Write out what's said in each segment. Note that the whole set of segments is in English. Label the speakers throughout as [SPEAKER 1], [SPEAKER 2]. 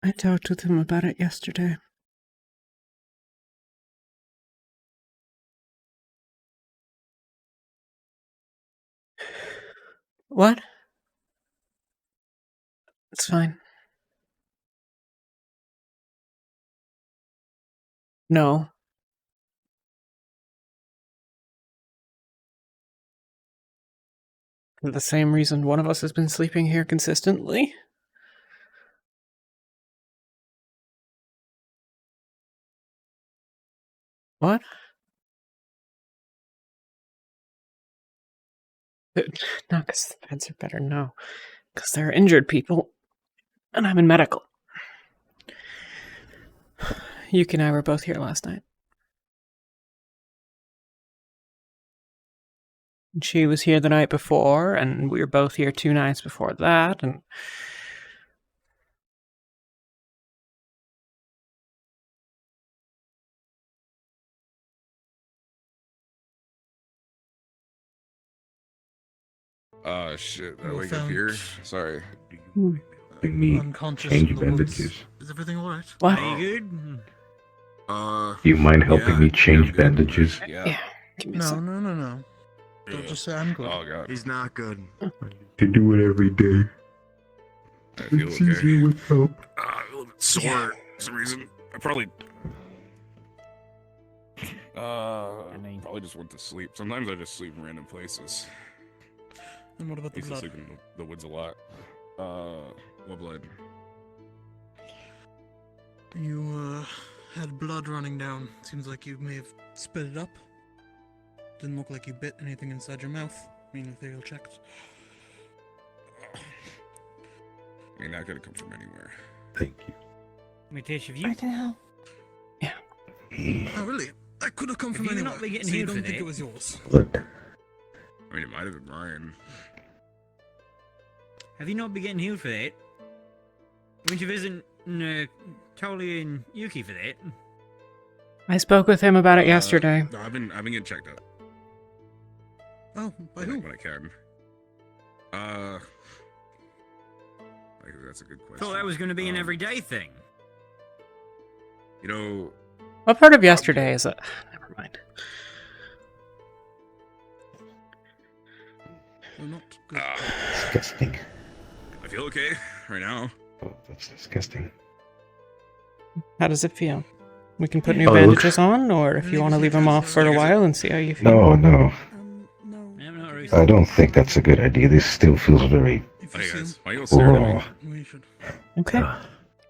[SPEAKER 1] I talked with him about it yesterday. What? It's fine. No. For the same reason one of us has been sleeping here consistently. What? Not because the beds are better, no. Because there are injured people, and I'm in medical. Yuki and I were both here last night. She was here the night before, and we were both here 2 nights before that, and...
[SPEAKER 2] Shit, I wake up here? Sorry.
[SPEAKER 3] Make me
[SPEAKER 4] Unconscious
[SPEAKER 3] change
[SPEAKER 4] in the woods.
[SPEAKER 3] bandages.
[SPEAKER 4] Is everything alright?
[SPEAKER 1] What?
[SPEAKER 5] Are you good?
[SPEAKER 3] Do you mind helping me change
[SPEAKER 2] I'm good.
[SPEAKER 3] bandages?
[SPEAKER 1] Yeah. Give me a
[SPEAKER 4] No,
[SPEAKER 1] sec.
[SPEAKER 4] no. Don't just say I'm good.
[SPEAKER 2] Oh god.
[SPEAKER 5] He's not good.
[SPEAKER 3] To do it every day.
[SPEAKER 2] I feel
[SPEAKER 3] It's
[SPEAKER 2] okay.
[SPEAKER 3] easier with help.
[SPEAKER 2] I'm a little bit sore for some reason. I probably just went to sleep. Sometimes I just sleep in random places.
[SPEAKER 4] And what about
[SPEAKER 2] I
[SPEAKER 4] the
[SPEAKER 2] used to
[SPEAKER 4] blood?
[SPEAKER 2] sleep in the woods a lot. What blood?
[SPEAKER 4] You, had blood running down. Seems like you may have spit it up. Didn't look like you bit anything inside your mouth. Meningeal checked.
[SPEAKER 2] I mean, that could have come from anywhere.
[SPEAKER 3] Thank you.
[SPEAKER 5] Let me taste of
[SPEAKER 1] I
[SPEAKER 5] you.
[SPEAKER 1] can help.
[SPEAKER 4] Oh, really? That could have come
[SPEAKER 5] Have
[SPEAKER 4] from
[SPEAKER 5] you
[SPEAKER 4] anywhere.
[SPEAKER 5] not been getting
[SPEAKER 4] So you
[SPEAKER 5] healed
[SPEAKER 4] don't
[SPEAKER 5] for
[SPEAKER 4] think
[SPEAKER 5] that?
[SPEAKER 4] it was yours?
[SPEAKER 3] Blood.
[SPEAKER 2] I mean, it might have been mine.
[SPEAKER 5] Have you not been getting healed for that? Went you visit Talia and Yuki for that?
[SPEAKER 1] I spoke with him about it yesterday.
[SPEAKER 2] No, I've been getting checked out.
[SPEAKER 4] Oh, by
[SPEAKER 2] when
[SPEAKER 4] who?
[SPEAKER 2] I can. Like, that's a good question.
[SPEAKER 5] Thought that was going to be an
[SPEAKER 2] Um,
[SPEAKER 5] everyday thing.
[SPEAKER 2] You know,
[SPEAKER 1] What part of yesterday is it? Never mind.
[SPEAKER 4] You're not good.
[SPEAKER 3] Disgusting.
[SPEAKER 2] I feel okay right now.
[SPEAKER 3] Oh, that's disgusting.
[SPEAKER 1] How does it feel? We can put new
[SPEAKER 3] Oh, it looks-
[SPEAKER 1] bandages on, or if you want to leave them off for a while and see how you feel.
[SPEAKER 3] No, no.
[SPEAKER 4] No.
[SPEAKER 5] I'm not really-
[SPEAKER 3] I don't think that's a good idea. This still feels very
[SPEAKER 4] If
[SPEAKER 2] Hey
[SPEAKER 4] you
[SPEAKER 2] guys,
[SPEAKER 4] see
[SPEAKER 2] why you all staring at me?
[SPEAKER 3] raw.
[SPEAKER 4] him, we should.
[SPEAKER 1] Okay,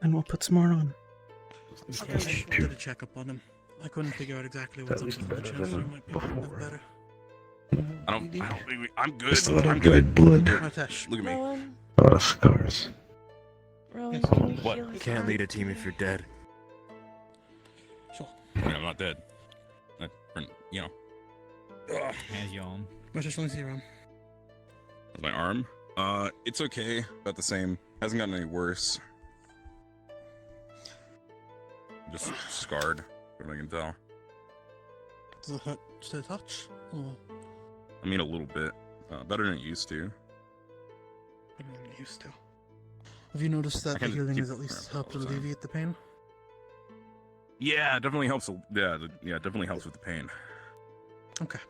[SPEAKER 1] and we'll put some more on.
[SPEAKER 4] I did a checkup on him. I couldn't figure out exactly what's
[SPEAKER 3] That
[SPEAKER 4] up
[SPEAKER 3] was
[SPEAKER 4] with the
[SPEAKER 3] better
[SPEAKER 4] chest.
[SPEAKER 3] than
[SPEAKER 4] It might be a bit
[SPEAKER 3] before.
[SPEAKER 4] better.
[SPEAKER 2] I'm good.
[SPEAKER 3] Just a little
[SPEAKER 2] I'm
[SPEAKER 3] good blood.
[SPEAKER 4] Ritesh,
[SPEAKER 2] Look at me.
[SPEAKER 6] Rowan,
[SPEAKER 3] A lot of scars.
[SPEAKER 6] Rowan,
[SPEAKER 4] Yes.
[SPEAKER 6] can you
[SPEAKER 2] What?
[SPEAKER 6] heal
[SPEAKER 5] You
[SPEAKER 6] his
[SPEAKER 5] can't
[SPEAKER 6] arm?
[SPEAKER 5] lead a team if you're dead.
[SPEAKER 4] Sure.
[SPEAKER 2] I mean, I'm not dead. You know. Ugh.
[SPEAKER 5] How's your arm?
[SPEAKER 4] Ritesh, let me see your arm.
[SPEAKER 2] That's my arm. It's okay. About the same. Hasn't gotten any worse. Just scarred, from what I can tell.
[SPEAKER 4] Does it hurt to touch? Or
[SPEAKER 2] I mean, a little bit. Better than it used to.
[SPEAKER 4] better than it used to? Have you noticed that
[SPEAKER 2] I
[SPEAKER 4] the
[SPEAKER 2] can
[SPEAKER 4] healing
[SPEAKER 2] keep
[SPEAKER 4] has at least
[SPEAKER 2] around
[SPEAKER 4] helped
[SPEAKER 2] all the time.
[SPEAKER 4] alleviate the pain?
[SPEAKER 2] Yeah, it definitely helps. Yeah, it definitely helps with the pain.
[SPEAKER 4] Okay.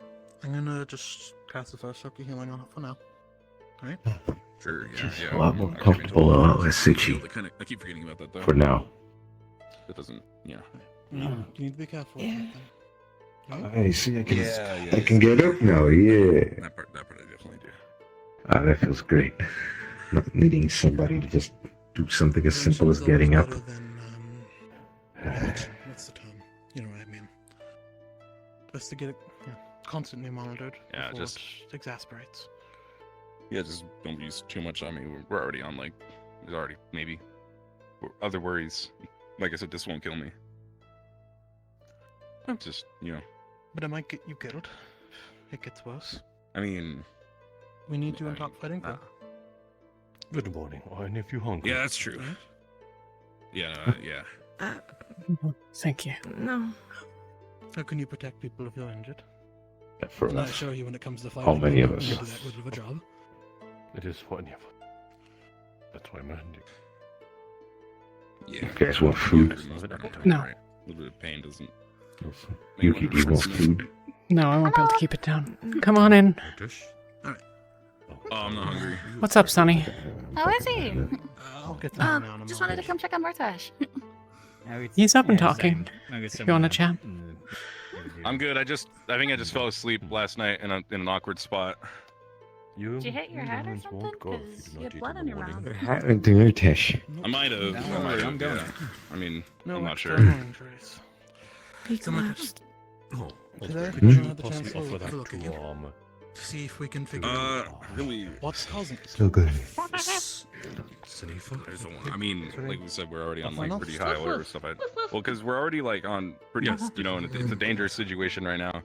[SPEAKER 4] I'm gonna just cast the first circle healing on it for now. Alright?
[SPEAKER 2] Sure. Yeah.
[SPEAKER 3] Jeez,
[SPEAKER 2] Yeah.
[SPEAKER 3] a lot more
[SPEAKER 2] Okay,
[SPEAKER 3] comfortable, a lot less itchy.
[SPEAKER 2] I keep forgetting about that though.
[SPEAKER 3] For now.
[SPEAKER 2] It doesn't. Yeah.
[SPEAKER 4] You need to be careful with
[SPEAKER 6] Yeah.
[SPEAKER 4] that thing.
[SPEAKER 3] I see. I can.
[SPEAKER 2] Yeah.
[SPEAKER 3] I can get up now. Yeah.
[SPEAKER 2] That part I definitely do.
[SPEAKER 3] That feels great. Not needing somebody to just do something as simple as
[SPEAKER 4] Prevention's
[SPEAKER 3] getting up.
[SPEAKER 4] always better than, what's the term? You know what I mean. Best to get it constantly monitored
[SPEAKER 2] Yeah,
[SPEAKER 4] before
[SPEAKER 2] just-
[SPEAKER 4] it exasperates.
[SPEAKER 2] Yeah, just don't use too much on me. We're already on like, there's already maybe other worries. Like I said, this won't kill me. Just
[SPEAKER 4] But it might get you killed. It gets worse.
[SPEAKER 2] I mean,
[SPEAKER 4] We need you in
[SPEAKER 2] I-
[SPEAKER 4] top fighting for.
[SPEAKER 7] Good morning, and if you're hungry.
[SPEAKER 2] yeah, that's true.
[SPEAKER 4] Right?
[SPEAKER 2] Yeah, yeah.
[SPEAKER 1] Thank you.
[SPEAKER 6] No.
[SPEAKER 4] How can you protect people if you're injured?
[SPEAKER 3] For
[SPEAKER 4] And I
[SPEAKER 3] us.
[SPEAKER 4] assure you when it comes to fighting,
[SPEAKER 3] How many
[SPEAKER 4] you're
[SPEAKER 3] of
[SPEAKER 4] not
[SPEAKER 3] us?
[SPEAKER 4] gonna do that good of a job.
[SPEAKER 7] It is funny. That's why I'm handy.
[SPEAKER 2] Yeah.
[SPEAKER 3] You guys want food?
[SPEAKER 1] No.
[SPEAKER 2] Right. A little bit of pain doesn't.
[SPEAKER 3] Yuki, do you want food?
[SPEAKER 1] No, I won't be able to keep it down. Come on in.
[SPEAKER 2] Oh, I'm not hungry.
[SPEAKER 1] What's up, Sonny?
[SPEAKER 6] How is he?
[SPEAKER 4] I'll get down now in a
[SPEAKER 6] Just wanted to
[SPEAKER 4] moment.
[SPEAKER 6] come check on Bartosz.
[SPEAKER 1] He's up and talking. If you want to chat?
[SPEAKER 2] I'm good. I think I just fell asleep last night in an awkward spot.
[SPEAKER 6] Did you hit your head or something? Because you had blood on your mouth.
[SPEAKER 3] Tish.
[SPEAKER 2] I might have.
[SPEAKER 5] Don't worry, I'm going.
[SPEAKER 2] Yeah. I mean, I'm not sure.
[SPEAKER 4] external injuries.
[SPEAKER 6] Be
[SPEAKER 4] Come on.
[SPEAKER 6] closed.
[SPEAKER 4] Today,
[SPEAKER 3] Hmm?
[SPEAKER 4] we had the chance
[SPEAKER 7] Possibly
[SPEAKER 4] to
[SPEAKER 7] offer that
[SPEAKER 4] look at you.
[SPEAKER 7] to
[SPEAKER 4] To see if we can figure
[SPEAKER 2] Really.
[SPEAKER 4] what's causing it.
[SPEAKER 3] So good.
[SPEAKER 2] There's the one. I mean, like we said, we're already on like
[SPEAKER 4] Enough.
[SPEAKER 2] pretty high alert or stuff. Well, because we're already like on pretty, you know, and it's a dangerous situation right now.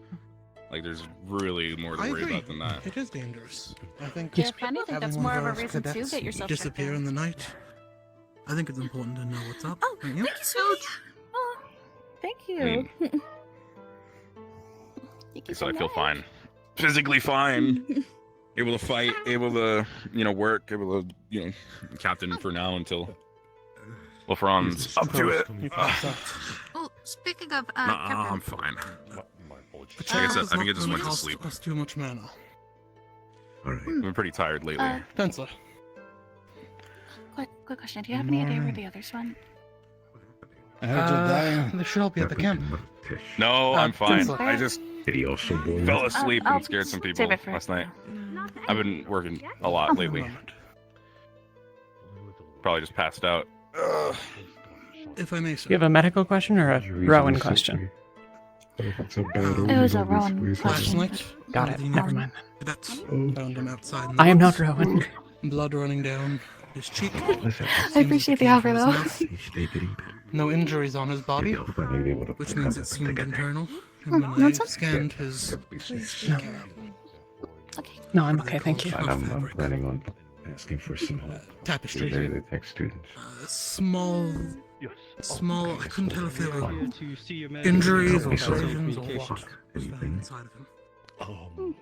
[SPEAKER 2] Like, there's really more to
[SPEAKER 4] I
[SPEAKER 2] worry
[SPEAKER 4] agree.
[SPEAKER 2] about than that.
[SPEAKER 4] It is dangerous. I think
[SPEAKER 6] If anything, that's
[SPEAKER 4] having
[SPEAKER 6] more
[SPEAKER 4] one
[SPEAKER 6] of a
[SPEAKER 4] our
[SPEAKER 6] reason to
[SPEAKER 4] cadets
[SPEAKER 6] get yourself
[SPEAKER 4] disappear
[SPEAKER 6] checked
[SPEAKER 4] in
[SPEAKER 6] out.
[SPEAKER 4] the night. I think it's important to know what's up.
[SPEAKER 6] Oh,
[SPEAKER 4] don't you?
[SPEAKER 6] thank you, sweetie. Oh, thank you.
[SPEAKER 2] I mean,
[SPEAKER 6] Thank you
[SPEAKER 2] so I
[SPEAKER 6] so
[SPEAKER 2] feel
[SPEAKER 6] much.
[SPEAKER 2] fine, physically fine, able to fight, able to, you know, work, able to, you know, captain for now until Fran's up to it.
[SPEAKER 4] You can start.
[SPEAKER 6] Oh, speaking of,
[SPEAKER 2] Nah,
[SPEAKER 6] Captain,
[SPEAKER 2] I'm fine.
[SPEAKER 7] My apologies.
[SPEAKER 4] The
[SPEAKER 2] Like I said,
[SPEAKER 4] does
[SPEAKER 2] I think
[SPEAKER 4] not
[SPEAKER 2] I just went to
[SPEAKER 4] cost
[SPEAKER 2] sleep.
[SPEAKER 4] us too much mana.
[SPEAKER 3] Alright.
[SPEAKER 2] I've been pretty tired lately.
[SPEAKER 4] Pencil.
[SPEAKER 6] quick question. Do you have any idea where the others went?
[SPEAKER 4] I heard you're dying. They should all be at the camp.
[SPEAKER 3] Tish.
[SPEAKER 2] No, I'm fine.
[SPEAKER 4] Tinsel.
[SPEAKER 2] I just
[SPEAKER 3] Did he also boil
[SPEAKER 2] fell
[SPEAKER 3] you?
[SPEAKER 2] asleep
[SPEAKER 6] I'll
[SPEAKER 2] and scared some
[SPEAKER 6] save
[SPEAKER 2] people
[SPEAKER 6] it for-
[SPEAKER 2] last night. I've been working a lot lately. Probably just passed out.
[SPEAKER 4] If I may, sir.
[SPEAKER 1] You have a medical question or a Rowan question?
[SPEAKER 3] That's a bad
[SPEAKER 6] It was a
[SPEAKER 3] odor,
[SPEAKER 6] Rowan
[SPEAKER 3] this
[SPEAKER 4] Last
[SPEAKER 6] question.
[SPEAKER 4] night,
[SPEAKER 1] Got it.
[SPEAKER 4] one of
[SPEAKER 1] Never
[SPEAKER 4] the
[SPEAKER 1] mind.
[SPEAKER 4] cadets
[SPEAKER 3] Oh.
[SPEAKER 4] found him outside. in the
[SPEAKER 1] I am not
[SPEAKER 4] woods.
[SPEAKER 1] Rowan.
[SPEAKER 4] Blood running down his cheek.
[SPEAKER 6] I appreciate the offer, though.
[SPEAKER 4] No injuries on his body,
[SPEAKER 3] Maybe I'll finally be able to
[SPEAKER 4] which
[SPEAKER 3] pick
[SPEAKER 4] means
[SPEAKER 3] up
[SPEAKER 4] it
[SPEAKER 3] something
[SPEAKER 4] seemed
[SPEAKER 3] again.
[SPEAKER 4] internal.
[SPEAKER 6] Oh,
[SPEAKER 4] And when I
[SPEAKER 6] nonsense.
[SPEAKER 4] scanned his
[SPEAKER 1] No.
[SPEAKER 6] Okay.
[SPEAKER 1] No, I'm okay, thank you.
[SPEAKER 3] And I'm planning on asking for some help.
[SPEAKER 4] tapestry,
[SPEAKER 3] They're the tech students.
[SPEAKER 4] small,
[SPEAKER 7] Yes.
[SPEAKER 4] small. I couldn't tell if they were
[SPEAKER 7] Fine.
[SPEAKER 4] injuries or
[SPEAKER 3] Okay, so-
[SPEAKER 4] abrasions or what.
[SPEAKER 3] Anything?
[SPEAKER 4] Was found inside of him.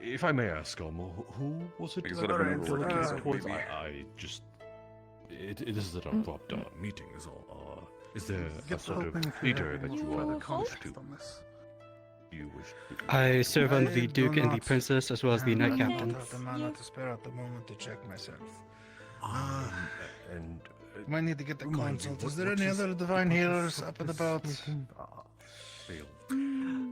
[SPEAKER 7] If I may ask, who was it
[SPEAKER 2] Because
[SPEAKER 7] that
[SPEAKER 2] I've been
[SPEAKER 7] you were
[SPEAKER 2] overworking,
[SPEAKER 7] working towards?
[SPEAKER 2] maybe.
[SPEAKER 7] I just... It is that abrupt meeting is all. Is there a sort of leader that you are close to? You wish to...
[SPEAKER 8] I serve under the Duke and the Princess, as well as the Knight
[SPEAKER 6] Okay.
[SPEAKER 8] Captain.
[SPEAKER 9] Have the mana to spare at the moment to check myself.
[SPEAKER 7] And...
[SPEAKER 9] Might need to get the
[SPEAKER 7] Remind me,
[SPEAKER 9] consult.
[SPEAKER 7] what-
[SPEAKER 9] Is there
[SPEAKER 7] what
[SPEAKER 9] any
[SPEAKER 7] is-
[SPEAKER 9] other divine
[SPEAKER 7] what is
[SPEAKER 9] healers up and about?
[SPEAKER 7] Failed.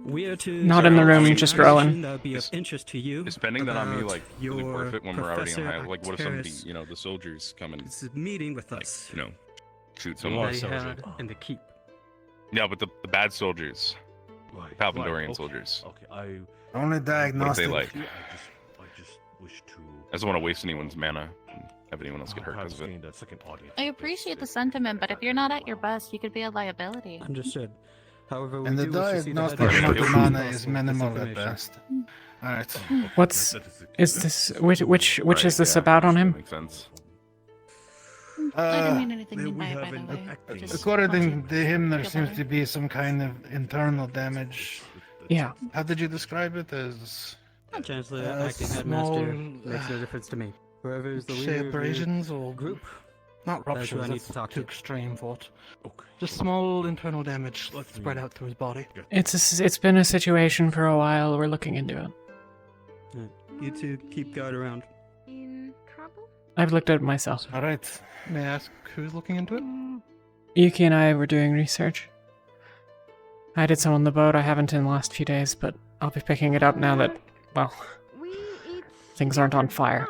[SPEAKER 8] We are to
[SPEAKER 1] Not in the room, you're just Rowan.
[SPEAKER 8] That would be of
[SPEAKER 2] Is-
[SPEAKER 8] interest to you.
[SPEAKER 2] Is spending that on me
[SPEAKER 8] about
[SPEAKER 2] like really
[SPEAKER 8] your
[SPEAKER 2] worth it when we're already on
[SPEAKER 8] Professor
[SPEAKER 2] high? Like, what if somebody,
[SPEAKER 8] Arcturus.
[SPEAKER 2] you know, the soldiers come and
[SPEAKER 8] It's a meeting with
[SPEAKER 2] like,
[SPEAKER 8] us.
[SPEAKER 2] you know, shoot
[SPEAKER 7] Come
[SPEAKER 2] someone?
[SPEAKER 7] on.
[SPEAKER 8] They
[SPEAKER 7] soldier.
[SPEAKER 8] had in the keep.
[SPEAKER 2] Yeah, but the bad soldiers,
[SPEAKER 7] Right,
[SPEAKER 2] Palpandorian
[SPEAKER 7] okay,
[SPEAKER 2] soldiers.
[SPEAKER 7] Okay, I
[SPEAKER 9] Only
[SPEAKER 2] What if they
[SPEAKER 9] diagnostic.
[SPEAKER 2] like?
[SPEAKER 7] I just wish to...
[SPEAKER 2] I just want to waste anyone's mana and have anyone else get hurt
[SPEAKER 7] perhaps
[SPEAKER 2] because of it.
[SPEAKER 7] gain that second audience.
[SPEAKER 6] I appreciate the sentiment, but if you're not at your best, you could be a liability.
[SPEAKER 8] Understood. However, we
[SPEAKER 9] And the
[SPEAKER 8] do wish to see the
[SPEAKER 9] diagnostic
[SPEAKER 8] head
[SPEAKER 2] amount
[SPEAKER 8] of
[SPEAKER 2] of
[SPEAKER 8] the
[SPEAKER 9] mana
[SPEAKER 8] possible
[SPEAKER 9] is minimal at
[SPEAKER 8] disinformation.
[SPEAKER 9] best. Alright.
[SPEAKER 1] What's is this? Which
[SPEAKER 2] Right,
[SPEAKER 1] is this
[SPEAKER 2] yeah,
[SPEAKER 1] about on him?
[SPEAKER 2] Makes sense.
[SPEAKER 6] I didn't mean
[SPEAKER 9] Uh,
[SPEAKER 6] anything mean by it, by the way. I just
[SPEAKER 9] according
[SPEAKER 6] want
[SPEAKER 9] to him, there
[SPEAKER 6] feel
[SPEAKER 9] seems
[SPEAKER 6] better.
[SPEAKER 9] to be some kind of internal damage.
[SPEAKER 1] Yeah.
[SPEAKER 9] How did you describe it? As
[SPEAKER 8] Chancellor,
[SPEAKER 9] Uh,
[SPEAKER 8] acting
[SPEAKER 9] small,
[SPEAKER 8] headmaster, makes no difference to me. Whoever is the
[SPEAKER 9] say
[SPEAKER 8] leader of your
[SPEAKER 9] abrasions or
[SPEAKER 8] group,
[SPEAKER 9] not
[SPEAKER 8] That's who
[SPEAKER 9] ruptures?
[SPEAKER 8] I need
[SPEAKER 9] That's
[SPEAKER 8] to talk
[SPEAKER 9] too
[SPEAKER 8] to.
[SPEAKER 9] extreme for it.
[SPEAKER 7] Okay.
[SPEAKER 9] Just small internal damage
[SPEAKER 7] Let me-
[SPEAKER 9] spread out through his body.
[SPEAKER 1] It's been a situation for a while. We're looking into it.
[SPEAKER 8] you two keep guard around.
[SPEAKER 6] In trouble?
[SPEAKER 1] I've looked at it myself.
[SPEAKER 9] All right. May I ask who's looking into it?
[SPEAKER 1] Yuki and I were doing research. I did some on the boat. I haven't in the last few days, but I'll be picking it up now that, well, things aren't on fire.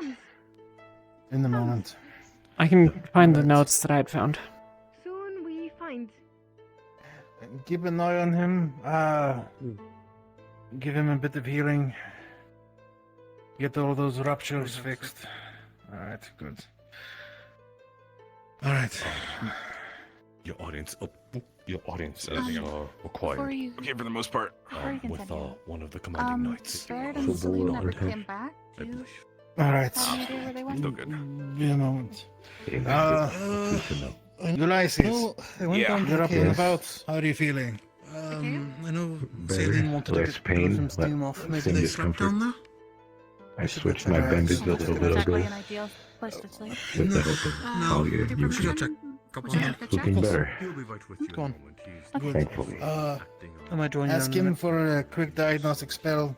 [SPEAKER 9] In the moment.
[SPEAKER 1] I can find the notes that I had found.
[SPEAKER 10] Soon we find.
[SPEAKER 9] Keep an eye on him. Give him a bit of healing. Get all those ruptures fixed. Alright, good. Alright.
[SPEAKER 7] Your audience... your audience
[SPEAKER 2] Um,
[SPEAKER 7] is
[SPEAKER 6] Before
[SPEAKER 7] required
[SPEAKER 6] you,
[SPEAKER 2] Okay, for the most part.
[SPEAKER 6] before you
[SPEAKER 7] with
[SPEAKER 6] continue,
[SPEAKER 7] one of the commanding knights.
[SPEAKER 6] Baird
[SPEAKER 3] So
[SPEAKER 6] and Celine
[SPEAKER 3] bold,
[SPEAKER 6] never
[SPEAKER 3] okay.
[SPEAKER 6] came back.
[SPEAKER 2] I
[SPEAKER 6] Do you
[SPEAKER 2] believe.
[SPEAKER 9] Alright.
[SPEAKER 6] have any idea where they went?
[SPEAKER 2] Still good.
[SPEAKER 9] Be a moment.
[SPEAKER 3] Good to know.
[SPEAKER 9] Ulysses,
[SPEAKER 4] They went
[SPEAKER 2] Yeah.
[SPEAKER 4] down to
[SPEAKER 9] you're
[SPEAKER 4] the
[SPEAKER 9] up and
[SPEAKER 4] cave.
[SPEAKER 9] about. How are you feeling?
[SPEAKER 4] I know
[SPEAKER 3] Better,
[SPEAKER 4] Celine wanted to
[SPEAKER 3] less
[SPEAKER 4] get
[SPEAKER 3] pain,
[SPEAKER 4] some
[SPEAKER 3] le-
[SPEAKER 4] steam off. Maybe
[SPEAKER 3] same
[SPEAKER 4] they slept
[SPEAKER 3] discomfort.
[SPEAKER 4] down there?
[SPEAKER 3] I switched my bandage a little bit
[SPEAKER 6] Exactly
[SPEAKER 3] ago.
[SPEAKER 6] an ideal place to sleep.
[SPEAKER 3] With the help of Talia,
[SPEAKER 6] would you
[SPEAKER 3] you
[SPEAKER 6] prefer
[SPEAKER 4] Go
[SPEAKER 3] can
[SPEAKER 4] check.
[SPEAKER 6] to
[SPEAKER 4] Couple
[SPEAKER 6] check
[SPEAKER 4] of
[SPEAKER 6] the
[SPEAKER 3] looking
[SPEAKER 6] check?
[SPEAKER 3] better.
[SPEAKER 7] He'll be right with you
[SPEAKER 4] Go
[SPEAKER 7] in
[SPEAKER 4] on.
[SPEAKER 7] a moment. He's
[SPEAKER 6] Okay.
[SPEAKER 3] Thankfully.
[SPEAKER 4] I might join you.
[SPEAKER 9] Ask
[SPEAKER 4] in a
[SPEAKER 9] him
[SPEAKER 4] minute.
[SPEAKER 9] for a quick diagnostic spell.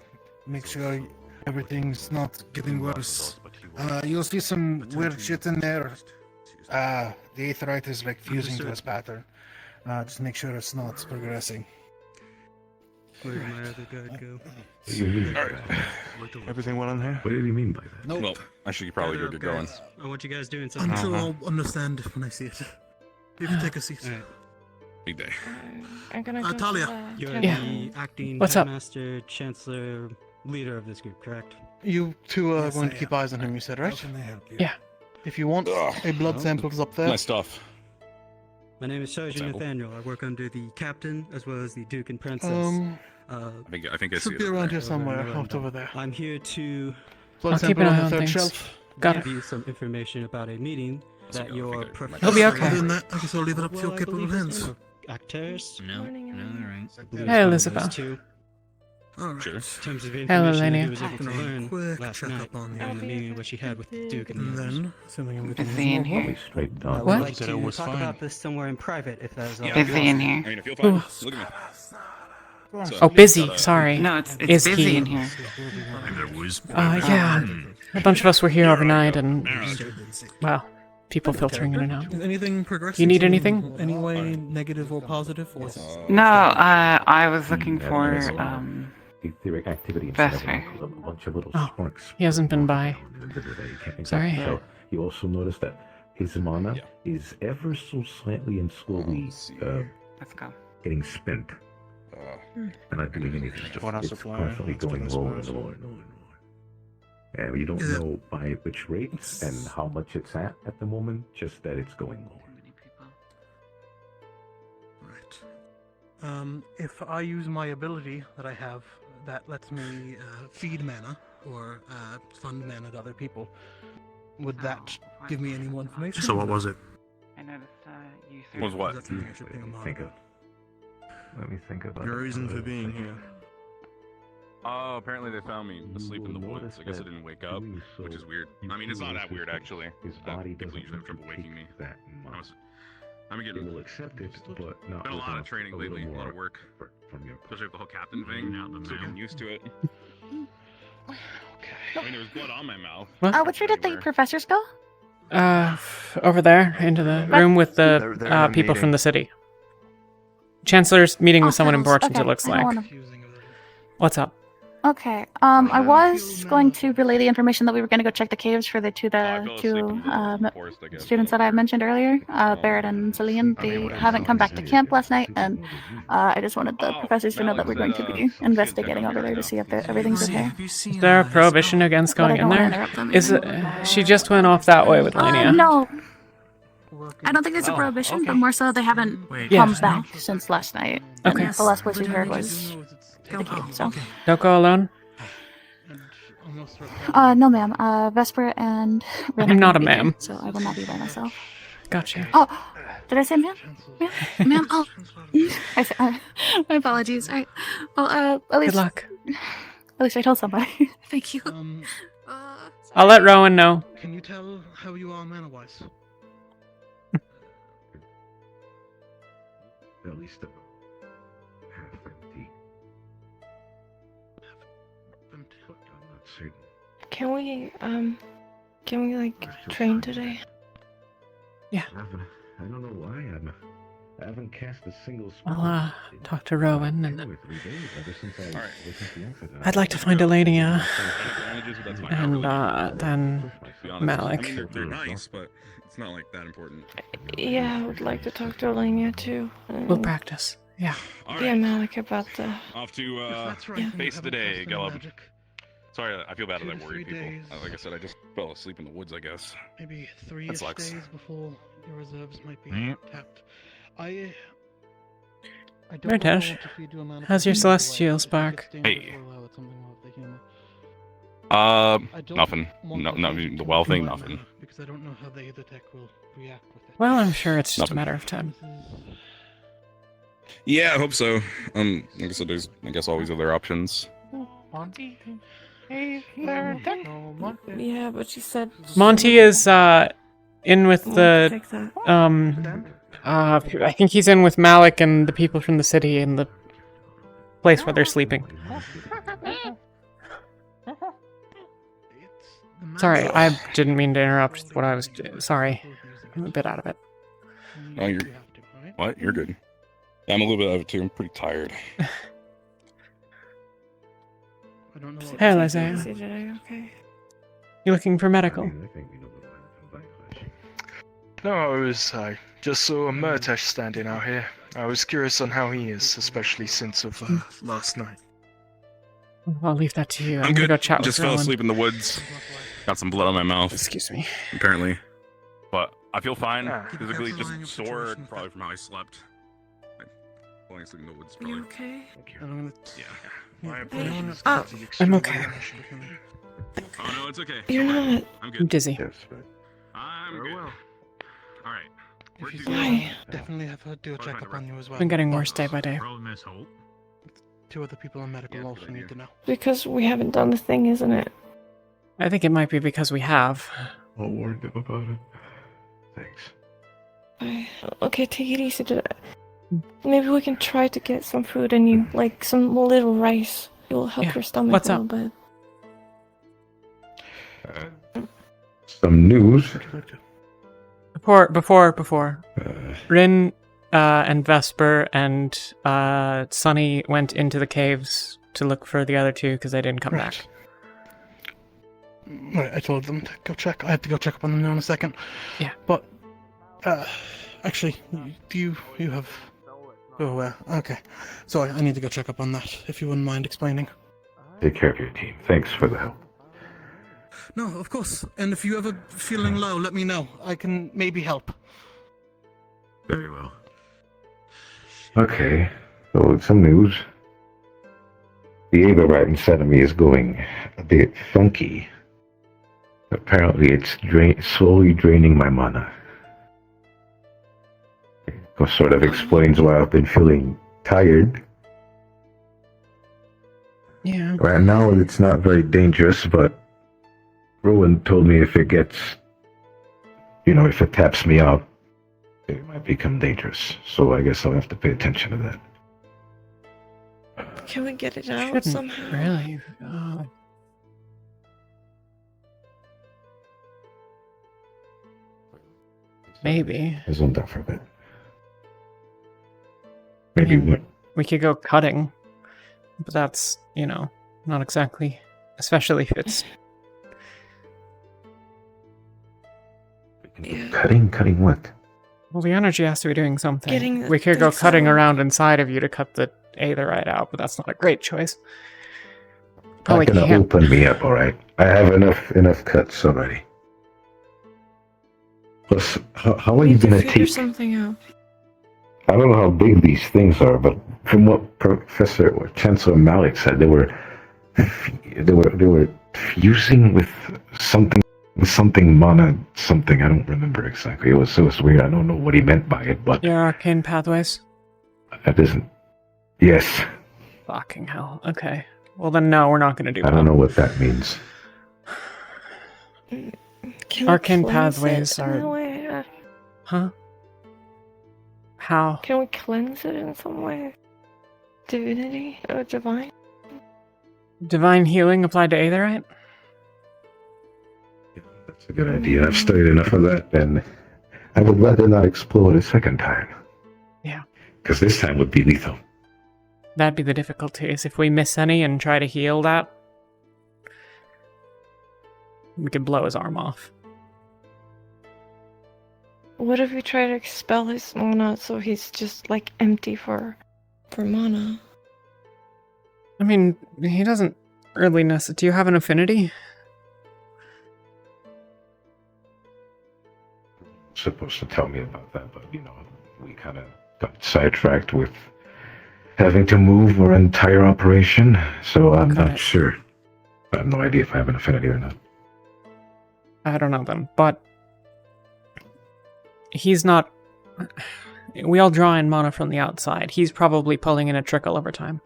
[SPEAKER 9] Make sure everything's not getting worse. You'll see some weird shit in there. The aetherite is like fusing to his pattern. Just make sure it's not progressing.
[SPEAKER 8] Where did my other guy go?
[SPEAKER 3] What do you mean by
[SPEAKER 2] Alright.
[SPEAKER 3] that?
[SPEAKER 7] Everything well in here?
[SPEAKER 3] What did he mean by that?
[SPEAKER 9] Nope.
[SPEAKER 2] Well, I should probably go get going.
[SPEAKER 8] I want you guys doing
[SPEAKER 4] I'm
[SPEAKER 8] something.
[SPEAKER 4] sure I'll understand when I see it. You can take a seat.
[SPEAKER 8] Alright.
[SPEAKER 2] Big day.
[SPEAKER 6] I'm gonna
[SPEAKER 4] go Talia.
[SPEAKER 6] to
[SPEAKER 8] You're
[SPEAKER 1] Yeah.
[SPEAKER 8] the acting
[SPEAKER 1] What's up?
[SPEAKER 8] headmaster, chancellor, leader of this group, correct?
[SPEAKER 4] You two are
[SPEAKER 9] Yes,
[SPEAKER 4] going
[SPEAKER 9] I
[SPEAKER 4] to keep
[SPEAKER 9] am.
[SPEAKER 4] eyes on him, you said,
[SPEAKER 9] How
[SPEAKER 4] right?
[SPEAKER 9] can I help you?
[SPEAKER 1] Yeah.
[SPEAKER 4] If you want,
[SPEAKER 2] Ugh.
[SPEAKER 4] a blood sample's up there.
[SPEAKER 2] Nice stuff.
[SPEAKER 8] My name is Sergeant
[SPEAKER 2] Example.
[SPEAKER 8] Nathaniel. I work under the captain as well as the Duke and Princess.
[SPEAKER 2] I think I see
[SPEAKER 4] Should
[SPEAKER 2] it
[SPEAKER 4] be
[SPEAKER 2] over
[SPEAKER 4] around
[SPEAKER 2] there.
[SPEAKER 4] here somewhere,
[SPEAKER 8] Over
[SPEAKER 4] out over there.
[SPEAKER 8] I'm here to
[SPEAKER 4] Blood
[SPEAKER 1] I'll keep
[SPEAKER 4] sample
[SPEAKER 1] an
[SPEAKER 4] on
[SPEAKER 1] eye
[SPEAKER 4] the
[SPEAKER 1] on
[SPEAKER 4] third
[SPEAKER 1] things.
[SPEAKER 4] shelf.
[SPEAKER 1] Got
[SPEAKER 8] give
[SPEAKER 1] it.
[SPEAKER 8] you some information about a meeting
[SPEAKER 2] So,
[SPEAKER 8] that
[SPEAKER 2] I
[SPEAKER 8] your
[SPEAKER 2] think I-
[SPEAKER 8] professor...
[SPEAKER 1] He'll be okay.
[SPEAKER 4] Other than that, I guess I'll leave it up to your
[SPEAKER 8] I
[SPEAKER 4] capable
[SPEAKER 8] believe his
[SPEAKER 4] hands.
[SPEAKER 8] name, Actors.
[SPEAKER 5] No,
[SPEAKER 6] Morning,
[SPEAKER 5] no,
[SPEAKER 6] everyone.
[SPEAKER 5] alright.
[SPEAKER 8] I believe
[SPEAKER 1] Hey,
[SPEAKER 8] it's one of those
[SPEAKER 1] Elizabeth.
[SPEAKER 8] two.
[SPEAKER 4] Alright.
[SPEAKER 2] Sure.
[SPEAKER 8] In terms of
[SPEAKER 1] Hello,
[SPEAKER 8] information that
[SPEAKER 1] Lania.
[SPEAKER 8] he was able to
[SPEAKER 4] Gonna do a
[SPEAKER 8] learn
[SPEAKER 4] quick
[SPEAKER 8] last
[SPEAKER 4] check
[SPEAKER 8] night
[SPEAKER 4] up on you.
[SPEAKER 8] in the meeting which he had with the Duke and
[SPEAKER 4] And
[SPEAKER 8] the others.
[SPEAKER 4] then, assuming everything
[SPEAKER 6] Is
[SPEAKER 4] is
[SPEAKER 6] he in
[SPEAKER 4] normal,
[SPEAKER 3] Probably straight
[SPEAKER 8] I
[SPEAKER 3] down.
[SPEAKER 8] would
[SPEAKER 1] What?
[SPEAKER 8] like
[SPEAKER 7] Said
[SPEAKER 8] to
[SPEAKER 7] it was
[SPEAKER 8] talk
[SPEAKER 7] fine.
[SPEAKER 8] about this somewhere in private, if that is all.
[SPEAKER 2] Yeah.
[SPEAKER 6] Busy in here.
[SPEAKER 2] I mean, I feel fine.
[SPEAKER 1] Ooh.
[SPEAKER 2] Look at me.
[SPEAKER 9] Go on,
[SPEAKER 2] So-
[SPEAKER 1] Oh, busy.
[SPEAKER 2] Gotta-
[SPEAKER 1] Sorry.
[SPEAKER 6] No, it's
[SPEAKER 1] Is
[SPEAKER 6] busy
[SPEAKER 1] he-
[SPEAKER 6] in here.
[SPEAKER 7] There was.
[SPEAKER 1] Yeah. A bunch of us were here overnight, and
[SPEAKER 2] Alright.
[SPEAKER 1] well, people filtering in and out.
[SPEAKER 4] Is anything progressing?
[SPEAKER 1] You need
[SPEAKER 4] in
[SPEAKER 1] anything?
[SPEAKER 4] Any way negative or positive? Or
[SPEAKER 6] No, I was looking for
[SPEAKER 3] Etheric activity
[SPEAKER 6] Vesper.
[SPEAKER 3] a bunch of little
[SPEAKER 1] Oh,
[SPEAKER 3] sparks.
[SPEAKER 1] he hasn't been by. Sorry.
[SPEAKER 3] So you also notice that his mana
[SPEAKER 2] Yeah.
[SPEAKER 3] is ever so slightly and slowly
[SPEAKER 2] Let's see here.
[SPEAKER 6] let's go.
[SPEAKER 3] getting spent. And not doing anything.
[SPEAKER 7] What else
[SPEAKER 3] It's
[SPEAKER 7] supply?
[SPEAKER 3] constantly
[SPEAKER 7] That's what
[SPEAKER 3] going
[SPEAKER 7] I
[SPEAKER 3] lower and
[SPEAKER 7] suppose.
[SPEAKER 3] lower and lower and lower. And you don't
[SPEAKER 4] Yeah.
[SPEAKER 3] know by which rate and how much it's at the moment, just that it's going lower.
[SPEAKER 4] Right. If I use my ability that I have that lets me feed mana or fund mana to other people, would that give me any more information?
[SPEAKER 7] So what was it?
[SPEAKER 6] I noticed you
[SPEAKER 2] Was what?
[SPEAKER 4] Is that something I should ping him on
[SPEAKER 3] Think
[SPEAKER 4] about?
[SPEAKER 3] Let me think about
[SPEAKER 7] Your
[SPEAKER 3] it.
[SPEAKER 7] reason for being here.
[SPEAKER 2] Oh, apparently they found me asleep in the woods. I guess I didn't wake up, which is weird. I mean, it's not that weird actually.
[SPEAKER 3] His
[SPEAKER 2] That
[SPEAKER 3] body
[SPEAKER 2] people
[SPEAKER 3] doesn't
[SPEAKER 2] usually have trouble waking me.
[SPEAKER 3] that
[SPEAKER 2] I
[SPEAKER 3] much.
[SPEAKER 2] was, I'm
[SPEAKER 3] It
[SPEAKER 2] getting
[SPEAKER 3] will accept it, but not
[SPEAKER 2] been a lot
[SPEAKER 3] without
[SPEAKER 2] of training
[SPEAKER 3] little
[SPEAKER 2] lately, a lot of
[SPEAKER 3] more
[SPEAKER 2] work,
[SPEAKER 3] effort from your part.
[SPEAKER 2] especially with the whole captain thing. Now I'm still getting used to it. I mean, there was blood on my mouth.
[SPEAKER 1] What?
[SPEAKER 6] Which way did the professors go?
[SPEAKER 1] Over there, into the room with the
[SPEAKER 7] They're in a
[SPEAKER 1] people from
[SPEAKER 7] meeting.
[SPEAKER 1] the city. Chancellor's meeting
[SPEAKER 6] Oh,
[SPEAKER 1] with someone
[SPEAKER 6] Pebbles.
[SPEAKER 1] important,
[SPEAKER 6] Okay,
[SPEAKER 1] it looks
[SPEAKER 6] I don't
[SPEAKER 1] like.
[SPEAKER 6] wanna-
[SPEAKER 1] What's up?
[SPEAKER 6] Okay. I was going to relay the information that we were going to go check the caves for the two students that I mentioned earlier, Barrett and Celine. They haven't come back to camp last night, and I just wanted the professors to know that we're going to be investigating over there to see if everything's okay.
[SPEAKER 1] Is there a prohibition against
[SPEAKER 6] But I
[SPEAKER 1] going
[SPEAKER 6] don't
[SPEAKER 1] in
[SPEAKER 6] want to
[SPEAKER 1] there?
[SPEAKER 6] interrupt them.
[SPEAKER 1] Is it? She just went off that way with Lania.
[SPEAKER 6] No. I don't think there's a prohibition, but more so they haven't come back since last night.
[SPEAKER 1] Okay.
[SPEAKER 6] And the last place we heard was the cave, so.
[SPEAKER 1] Don't go alone.
[SPEAKER 6] No, ma'am. Vesper and Ren
[SPEAKER 1] I'm
[SPEAKER 6] are
[SPEAKER 1] not
[SPEAKER 6] gonna
[SPEAKER 1] a
[SPEAKER 6] be there,
[SPEAKER 1] ma'am.
[SPEAKER 6] so I will not be by myself.
[SPEAKER 1] Gotcha.
[SPEAKER 6] Oh, did I say ma'am? Ma'am? Oh. My apologies. Alright. Well, at least.
[SPEAKER 1] Good luck.
[SPEAKER 6] At least I told somebody. Thank you.
[SPEAKER 1] I'll let Rowan know.
[SPEAKER 4] Can you tell how you are mana-wise?
[SPEAKER 3] At least half empty. But I'm not certain.
[SPEAKER 10] Can we like train today?
[SPEAKER 1] Yeah.
[SPEAKER 3] I don't know why I haven't cast a single spell.
[SPEAKER 1] I'll talk to Rowan and
[SPEAKER 3] Two or 3 days ever since I
[SPEAKER 2] Alright.
[SPEAKER 3] witnessed the incident.
[SPEAKER 1] I'd like to find Elenia
[SPEAKER 2] Advantages, but that's fine.
[SPEAKER 1] and
[SPEAKER 2] To
[SPEAKER 1] then
[SPEAKER 2] be honest.
[SPEAKER 1] Malik.
[SPEAKER 2] I mean, they're nice, but it's not like that important.
[SPEAKER 10] Yeah, I would like to talk to Olenia too.
[SPEAKER 1] we'll practice. Yeah.
[SPEAKER 10] Yeah,
[SPEAKER 2] Alright,
[SPEAKER 10] Malik about the.
[SPEAKER 2] off to
[SPEAKER 10] Yeah.
[SPEAKER 2] face the day, Gallop.
[SPEAKER 4] Magic.
[SPEAKER 2] Sorry, I feel bad that I
[SPEAKER 4] 2 to
[SPEAKER 2] worry
[SPEAKER 4] 3
[SPEAKER 2] people.
[SPEAKER 4] days.
[SPEAKER 2] Like I said, I just fell asleep in the woods, I guess.
[SPEAKER 4] Maybe
[SPEAKER 2] That
[SPEAKER 4] 3-ish
[SPEAKER 2] sucks.
[SPEAKER 4] days before your reserves might be
[SPEAKER 7] Yep.
[SPEAKER 4] tapped. I don't
[SPEAKER 1] Right,
[SPEAKER 4] know
[SPEAKER 1] Ash.
[SPEAKER 4] what to feed you a mana
[SPEAKER 1] How's your
[SPEAKER 4] potion,
[SPEAKER 1] celestial
[SPEAKER 4] otherwise, if it
[SPEAKER 1] spark?
[SPEAKER 4] gets dangerous,
[SPEAKER 2] Hey.
[SPEAKER 4] we'll allow it something of the humor. I don't
[SPEAKER 2] Nothing.
[SPEAKER 4] want
[SPEAKER 2] No,
[SPEAKER 4] to
[SPEAKER 2] no,
[SPEAKER 4] take
[SPEAKER 2] the
[SPEAKER 4] too
[SPEAKER 2] well
[SPEAKER 4] much
[SPEAKER 2] thing,
[SPEAKER 4] of my
[SPEAKER 2] nothing.
[SPEAKER 4] mana, Because I don't know how the Aether Tech will react with it.
[SPEAKER 1] Well, I'm sure it's just a
[SPEAKER 2] Nothing.
[SPEAKER 1] matter of time.
[SPEAKER 2] Yeah, I hope so. Like I said, there's, I guess, always other options.
[SPEAKER 10] Yeah, but she said
[SPEAKER 1] Monty is in with the
[SPEAKER 10] take that.
[SPEAKER 1] I think he's in with Malik and the people from the city in the place where they're sleeping. Sorry, I didn't mean to interrupt what I was. Sorry, I'm a bit out of it.
[SPEAKER 2] Oh, you're what? You're good. I'm a little bit out of it too. I'm pretty tired.
[SPEAKER 4] I don't know what
[SPEAKER 1] Hey, Isaiah.
[SPEAKER 10] Okay.
[SPEAKER 1] You looking for medical?
[SPEAKER 11] No, I just saw Murtash standing out here. I was curious on how he is, especially since of last night.
[SPEAKER 1] I'll leave that to you.
[SPEAKER 2] I'm
[SPEAKER 1] gonna
[SPEAKER 2] good.
[SPEAKER 1] go chat
[SPEAKER 2] Just
[SPEAKER 1] with
[SPEAKER 2] fell
[SPEAKER 1] Rowan.
[SPEAKER 2] asleep in the woods. Got some blood on my mouth.
[SPEAKER 1] Excuse me.
[SPEAKER 2] Apparently. But I feel fine.
[SPEAKER 11] Ah.
[SPEAKER 2] Physically,
[SPEAKER 4] Keep
[SPEAKER 2] just sore probably from how I slept. Falling asleep in the woods, probably.
[SPEAKER 10] You okay?
[SPEAKER 2] Yeah.
[SPEAKER 11] My apologies.
[SPEAKER 10] Oh.
[SPEAKER 11] for the
[SPEAKER 1] I'm
[SPEAKER 11] extreme
[SPEAKER 1] okay.
[SPEAKER 2] Oh, no, it's okay.
[SPEAKER 10] You're
[SPEAKER 2] Don't worry.
[SPEAKER 10] not.
[SPEAKER 2] I'm
[SPEAKER 1] I'm
[SPEAKER 2] good.
[SPEAKER 1] dizzy.
[SPEAKER 3] Yes, right.
[SPEAKER 2] I'm
[SPEAKER 11] Very
[SPEAKER 2] good.
[SPEAKER 11] well.
[SPEAKER 2] Alright.
[SPEAKER 4] If you
[SPEAKER 10] Why?
[SPEAKER 4] definitely have to do a checkup on you as well.
[SPEAKER 1] Been getting worse day by day.
[SPEAKER 2] Miss Holt.
[SPEAKER 4] 2 other people in medical
[SPEAKER 2] Yeah,
[SPEAKER 4] also
[SPEAKER 2] good
[SPEAKER 4] need
[SPEAKER 2] idea.
[SPEAKER 4] to know.
[SPEAKER 10] Because we haven't done the thing, isn't it?
[SPEAKER 1] I think it might be because we have.
[SPEAKER 3] I'll warn them about it. Thanks.
[SPEAKER 10] Okay, take it easy. Maybe we can try to get some food in you, like some little rice. It will help
[SPEAKER 1] Yeah.
[SPEAKER 10] your stomach
[SPEAKER 1] What's
[SPEAKER 10] a
[SPEAKER 1] up?
[SPEAKER 10] little bit.
[SPEAKER 3] Some news.
[SPEAKER 1] Before. Rin and Vesper and Sunny went into the caves to look for the other two because they didn't come back.
[SPEAKER 4] Right, I told them to go check. I have to go check up on them now in a second.
[SPEAKER 1] Yeah.
[SPEAKER 4] But, actually, do you have... Oh, okay. So I need to go check up on that, if you wouldn't mind explaining.
[SPEAKER 3] Take care of your team. Thanks for the help.
[SPEAKER 4] No, of course. And if you ever feeling low, let me know. I can maybe help.
[SPEAKER 3] Very well. Okay, so some news. The Ava right inside of me is going a bit funky. Apparently it's slowly draining my mana. It sort of explains why I've been feeling tired.
[SPEAKER 1] Yeah.
[SPEAKER 3] Right now it's not very dangerous, but Rowan told me if it gets, if it taps me out, it might become dangerous. So I guess I'll have to pay attention to that.
[SPEAKER 10] Can we get it out
[SPEAKER 1] Shouldn't
[SPEAKER 10] somehow?
[SPEAKER 1] really. Maybe.
[SPEAKER 3] I zoned out for a bit. Maybe
[SPEAKER 1] Yeah.
[SPEAKER 3] what?
[SPEAKER 1] We could go cutting. But that's, not exactly. Especially if it's.
[SPEAKER 10] Yeah.
[SPEAKER 3] Cutting what?
[SPEAKER 1] Well, the energy has to be doing something.
[SPEAKER 10] Getting the
[SPEAKER 1] We could go
[SPEAKER 10] things
[SPEAKER 1] cutting
[SPEAKER 10] out.
[SPEAKER 1] around inside of you to cut the aetherite out, but that's not a great choice.
[SPEAKER 3] Not
[SPEAKER 1] Probably
[SPEAKER 3] gonna
[SPEAKER 1] can't.
[SPEAKER 3] open me up, alright? I have enough cuts already. Plus, how are
[SPEAKER 10] We
[SPEAKER 3] you
[SPEAKER 10] need to
[SPEAKER 3] gonna
[SPEAKER 10] figure
[SPEAKER 3] take...
[SPEAKER 10] something out.
[SPEAKER 3] I don't know how big these things are, but from what Professor or Chancellor Malik said, they were fusing with something mana something. I don't remember exactly. It was weird. I don't know what he meant by it, but
[SPEAKER 1] Your arcane pathways?
[SPEAKER 3] that isn't. Yes,
[SPEAKER 1] Fucking hell. Okay. Well then, no, we're not gonna do
[SPEAKER 3] I
[SPEAKER 1] that.
[SPEAKER 3] don't know what that means.
[SPEAKER 10] Can we
[SPEAKER 1] Arcane
[SPEAKER 10] cleanse
[SPEAKER 1] pathways
[SPEAKER 10] it in
[SPEAKER 1] are-
[SPEAKER 10] a way?
[SPEAKER 1] Huh? How?
[SPEAKER 10] Can we cleanse it in some way? Divinity or divine?
[SPEAKER 1] Divine healing applied to aetherite?
[SPEAKER 3] That's a good idea. I've studied enough of that, and I would rather not explode a second time.
[SPEAKER 1] Yeah.
[SPEAKER 3] Because this time would be lethal.
[SPEAKER 1] That'd be the difficulty, is if we miss any and try to heal that, we could blow his arm off.
[SPEAKER 10] What if we try to expel his mana so he's just like empty for mana?
[SPEAKER 1] I mean, he doesn't really necessarily... Do you have an affinity?
[SPEAKER 3] Supposed to tell me about that, but we kind of got sidetracked with having to move our entire operation, so I'm
[SPEAKER 1] Got
[SPEAKER 3] not
[SPEAKER 1] it.
[SPEAKER 3] sure. I have no idea if I have an affinity or not.
[SPEAKER 1] I don't know then, but he's not... We all draw in mana from the outside. He's probably pulling in a trickle over time.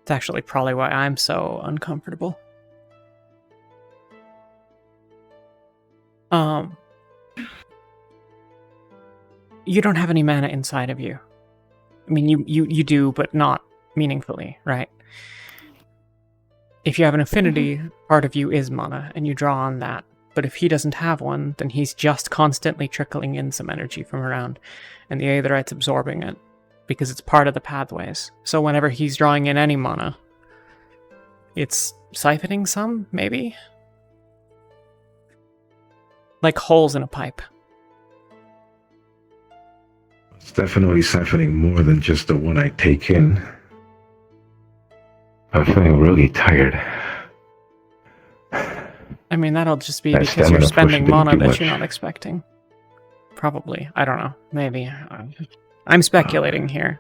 [SPEAKER 1] It's actually probably why I'm so uncomfortable. You don't have any mana inside of you. I mean, you do, but not meaningfully, right? If you have an affinity, part of you is mana, and you draw on that. But if he doesn't have one, then he's just constantly trickling in some energy from around, and the Aetherite's absorbing it, because it's part of the pathways. So whenever he's drawing in any mana, it's siphoning some, maybe? Like holes in a pipe.
[SPEAKER 3] It's definitely siphoning more than just the one I take in. I'm feeling really tired.
[SPEAKER 1] I mean, that'll just be
[SPEAKER 3] That
[SPEAKER 1] because you're
[SPEAKER 3] stamina
[SPEAKER 1] spending
[SPEAKER 3] push didn't
[SPEAKER 1] mana
[SPEAKER 3] do
[SPEAKER 1] that
[SPEAKER 3] much.
[SPEAKER 1] you're not expecting. Probably. I don't know. Maybe. I'm speculating here.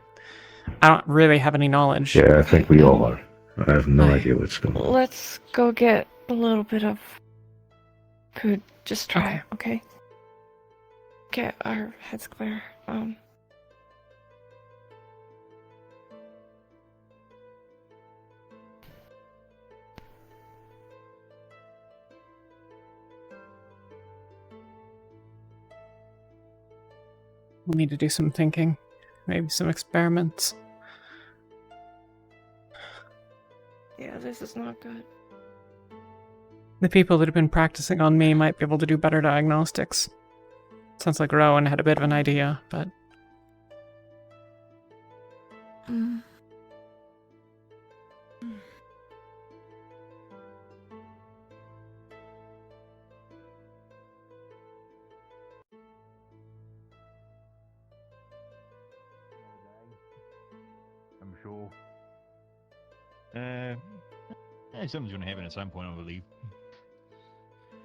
[SPEAKER 1] I don't really have any knowledge.
[SPEAKER 3] Yeah, I think we all are. I have no idea what's going on.
[SPEAKER 10] Let's go get a little bit of food. Just try, okay? Get our heads clear.
[SPEAKER 1] We'll need to do some thinking. Maybe some experiments.
[SPEAKER 10] Yeah, this is not good.
[SPEAKER 1] The people that have been practicing on me might be able to do better diagnostics. Sounds like Rowan had a bit of an idea, but...
[SPEAKER 12] I'm sure. Something's going to happen at some point, I believe.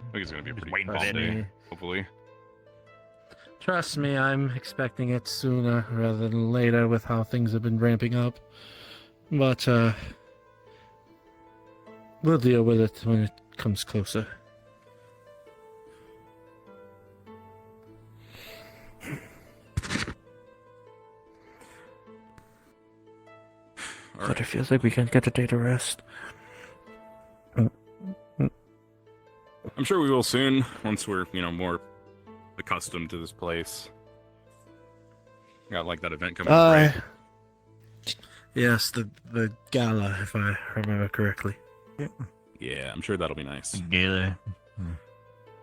[SPEAKER 2] I think it's going to be a pretty
[SPEAKER 13] waiting for
[SPEAKER 2] calm
[SPEAKER 13] that
[SPEAKER 2] day,
[SPEAKER 13] day.
[SPEAKER 2] hopefully.
[SPEAKER 9] Trust me, I'm expecting it sooner rather than later with how things have been ramping up. But, we'll deal with it when it comes closer.
[SPEAKER 13] But it feels like we can't get a day to rest.
[SPEAKER 2] I'm sure we will soon, once we're, more accustomed to this place. Got like that event coming up, right?
[SPEAKER 9] Yes, the gala, if I remember correctly.
[SPEAKER 2] Yeah, I'm sure that'll be nice.
[SPEAKER 12] Gala.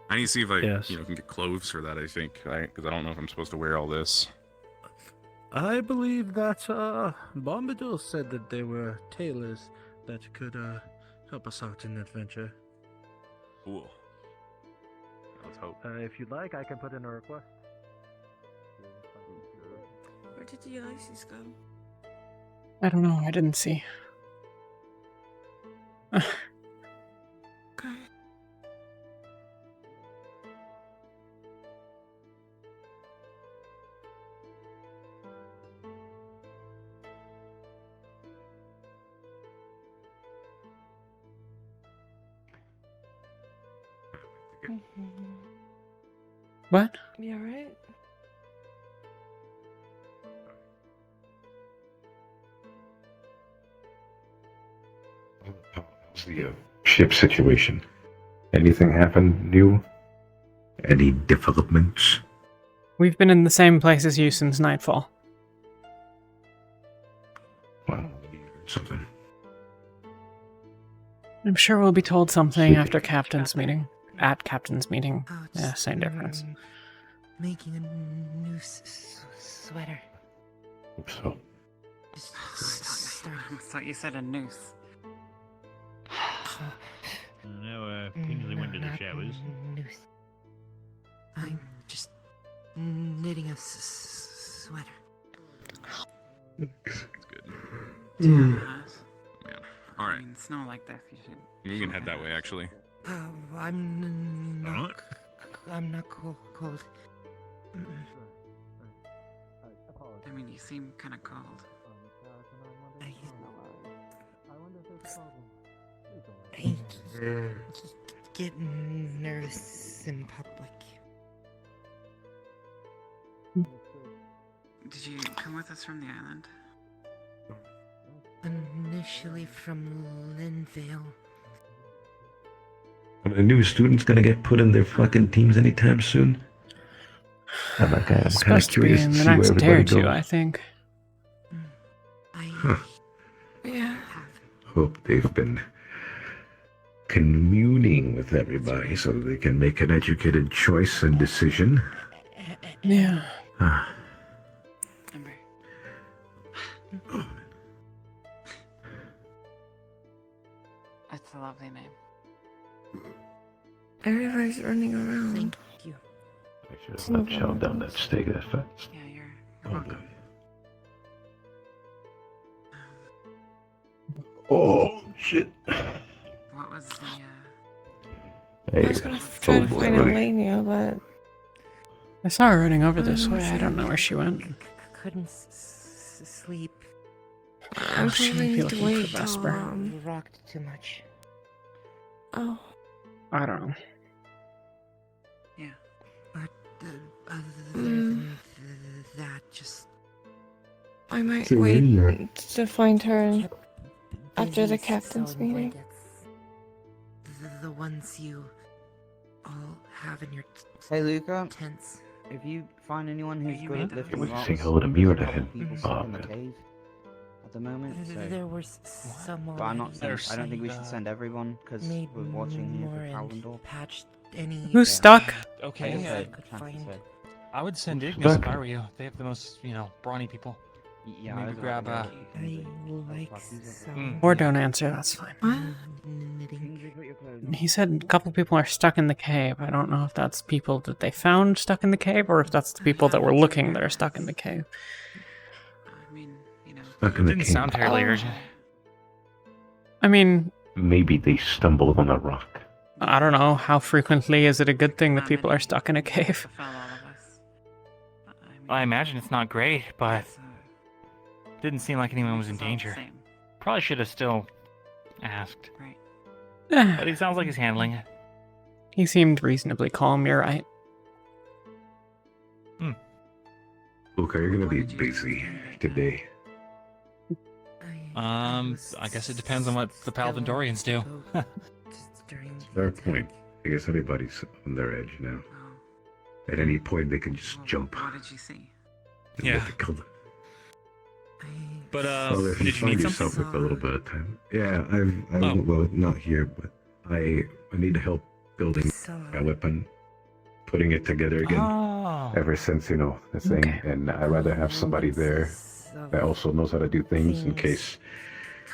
[SPEAKER 2] I need to see if I,
[SPEAKER 9] Yes.
[SPEAKER 2] can get clothes for that, I think, because I don't know if I'm supposed to wear all this.
[SPEAKER 9] I believe that, Bombadil said that there were tailors that could, help us out in the adventure.
[SPEAKER 2] Cool. Let's hope.
[SPEAKER 9] If you'd like, I can put in a request.
[SPEAKER 10] Where did the Ulysses go?
[SPEAKER 1] I don't know, I didn't see.
[SPEAKER 10] Okay.
[SPEAKER 1] What?
[SPEAKER 10] You alright?
[SPEAKER 3] How's the ship situation? Anything happen new? Any developments?
[SPEAKER 1] We've been in the same place as you since nightfall.
[SPEAKER 3] Well, maybe you heard something.
[SPEAKER 1] I'm sure we'll be told something after Captain's meeting. At Captain's meeting. Yeah, same difference.
[SPEAKER 14] Making a new sweater.
[SPEAKER 3] Hope so.
[SPEAKER 14] I
[SPEAKER 15] thought you said a noose.
[SPEAKER 12] Now, Kingsley went to the showers.
[SPEAKER 14] Noose. I'm just knitting a sweater.
[SPEAKER 2] That's good.
[SPEAKER 15] Yeah.
[SPEAKER 2] Man. All
[SPEAKER 15] I
[SPEAKER 2] right.
[SPEAKER 15] mean, snow like this, you should.
[SPEAKER 2] We can head that way, actually.
[SPEAKER 14] I'm not cold.
[SPEAKER 15] I mean, you seem kind of cold.
[SPEAKER 14] I get nervous in public.
[SPEAKER 15] Did you come with us from the island?
[SPEAKER 14] initially from Linvale.
[SPEAKER 3] Are the new students gonna get put in their fucking teams anytime soon? I'm kind of
[SPEAKER 1] Supposed to be
[SPEAKER 3] curious
[SPEAKER 1] in
[SPEAKER 3] to
[SPEAKER 1] the
[SPEAKER 3] see where
[SPEAKER 1] next day or
[SPEAKER 3] everybody
[SPEAKER 1] two,
[SPEAKER 3] goes.
[SPEAKER 1] I think.
[SPEAKER 3] Huh.
[SPEAKER 10] Yeah.
[SPEAKER 3] Hope they've been communing with everybody so that they can make an educated choice and decision.
[SPEAKER 1] Yeah.
[SPEAKER 3] Ah.
[SPEAKER 15] It's a lovely name.
[SPEAKER 10] Everybody's running around.
[SPEAKER 14] Thank you.
[SPEAKER 3] I should have not chowed down that steak that fast.
[SPEAKER 15] Yeah, you're
[SPEAKER 3] welcome. Oh, shit.
[SPEAKER 15] What was the,
[SPEAKER 3] Hey,
[SPEAKER 10] I was gonna try to find Elenia, but
[SPEAKER 1] I saw her running over this way. I don't know where she went.
[SPEAKER 14] Couldn't sleep.
[SPEAKER 10] I'm
[SPEAKER 1] She
[SPEAKER 10] probably
[SPEAKER 1] might be
[SPEAKER 10] need to
[SPEAKER 1] looking
[SPEAKER 10] wait
[SPEAKER 1] for
[SPEAKER 10] till,
[SPEAKER 1] Vesper.
[SPEAKER 14] Rocked too much.
[SPEAKER 10] Oh.
[SPEAKER 1] I don't know.
[SPEAKER 15] Yeah.
[SPEAKER 14] But other than that, just
[SPEAKER 10] I might
[SPEAKER 3] So
[SPEAKER 10] wait
[SPEAKER 3] weird.
[SPEAKER 10] to find her after the
[SPEAKER 14] busy
[SPEAKER 10] captain's
[SPEAKER 14] selling
[SPEAKER 10] meeting.
[SPEAKER 14] blankets. The ones you all have in your
[SPEAKER 16] Hey Luca,
[SPEAKER 14] tents.
[SPEAKER 16] if you find anyone who's
[SPEAKER 15] You
[SPEAKER 16] good
[SPEAKER 15] made
[SPEAKER 16] at
[SPEAKER 15] the-
[SPEAKER 16] lifting
[SPEAKER 3] Wait,
[SPEAKER 16] rocks,
[SPEAKER 3] saying hello to me
[SPEAKER 16] there's
[SPEAKER 3] or
[SPEAKER 16] a
[SPEAKER 3] to
[SPEAKER 16] couple
[SPEAKER 3] him?
[SPEAKER 16] people
[SPEAKER 3] Oh,
[SPEAKER 16] stuck in the
[SPEAKER 3] man.
[SPEAKER 16] cave at the moment, so...
[SPEAKER 14] There were some
[SPEAKER 16] But I'm not
[SPEAKER 14] already.
[SPEAKER 16] saying, I don't think we should send everyone, because
[SPEAKER 14] Made
[SPEAKER 16] we're watching here
[SPEAKER 14] more
[SPEAKER 16] for
[SPEAKER 14] and
[SPEAKER 16] Palindor.
[SPEAKER 14] patched any.
[SPEAKER 1] Who's stuck?
[SPEAKER 17] Okay,
[SPEAKER 14] holes I
[SPEAKER 16] Yeah.
[SPEAKER 14] could
[SPEAKER 16] Chance
[SPEAKER 14] find.
[SPEAKER 16] said.
[SPEAKER 17] I would send
[SPEAKER 3] Who's
[SPEAKER 17] Ignis if
[SPEAKER 3] stuck?
[SPEAKER 17] I were you. They have the most, brawny people.
[SPEAKER 16] Yeah,
[SPEAKER 17] Maybe
[SPEAKER 16] those are
[SPEAKER 17] grab
[SPEAKER 16] like
[SPEAKER 17] a...
[SPEAKER 16] the
[SPEAKER 14] I like some.
[SPEAKER 1] Or don't answer, that's fine.
[SPEAKER 14] Knitting.
[SPEAKER 1] He said a couple people are stuck in the cave. I don't know if that's people that they found stuck in the cave or if that's the people that were looking that are stuck in the cave.
[SPEAKER 15] I mean,
[SPEAKER 3] Stuck in the
[SPEAKER 17] Didn't
[SPEAKER 3] cave.
[SPEAKER 17] sound terribly urgent.
[SPEAKER 1] I mean,
[SPEAKER 3] Maybe they stumbled on a rock.
[SPEAKER 1] I don't know. How frequently is it a good thing that people are stuck in a cave?
[SPEAKER 17] I imagine it's not great, but didn't seem like anyone was in danger. Probably should have still asked. But he sounds like he's handling it.
[SPEAKER 1] He seemed reasonably calm, you're right.
[SPEAKER 3] Look, are you gonna be busy today?
[SPEAKER 17] I guess it depends on what the Palindorians do.
[SPEAKER 3] Fair point. I guess everybody's on their edge now. At any point, they can just jump.
[SPEAKER 15] What did you see?
[SPEAKER 3] And
[SPEAKER 17] Yeah.
[SPEAKER 3] get killed.
[SPEAKER 17] But,
[SPEAKER 3] Well, if you
[SPEAKER 17] did you
[SPEAKER 3] find
[SPEAKER 17] need
[SPEAKER 3] yourself
[SPEAKER 17] something?
[SPEAKER 3] with a little bit of time. Yeah, I've
[SPEAKER 17] Oh.
[SPEAKER 3] well, not here, but I need help building my weapon, putting it together again.
[SPEAKER 17] Oh.
[SPEAKER 3] Ever since, the thing.
[SPEAKER 1] Okay.
[SPEAKER 3] And I'd rather have somebody there that also knows how to do things in case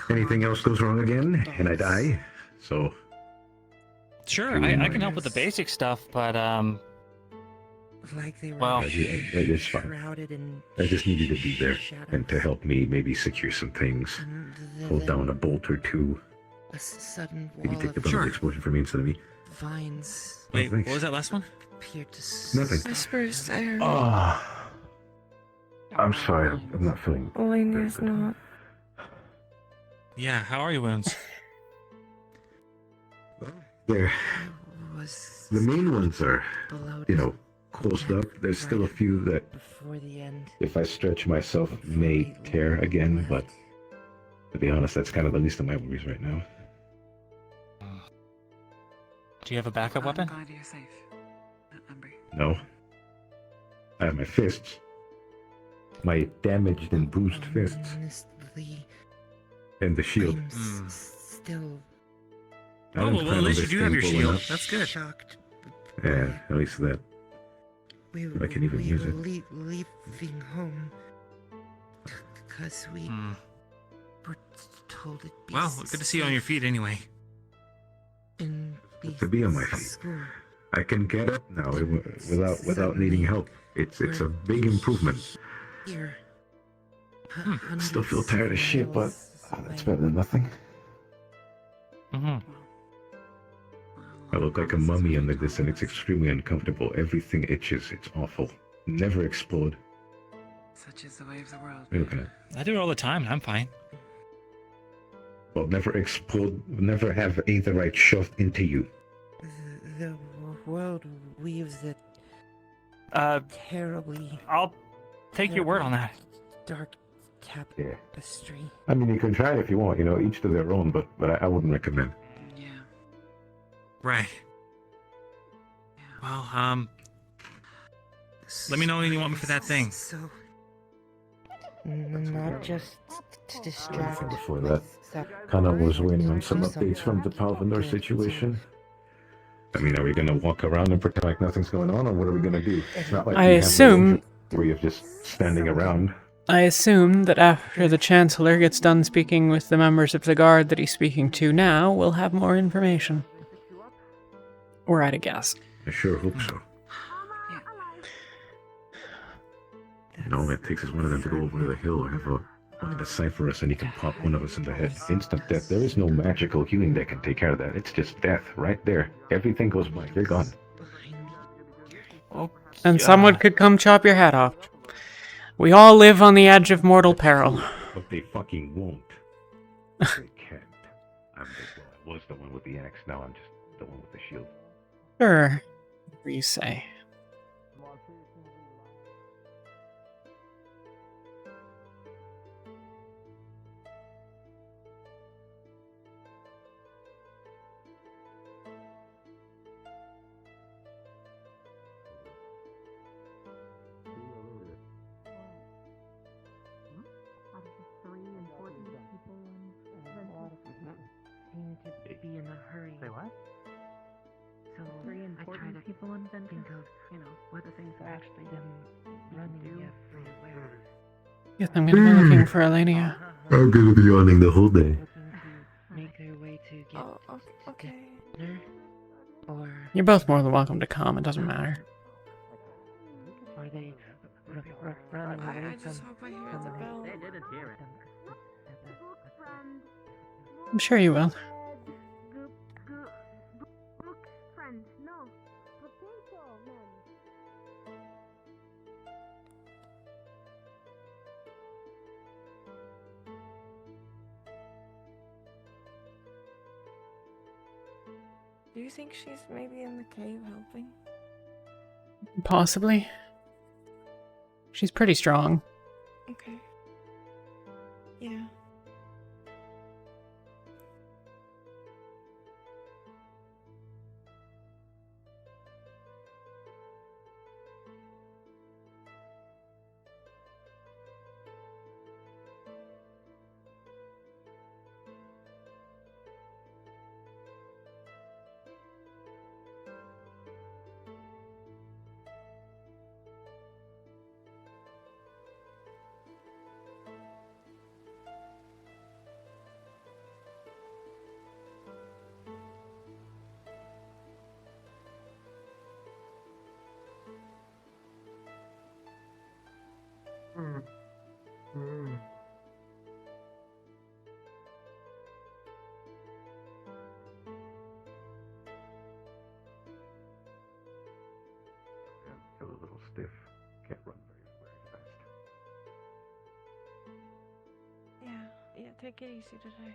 [SPEAKER 3] anything else goes wrong again and I die. So,
[SPEAKER 17] Sure, I can help with the basic stuff, but,
[SPEAKER 14] Like they were
[SPEAKER 17] well,
[SPEAKER 3] it's fine.
[SPEAKER 14] shrouded in
[SPEAKER 3] I just need you to be there
[SPEAKER 14] shadows.
[SPEAKER 3] and to help me maybe secure some things.
[SPEAKER 14] And
[SPEAKER 3] Hold down a bolt or two.
[SPEAKER 14] a sudden
[SPEAKER 3] Maybe
[SPEAKER 14] wall
[SPEAKER 3] take the
[SPEAKER 14] of
[SPEAKER 3] brunt of the explosion for me instead of me.
[SPEAKER 14] vines
[SPEAKER 17] wait,
[SPEAKER 3] thanks.
[SPEAKER 17] what was that last one?
[SPEAKER 14] appeared to
[SPEAKER 3] Nothing.
[SPEAKER 10] Vesper's there.
[SPEAKER 3] Ah, I'm sorry. I'm not feeling.
[SPEAKER 10] Elenia's not.
[SPEAKER 17] Yeah, how are your wounds?
[SPEAKER 3] There.
[SPEAKER 14] was
[SPEAKER 3] The main ones are,
[SPEAKER 14] below
[SPEAKER 3] closed up. There's still a few that,
[SPEAKER 14] before the end.
[SPEAKER 3] if I stretch myself, may tear again. But to be honest, that's kind of the least of my worries right now.
[SPEAKER 17] Do you have a backup weapon?
[SPEAKER 15] I'm glad you're safe, Umber.
[SPEAKER 3] No. I have my fists. My damaged and bruised fists.
[SPEAKER 14] Honestly,
[SPEAKER 3] And the shield.
[SPEAKER 14] I'm still
[SPEAKER 3] I
[SPEAKER 17] Oh,
[SPEAKER 3] don't
[SPEAKER 17] well,
[SPEAKER 3] plan
[SPEAKER 17] at
[SPEAKER 3] on
[SPEAKER 17] least you
[SPEAKER 3] this
[SPEAKER 17] do have
[SPEAKER 3] thing
[SPEAKER 17] your
[SPEAKER 3] blowing
[SPEAKER 17] shield.
[SPEAKER 3] up.
[SPEAKER 17] That's good.
[SPEAKER 14] shocked.
[SPEAKER 3] Yeah, at least that. I can even use it.
[SPEAKER 14] Leaving home because we were told it'd be
[SPEAKER 17] Well, good to see you on your feet anyway.
[SPEAKER 14] in
[SPEAKER 3] To be on my feet.
[SPEAKER 14] school.
[SPEAKER 3] I can get up now without needing help. It's a big improvement.
[SPEAKER 14] Here.
[SPEAKER 3] Still feel tired as shit, but that's better than nothing.
[SPEAKER 17] Mm-hmm.
[SPEAKER 3] I look like a mummy under this, and it's extremely uncomfortable. Everything itches. It's awful. Never explode.
[SPEAKER 15] Such is the way of the world.
[SPEAKER 3] Look at it.
[SPEAKER 17] I do it all the time, and I'm fine.
[SPEAKER 3] Well, never explode. Never have aetherite shoved into you.
[SPEAKER 14] The world weaves it terribly.
[SPEAKER 17] I'll take your word on that.
[SPEAKER 14] Dark
[SPEAKER 3] Yeah.
[SPEAKER 14] tapestry.
[SPEAKER 3] I mean, you can try if you want, each to their own, but I wouldn't recommend.
[SPEAKER 5] Right. Well, let me know when you want me for that thing.
[SPEAKER 14] So, not just to distract.
[SPEAKER 3] Before that, kind of was waiting on some updates from the Palvindor situation. I mean, are we gonna walk around and pretend like nothing's going on, or what are we gonna do? It's not like
[SPEAKER 1] I
[SPEAKER 3] we
[SPEAKER 1] assume-
[SPEAKER 3] have no where you're just standing around.
[SPEAKER 1] I assume that after the Chancellor gets done speaking with the members of the Guard that he's speaking to now, we'll have more information. Or I'd guess.
[SPEAKER 3] I sure hope so. And all it takes is one of them to go over the hill or have one to decipher us, and he can pop one of us in the head. Instant death. There is no magical healing that can take care of that. It's just death right there. Everything goes blank. You're gone.
[SPEAKER 1] And someone could come chop your head off. We all live on the edge of mortal peril.
[SPEAKER 3] But they fucking won't. They can't. I was the one with the axe. Now I'm just the one with the shield.
[SPEAKER 1] Sure. Whatever you say.
[SPEAKER 14] To be in a hurry.
[SPEAKER 15] Say what?
[SPEAKER 14] So I try to think of, what the things are actually them running everywhere.
[SPEAKER 1] Yes, I'm gonna be looking for Elenia.
[SPEAKER 3] I'm gonna be yawning the whole day.
[SPEAKER 14] Make their way to get
[SPEAKER 10] okay.
[SPEAKER 14] dinner, or
[SPEAKER 1] You're both more than welcome to come, it doesn't matter.
[SPEAKER 14] are they running away
[SPEAKER 10] I just hope I hear the bell.
[SPEAKER 14] They didn't hear it.
[SPEAKER 1] I'm sure you will.
[SPEAKER 10] Do you think she's maybe in the cave helping?
[SPEAKER 1] Possibly. She's pretty strong.
[SPEAKER 10] Okay. Yeah.
[SPEAKER 3] Feel a little stiff. Can't run very fast.
[SPEAKER 10] Yeah, take it easy today.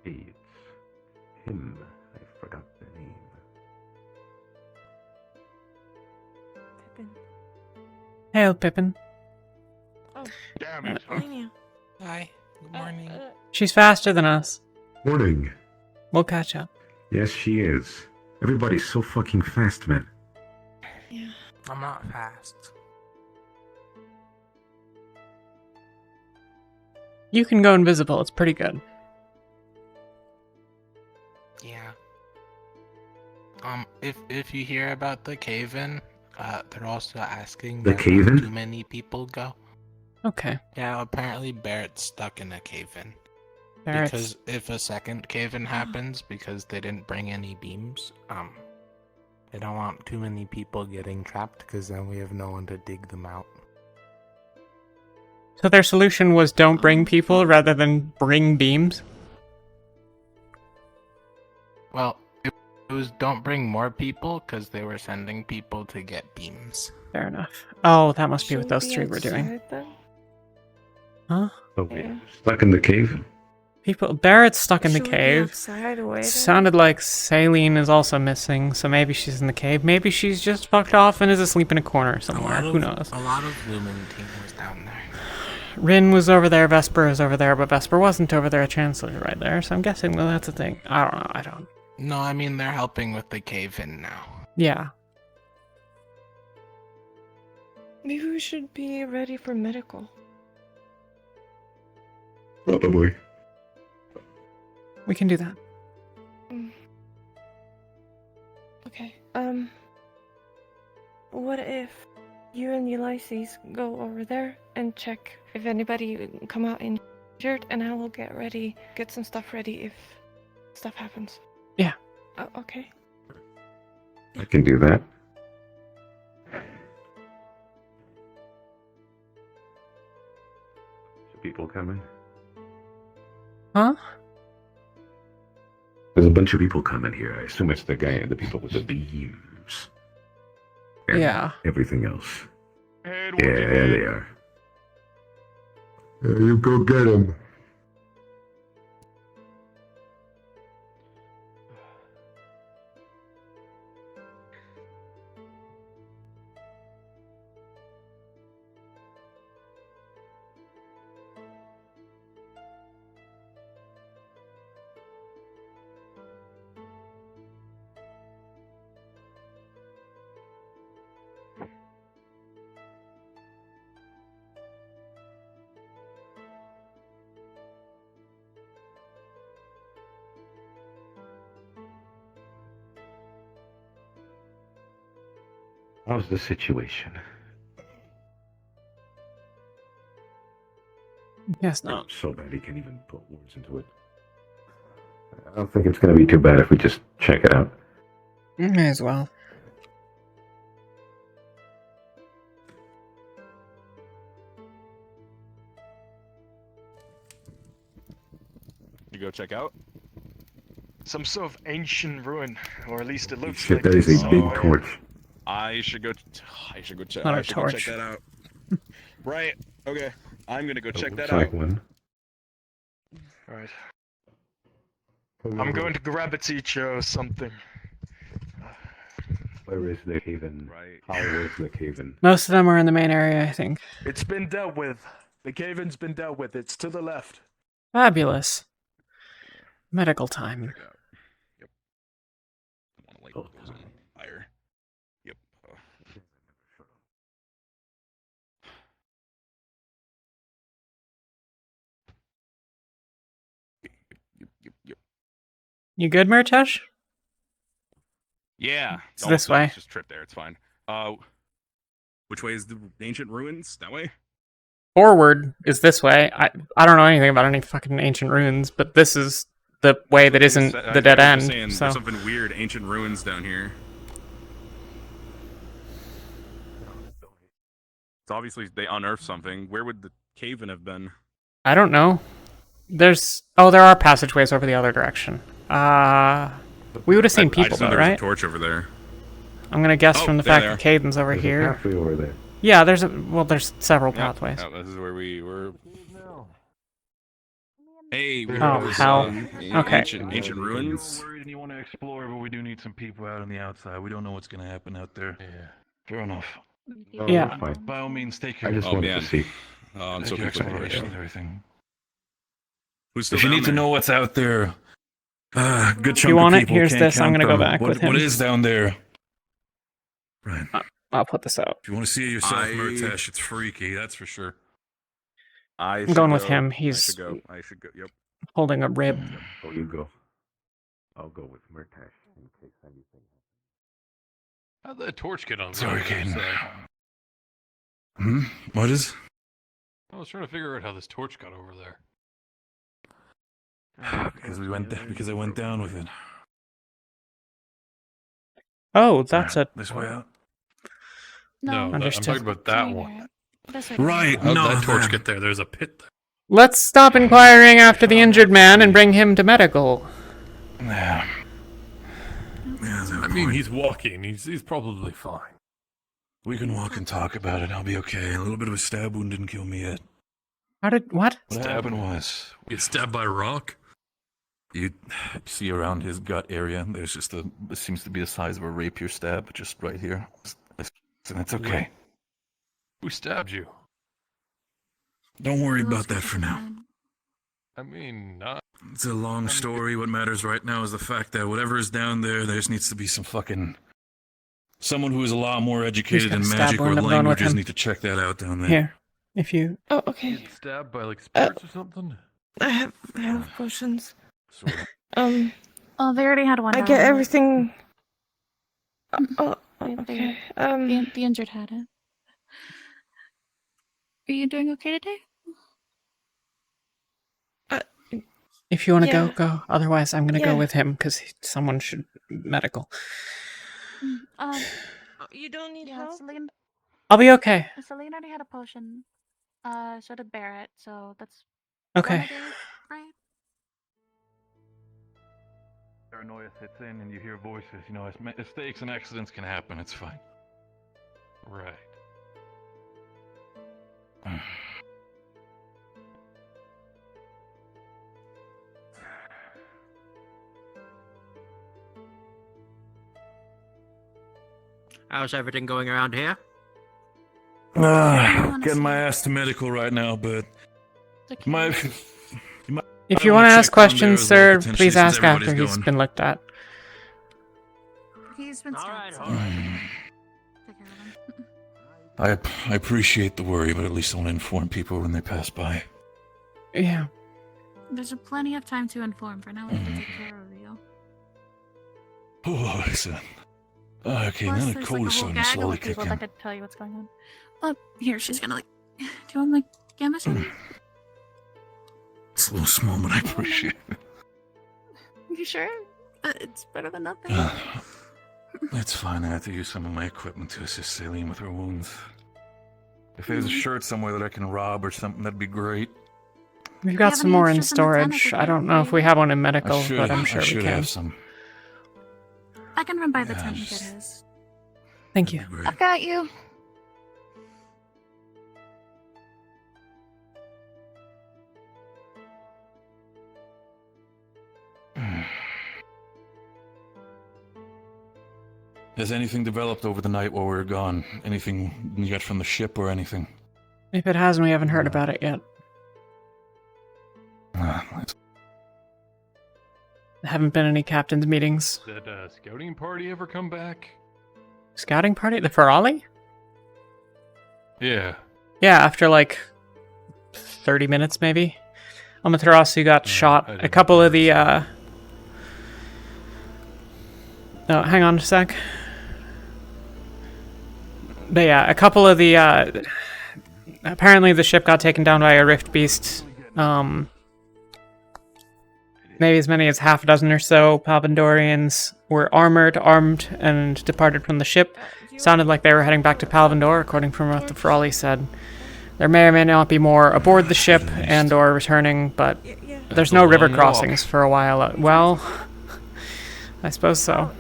[SPEAKER 3] Hey, it's him. I forgot the name.
[SPEAKER 10] Pippin.
[SPEAKER 1] Hail, Pippin.
[SPEAKER 10] Oh,
[SPEAKER 11] damn
[SPEAKER 1] it.
[SPEAKER 10] Elenia.
[SPEAKER 18] Hi, good morning.
[SPEAKER 1] She's faster than us.
[SPEAKER 3] Morning.
[SPEAKER 1] We'll catch up.
[SPEAKER 3] Yes, she is. Everybody's so fucking fast, man.
[SPEAKER 10] Yeah.
[SPEAKER 18] I'm not fast.
[SPEAKER 1] You can go invisible, it's pretty good.
[SPEAKER 18] Yeah. If you hear about the cave-in, they're also asking
[SPEAKER 3] The
[SPEAKER 18] that
[SPEAKER 3] cave-in?
[SPEAKER 18] not too many people go.
[SPEAKER 1] Okay.
[SPEAKER 18] Yeah, apparently Barrett's stuck in a cave-in.
[SPEAKER 1] Barrett's-
[SPEAKER 18] Because if a second cave-in happens, because they didn't bring any beams, they don't want too many people getting trapped, because then we have no one to dig them out.
[SPEAKER 1] So their solution was don't bring people rather than bring beams?
[SPEAKER 18] Well, it was don't bring more people, because they were sending people to get beams.
[SPEAKER 1] Fair enough. Oh, that must be what
[SPEAKER 10] Should
[SPEAKER 1] those
[SPEAKER 10] we
[SPEAKER 1] three were doing.
[SPEAKER 10] outside then?
[SPEAKER 1] Huh?
[SPEAKER 3] Oh, wait. Stuck in the cave?
[SPEAKER 1] People, Barrett's stuck in the
[SPEAKER 10] Should we be
[SPEAKER 1] cave.
[SPEAKER 10] outside waiting?
[SPEAKER 1] Sounded like Saline is also missing, so maybe she's in the cave. Maybe she's just fucked off and is asleep in a corner somewhere. Who knows?
[SPEAKER 18] A lot of Lumen team was down there.
[SPEAKER 1] Rin was over there, Vesper is over there, but Vesper wasn't over there. Chancellor's right there, so I'm guessing that that's a thing. I don't know. I don't.
[SPEAKER 18] No, I mean they're helping with the cave-in now.
[SPEAKER 1] Yeah.
[SPEAKER 10] Maybe we should be ready for medical.
[SPEAKER 3] Probably.
[SPEAKER 1] We can do that.
[SPEAKER 10] Okay. What if you and Ulysses go over there and check if anybody come out injured, and I will get some stuff ready if stuff happens.
[SPEAKER 1] Yeah.
[SPEAKER 10] Oh, okay.
[SPEAKER 3] I can do that. People coming?
[SPEAKER 1] Huh?
[SPEAKER 3] There's a bunch of people coming here. I assume it's the people with the beams. And
[SPEAKER 1] Yeah.
[SPEAKER 3] everything else. Yeah, there they are. You go get them. How's the situation?
[SPEAKER 1] Yes, no.
[SPEAKER 3] So bad he can't even put words into it. I don't think it's going to be too bad if we just check it out.
[SPEAKER 1] May as well.
[SPEAKER 2] You go check out?
[SPEAKER 11] Some sort of ancient ruin, or at least it looks
[SPEAKER 3] Shit,
[SPEAKER 11] like
[SPEAKER 3] that is
[SPEAKER 11] it.
[SPEAKER 3] a big torch.
[SPEAKER 2] I should go check.
[SPEAKER 1] Not a
[SPEAKER 2] I should go check
[SPEAKER 1] torch.
[SPEAKER 2] that out. Right. Okay. I'm gonna go check that
[SPEAKER 3] Looks like
[SPEAKER 2] out.
[SPEAKER 3] one.
[SPEAKER 11] Right. I'm going to grab a teacher or something.
[SPEAKER 3] Where is the haven?
[SPEAKER 2] Right.
[SPEAKER 3] How is the haven?
[SPEAKER 1] Most of them are in the main area, I think.
[SPEAKER 11] It's been dealt with. The cave-in's been dealt with. It's to the left.
[SPEAKER 1] Fabulous. Medical time.
[SPEAKER 2] Yep. I want to light those on fire. Yep. Yep.
[SPEAKER 1] You good, Murtash?
[SPEAKER 2] Yeah.
[SPEAKER 1] It's this way.
[SPEAKER 2] Just trip there. It's fine. Which way is the ancient ruins? That way?
[SPEAKER 1] Forward is this way. I don't know anything about any fucking ancient ruins, but this is the way that isn't the dead
[SPEAKER 2] I
[SPEAKER 1] end.
[SPEAKER 2] was saying,
[SPEAKER 1] So
[SPEAKER 2] there's something weird, ancient ruins down here. It's obviously they unearthed something. Where would the cave-in have been?
[SPEAKER 1] I don't know. There are passageways over the other direction. We would have seen
[SPEAKER 2] I
[SPEAKER 1] people
[SPEAKER 2] just know
[SPEAKER 1] though,
[SPEAKER 2] there's
[SPEAKER 1] right?
[SPEAKER 2] a torch over there.
[SPEAKER 1] I'm gonna guess
[SPEAKER 2] Oh,
[SPEAKER 1] from the
[SPEAKER 2] there
[SPEAKER 1] fact
[SPEAKER 2] they
[SPEAKER 1] that
[SPEAKER 2] are.
[SPEAKER 1] Caden's over
[SPEAKER 3] There's a
[SPEAKER 1] here.
[SPEAKER 3] pathway over there.
[SPEAKER 1] Yeah, there's several pathways.
[SPEAKER 2] Yeah, this is where we were. Hey, we
[SPEAKER 1] Oh,
[SPEAKER 2] were
[SPEAKER 1] hell. Okay.
[SPEAKER 2] ancient ruins.
[SPEAKER 7] Worried and you want to explore, but we do need some people out on the outside. We don't know what's going to happen out there. Yeah, fair enough.
[SPEAKER 3] Oh,
[SPEAKER 1] Yeah.
[SPEAKER 3] that's fine.
[SPEAKER 7] By all means, take your.
[SPEAKER 3] I just
[SPEAKER 2] Oh,
[SPEAKER 3] wanted
[SPEAKER 2] man.
[SPEAKER 3] to see.
[SPEAKER 2] I'm so
[SPEAKER 7] take your
[SPEAKER 2] conflicted right
[SPEAKER 7] exploration
[SPEAKER 2] now.
[SPEAKER 7] and everything.
[SPEAKER 2] Who's still
[SPEAKER 7] If you
[SPEAKER 2] down
[SPEAKER 7] need to
[SPEAKER 2] there?
[SPEAKER 7] know what's out there, good chunk
[SPEAKER 1] You want
[SPEAKER 7] of
[SPEAKER 1] it?
[SPEAKER 7] people
[SPEAKER 1] Here's
[SPEAKER 7] can't
[SPEAKER 1] this. I'm
[SPEAKER 7] count
[SPEAKER 1] gonna go
[SPEAKER 7] them.
[SPEAKER 1] back with him.
[SPEAKER 7] What is down there? Right.
[SPEAKER 1] I'll put this out.
[SPEAKER 7] If you want to see it yourself,
[SPEAKER 2] I-
[SPEAKER 7] Murtash, it's freaky. That's for sure.
[SPEAKER 2] I'm
[SPEAKER 1] going with him. He's-
[SPEAKER 2] I should go. Yep.
[SPEAKER 1] Holding a rib.
[SPEAKER 3] Oh, you go. I'll go with Murtash in case anything.
[SPEAKER 7] How'd that torch get on?
[SPEAKER 19] Sorry, Caden.
[SPEAKER 7] What is?
[SPEAKER 19] I was trying to figure out how this torch got over there.
[SPEAKER 7] Because I went down with it.
[SPEAKER 1] Oh, that's a
[SPEAKER 7] This way out.
[SPEAKER 10] No,
[SPEAKER 19] I'm
[SPEAKER 1] Understood.
[SPEAKER 19] talking about that one.
[SPEAKER 7] Right.
[SPEAKER 19] How'd
[SPEAKER 7] No,
[SPEAKER 19] that torch
[SPEAKER 7] man.
[SPEAKER 19] get there? There's a pit there.
[SPEAKER 1] Let's stop inquiring after the injured man and bring him to medical.
[SPEAKER 7] Yeah.
[SPEAKER 19] I mean, he's walking. He's probably fine.
[SPEAKER 7] We can walk and talk about it. I'll be okay. A little bit of a stab wound didn't kill me yet.
[SPEAKER 1] What?
[SPEAKER 7] What happened was, we get stabbed by a rock. You see around his gut area, there's just it seems to be the size of a rapier stab, just right here. And it's okay. Who stabbed you?
[SPEAKER 9] Don't worry about that for now.
[SPEAKER 7] I mean, not.
[SPEAKER 9] It's a long story. What matters right now is the fact that whatever is down there, there just needs to be some fucking... Someone who is a lot more educated in magic or languages need to check that out down there.
[SPEAKER 1] Here, if you...
[SPEAKER 10] Oh, okay.
[SPEAKER 7] Get stabbed by like spirits or something?
[SPEAKER 10] I have potions.
[SPEAKER 6] Oh, they already had one.
[SPEAKER 10] I get everything. Oh,
[SPEAKER 6] okay.
[SPEAKER 10] okay.
[SPEAKER 6] The injured had it. Are you doing okay today?
[SPEAKER 1] If you want to
[SPEAKER 10] Yeah.
[SPEAKER 1] go. Otherwise, I'm going to
[SPEAKER 10] Yeah.
[SPEAKER 1] go with him because someone should medical.
[SPEAKER 10] You don't need help?
[SPEAKER 6] Celine,
[SPEAKER 1] I'll be okay.
[SPEAKER 6] Celine already had a potion. So did Barrett, so that's...
[SPEAKER 1] Okay.
[SPEAKER 6] one of those, right?
[SPEAKER 7] Paranoia sets in and you hear voices. You know, mistakes and accidents can happen. It's fine. Right.
[SPEAKER 5] How's everything going around here?
[SPEAKER 9] Getting my ass to medical right now, but... My...
[SPEAKER 1] If you want to ask questions, sir, please ask after he's been looked at.
[SPEAKER 6] He's been stabbed.
[SPEAKER 9] I appreciate the worry, but at least I want to inform people when they pass by.
[SPEAKER 1] Yeah.
[SPEAKER 6] There's plenty of time to inform. For now, we have to take care of you.
[SPEAKER 9] Oh, listen. Okay,
[SPEAKER 6] Plus,
[SPEAKER 9] now the
[SPEAKER 6] there's,
[SPEAKER 9] cold is
[SPEAKER 6] a whole
[SPEAKER 9] starting to
[SPEAKER 6] gaggle
[SPEAKER 9] slowly
[SPEAKER 6] of
[SPEAKER 9] kick
[SPEAKER 6] people
[SPEAKER 9] in.
[SPEAKER 6] that could tell you what's going on. Oh, here, she's gonna like... Do you want my gamma shot?
[SPEAKER 9] It's a little small, but I appreciate it.
[SPEAKER 6] You sure? It's better than nothing.
[SPEAKER 9] It's fine. I have to use some of my equipment to assist Celine with her wounds. If there's a shirt somewhere that I can rob or something, that'd be great.
[SPEAKER 1] We've got some more in storage. I don't know if we have one in medical, but I'm sure
[SPEAKER 9] I
[SPEAKER 1] we
[SPEAKER 9] should
[SPEAKER 1] can.
[SPEAKER 9] have some.
[SPEAKER 6] I can run by the tent and get his.
[SPEAKER 1] Thank you.
[SPEAKER 6] I've got you.
[SPEAKER 9] Has anything developed over the night while we were gone? Anything you got from the ship or anything?
[SPEAKER 1] If it hasn't, we haven't heard about it yet. Haven't been any captain's meetings.
[SPEAKER 7] Did scouting party ever come back?
[SPEAKER 1] Scouting party? The Ferrari?
[SPEAKER 7] Yeah.
[SPEAKER 1] Yeah, after like 30 minutes maybe. Amaterasu got shot. A couple of the Oh, hang on a sec. But yeah, a couple of the apparently the ship got taken down by a rift beast. Maybe as many as half a dozen or so Palvandorians were armed, and departed from the ship. Sounded like they were heading back to Palvandor, according from what the Ferrari said. There may or may not be more aboard the ship and or returning, but there's no river crossings for a while. Well, I suppose so.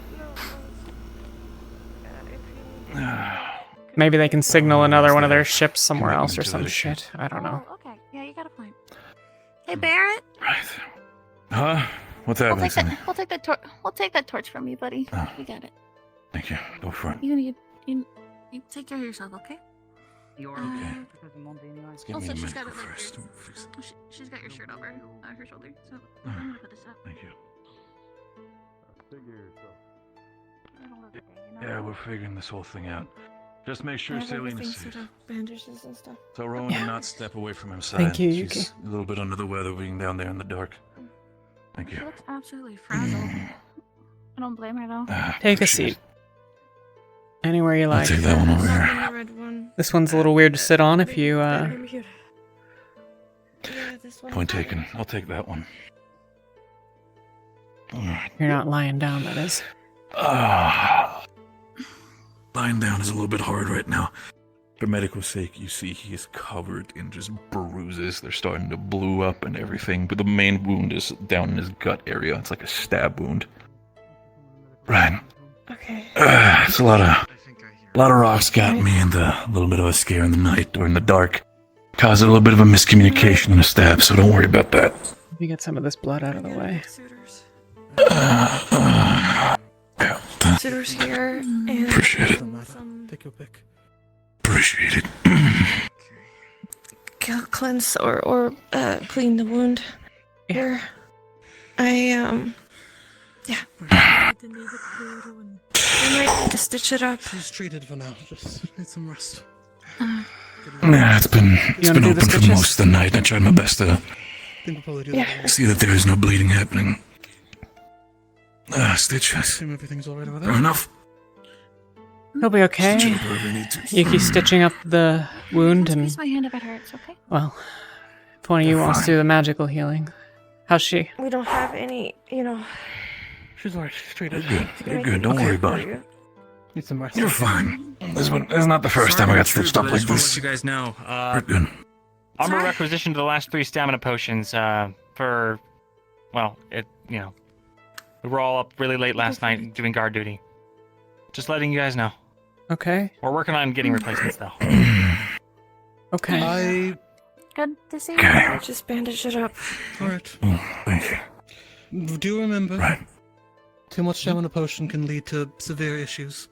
[SPEAKER 1] Maybe they can signal another one of their ships somewhere else or some shit. I don't know.
[SPEAKER 6] Oh, okay. Yeah, you got a point. Hey, Barrett.
[SPEAKER 9] Huh? What's happening?
[SPEAKER 6] We'll take that torch from you, buddy. You got it.
[SPEAKER 9] Thank you. Go for it.
[SPEAKER 6] You take care of yourself, okay?
[SPEAKER 16] You're
[SPEAKER 9] okay. Give me
[SPEAKER 6] Also,
[SPEAKER 9] a
[SPEAKER 6] she's
[SPEAKER 9] minute
[SPEAKER 6] got it like
[SPEAKER 9] first.
[SPEAKER 6] this. She's got your shirt over her shoulder, so I'm gonna put this up.
[SPEAKER 9] Thank you.
[SPEAKER 6] Middle of the day, you know?
[SPEAKER 9] Yeah, we're figuring this whole thing out. Just make sure
[SPEAKER 10] I have
[SPEAKER 9] Celine
[SPEAKER 10] everything
[SPEAKER 9] is safe.
[SPEAKER 10] set up, bandages and stuff.
[SPEAKER 9] Tell Rowan to not step away from his side.
[SPEAKER 1] Thank you, Yuki.
[SPEAKER 9] She's a little bit under the weather being down there in the dark. Thank
[SPEAKER 6] She
[SPEAKER 9] you.
[SPEAKER 6] looks absolutely frazzled. I don't blame her though.
[SPEAKER 1] Take a seat. Anywhere you
[SPEAKER 9] I'll
[SPEAKER 1] like.
[SPEAKER 9] take that one over here.
[SPEAKER 10] The red one.
[SPEAKER 1] This one's a little weird to sit on if you,
[SPEAKER 10] Yeah, this one.
[SPEAKER 9] Point taken. I'll take that one.
[SPEAKER 1] you're not lying down, that is.
[SPEAKER 9] Lying down is a little bit hard right now. For medical sake, you see he is covered in just bruises. They're starting to blue up and everything, but the main wound is down in his gut area. It's like a stab wound. Right.
[SPEAKER 10] Okay.
[SPEAKER 9] It's a lot of rocks got me and a little bit of a scare in the night or in the dark.
[SPEAKER 7] caused a little bit of a miscommunication and a stab, so don't worry about that.
[SPEAKER 1] Let me get some of this blood out of the way.
[SPEAKER 10] Suitors here and
[SPEAKER 7] Appreciate it.
[SPEAKER 4] Take your pick.
[SPEAKER 7] Appreciate it.
[SPEAKER 10] Cleanse or clean the wound. Here. Yeah. We might need to stitch it up.
[SPEAKER 4] She's treated for now. Just need some rest.
[SPEAKER 7] Yeah, it's been open for most of the night. I tried my best to see that there is no bleeding happening. Stitch.
[SPEAKER 4] Assume everything's alright over there.
[SPEAKER 7] Fair enough.
[SPEAKER 1] He'll be okay.
[SPEAKER 7] Stitch it up wherever we need to.
[SPEAKER 1] Yuki's stitching up the wound and...
[SPEAKER 6] Squeeze my hand if it hurts, okay?
[SPEAKER 1] Well, if one of you wants to do the magical healing. How's she?
[SPEAKER 10] We don't have any,
[SPEAKER 4] She's alright. She's treated.
[SPEAKER 7] You're good. Don't worry about it.
[SPEAKER 4] Need some rest.
[SPEAKER 7] You're fine. This is not the first time I got stitched up like
[SPEAKER 5] Just want
[SPEAKER 7] this.
[SPEAKER 5] to let you guys know.
[SPEAKER 7] We're good.
[SPEAKER 17] Armor requisitioned the last 3 stamina potions for, well, we were all up really late last night doing guard duty. Just letting you guys know.
[SPEAKER 1] Okay.
[SPEAKER 17] We're working on getting replacements though.
[SPEAKER 1] Okay.
[SPEAKER 6] Good to see you.
[SPEAKER 7] Okay.
[SPEAKER 10] Just bandage it up.
[SPEAKER 4] Alright.
[SPEAKER 7] Thank you.
[SPEAKER 4] Do remember,
[SPEAKER 7] Right.
[SPEAKER 4] too much stamina potion can lead to severe issues.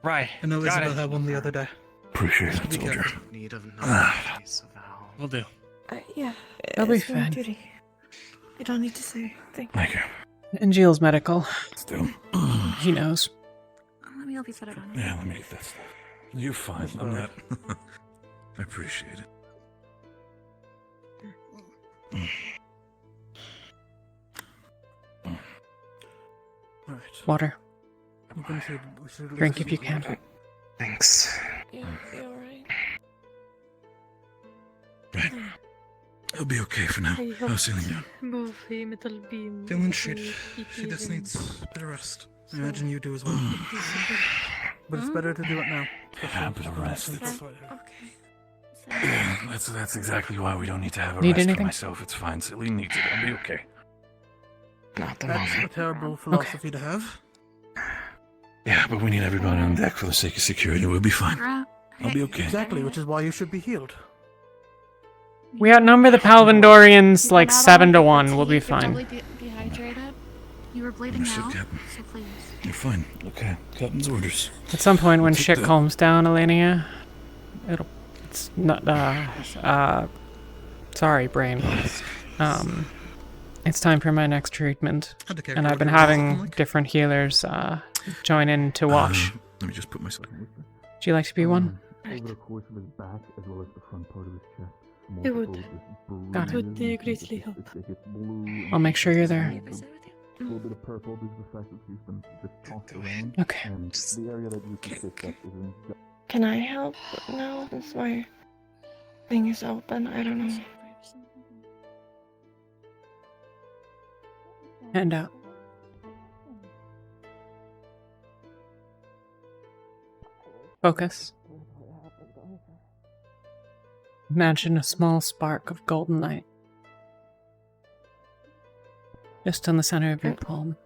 [SPEAKER 17] Right.
[SPEAKER 4] I know
[SPEAKER 17] Got
[SPEAKER 4] Isabel
[SPEAKER 17] it.
[SPEAKER 4] had one the other day.
[SPEAKER 7] Appreciate
[SPEAKER 4] Just
[SPEAKER 7] it,
[SPEAKER 4] be
[SPEAKER 7] soldier.
[SPEAKER 4] careful.
[SPEAKER 18] Need of
[SPEAKER 7] Ah.
[SPEAKER 4] Will do.
[SPEAKER 10] Yeah.
[SPEAKER 1] That'll be
[SPEAKER 10] it's my
[SPEAKER 1] fine.
[SPEAKER 10] duty. You don't need to say thank you.
[SPEAKER 7] Thank you.
[SPEAKER 1] And Gilles medical.
[SPEAKER 7] Still.
[SPEAKER 1] He knows.
[SPEAKER 6] Let me help you set it on.
[SPEAKER 7] Yeah, let me get that stuff. You're fine. I'm not. I appreciate it.
[SPEAKER 4] Alright.
[SPEAKER 1] Water.
[SPEAKER 4] I'm gonna say we should
[SPEAKER 1] Drink if you can.
[SPEAKER 18] Thanks.
[SPEAKER 10] You alright?
[SPEAKER 7] Right. It'll be okay for now. How's healing down?
[SPEAKER 4] Feeling shit. She just needs a bit of rest. I imagine you do as well. But it's better to do it now.
[SPEAKER 7] Yeah, a bit of rest.
[SPEAKER 10] Okay.
[SPEAKER 7] Yeah, that's exactly why we don't need to have a
[SPEAKER 1] Need
[SPEAKER 7] rest for
[SPEAKER 1] anything?
[SPEAKER 7] myself. It's fine. Celine needs it. I'll be okay.
[SPEAKER 18] Not the
[SPEAKER 4] That's a
[SPEAKER 18] moment.
[SPEAKER 4] terrible philosophy to have.
[SPEAKER 7] Yeah, but we need everybody on deck for the sake of security. We'll be fine. I'll be okay.
[SPEAKER 4] Exactly, which is why you should be healed.
[SPEAKER 1] We outnumber the Palvindorians like 7 to 1. We'll be
[SPEAKER 6] You're
[SPEAKER 1] fine.
[SPEAKER 6] doubly dehydrated. You were bleeding
[SPEAKER 7] Understood,
[SPEAKER 6] out,
[SPEAKER 7] Captain.
[SPEAKER 6] so please.
[SPEAKER 7] You're fine. Okay. Captain's orders.
[SPEAKER 1] At some point when
[SPEAKER 7] Take
[SPEAKER 1] shit
[SPEAKER 7] that.
[SPEAKER 1] calms down, Elenia, it's not, sorry, brain. It's time for my next treatment. And I've been having different healers, join in to watch.
[SPEAKER 7] Let me just put myself in.
[SPEAKER 1] Would you like to be one?
[SPEAKER 7] Over the course of his back as well as the front part of his chest.
[SPEAKER 10] It would.
[SPEAKER 1] Got it.
[SPEAKER 10] Would greatly help.
[SPEAKER 1] I'll make sure you're there.
[SPEAKER 7] A little bit of purple due to the fact that she's been just tossed around.
[SPEAKER 1] Okay.
[SPEAKER 7] And the area that you can stitch up is in.
[SPEAKER 10] Can I help now? Since my thing is open. I don't know.
[SPEAKER 1] Hand out. Focus. Imagine a small spark of golden light. Just on the center of your palm.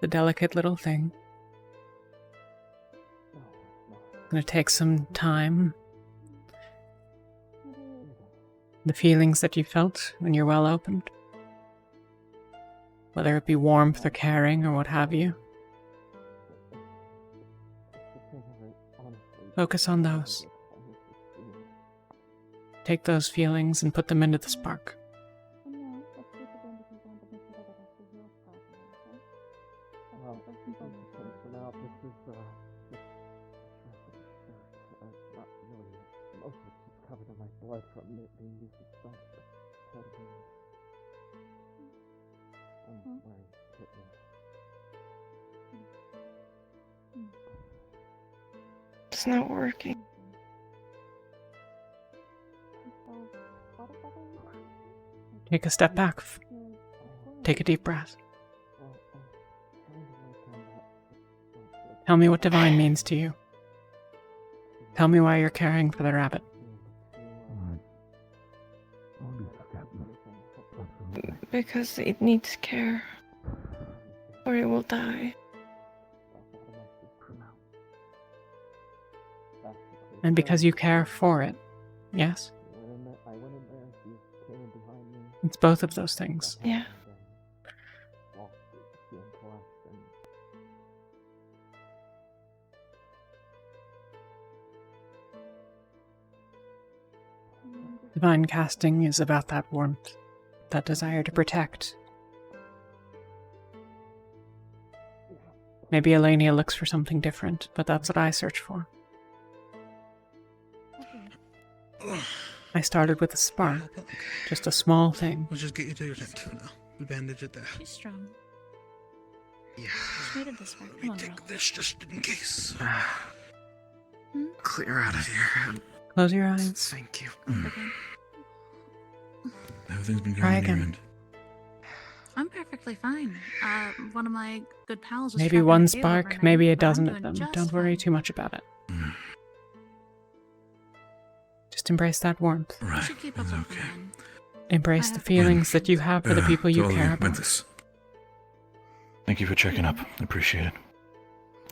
[SPEAKER 1] The delicate little thing. Gonna take some time. The feelings that you felt when you're well opened. Whether it be warmth or caring or what have you. Focus on those. Take those feelings and put them into the spark.
[SPEAKER 10] It's not working.
[SPEAKER 1] Take a step back. Take a deep breath. Tell me what divine means to you. Tell me why you're caring for the rabbit.
[SPEAKER 10] Because it needs care. Or it will die.
[SPEAKER 1] And because you care for it. Yes? It's both of those things.
[SPEAKER 10] Yeah.
[SPEAKER 1] Divine casting is about that warmth, that desire to protect. Maybe Elenia looks for something different, but that's what I search for. I started with a spark, just a small thing.
[SPEAKER 4] Let's just get you to your tent for now. We'll bandage it there.
[SPEAKER 6] She's strong.
[SPEAKER 4] Yeah.
[SPEAKER 6] She made it this far. Come on, girl.
[SPEAKER 4] Take this just in case.
[SPEAKER 15] Clear out of here.
[SPEAKER 1] Close your eyes.
[SPEAKER 15] Thank you.
[SPEAKER 2] Everything's been
[SPEAKER 1] Try
[SPEAKER 2] going on your
[SPEAKER 1] again.
[SPEAKER 2] end.
[SPEAKER 6] I'm perfectly fine. One of my good pals was
[SPEAKER 1] Maybe
[SPEAKER 6] trapped in
[SPEAKER 1] one
[SPEAKER 6] a cave
[SPEAKER 1] spark,
[SPEAKER 6] overnight,
[SPEAKER 1] maybe a
[SPEAKER 6] but I'm
[SPEAKER 1] dozen of
[SPEAKER 6] doing
[SPEAKER 1] them.
[SPEAKER 6] just
[SPEAKER 1] Don't worry
[SPEAKER 6] fine.
[SPEAKER 1] too much about it. Just embrace that warmth.
[SPEAKER 6] You should keep up with me then.
[SPEAKER 1] Embrace the feelings that you have for the people you
[SPEAKER 7] Talia,
[SPEAKER 1] care about.
[SPEAKER 7] Magnus. Thank you for checking up. I appreciate it.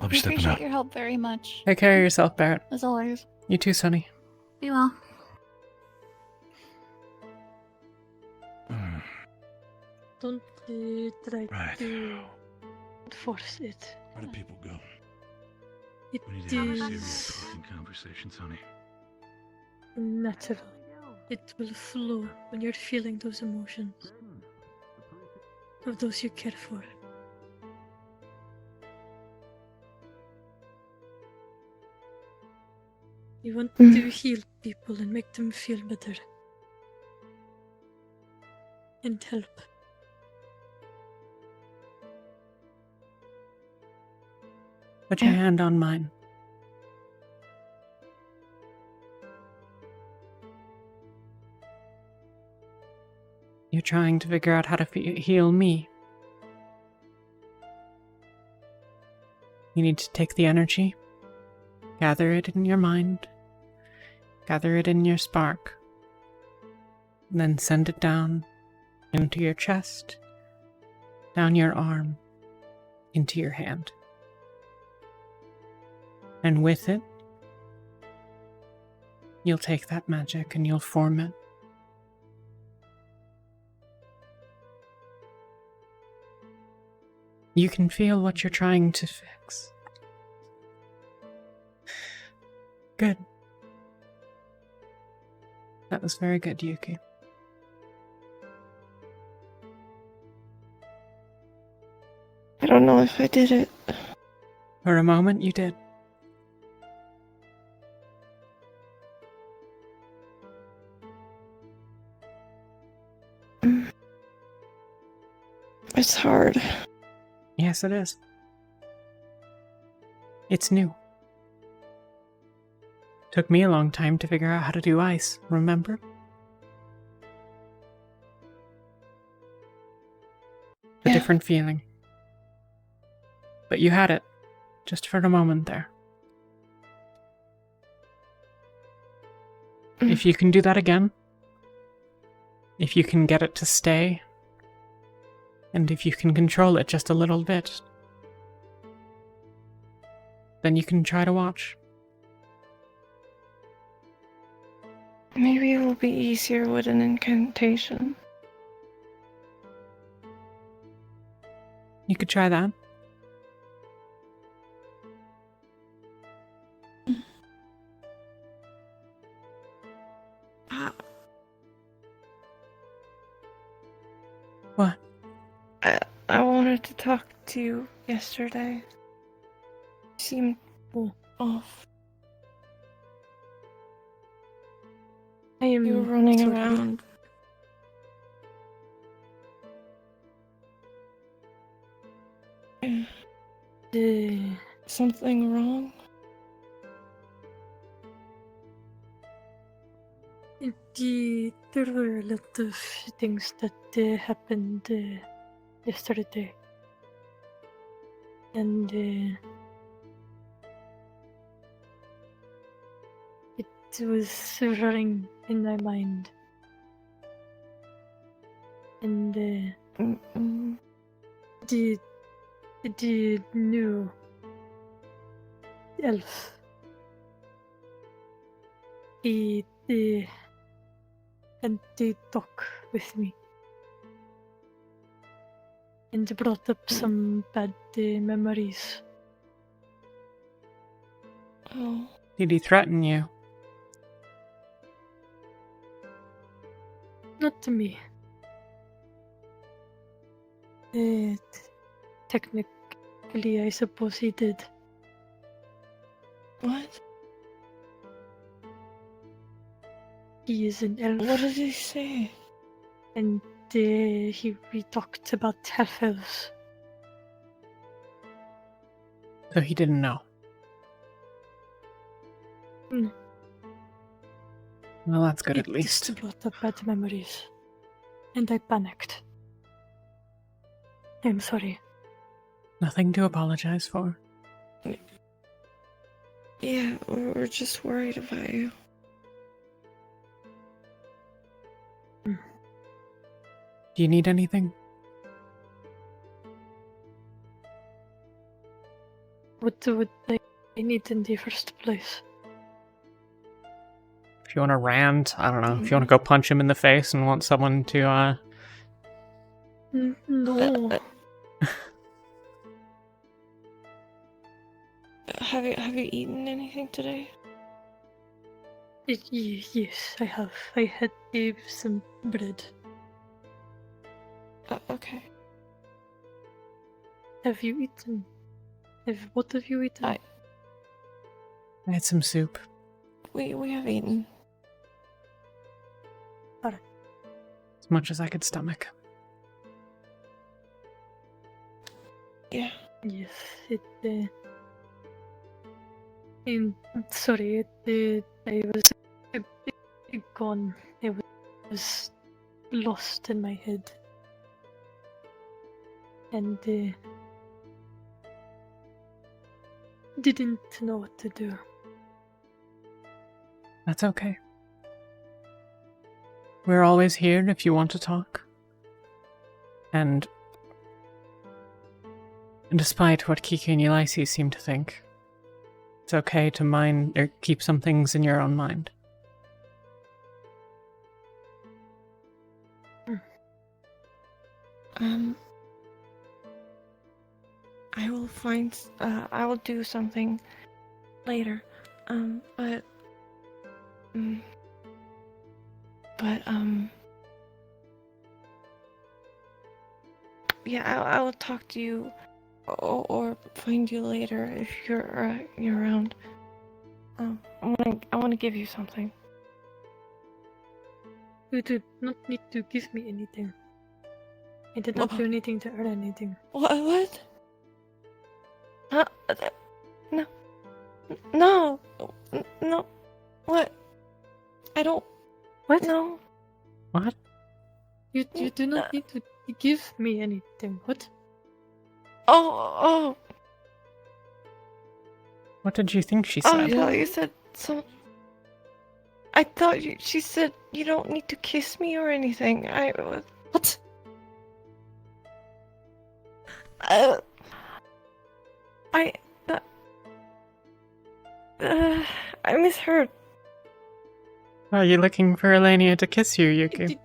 [SPEAKER 7] I'll be
[SPEAKER 6] I
[SPEAKER 7] stepping
[SPEAKER 6] appreciate
[SPEAKER 7] out.
[SPEAKER 6] your help very much.
[SPEAKER 1] Take care of yourself, Barrett.
[SPEAKER 6] As always.
[SPEAKER 1] You too, Sonny.
[SPEAKER 6] Be well.
[SPEAKER 20] Don't try
[SPEAKER 7] Right.
[SPEAKER 20] to force it.
[SPEAKER 7] Where do people go?
[SPEAKER 20] It
[SPEAKER 7] We need to have a serious
[SPEAKER 20] is
[SPEAKER 7] fucking conversation, Sonny.
[SPEAKER 20] natural. It will flow when you're feeling those emotions of those you care for. You want to heal people and make them feel better. And help.
[SPEAKER 1] Put your hand on mine. You're trying to figure out how to heal me. You need to take the energy, gather it in your mind, gather it in your spark, and then send it down into your chest, down your arm, into your hand. And with it, you'll take that magic and you'll form it. You can feel what you're trying to fix. Good. That was very good, Yuki.
[SPEAKER 10] I don't know if I did it.
[SPEAKER 1] For a moment, you did.
[SPEAKER 10] It's hard.
[SPEAKER 1] Yes, it is. It's new. Took me a long time to figure out how to do ice, remember? A different feeling. But you had it, just for a moment there. If you can do that again, if you can get it to stay, and if you can control it just a little bit, then you can try to watch.
[SPEAKER 10] Maybe it will be easier with an incantation.
[SPEAKER 1] You could try that. What?
[SPEAKER 10] I wanted to talk to you yesterday. You seemed off. You were running around. Something wrong?
[SPEAKER 20] There were a lot of things that happened yesterday. And it was running in my mind. And the new elf and they talk with me. And brought up some bad memories.
[SPEAKER 10] Oh.
[SPEAKER 1] Did he threaten you?
[SPEAKER 20] Not to me. Technically, I suppose he did.
[SPEAKER 10] What?
[SPEAKER 20] He is an elf.
[SPEAKER 10] What did he say?
[SPEAKER 20] And we talked about half-elves.
[SPEAKER 1] So he didn't know.
[SPEAKER 20] No.
[SPEAKER 1] Well, that's good
[SPEAKER 20] It
[SPEAKER 1] at least.
[SPEAKER 20] just brought up bad memories. And I panicked. I'm sorry.
[SPEAKER 1] Nothing to apologize for.
[SPEAKER 10] Yeah, we're just worried about you.
[SPEAKER 1] Do you need anything?
[SPEAKER 20] What would I need in the first place?
[SPEAKER 1] If you want to rant, I don't know. If you want to go punch him in the face and want someone to,
[SPEAKER 20] No.
[SPEAKER 10] Have you eaten anything today?
[SPEAKER 20] Yes, I have. I had some bread.
[SPEAKER 10] Okay.
[SPEAKER 20] Have you eaten? What have you eaten?
[SPEAKER 1] I had some soup.
[SPEAKER 10] We have eaten.
[SPEAKER 20] Alright.
[SPEAKER 1] As much as I could stomach.
[SPEAKER 10] Yeah.
[SPEAKER 20] Yes, sorry, I was gone. I was lost in my head. And didn't know what to do.
[SPEAKER 1] That's okay. We're always here if you want to talk. And despite what Kiki and Ulysses seem to think, it's okay to mind or keep some things in your own mind.
[SPEAKER 10] I will find. I will do something later. Yeah, I will talk to you, or find you later if you're around. I want to give you something.
[SPEAKER 20] You do not need to give me anything. I did not do anything to earn anything.
[SPEAKER 10] What? No. No. No. What? I don't.
[SPEAKER 20] What?
[SPEAKER 10] No.
[SPEAKER 1] What?
[SPEAKER 20] You do not need to give me anything. What?
[SPEAKER 10] Oh.
[SPEAKER 1] What did you think she
[SPEAKER 10] Oh,
[SPEAKER 1] said?
[SPEAKER 10] I thought you said some. I thought she said you don't need to kiss me or anything.
[SPEAKER 20] What?
[SPEAKER 10] I misheard.
[SPEAKER 1] Are you looking for Elenia to kiss you, Yuki?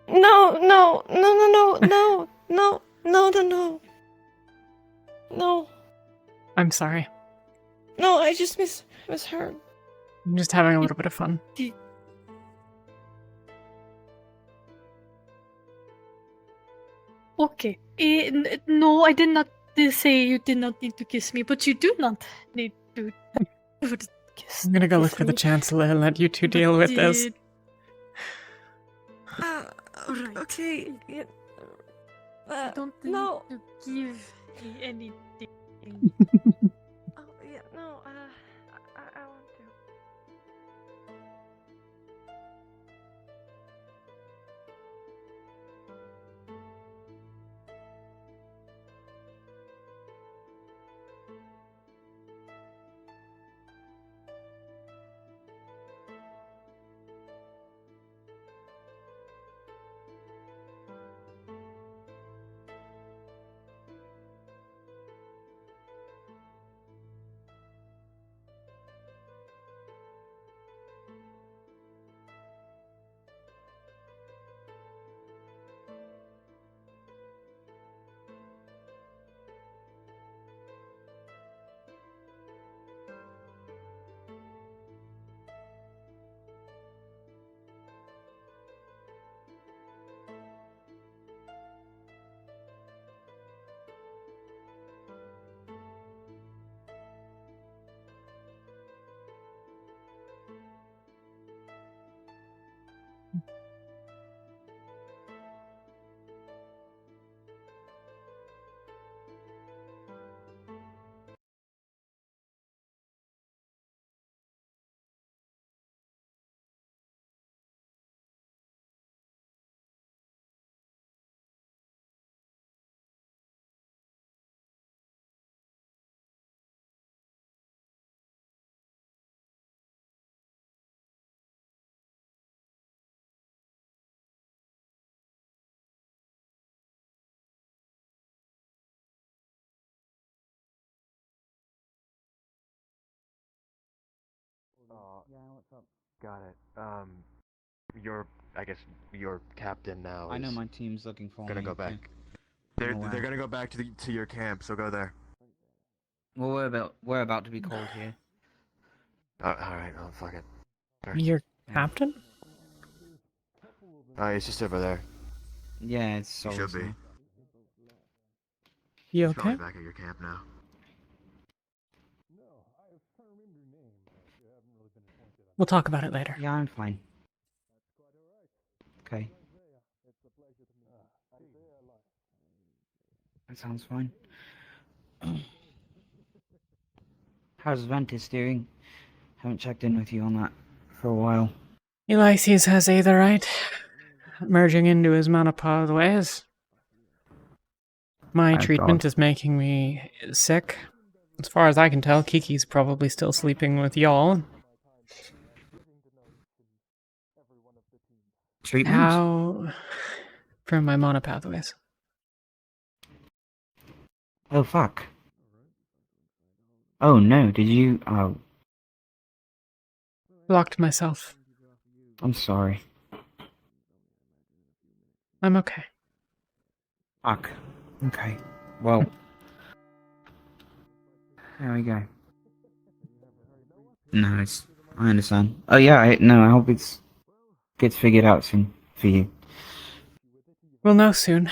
[SPEAKER 10] No. No.
[SPEAKER 1] I'm sorry.
[SPEAKER 10] No, I just misheard.
[SPEAKER 1] I'm just having a little bit of fun.
[SPEAKER 20] Okay. No, I did not say you did not need to kiss me, but you do not need to kiss.
[SPEAKER 1] I'm gonna go look for the Chancellor and let you two deal with this.
[SPEAKER 10] Right. Okay. Yeah.
[SPEAKER 20] You don't need
[SPEAKER 10] no.
[SPEAKER 20] to give me anything.
[SPEAKER 10] Oh yeah. No. I want to.
[SPEAKER 21] Got it. I guess your captain now.
[SPEAKER 16] I know
[SPEAKER 21] is
[SPEAKER 16] my team's looking for
[SPEAKER 21] gonna
[SPEAKER 16] me.
[SPEAKER 21] go back.
[SPEAKER 16] yeah.
[SPEAKER 21] They're
[SPEAKER 16] Oh, wow.
[SPEAKER 21] they're gonna go back to your camp. So go there.
[SPEAKER 16] Well, we're about to be called here.
[SPEAKER 21] All right. Oh fuck it. Sure.
[SPEAKER 1] Your captain?
[SPEAKER 21] It's just over there.
[SPEAKER 16] Yeah, it's
[SPEAKER 21] You should be.
[SPEAKER 1] You
[SPEAKER 21] He's probably
[SPEAKER 1] okay?
[SPEAKER 21] back at your camp now.
[SPEAKER 1] We'll talk about it later.
[SPEAKER 16] Yeah, I'm fine. Okay. That sounds fine. How's Ventus doing? Haven't checked in with you on that for a while.
[SPEAKER 1] Ulysses has Aetherite merging into his mana pathways. My
[SPEAKER 16] Oh,
[SPEAKER 1] treatment
[SPEAKER 16] God.
[SPEAKER 1] is making me sick. As far as I can tell, Kiki's probably still sleeping with y'all.
[SPEAKER 16] Treatment?
[SPEAKER 1] How... from my mana pathways.
[SPEAKER 16] Oh, fuck. Oh, no, did you... Oh,
[SPEAKER 1] Blocked myself.
[SPEAKER 16] I'm sorry.
[SPEAKER 1] I'm okay.
[SPEAKER 16] Fuck. Okay. Well... There we go. No, I understand. Oh, yeah, I hope it gets figured out soon for you.
[SPEAKER 1] We'll know soon.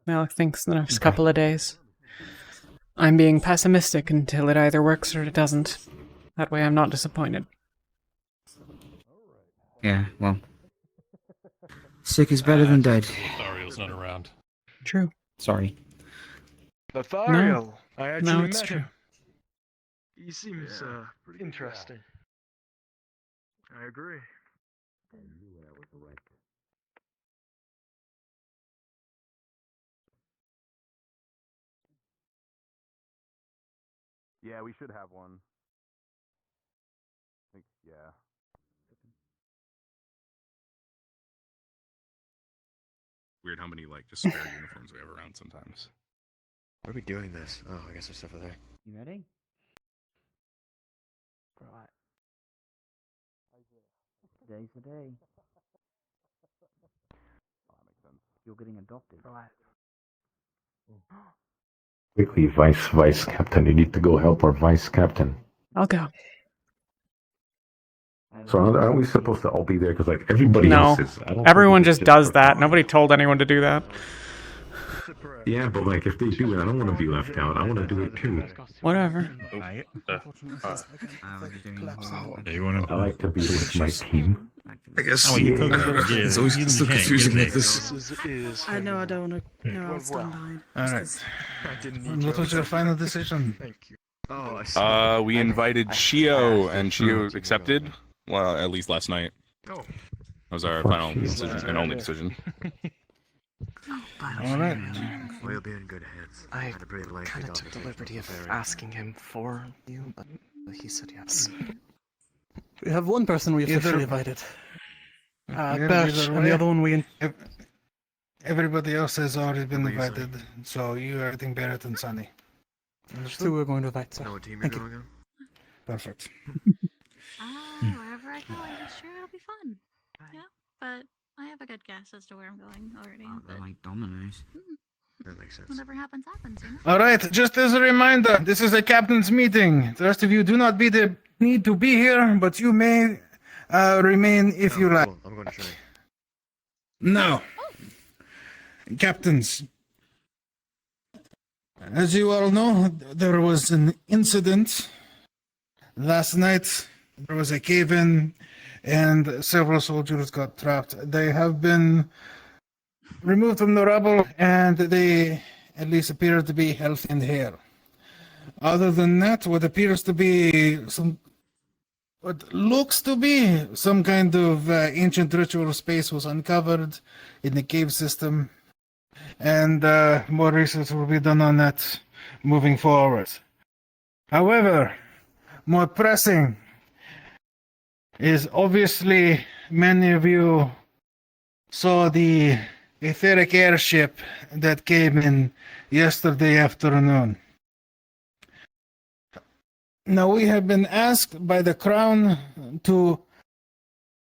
[SPEAKER 1] Malik thinks in the next couple of days. I'm being pessimistic until it either works or it doesn't. That way I'm not disappointed.
[SPEAKER 16] Yeah, well... Sick is better than dead.
[SPEAKER 19] Lothario's not around.
[SPEAKER 1] True.
[SPEAKER 16] Sorry.
[SPEAKER 11] Lothariel, I actually
[SPEAKER 1] No, it's
[SPEAKER 11] met
[SPEAKER 1] true.
[SPEAKER 11] him. He seems interesting. I agree.
[SPEAKER 2] Yeah, we should have one. I think, yeah. Weird how many just spare uniforms we have around sometimes.
[SPEAKER 21] Why are we doing this? Oh, I guess there's stuff over there.
[SPEAKER 16] You ready?
[SPEAKER 1] Right.
[SPEAKER 16] Today's the day.
[SPEAKER 2] Oh, that makes sense.
[SPEAKER 16] You're getting adopted.
[SPEAKER 1] Right.
[SPEAKER 3] Quickly, vice captain. You need to go help our vice captain.
[SPEAKER 1] I'll go.
[SPEAKER 3] So aren't we supposed to all be there? Because everybody
[SPEAKER 1] No.
[SPEAKER 3] else is. I don't think
[SPEAKER 1] Everyone
[SPEAKER 3] it's
[SPEAKER 1] just does
[SPEAKER 3] for
[SPEAKER 1] that.
[SPEAKER 3] fun.
[SPEAKER 1] Nobody told anyone to do that.
[SPEAKER 3] Yeah, but if they do it, I don't want to be left out. I want to do it too.
[SPEAKER 1] Whatever.
[SPEAKER 19] Yeah, you
[SPEAKER 3] I like to be with my team.
[SPEAKER 19] I guess. It's always so confusing like this.
[SPEAKER 4] I know I don't want to. No, I'll stand behind.
[SPEAKER 9] Alright. What was your final decision?
[SPEAKER 11] Thank you. Oh,
[SPEAKER 2] We invited Shio, and Shio accepted. Well, at least last night.
[SPEAKER 11] Oh.
[SPEAKER 2] That was our final decision and only decision.
[SPEAKER 9] Alright.
[SPEAKER 21] We'll be in good hands.
[SPEAKER 22] I kind of took the liberty of asking him for you, but he said yes.
[SPEAKER 4] We have one person we
[SPEAKER 9] Either-
[SPEAKER 4] officially invited.
[SPEAKER 9] Yeah,
[SPEAKER 4] Birch,
[SPEAKER 9] either
[SPEAKER 4] and
[SPEAKER 9] way.
[SPEAKER 4] the other one we.
[SPEAKER 9] Everybody else has already been invited, so you are getting Barrett and Sunny.
[SPEAKER 4] There's two we're going to invite. So.
[SPEAKER 21] Know what team you're
[SPEAKER 4] Thank you.
[SPEAKER 21] going on?
[SPEAKER 9] Perfect.
[SPEAKER 6] Wherever I go, I'm sure it'll be fun. Yeah, but I have a good guess as to where I'm going already.
[SPEAKER 16] They're like dominoes.
[SPEAKER 21] That makes sense.
[SPEAKER 6] Whatever happens, happens, you know?
[SPEAKER 9] Alright, just as a reminder, this is a captain's meeting. The rest of you do not need to be here, but you may remain if you like.
[SPEAKER 21] Cool. I'm going to train.
[SPEAKER 9] Now, captains, as you all know, there was an incident last night. There was a cave-in, and several soldiers got trapped. They have been removed from the rubble, and they at least appear to be healthy and hale. Other than that, what appears to be what looks to be some kind of ancient ritual space was uncovered in the cave system, and more research will be done on that moving forward. However, more pressing is obviously many of you saw the etheric airship that came in yesterday afternoon. Now, we have been asked by the Crown to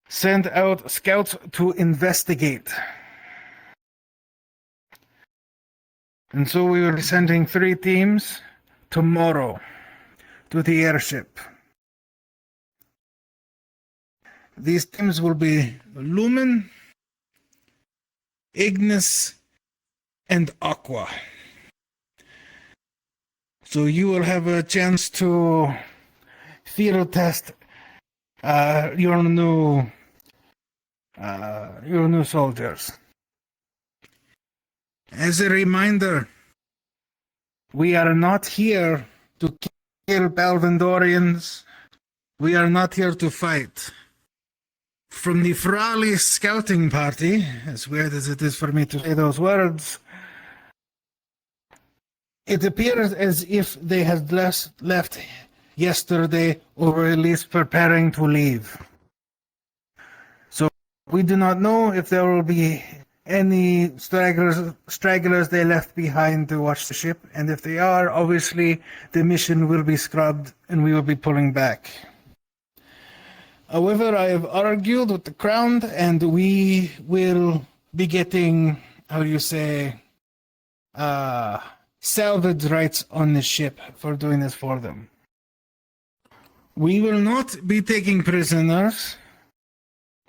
[SPEAKER 9] send out scouts to investigate. And so we will be sending 3 teams tomorrow to the airship. These teams will be Lumen, Ignis, and Aqua. So you will have a chance to field test your new soldiers. As a reminder, we are not here to kill Balvendorians. We are not here to fight. From the Frali scouting party, as weird as it is for me to say those words, it appears as if they had left yesterday, or were at least preparing to leave. So we do not know if there will be any stragglers they left behind to watch the ship, and if they are, obviously the mission will be scrubbed and we will be pulling back. However, I have argued with the Crown, and we will be getting, salvage rights on the ship for doing this for them. We will not be taking prisoners,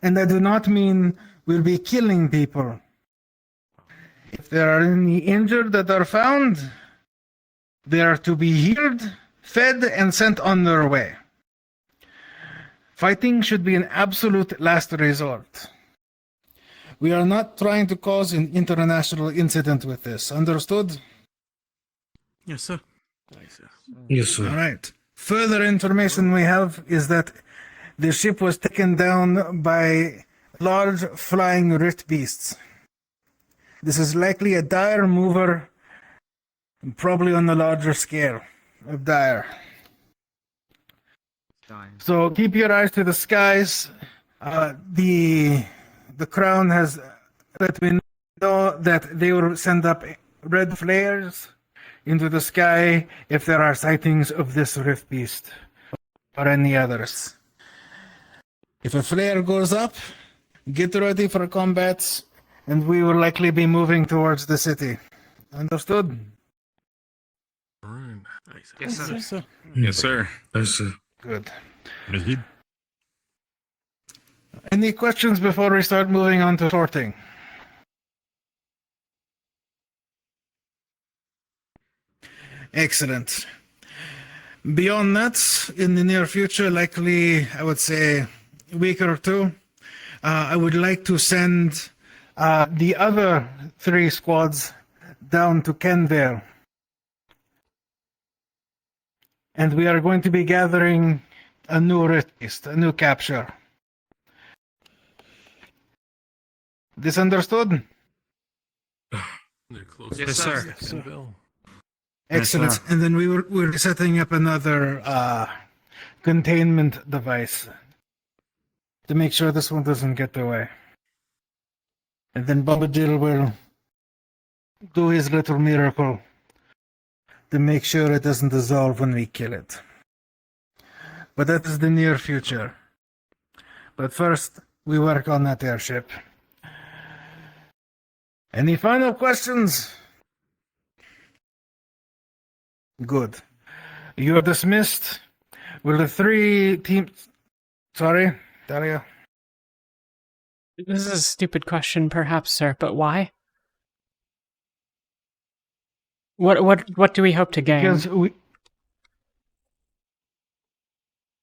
[SPEAKER 9] and I do not mean we'll be killing people. If there are any injured that are found, they are to be healed, fed, and sent on their way. Fighting should be an absolute last resort. We are not trying to cause an international incident with this. Understood?
[SPEAKER 4] Yes, sir.
[SPEAKER 9] Yes, sir. All right. Further information we have is that the ship was taken down by large flying rift beasts. This is likely a dire mover, probably on the larger scale of dire. So keep your eyes to the skies. The Crown has let me know that they will send up red flares into the sky if there are sightings of this rift beast or any others. If a flare goes up, get ready for combat, and we will likely be moving towards the city. Understood?
[SPEAKER 19] Alright.
[SPEAKER 4] Yes, sir.
[SPEAKER 2] Yes, sir.
[SPEAKER 19] Yes, sir.
[SPEAKER 9] Good.
[SPEAKER 19] Indeed.
[SPEAKER 9] Any questions before we start moving on to sorting? Excellent. Beyond that, in the near future, likely, I would say, a week or two, I would like to send the other 3 squads down to Kenvale. And we are going to be gathering a new rift, a new capture. This understood?
[SPEAKER 19] They're close.
[SPEAKER 4] Yes, sir.
[SPEAKER 19] Yes, sir.
[SPEAKER 9] Excellent.
[SPEAKER 11] Yes, sir.
[SPEAKER 9] And then we're setting up another containment device to make sure this one doesn't get away. And then Bombadil will do his little miracle to make sure it doesn't dissolve when we kill it. But that is the near future. But first, we work on that airship. Any final questions? Good. You are dismissed. Will the 3 teams... Sorry, Talia?
[SPEAKER 1] This is a stupid question, perhaps, sir, but why? What do we hope to gain?
[SPEAKER 9] Because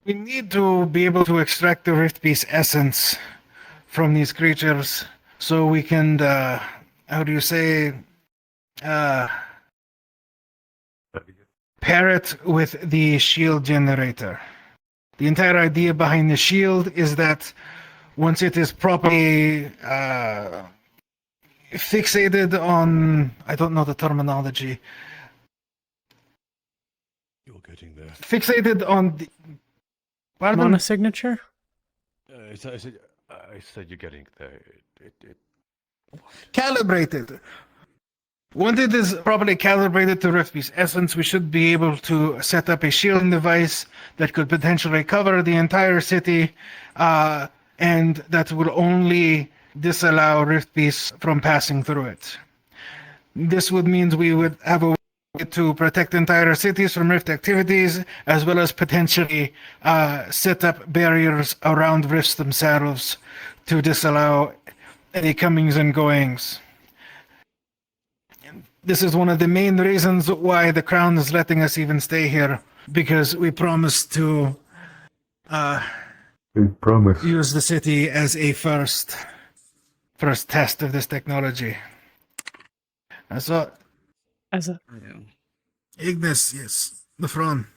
[SPEAKER 9] we need to be able to extract the Rift Beast essence from these creatures so we can, pair it with the shield generator. The entire idea behind the shield is that once it is properly fixated on, I don't know the terminology.
[SPEAKER 19] You're getting there.
[SPEAKER 9] Fixated on the... Pardon?
[SPEAKER 1] Mana signature?
[SPEAKER 21] I said you're getting there.
[SPEAKER 9] Calibrated. Once it is properly calibrated to Riftbeast's essence, we should be able to set up a shielding device that could potentially cover the entire city, and that will only disallow Riftbeast from passing through it. This would mean we would have a way to protect entire cities from Rift activities, as well as potentially set up barriers around Rifts themselves to disallow any comings and goings. This is one of the main reasons why the Crown is letting us even stay here, because we promised to use the city as a first test of this technology. So,
[SPEAKER 1] as a
[SPEAKER 9] Ignis, yes, the throne.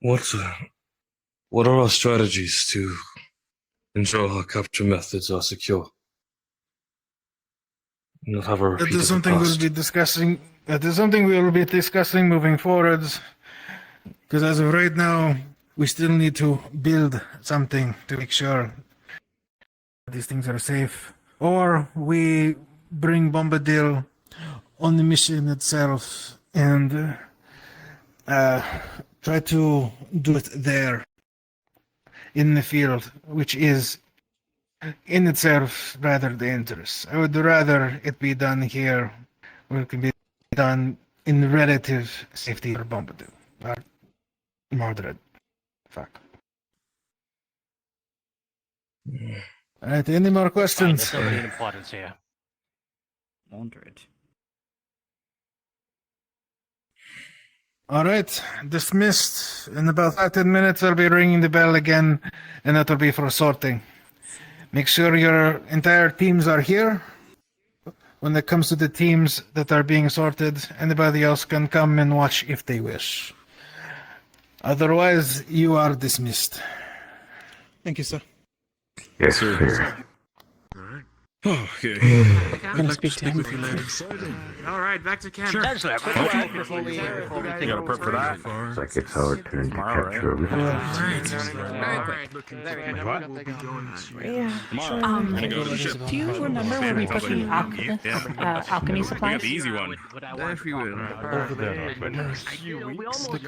[SPEAKER 8] What are our strategies to ensure our capture methods are secure? Not have a repeat
[SPEAKER 9] That is
[SPEAKER 8] of the
[SPEAKER 9] something we'll
[SPEAKER 8] past.
[SPEAKER 9] be discussing. That is something we will be discussing moving forwards. Because as of right now, we still need to build something to make sure these things are safe. Or we bring Bombadil on the mission itself and try to do it there in the field, which is in itself rather dangerous. I would rather it be done here, where it can be done in relative safety for Bombadil. Or Mordred. Fuck. Alright, any more questions?
[SPEAKER 17] Fine, nobody in importance here.
[SPEAKER 16] Mordred.
[SPEAKER 9] Alright, dismissed. In about 10 minutes I'll be ringing the bell again, and that'll be for sorting. Make sure your entire teams are here. When it comes to the teams that are being sorted, anybody else can come and watch if they wish. Otherwise, you are dismissed.
[SPEAKER 4] Thank you, sir.
[SPEAKER 3] Yes, sir.
[SPEAKER 8] Okay.
[SPEAKER 1] I'm gonna speak to him.
[SPEAKER 15] All right, back to camp.
[SPEAKER 5] Sure.
[SPEAKER 15] Chancellor, quick word before we
[SPEAKER 2] You got a prep for that?
[SPEAKER 3] It's like it's our turn to capture a rift.
[SPEAKER 10] Yeah.
[SPEAKER 6] Do you remember when we put the alchemy
[SPEAKER 2] We
[SPEAKER 6] supplies?
[SPEAKER 2] got the easy one.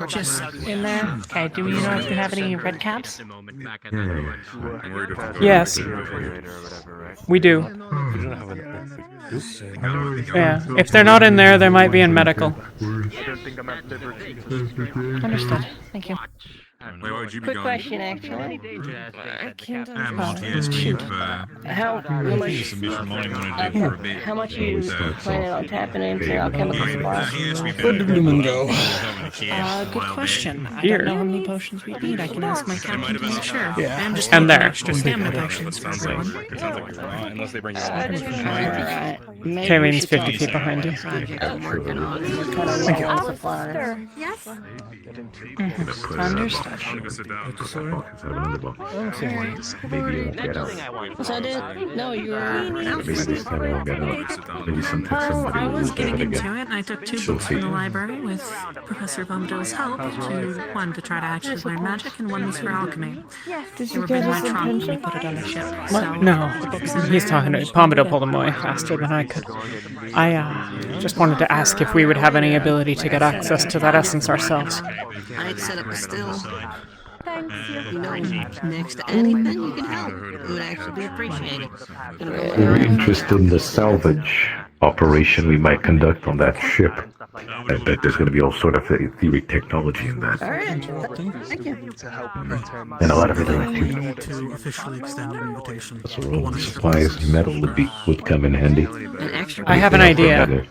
[SPEAKER 6] Just in there? Okay, do you know if you have any red caps?
[SPEAKER 1] Yes, we do. Yeah, if they're not in there, they might be in medical.
[SPEAKER 6] Understood. Thank you.
[SPEAKER 2] Wait, why would you be
[SPEAKER 10] Quick
[SPEAKER 2] going?
[SPEAKER 10] question, actually. I can't
[SPEAKER 12] Monty asked me if
[SPEAKER 10] how much
[SPEAKER 12] submission money want to do for a bit.
[SPEAKER 10] how much you planning on tapping into alchemical supplies?
[SPEAKER 12] Where'd the blooming
[SPEAKER 16] go?
[SPEAKER 6] Good question. I
[SPEAKER 1] Here.
[SPEAKER 6] don't know how many potions we need. I can ask my captain to make sure.
[SPEAKER 16] Yeah.
[SPEAKER 6] I'm just
[SPEAKER 1] And
[SPEAKER 6] taking
[SPEAKER 1] there.
[SPEAKER 6] extra stamina potions
[SPEAKER 2] It
[SPEAKER 6] for
[SPEAKER 2] sounds like
[SPEAKER 6] everyone.
[SPEAKER 2] it sounds like you're not, unless they bring you
[SPEAKER 10] Alright.
[SPEAKER 1] Kayleen's 50 feet behind you.
[SPEAKER 10] Project I'm working on. We're kind of low on supplies.
[SPEAKER 14] Yes?
[SPEAKER 6] Understood.
[SPEAKER 2] I'm gonna go sit down.
[SPEAKER 3] Maybe you'll get out.
[SPEAKER 10] Was that it? No, you were.
[SPEAKER 3] Maybe this time I'll get out. Maybe somebody
[SPEAKER 15] I was getting
[SPEAKER 3] will get
[SPEAKER 15] into it, and I took 2 books from the library with Professor Bombadil's help. One to try to actually learn magic, and one was for alchemy.
[SPEAKER 10] Did
[SPEAKER 15] They
[SPEAKER 10] you
[SPEAKER 15] were
[SPEAKER 10] get
[SPEAKER 15] in my
[SPEAKER 10] us
[SPEAKER 15] trunk when we
[SPEAKER 10] attention?
[SPEAKER 15] put it on the ship.
[SPEAKER 1] What?
[SPEAKER 15] So
[SPEAKER 1] No,
[SPEAKER 15] the books in
[SPEAKER 1] he's
[SPEAKER 15] there.
[SPEAKER 1] talking to Pomodoro pulled him away faster than I could. I just wanted to ask if we would have any ability to get access to that essence ourselves.
[SPEAKER 13] I'd set up a still.
[SPEAKER 14] Thanks.
[SPEAKER 13] You know, next to anything you can help. It would actually be appreciated.
[SPEAKER 3] We're interested in the salvage operation we might conduct on that ship. I bet there's going to be all sort of theory technology in that.
[SPEAKER 13] Alright. Thank you.
[SPEAKER 3] And a lot of other
[SPEAKER 4] We
[SPEAKER 3] activity.
[SPEAKER 4] need to officially extend an invitation.
[SPEAKER 3] So all the supplies, metal would come in handy.
[SPEAKER 1] I have an idea.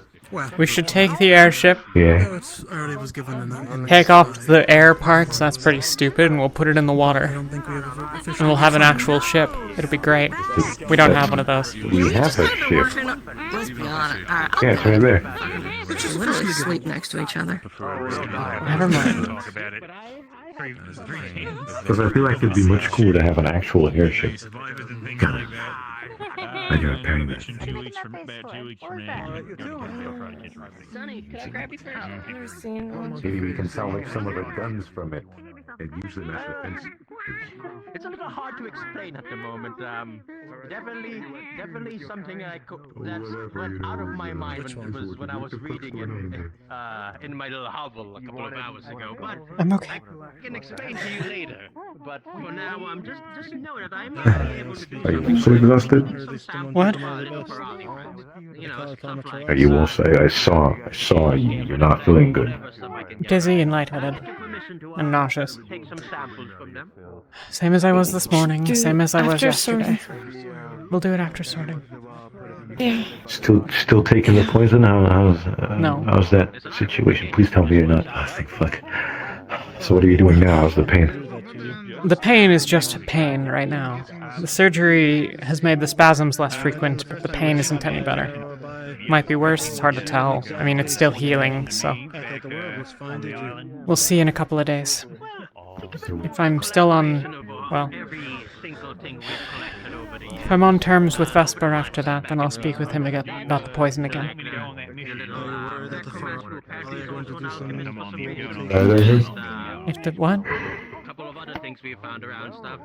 [SPEAKER 1] We should take the airship,
[SPEAKER 3] Yeah.
[SPEAKER 4] It's already was given in the
[SPEAKER 1] take off the air parts, that's pretty stupid, and we'll put it in the water. And we'll have an actual ship. It'll be great. We don't have one of those.
[SPEAKER 3] We have a ship.
[SPEAKER 13] Let's be honest. Alright,
[SPEAKER 3] Yeah, it's right there.
[SPEAKER 13] we just literally sleep next to each other.
[SPEAKER 1] Never mind.
[SPEAKER 3] Because I feel like it'd be much cooler to have an actual airship. I gotta tell you that.
[SPEAKER 12] 2 weeks from now, 2 weeks from now, you're gonna try to catch a
[SPEAKER 10] Sonny, could I grab you first? I've never seen one.
[SPEAKER 3] Maybe we can salvage some of the guns from it and use them as defense.
[SPEAKER 7] It's a little hard to explain at the moment. Definitely something that went out of my mind when I was reading it in my little hovel a couple of hours ago. But
[SPEAKER 1] I'm okay.
[SPEAKER 7] I can explain to you later. But for now, I'm just know that I may be able to do
[SPEAKER 3] Are you
[SPEAKER 7] something.
[SPEAKER 3] also exhausted?
[SPEAKER 1] What?
[SPEAKER 3] You won't say. I saw you. You're not feeling good.
[SPEAKER 1] Dizzy and lightheaded. And nauseous. Same as I was this morning, same as I was yesterday. We'll do it after sorting.
[SPEAKER 10] Yeah.
[SPEAKER 3] Still taking the poison?
[SPEAKER 1] No.
[SPEAKER 3] How's that situation? Please tell me you're not. Oh, thank fuck. So what are you doing now? How's the pain?
[SPEAKER 1] The pain is just pain right now. The surgery has made the spasms less frequent, but the pain isn't any better. Might be worse, it's hard to tell. I mean, it's still healing, so... We'll see in a couple of days. If I'm still on... well... if I'm on terms with Vesper after that, then I'll speak with him again about the poison again. If the what?
[SPEAKER 7] A couple of other things we found around stuff.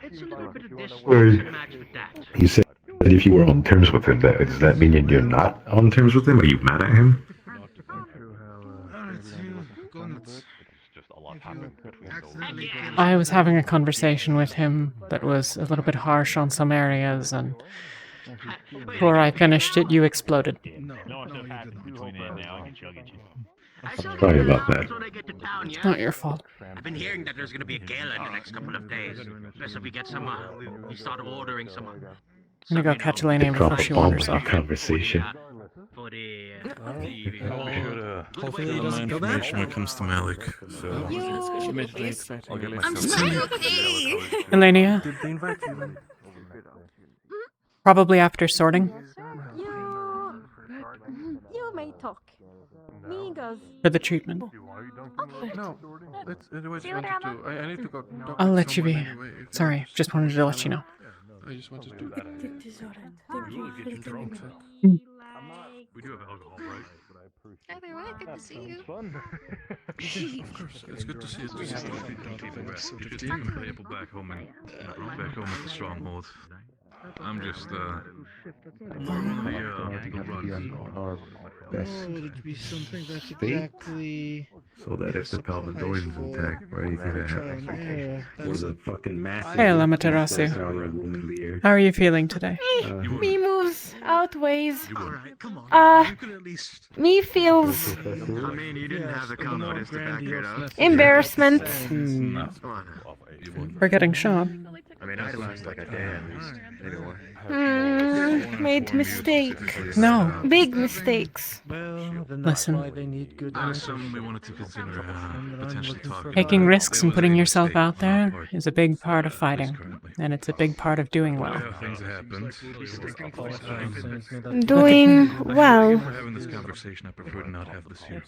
[SPEAKER 7] It's a little bit of this
[SPEAKER 3] Wait.
[SPEAKER 7] to match with that.
[SPEAKER 3] You said if you were on terms with him, does that mean you're not on terms with him? Are you mad at him?
[SPEAKER 1] I was having a conversation with him that was a little bit harsh on some areas, and before I finished it, you exploded.
[SPEAKER 3] Sorry about that.
[SPEAKER 1] It's not your fault.
[SPEAKER 7] I've been hearing that there's going to be a gala in the next couple of days. So we get some, we start ordering some.
[SPEAKER 1] I'm gonna go catch Elena before she wanders off.
[SPEAKER 3] Conversation.
[SPEAKER 19] Hopefully he doesn't go back when it comes to Malik. So
[SPEAKER 6] I'm smiling.
[SPEAKER 1] Elena? Probably after sorting.
[SPEAKER 18] You may talk. Me goes.
[SPEAKER 1] For the treatment.
[SPEAKER 18] Okay.
[SPEAKER 12] No, I need to go.
[SPEAKER 1] I'll let you be. Sorry, just wanted to let you know.
[SPEAKER 12] I just wanted to.
[SPEAKER 19] We do have alcohol, right?
[SPEAKER 6] Everyone, good to see you.
[SPEAKER 12] Of course, it's good to see you.
[SPEAKER 19] You should take the people back home at the stronghold. I'm just
[SPEAKER 9] It'd be something that's exactly.
[SPEAKER 3] So that if the Palmadorian's intact, right, you're gonna have was a fucking massive.
[SPEAKER 1] Hey, Amaterasu. How are you feeling today?
[SPEAKER 10] Me moves outweighs.
[SPEAKER 4] You could at least.
[SPEAKER 10] Me feels
[SPEAKER 21] I mean, you didn't have the confidence to back it up.
[SPEAKER 10] embarrassment.
[SPEAKER 1] We're getting shot.
[SPEAKER 21] I mean, I lost like a day at least. Anyway.
[SPEAKER 10] Made mistake.
[SPEAKER 1] No.
[SPEAKER 10] Big mistakes.
[SPEAKER 1] Listen.
[SPEAKER 19] some we wanted to consider potentially talking.
[SPEAKER 1] Taking risks and putting yourself out there is a big part of fighting, and it's a big part of doing well.
[SPEAKER 19] Things happened.
[SPEAKER 10] Doing well.
[SPEAKER 19] We're having this conversation. I prefer to not have this here.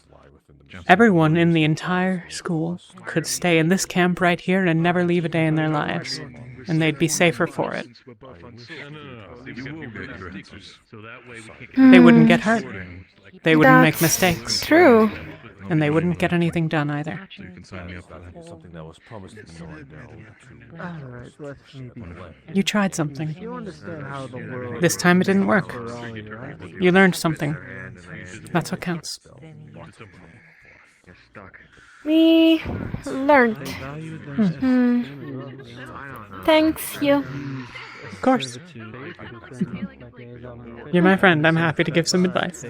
[SPEAKER 1] Everyone in the entire school could stay in this camp right here and never leave a day in their lives, and they'd be safer for it. They wouldn't get hurt. They wouldn't make mistakes.
[SPEAKER 10] True.
[SPEAKER 1] And they wouldn't get anything done either.
[SPEAKER 19] So you can sign me up for that. Something that was promised to me.
[SPEAKER 12] Alright, let's maybe.
[SPEAKER 1] You tried something.
[SPEAKER 12] You understand how the world.
[SPEAKER 1] This time it didn't work. You learned something. That's what counts.
[SPEAKER 10] Me learned. Thanks you.
[SPEAKER 1] Of course. You're my friend. I'm happy to give some advice.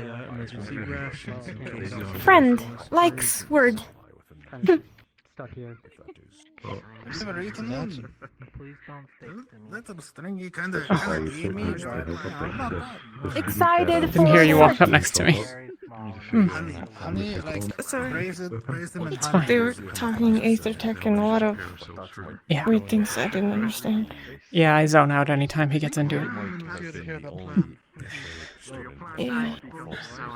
[SPEAKER 10] Friend likes word.
[SPEAKER 12] Stuck here.
[SPEAKER 9] I've never eaten one.
[SPEAKER 12] Please don't
[SPEAKER 9] Little stringy kind of gamey.
[SPEAKER 10] Excited for.
[SPEAKER 1] Didn't hear you walked up next to me.
[SPEAKER 9] Honey, like, raise them in
[SPEAKER 1] It's
[SPEAKER 9] honey.
[SPEAKER 1] fine.
[SPEAKER 10] They were talking Aethertech and a lot of
[SPEAKER 1] Yeah.
[SPEAKER 10] weird things I didn't understand.
[SPEAKER 1] Yeah, I zone out anytime he gets into it.
[SPEAKER 10] Yeah.
[SPEAKER 22] So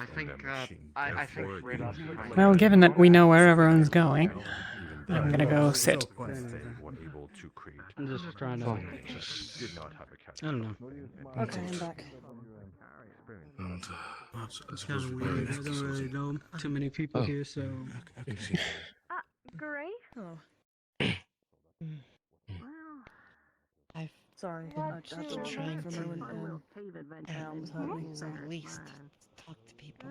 [SPEAKER 22] I think we're not.
[SPEAKER 1] Well, given that we know where everyone's going, I'm gonna go sit.
[SPEAKER 16] I'm just trying to. I don't know.
[SPEAKER 20] Okay, I'm back.
[SPEAKER 4] It's kind of weird. I don't really know too many people here, so.
[SPEAKER 18] Great.
[SPEAKER 20] Oh.
[SPEAKER 11] Sorry, I had to walk
[SPEAKER 16] trying
[SPEAKER 11] from
[SPEAKER 16] to
[SPEAKER 11] my window. My arms hurt me, so
[SPEAKER 16] at least talk to people.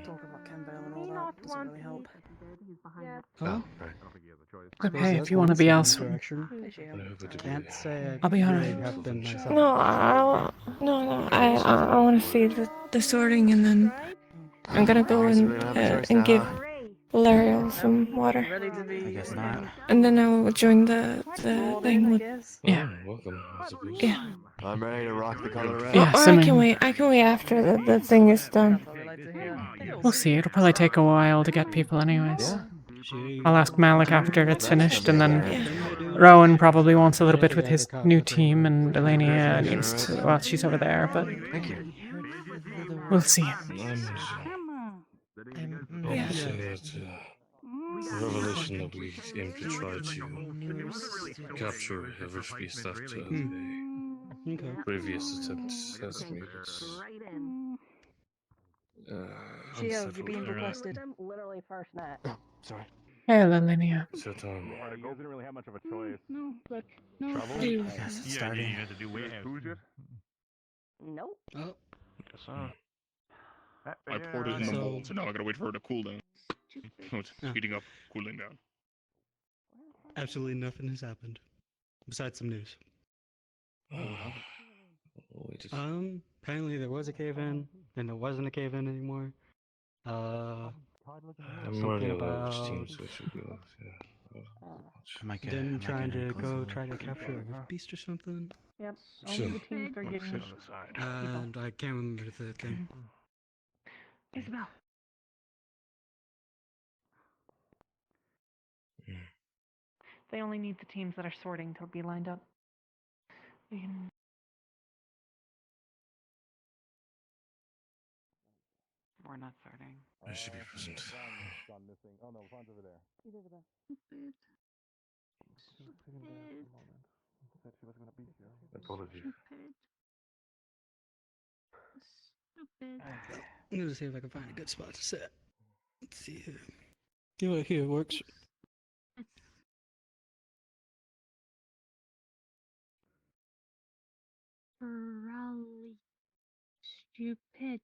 [SPEAKER 11] talk about Campbell and all that doesn't really help.
[SPEAKER 16] Huh?
[SPEAKER 1] Okay, if you want to be else,
[SPEAKER 11] Can't say
[SPEAKER 1] I'll be
[SPEAKER 11] I
[SPEAKER 1] alright.
[SPEAKER 11] really have been myself.
[SPEAKER 10] No, I want to see the sorting, and then I'm gonna go and give L'Oreal some water.
[SPEAKER 16] I guess not.
[SPEAKER 10] And then I will join the thing with.
[SPEAKER 1] Yeah.
[SPEAKER 8] Welcome.
[SPEAKER 10] Yeah.
[SPEAKER 21] I'm ready to rock the color red.
[SPEAKER 10] Or I
[SPEAKER 1] assuming-
[SPEAKER 10] can wait. I can wait after the thing is done.
[SPEAKER 1] We'll see. It'll probably take a while to get people anyways. I'll ask Malik after it's finished, and then Rowan probably wants a little bit with his new team, and Elenia needs to, well, she's over there, but we'll see.
[SPEAKER 8] I'm saying that the revelation that we aim to try to capture average beast after a previous attempt has made us
[SPEAKER 11] Gio, you're being
[SPEAKER 8] unsettled.
[SPEAKER 11] requested.
[SPEAKER 21] Literally first net.
[SPEAKER 9] Sorry.
[SPEAKER 1] Hello, Elenia.
[SPEAKER 8] So,
[SPEAKER 21] The girls didn't really have much of a choice.
[SPEAKER 20] No, but no.
[SPEAKER 21] Trouble?
[SPEAKER 20] Please.
[SPEAKER 21] I guess
[SPEAKER 16] it's starting.
[SPEAKER 12] You have to do way out.
[SPEAKER 21] Who's it? Nope.
[SPEAKER 16] Oh.
[SPEAKER 12] Guess so.
[SPEAKER 2] I poured it in the mold, so now I gotta wait for her to cool down. So it's heating up, cooling down.
[SPEAKER 11] Absolutely nothing has happened. Besides some news. Apparently there was a cave-in, then there wasn't a cave-in anymore.
[SPEAKER 8] I'm
[SPEAKER 11] Something
[SPEAKER 8] running away
[SPEAKER 11] about
[SPEAKER 8] which team, so I should go. Yeah.
[SPEAKER 11] them trying to go try to capture a rift beast or something.
[SPEAKER 7] Yep.
[SPEAKER 8] Sure.
[SPEAKER 7] Only the teams are getting.
[SPEAKER 11] And I can't remember the thing.
[SPEAKER 7] Isabel. They only need the teams that are sorting to be lined up. We can.
[SPEAKER 16] We're not starting.
[SPEAKER 8] I should be present.
[SPEAKER 21] Oh no, Fawn's over there. Said she wasn't gonna be here.
[SPEAKER 8] Apologies.
[SPEAKER 11] I'm gonna see if I can find a good spot to sit. Let's see here. Here works.
[SPEAKER 20] Rally. Stupid.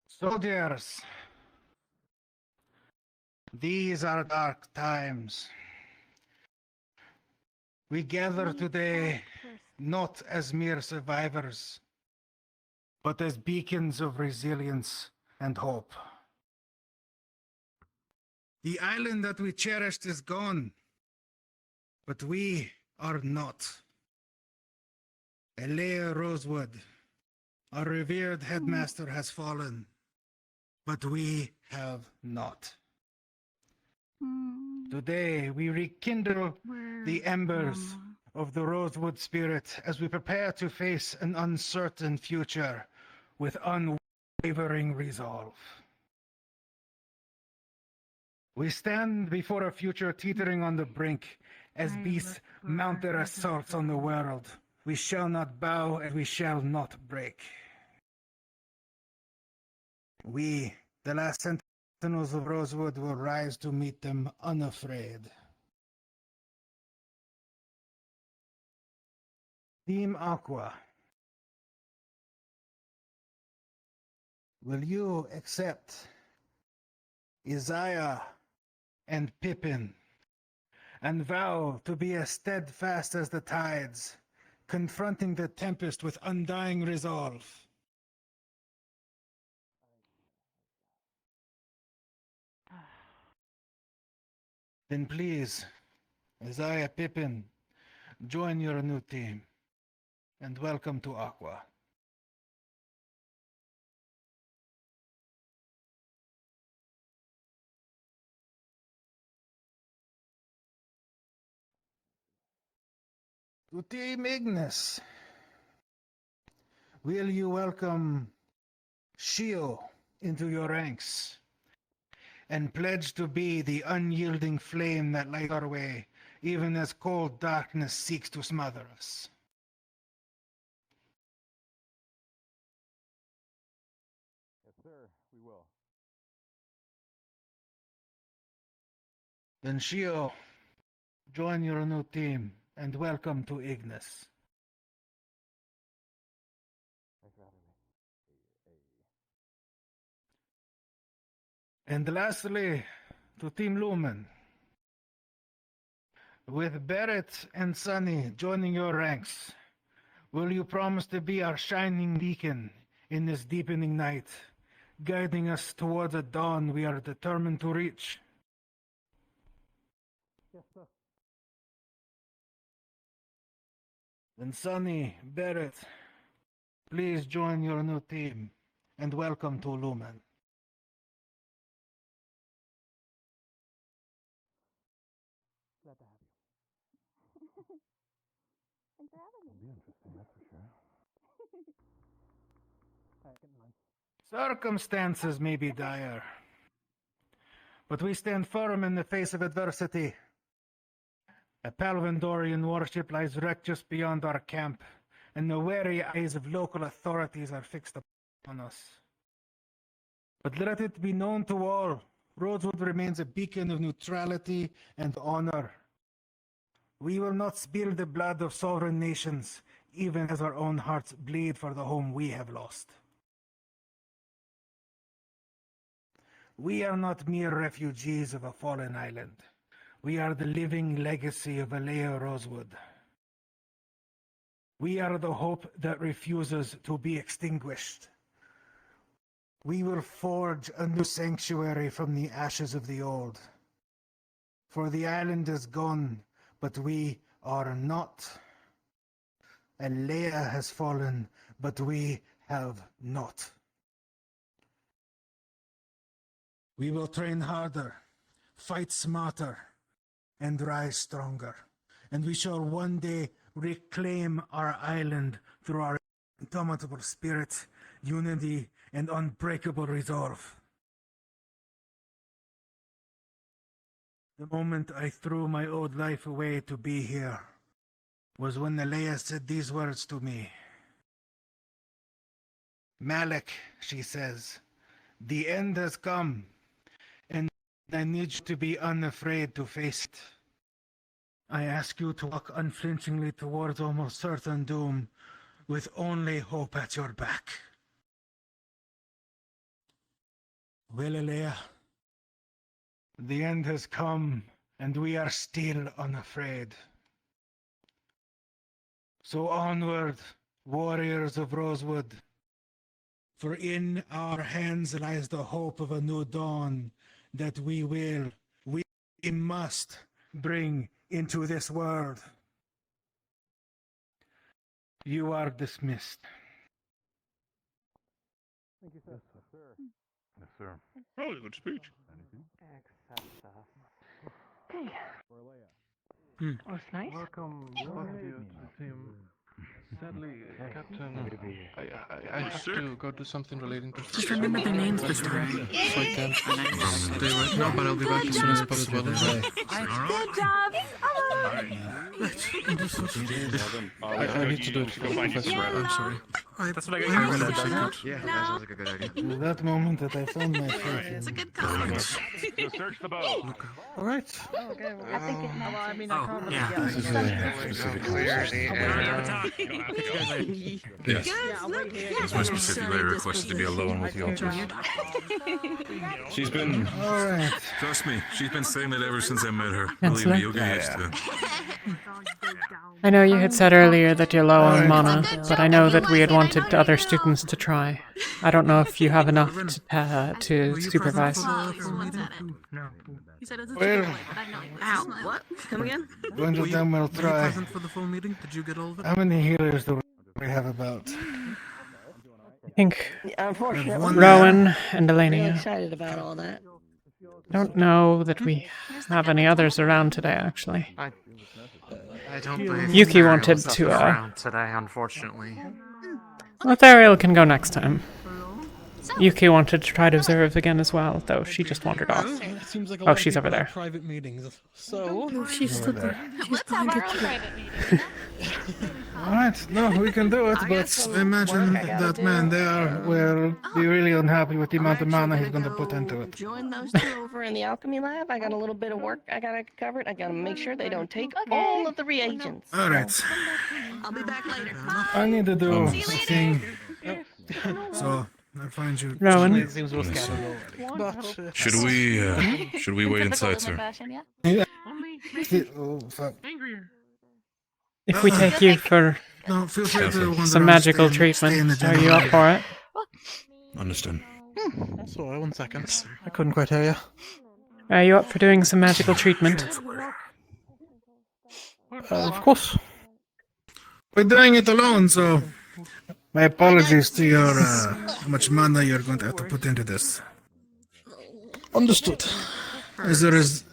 [SPEAKER 9] Soldiers, these are dark times. We gather today not as mere survivors, but as beacons of resilience and hope. The island that we cherished is gone, but we are not. Talia Rosewood, our revered headmaster, has fallen, but we have not. Today, we rekindle the embers of the Rosewood spirit as we prepare to face an uncertain future with unwavering resolve. We stand before a future teetering on the brink as beasts mount their assaults on the world. We shall not bow and we shall not break. We, the last sentinels of Rosewood, will rise to meet them unafraid. Team Aqua, will you accept Isaiah and Pippin and vow to be as steadfast as the tides, confronting the tempest with undying resolve? Then please, Isaiah, Pippin, join your new team, and welcome to Aqua. To Team Magnus, will you welcome Shio into your ranks and pledge to be the unyielding flame that lights our way, even as cold darkness seeks to smother us?
[SPEAKER 21] Yes, sir. We will.
[SPEAKER 9] Then Shio, join your new team, and welcome to Ignis. And lastly, to Team Lumen. With Barrett and Sunny joining your ranks, will you promise to be our shining beacon in this deepening night, guiding us towards a dawn we are determined to reach? Yes, sir. Then Sunny, Barrett, please join your new team, and welcome to Lumen. Glad to have you.
[SPEAKER 18] Thanks for having me.
[SPEAKER 3] It'll be interesting, that's for sure.
[SPEAKER 9] Circumstances may be dire, but we stand firm in the face of adversity. A Palvandorian warship lies wrecked just beyond our camp, and the wary eyes of local authorities are fixed upon us. But let it be known to all, Rosewood remains a beacon of neutrality and honor. We will not spill the blood of sovereign nations, even as our own hearts bleed for the home we have lost. We are not mere refugees of a fallen island. We are the living legacy of Alea Rosewood. We are the hope that refuses to be extinguished. We will forge a new sanctuary from the ashes of the old. For the island is gone, but we are not. Alea has fallen, but we have not. We will train harder, fight smarter, and rise stronger. And we shall one day reclaim our island through our indomitable spirit, unity, and unbreakable resolve. The moment I threw my old life away to be here was when Alea said these words to me. Malik, she says, the end has come, and I need you to be unafraid to face it. I ask you to walk unflinchingly towards almost certain doom, with only hope at your back. Well, Alea, the end has come, and we are still unafraid. So onward, warriors of Rosewood, for in our hands lies the hope of a new dawn that we must bring into this world. You are dismissed.
[SPEAKER 3] Thank you, sir. Yes, sir. Yes, sir.
[SPEAKER 2] Oh, good speech.
[SPEAKER 10] Okay.
[SPEAKER 14] Oh, it's nice.
[SPEAKER 19] Welcome to the team. Sadly, Captain, I have to go do something relating to...
[SPEAKER 15] Just remember their names this time.
[SPEAKER 19] So I can't stay right now, but I'll be back as soon as possible.
[SPEAKER 18] Good job!
[SPEAKER 19] I need to do it for the professor. I'm sorry.
[SPEAKER 2] That's what I got.
[SPEAKER 21] Yeah, that sounds like a good idea.
[SPEAKER 9] It was that moment that I found my faith in...
[SPEAKER 15] It's a good conference.
[SPEAKER 2] Go search the boat.
[SPEAKER 9] All right.
[SPEAKER 10] Oh, okay. Well,
[SPEAKER 18] I think it
[SPEAKER 10] well, I mean, I
[SPEAKER 15] Oh,
[SPEAKER 10] can't
[SPEAKER 15] yeah.
[SPEAKER 10] really
[SPEAKER 3] This is
[SPEAKER 10] get
[SPEAKER 3] a
[SPEAKER 21] Clear the air.
[SPEAKER 19] Yes.
[SPEAKER 10] Yeah, wait here.
[SPEAKER 19] That's why specifically I requested to be alone with you all two. She's been...
[SPEAKER 9] All right.
[SPEAKER 19] Trust me, she's been saying that ever since I met her.
[SPEAKER 1] Believe
[SPEAKER 19] Believe
[SPEAKER 1] me,
[SPEAKER 19] me, you'll get used to it.
[SPEAKER 1] I know you had said earlier that you're low on mana, but I know that we had wanted other students to try. I don't know if you have enough to supervise.
[SPEAKER 15] He said it's a
[SPEAKER 9] Well,
[SPEAKER 15] chicken, but I know.
[SPEAKER 13] Ow, what? Come again?
[SPEAKER 9] bunch of them will
[SPEAKER 11] Were you
[SPEAKER 9] try.
[SPEAKER 11] present for the full meeting? Did you get all of it?
[SPEAKER 9] How many healers do we have about?
[SPEAKER 1] I think
[SPEAKER 13] Unfortunately,
[SPEAKER 9] One
[SPEAKER 1] Rowan and
[SPEAKER 13] I'm really
[SPEAKER 1] Elenia.
[SPEAKER 13] excited about all that.
[SPEAKER 1] I don't know that we have any others around today, actually.
[SPEAKER 22] I don't believe
[SPEAKER 1] Yuki
[SPEAKER 22] Ariel
[SPEAKER 1] wanted
[SPEAKER 22] is
[SPEAKER 1] to,
[SPEAKER 22] around today, unfortunately.
[SPEAKER 1] Well, Ariel can go next time. Yuki wanted to try to observe again as well, though she just wandered off.
[SPEAKER 11] It seems like a
[SPEAKER 1] Oh,
[SPEAKER 11] lot of
[SPEAKER 1] she's
[SPEAKER 11] people
[SPEAKER 1] over
[SPEAKER 11] have
[SPEAKER 1] there.
[SPEAKER 11] Private meetings. So
[SPEAKER 20] No, she's stood there. She's
[SPEAKER 18] Let's have
[SPEAKER 20] behind
[SPEAKER 18] our
[SPEAKER 20] a
[SPEAKER 18] own
[SPEAKER 20] tree.
[SPEAKER 18] private meeting.
[SPEAKER 9] Alright, no, we can do it, but I imagine that man there will be really unhappy with the amount of mana he's going to put into it.
[SPEAKER 5] Join those two over in the alchemy lab. I got a little bit of work I gotta cover. I gotta make sure they don't take all of the reagents.
[SPEAKER 9] Alright.
[SPEAKER 13] I'll be back later.
[SPEAKER 9] I need to do a thing. So, I'll find you.
[SPEAKER 1] Rowan?
[SPEAKER 8] Should we wait inside, sir?
[SPEAKER 9] Yeah. Oh, fuck.
[SPEAKER 1] If we take you for
[SPEAKER 9] No, feel free to wander
[SPEAKER 1] some
[SPEAKER 9] around,
[SPEAKER 1] magical
[SPEAKER 9] stay in
[SPEAKER 1] treatment,
[SPEAKER 9] the
[SPEAKER 1] are you up for it?
[SPEAKER 8] Understood.
[SPEAKER 4] Sorry, 1 second. I couldn't quite hear you.
[SPEAKER 1] Are you up for doing some magical treatment?
[SPEAKER 4] Of course.
[SPEAKER 9] We're doing it alone, so my apologies to your how much mana you're going to have to put into this.
[SPEAKER 4] Understood.
[SPEAKER 9] As there is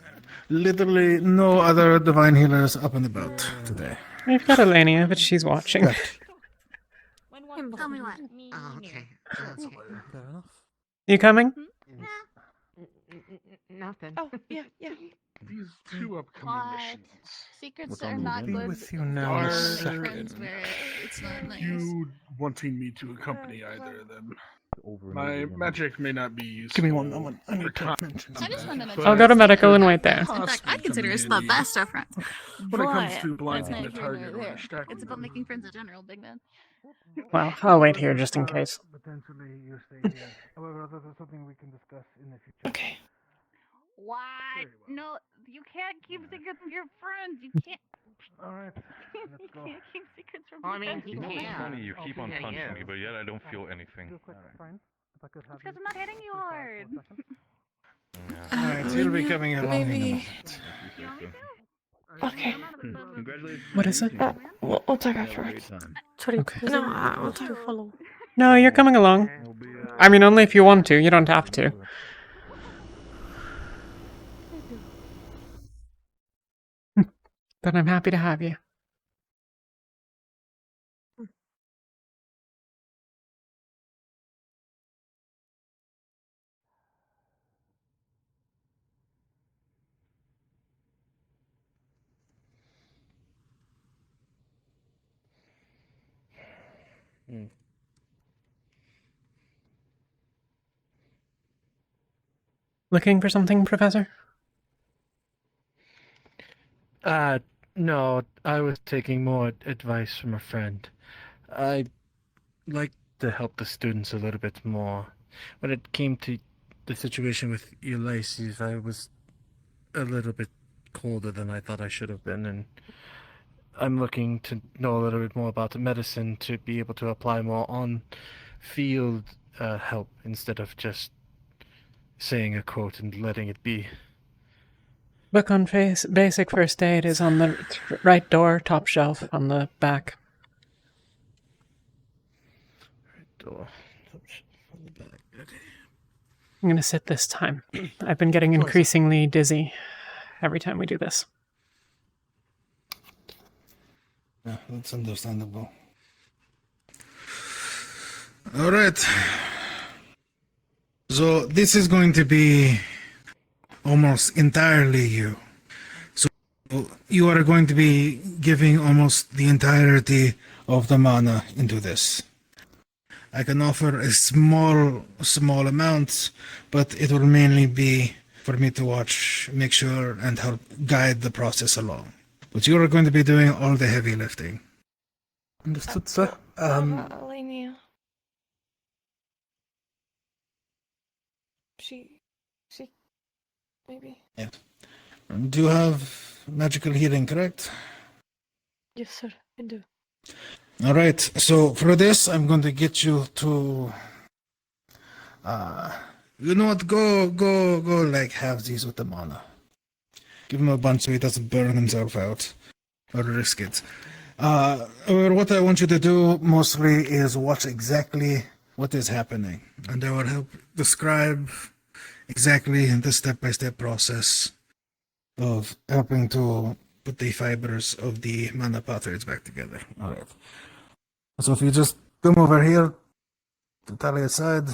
[SPEAKER 9] literally no other divine healers up and about today.
[SPEAKER 1] We've got Elenia, but she's watching.
[SPEAKER 13] Tell me what. Oh, okay.
[SPEAKER 4] Fair enough.
[SPEAKER 1] You coming?
[SPEAKER 10] Nothing.
[SPEAKER 5] Oh, yeah.
[SPEAKER 12] These two upcoming missions.
[SPEAKER 6] Secrets are not good.
[SPEAKER 4] With you now in a
[SPEAKER 12] Are
[SPEAKER 4] second.
[SPEAKER 6] It's not nice.
[SPEAKER 12] you wanting me to accompany either of them? My magic may not be useful.
[SPEAKER 4] Give me 1 moment. I
[SPEAKER 12] for
[SPEAKER 4] need to
[SPEAKER 12] con-
[SPEAKER 4] mention
[SPEAKER 6] I just wanted to
[SPEAKER 12] but
[SPEAKER 1] I'll go to medical and wait there.
[SPEAKER 6] In fact, I'd consider us the best of friends.
[SPEAKER 12] When it comes to
[SPEAKER 6] That's
[SPEAKER 12] blinding
[SPEAKER 6] neither
[SPEAKER 12] the
[SPEAKER 6] here
[SPEAKER 12] target
[SPEAKER 6] nor
[SPEAKER 12] or
[SPEAKER 6] there.
[SPEAKER 12] distracting
[SPEAKER 6] It's about making friends in general, big man.
[SPEAKER 1] Well, I'll wait here just in case.
[SPEAKER 9] Potentially you stay here. However, this is something we can discuss in the future.
[SPEAKER 5] Okay.
[SPEAKER 6] What? No, you can't keep secrets from your friends. You can't.
[SPEAKER 9] Alright,
[SPEAKER 6] You
[SPEAKER 9] let's go.
[SPEAKER 6] can't keep secrets from
[SPEAKER 10] I
[SPEAKER 6] your
[SPEAKER 10] mean,
[SPEAKER 6] friends.
[SPEAKER 10] he
[SPEAKER 2] It's
[SPEAKER 10] can.
[SPEAKER 2] funny you keep on punching me, but yet I don't feel anything.
[SPEAKER 6] It's because I'm not hitting you hard.
[SPEAKER 9] Alright, so you'll be coming along in a
[SPEAKER 5] Maybe.
[SPEAKER 9] moment.
[SPEAKER 5] Okay.
[SPEAKER 2] Congratulations.
[SPEAKER 1] What is it?
[SPEAKER 5] We'll talk afterwards.
[SPEAKER 20] Sorry,
[SPEAKER 1] Okay.
[SPEAKER 20] there's
[SPEAKER 5] No,
[SPEAKER 20] a
[SPEAKER 5] we'll
[SPEAKER 20] to
[SPEAKER 5] talk.
[SPEAKER 20] follow.
[SPEAKER 1] No, you're coming along. I mean, only if you want to. You don't have to. But I'm happy to have you. Looking for something, Professor?
[SPEAKER 11] No, I was taking more advice from a friend. I like to help the students a little bit more. When it came to the situation with Ulysses, I was a little bit colder than I thought I should have been, and I'm looking to know a little bit more about the medicine to be able to apply more on-field help instead of just saying a quote and letting it be.
[SPEAKER 1] Book on basic first aid is on the right door, top shelf, on the back.
[SPEAKER 11] Door, top shelf on the back. Okay.
[SPEAKER 1] I'm gonna sit this time. I've been getting increasingly dizzy every time we do this.
[SPEAKER 9] Yeah, that's understandable. Alright. So this is going to be almost entirely you. So you are going to be giving almost the entirety of the mana into this. I can offer a small amount, but it will mainly be for me to watch, make sure, and help guide the process along. But you are going to be doing all the heavy lifting.
[SPEAKER 4] Understood, sir.
[SPEAKER 10] Alenia. She, maybe.
[SPEAKER 9] Yeah. Do you have magical healing, correct?
[SPEAKER 20] Yes, sir, I do.
[SPEAKER 9] All right. So for this, I'm going to get you to, you know what? Go, like halvesies with the mana. Give him a bunch so he doesn't burn himself out, or risk it. What I want you to do mostly is watch exactly what is happening, and I will help describe exactly the step-by-step process of helping to put the fibers of the mana pathways back together. All right. So if you just come over here to Talia's side.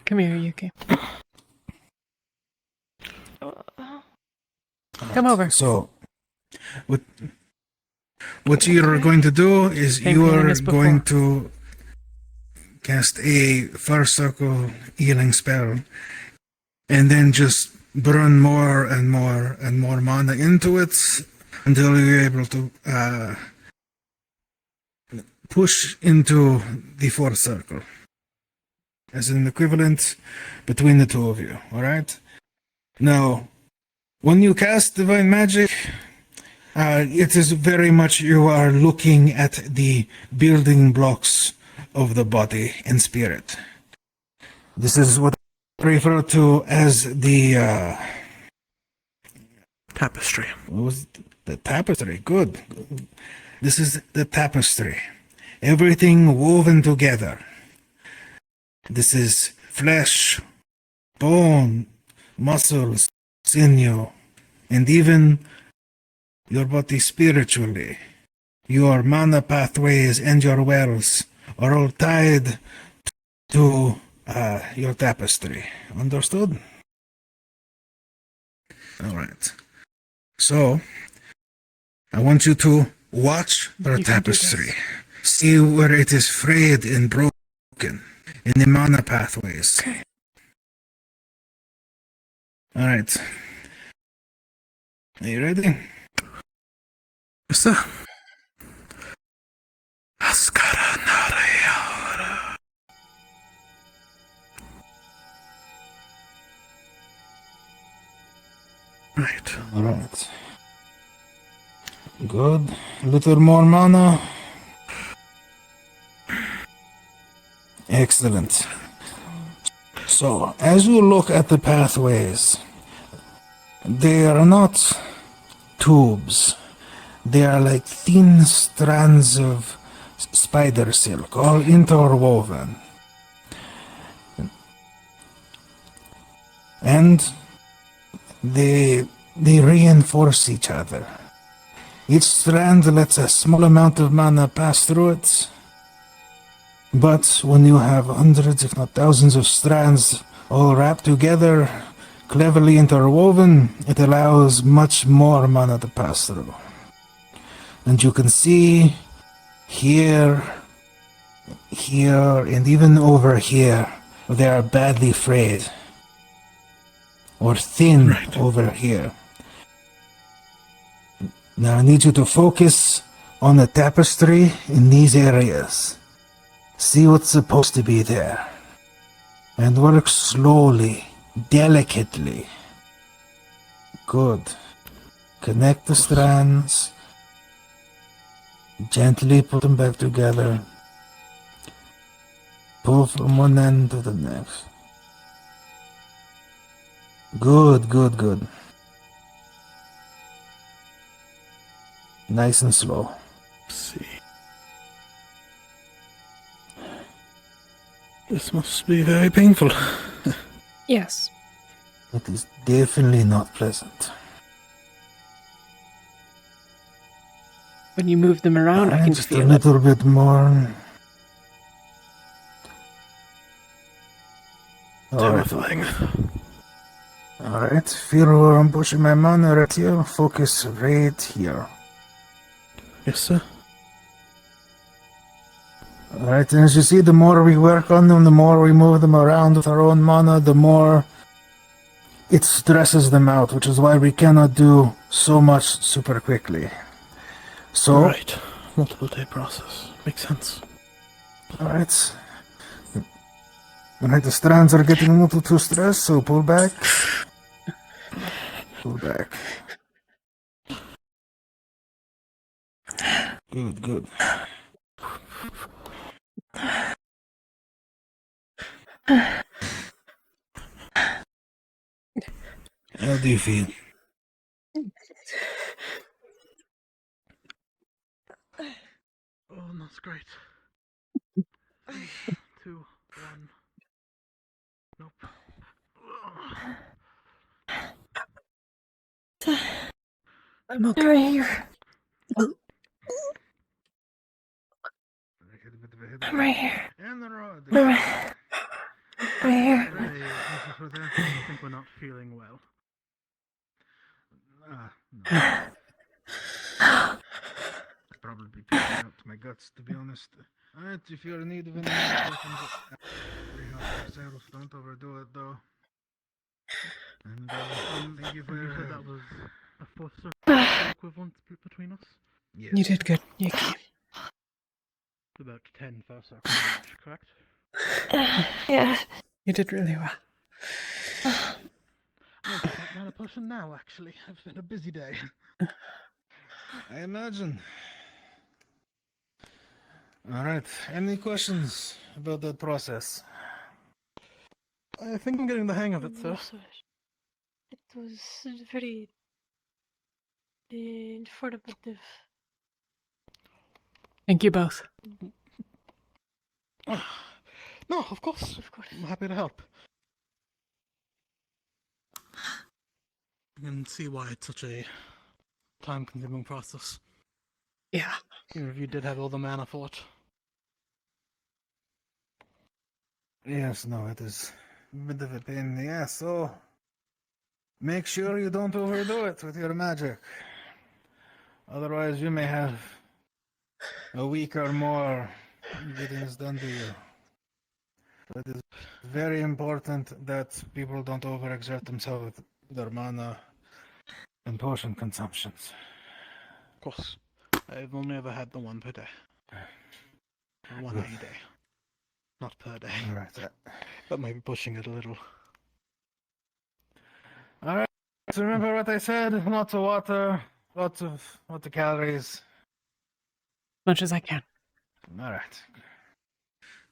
[SPEAKER 1] Come here, Yuki. Come over.
[SPEAKER 9] So, with What you're going to do is
[SPEAKER 1] Same
[SPEAKER 9] you
[SPEAKER 1] healing
[SPEAKER 9] are
[SPEAKER 1] as
[SPEAKER 9] going
[SPEAKER 1] before.
[SPEAKER 9] to cast a first circle healing spell, and then just burn more and more and more mana into it until you're able to push into the fourth circle as an equivalent between the two of you. All right. Now, when you cast divine magic, it is very much you are looking at the building blocks of the body and spirit. This is what I refer to as the
[SPEAKER 4] tapestry.
[SPEAKER 9] What was it? The tapestry? Good. This is the tapestry. Everything woven together. This is flesh, bone, muscles, sinew, and even your body spiritually. Your mana pathways and your wells are all tied to your tapestry. Understood? All right. So, I want you to watch the tapestry. See where it is frayed and broken in the mana pathways. All right. Are you ready?
[SPEAKER 4] Yes, sir.
[SPEAKER 9] Right. All right. Good. A little more mana. Excellent. So, as you look at the pathways, they are not tubes. They are like thin strands of spider silk, all interwoven. And they reinforce each other. Each strand lets a small amount of mana pass through it. But when you have hundreds, if not thousands of strands all wrapped together, cleverly interwoven, it allows much more mana to pass through. And you can see here, and even over here, they are badly frayed. Or thin over here. Now I need you to focus on the tapestry in these areas. See what's supposed to be there. And work slowly, delicately. Good. Connect the strands. Gently put them back together. Pull from one end to the next. Good, good, good. Nice and slow.
[SPEAKER 4] See. This must be very painful.
[SPEAKER 1] Yes.
[SPEAKER 9] It is definitely not pleasant.
[SPEAKER 1] When you move them around, I can
[SPEAKER 9] just
[SPEAKER 1] feel
[SPEAKER 9] a little bit more.
[SPEAKER 4] Terrifying.
[SPEAKER 9] Alright, feel where I'm pushing my mana right here. Focus right here.
[SPEAKER 4] Yes, sir.
[SPEAKER 9] Alright, and as you see, the more we work on them, the more we move them around with our own mana, the more it stresses them out, which is why we cannot do so much super quickly. So,
[SPEAKER 4] Right. Multiple day process. Makes sense.
[SPEAKER 9] Alright. Alright, the strands are getting a little too stressed, so pull back. Pull back. Good, good. How do you feel?
[SPEAKER 12] Oh, that's great. 3, 2, 1. Nope.
[SPEAKER 20] I'm okay. Right here. I'm right here. Right here.
[SPEAKER 12] I think we're not feeling well.
[SPEAKER 9] probably be taking out my guts, to be honest. Alright, if you're in need of any help, free help yourself. Don't overdo it, though. And thank you for your
[SPEAKER 11] said
[SPEAKER 9] help.
[SPEAKER 11] that was a foster equivalent split between us?
[SPEAKER 9] Yes.
[SPEAKER 1] You did good, Yuki.
[SPEAKER 11] About 10 foster equivalents, correct?
[SPEAKER 10] Yeah.
[SPEAKER 1] You did really well.
[SPEAKER 11] I'm not that kind of person now, actually. It's been a busy day.
[SPEAKER 9] I imagine. Alright, any questions about that process?
[SPEAKER 11] I think I'm getting the hang of it, sir.
[SPEAKER 20] Also, it was very informative.
[SPEAKER 1] Thank you both.
[SPEAKER 11] No, of course. I'm happy to help.
[SPEAKER 4] You can see why it's such a time-consuming process.
[SPEAKER 1] Yeah.
[SPEAKER 11] Even if you did have all the mana for it.
[SPEAKER 9] Yes, no, it is a bit of a pain in the ass, so make sure you don't overdo it with your magic. Otherwise, you may have a week or more getting this done to you. So it is very important that people don't overexert themselves with their mana and potion consumptions.
[SPEAKER 11] Of course. I've only ever had the one per day. Or one a day. Not per day.
[SPEAKER 9] Alright.
[SPEAKER 11] That might be pushing it a little.
[SPEAKER 9] Alright, so remember what I said, lots of water, lots of calories.
[SPEAKER 1] Much as I can.
[SPEAKER 9] Alright.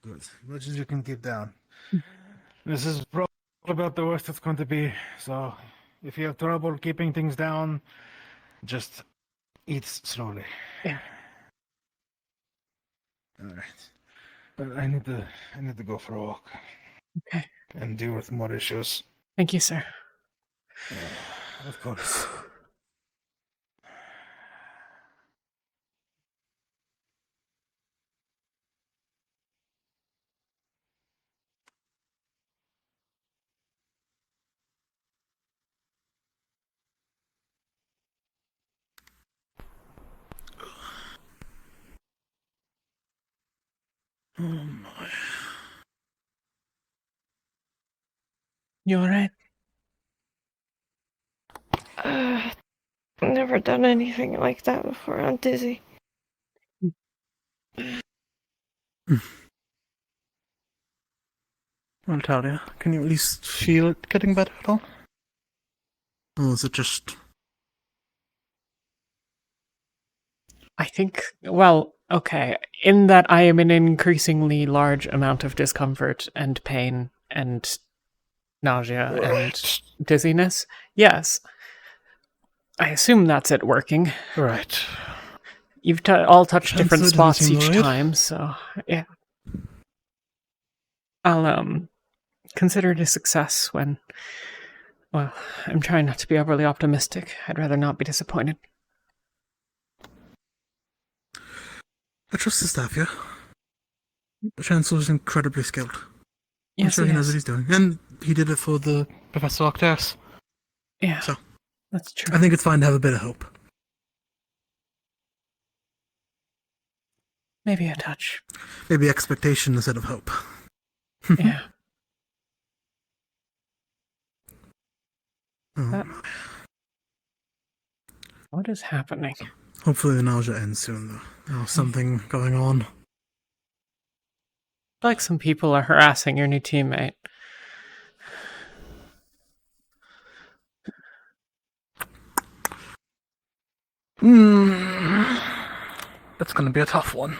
[SPEAKER 9] Good. Much as you can keep down. This is probably about the worst it's going to be, so if you have trouble keeping things down, just eat slowly.
[SPEAKER 1] Yeah.
[SPEAKER 9] Alright. But I need to go for a walk.
[SPEAKER 1] Okay.
[SPEAKER 9] And deal with more issues.
[SPEAKER 1] Thank you, sir.
[SPEAKER 9] Of course.
[SPEAKER 4] Oh my.
[SPEAKER 1] You alright?
[SPEAKER 10] Never done anything like that before. I'm dizzy.
[SPEAKER 4] Well, Talia, can you at least feel it getting better at all? Or is it just...
[SPEAKER 1] I think, well, okay, in that I am in an increasingly large amount of discomfort and pain and nausea and dizziness. Yes. I assume that's it working.
[SPEAKER 4] Right.
[SPEAKER 1] You've all touched different
[SPEAKER 4] Chancellor
[SPEAKER 1] spots
[SPEAKER 4] doesn't
[SPEAKER 1] each
[SPEAKER 4] seem worried.
[SPEAKER 1] time, so yeah. I'll consider it a success when, well, I'm trying not to be overly optimistic. I'd rather not be disappointed.
[SPEAKER 4] I trust the staff, yeah? The Chancellor's incredibly skilled. I'm
[SPEAKER 1] Yes,
[SPEAKER 4] sure
[SPEAKER 1] he
[SPEAKER 4] he knows
[SPEAKER 1] is.
[SPEAKER 4] what he's doing. And he did it for the Professor Octaris.
[SPEAKER 1] Yeah,
[SPEAKER 4] so
[SPEAKER 1] that's true.
[SPEAKER 4] I think it's fine to have a bit of hope.
[SPEAKER 1] Maybe a touch.
[SPEAKER 4] Maybe expectation instead of hope.
[SPEAKER 1] Yeah. What is happening?
[SPEAKER 4] Hopefully the nausea ends soon, though. There's something going on.
[SPEAKER 1] Like some people are harassing your new teammate.
[SPEAKER 4] That's gonna be a tough one.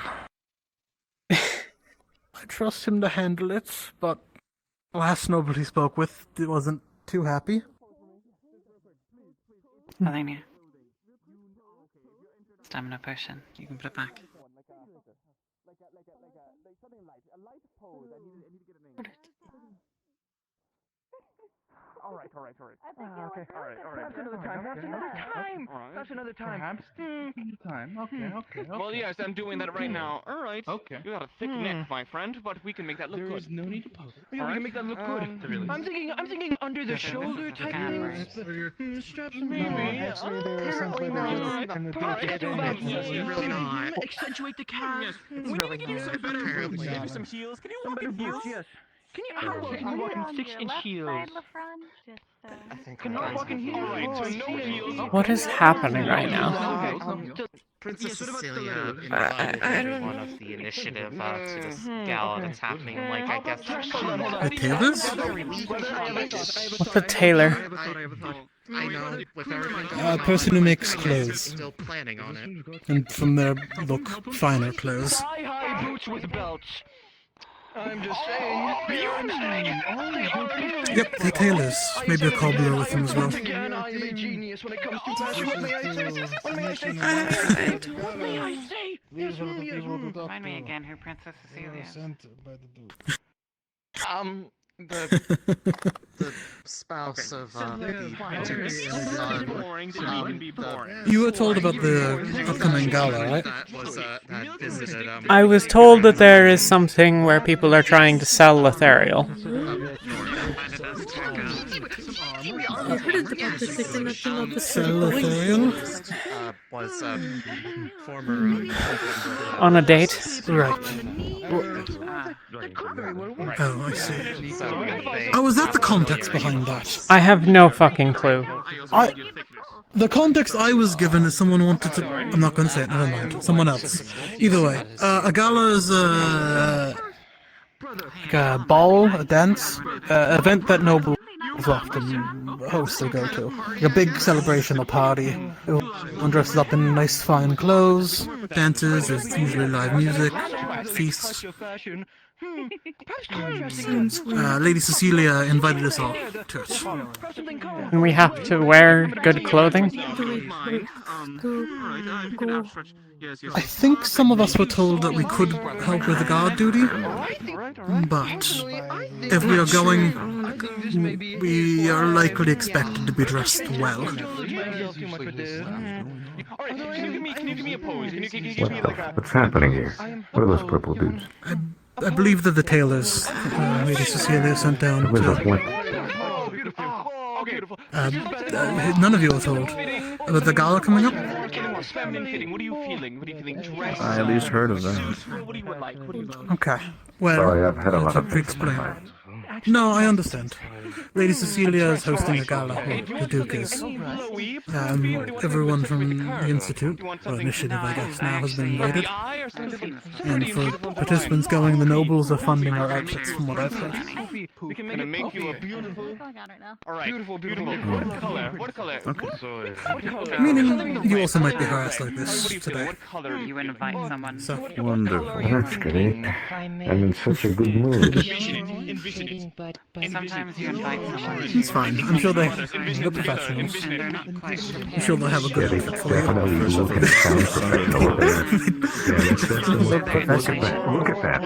[SPEAKER 4] I trust him to handle it, but last nobody spoke with wasn't too happy.
[SPEAKER 7] Talia. Stamina potion. You can put it back.
[SPEAKER 16] Perhaps another time. Okay.
[SPEAKER 17] Well, yes, I'm doing that right now. All right.
[SPEAKER 16] Okay.
[SPEAKER 17] You got a thick neck, my friend, but we can make that look
[SPEAKER 16] There
[SPEAKER 17] good.
[SPEAKER 16] is no need to poke.
[SPEAKER 17] Yeah,
[SPEAKER 16] We can make that look good. I'm thinking under the shoulder type things. Straps and maybe. Apparently not. Accentuate the calves.
[SPEAKER 17] We need to get you some better boots. Maybe some heels. Can you walk in heels?
[SPEAKER 16] Yes. Can you? How about you walk in 6-inch heels?
[SPEAKER 22] I think
[SPEAKER 16] Can I walk in heels?
[SPEAKER 17] All right, so no heels.
[SPEAKER 1] What is happening right now?
[SPEAKER 22] Princess Cecilia invited everyone of the initiative to this gala that's happening. Like, I guess.
[SPEAKER 4] The Taylors?
[SPEAKER 1] What's a tailor?
[SPEAKER 22] I know. With everything
[SPEAKER 4] A person who makes
[SPEAKER 22] you guys are
[SPEAKER 4] clothes.
[SPEAKER 22] still planning on it.
[SPEAKER 4] And from their look, finer clothes.
[SPEAKER 16] High boots with belts. I'm just saying.
[SPEAKER 4] Yep, they're tailors. Maybe a cobbler with them as well.
[SPEAKER 16] Again, I am a genius when it comes to fashion. What may I say? What may I say? What may I say? Yes, yes.
[SPEAKER 7] Remind me again who Princess Cecilia is.
[SPEAKER 22] The spouse of
[SPEAKER 4] You were told about the upcoming gala, right?
[SPEAKER 22] that visited,
[SPEAKER 1] I was told that there is something where people are trying to sell ethereal.
[SPEAKER 20] I heard about this, I cannot tell what
[SPEAKER 4] Sell ethereal?
[SPEAKER 22] Was former
[SPEAKER 1] On a date?
[SPEAKER 4] Right. Oh, I see. Oh, is that the context behind that?
[SPEAKER 1] I have no fucking clue.
[SPEAKER 4] The context I was given is someone wanted to... I'm not going to say it, never mind. Someone else. Either way. A gala is like a ball, a dance, event that nobles often host or go to. Like a big celebration or party. Everyone dresses up in nice fine clothes, dances, there's usually live music, feasts. Lady Cecilia invited us all to it.
[SPEAKER 1] And we have to wear good clothing?
[SPEAKER 4] I think some of us were told that we could help with the guard duty, but if we are going, we are likely expected to be dressed well.
[SPEAKER 3] What's happening here? What are those purple dudes?
[SPEAKER 4] I believe that the tailors, Lady Cecilia sent down to... none of you are told about the gala coming up?
[SPEAKER 3] I at least heard of them.
[SPEAKER 4] Okay. Well,
[SPEAKER 3] Sorry, I've had a lot of
[SPEAKER 4] to
[SPEAKER 3] things
[SPEAKER 4] explain.
[SPEAKER 3] on my mind.
[SPEAKER 4] No, I understand. Lady Cecilia is hosting a gala, or the Duke is. Everyone from the Institute, or Initiative I guess now, has been invited. And for participants going, the nobles are funding our outfits, from what I've heard.
[SPEAKER 17] We can make you a beautiful... Alright, beautiful. What color?
[SPEAKER 4] Okay. Meaning, you also might be harassed like this today.
[SPEAKER 7] You invite someone.
[SPEAKER 4] So.
[SPEAKER 3] Wonderful, that's great. I'm in such a good mood.
[SPEAKER 7] Sometimes you invite someone.
[SPEAKER 4] It's fine. I'm sure they're professionals. I'm sure they'll have a good outfit for you.
[SPEAKER 3] Definitely look and sound professional. Look at that.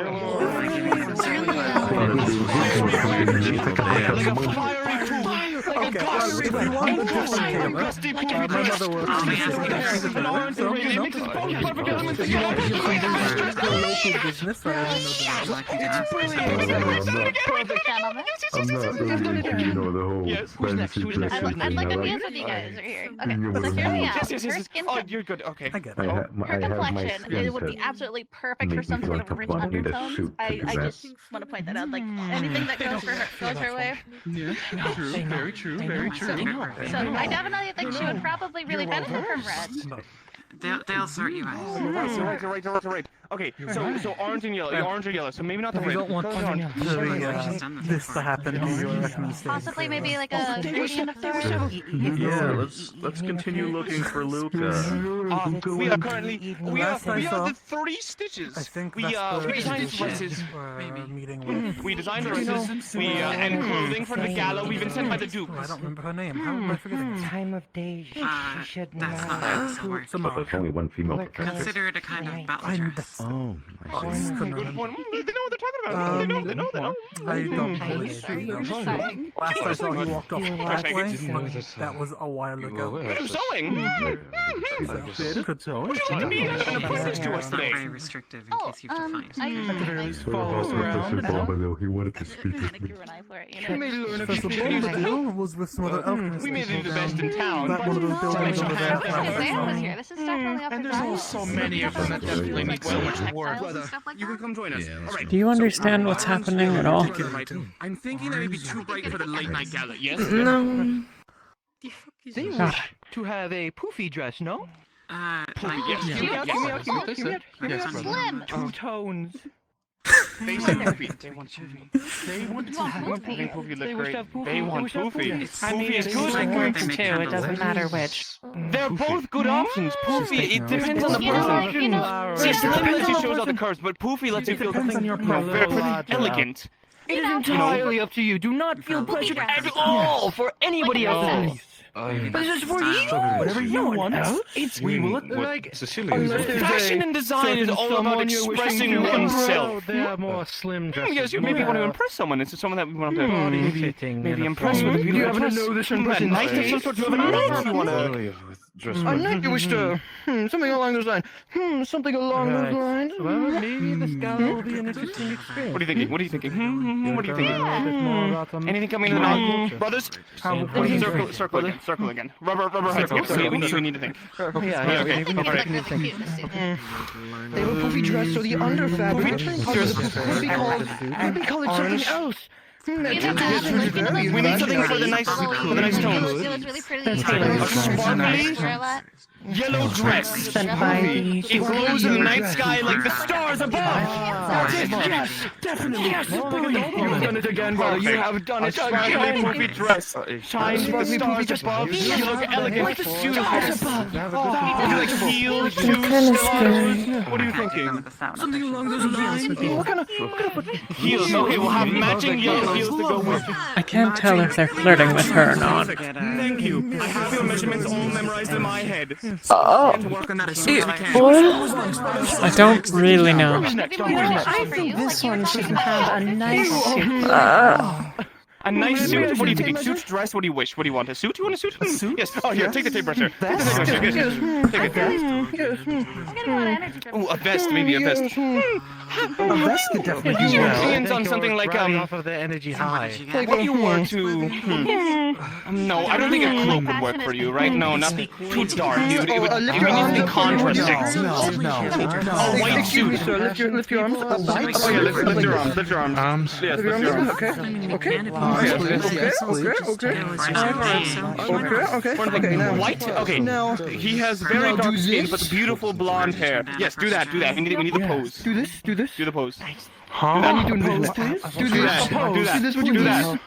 [SPEAKER 4] Okay, if you want to do some camera, my mother works in the city. So, you know, if you want to do some local business rather
[SPEAKER 3] I'm not really, you know, the whole fancy dress thing.
[SPEAKER 6] I'd like to dance with you guys right here. Okay, so hear me out. Her skin
[SPEAKER 17] Oh, you're good. Okay.
[SPEAKER 4] I get
[SPEAKER 3] I
[SPEAKER 4] it.
[SPEAKER 3] have my
[SPEAKER 6] complexion, it would be
[SPEAKER 3] skin
[SPEAKER 6] absolutely perfect
[SPEAKER 3] make
[SPEAKER 6] for
[SPEAKER 3] me
[SPEAKER 6] some
[SPEAKER 3] feel
[SPEAKER 6] sort
[SPEAKER 3] like
[SPEAKER 6] of
[SPEAKER 3] a
[SPEAKER 6] rich
[SPEAKER 3] bun in a
[SPEAKER 6] undertones.
[SPEAKER 3] suit to
[SPEAKER 6] I
[SPEAKER 3] do that.
[SPEAKER 6] just want to point that out. Like anything that goes her way.
[SPEAKER 16] Yeah, true. Very true. Very true.
[SPEAKER 6] So I definitely think she would probably really benefit from red.
[SPEAKER 7] They'll sort you out.
[SPEAKER 17] Right. Okay, so orange and yellow. Orange or yellow. So maybe not the
[SPEAKER 4] If you
[SPEAKER 17] red.
[SPEAKER 4] don't want this to happen, do you recommend staying?
[SPEAKER 6] Possibly maybe like a gradient of third.
[SPEAKER 19] Yeah, let's continue looking for Luca.
[SPEAKER 17] We are currently we are the 3 stitches.
[SPEAKER 4] I think
[SPEAKER 17] we
[SPEAKER 4] that's
[SPEAKER 17] designed
[SPEAKER 4] the
[SPEAKER 17] dresses.
[SPEAKER 4] meeting with.
[SPEAKER 17] We designed dresses. We and clothing for the gala. We've been sent by the Duke.
[SPEAKER 4] I don't remember her name. How am I forgetting?
[SPEAKER 14] Time of day she should know.
[SPEAKER 7] That's not how it works.
[SPEAKER 3] But there's only one female professor.
[SPEAKER 7] Consider it a kind of battle
[SPEAKER 4] I
[SPEAKER 7] dress.
[SPEAKER 15] Oh, I see.
[SPEAKER 17] Good point. They know what they're talking about. They know.
[SPEAKER 4] I don't believe it. Last I saw he walked off that way, that was a while ago.
[SPEAKER 17] I'm sewing.
[SPEAKER 4] Good sewing.
[SPEAKER 17] Would you like to be an apprentice to us today?
[SPEAKER 6] Very restrictive in case you have to find.
[SPEAKER 3] Sort of asked Professor Bombadil. He wanted to speak with me.
[SPEAKER 17] We may learn a few
[SPEAKER 4] Professor
[SPEAKER 17] things.
[SPEAKER 4] Bombadil was with some other alchemists.
[SPEAKER 17] We may be the best in town,
[SPEAKER 4] That
[SPEAKER 17] but
[SPEAKER 4] one of those buildings over there.
[SPEAKER 18] Sam was here. This is definitely up
[SPEAKER 17] and there's so many of them that definitely need so much work. You can come join us. All right.
[SPEAKER 1] Do you understand what's happening at all?
[SPEAKER 17] I'm thinking that may be too bright for the late night gala. Yes.
[SPEAKER 1] No.
[SPEAKER 16] They
[SPEAKER 1] God.
[SPEAKER 16] wish to have a poofy dress, no?
[SPEAKER 17] Yes.
[SPEAKER 16] Hear me out.
[SPEAKER 18] Slim.
[SPEAKER 16] Two tones.
[SPEAKER 17] They said poofy.
[SPEAKER 16] They want to
[SPEAKER 17] They
[SPEAKER 16] have
[SPEAKER 17] want poofy.
[SPEAKER 16] They
[SPEAKER 17] Look
[SPEAKER 16] wish to
[SPEAKER 17] great.
[SPEAKER 16] have poofy.
[SPEAKER 17] They want poofy.
[SPEAKER 16] I mean,
[SPEAKER 17] Poofy is good.
[SPEAKER 16] it works
[SPEAKER 17] too. It doesn't matter which.
[SPEAKER 16] They're both good options.
[SPEAKER 17] Poofy, it depends on the person. See, Slim lets you show all the curves, but Poofy lets you feel very elegant.
[SPEAKER 16] It is entirely up to you. Do not feel pressured at all for anybody else's beliefs. But this is for you. Whatever you want. It's
[SPEAKER 8] We will
[SPEAKER 16] like
[SPEAKER 8] Cecilia.
[SPEAKER 17] Fashion and design is all about expressing oneself.
[SPEAKER 11] They are more slim dresses.
[SPEAKER 17] Yes, you maybe want to impress someone. It's someone that we want to maybe impress with a
[SPEAKER 16] You
[SPEAKER 17] beautiful
[SPEAKER 16] happen to
[SPEAKER 17] dress.
[SPEAKER 16] know this one person?
[SPEAKER 17] Night of some sort. You have a night you want to.
[SPEAKER 16] A night you wish to. Something along those lines. Something along those lines.
[SPEAKER 11] Well, maybe this gala will be an interesting experience.
[SPEAKER 17] What are you thinking? What are you thinking? What are you thinking?
[SPEAKER 11] A bit more about them.
[SPEAKER 17] Anything coming in the night? Brothers? Circle again. Rubber heads. We need to think.
[SPEAKER 16] Yeah, we need to think. They have a poofy dress, so the under fabric could be called something else.
[SPEAKER 17] We need something for the nice tones.
[SPEAKER 18] It was really pretty.
[SPEAKER 17] A sparkly yellow dress. It glows in the night sky like the stars above.
[SPEAKER 16] That's it. Yes, definitely. Yes, you've done it again, brother. You have done it again.
[SPEAKER 17] Sparkly poofy dress. Shines the stars above. You look elegant.
[SPEAKER 16] Like the stars above.
[SPEAKER 17] Would you like heels, shoes, stilettos? What are you thinking?
[SPEAKER 16] Something along those lines. What kind of
[SPEAKER 17] Heels. Okay, we'll have matching yellow heels to go with.
[SPEAKER 1] I can't tell if they're flirting with her or not.
[SPEAKER 17] Thank you. I have your measurements all memorized in my head.
[SPEAKER 1] I don't really know.
[SPEAKER 10] I think this one should have a nice suit.
[SPEAKER 17] A nice suit? What do you think? Suit, dress? What do you wish? What do you want? A suit? You want a suit? A suit? Yes. Oh, here, take the tape measure. Take it. Oh, a vest, maybe a vest.
[SPEAKER 16] A vest could definitely
[SPEAKER 17] use Europeans on something like
[SPEAKER 11] off of the energy high.
[SPEAKER 17] Like what you were to. No, I don't think a cloak would work for you, right? No, not too dark. It would need to be contrasting. A white suit.
[SPEAKER 16] Lift your arms.
[SPEAKER 17] Oh yeah, lift your arms. Lift your arms. Yes, lift your arms.
[SPEAKER 16] Okay. Now
[SPEAKER 17] white. Okay. Now he has very dark skin but beautiful blonde hair. Yes, do that. We need the pose.
[SPEAKER 16] Do this.
[SPEAKER 17] Do the pose.
[SPEAKER 16] Huh? Do this, please. Do this.
[SPEAKER 17] Do this.
[SPEAKER 16] Would you please?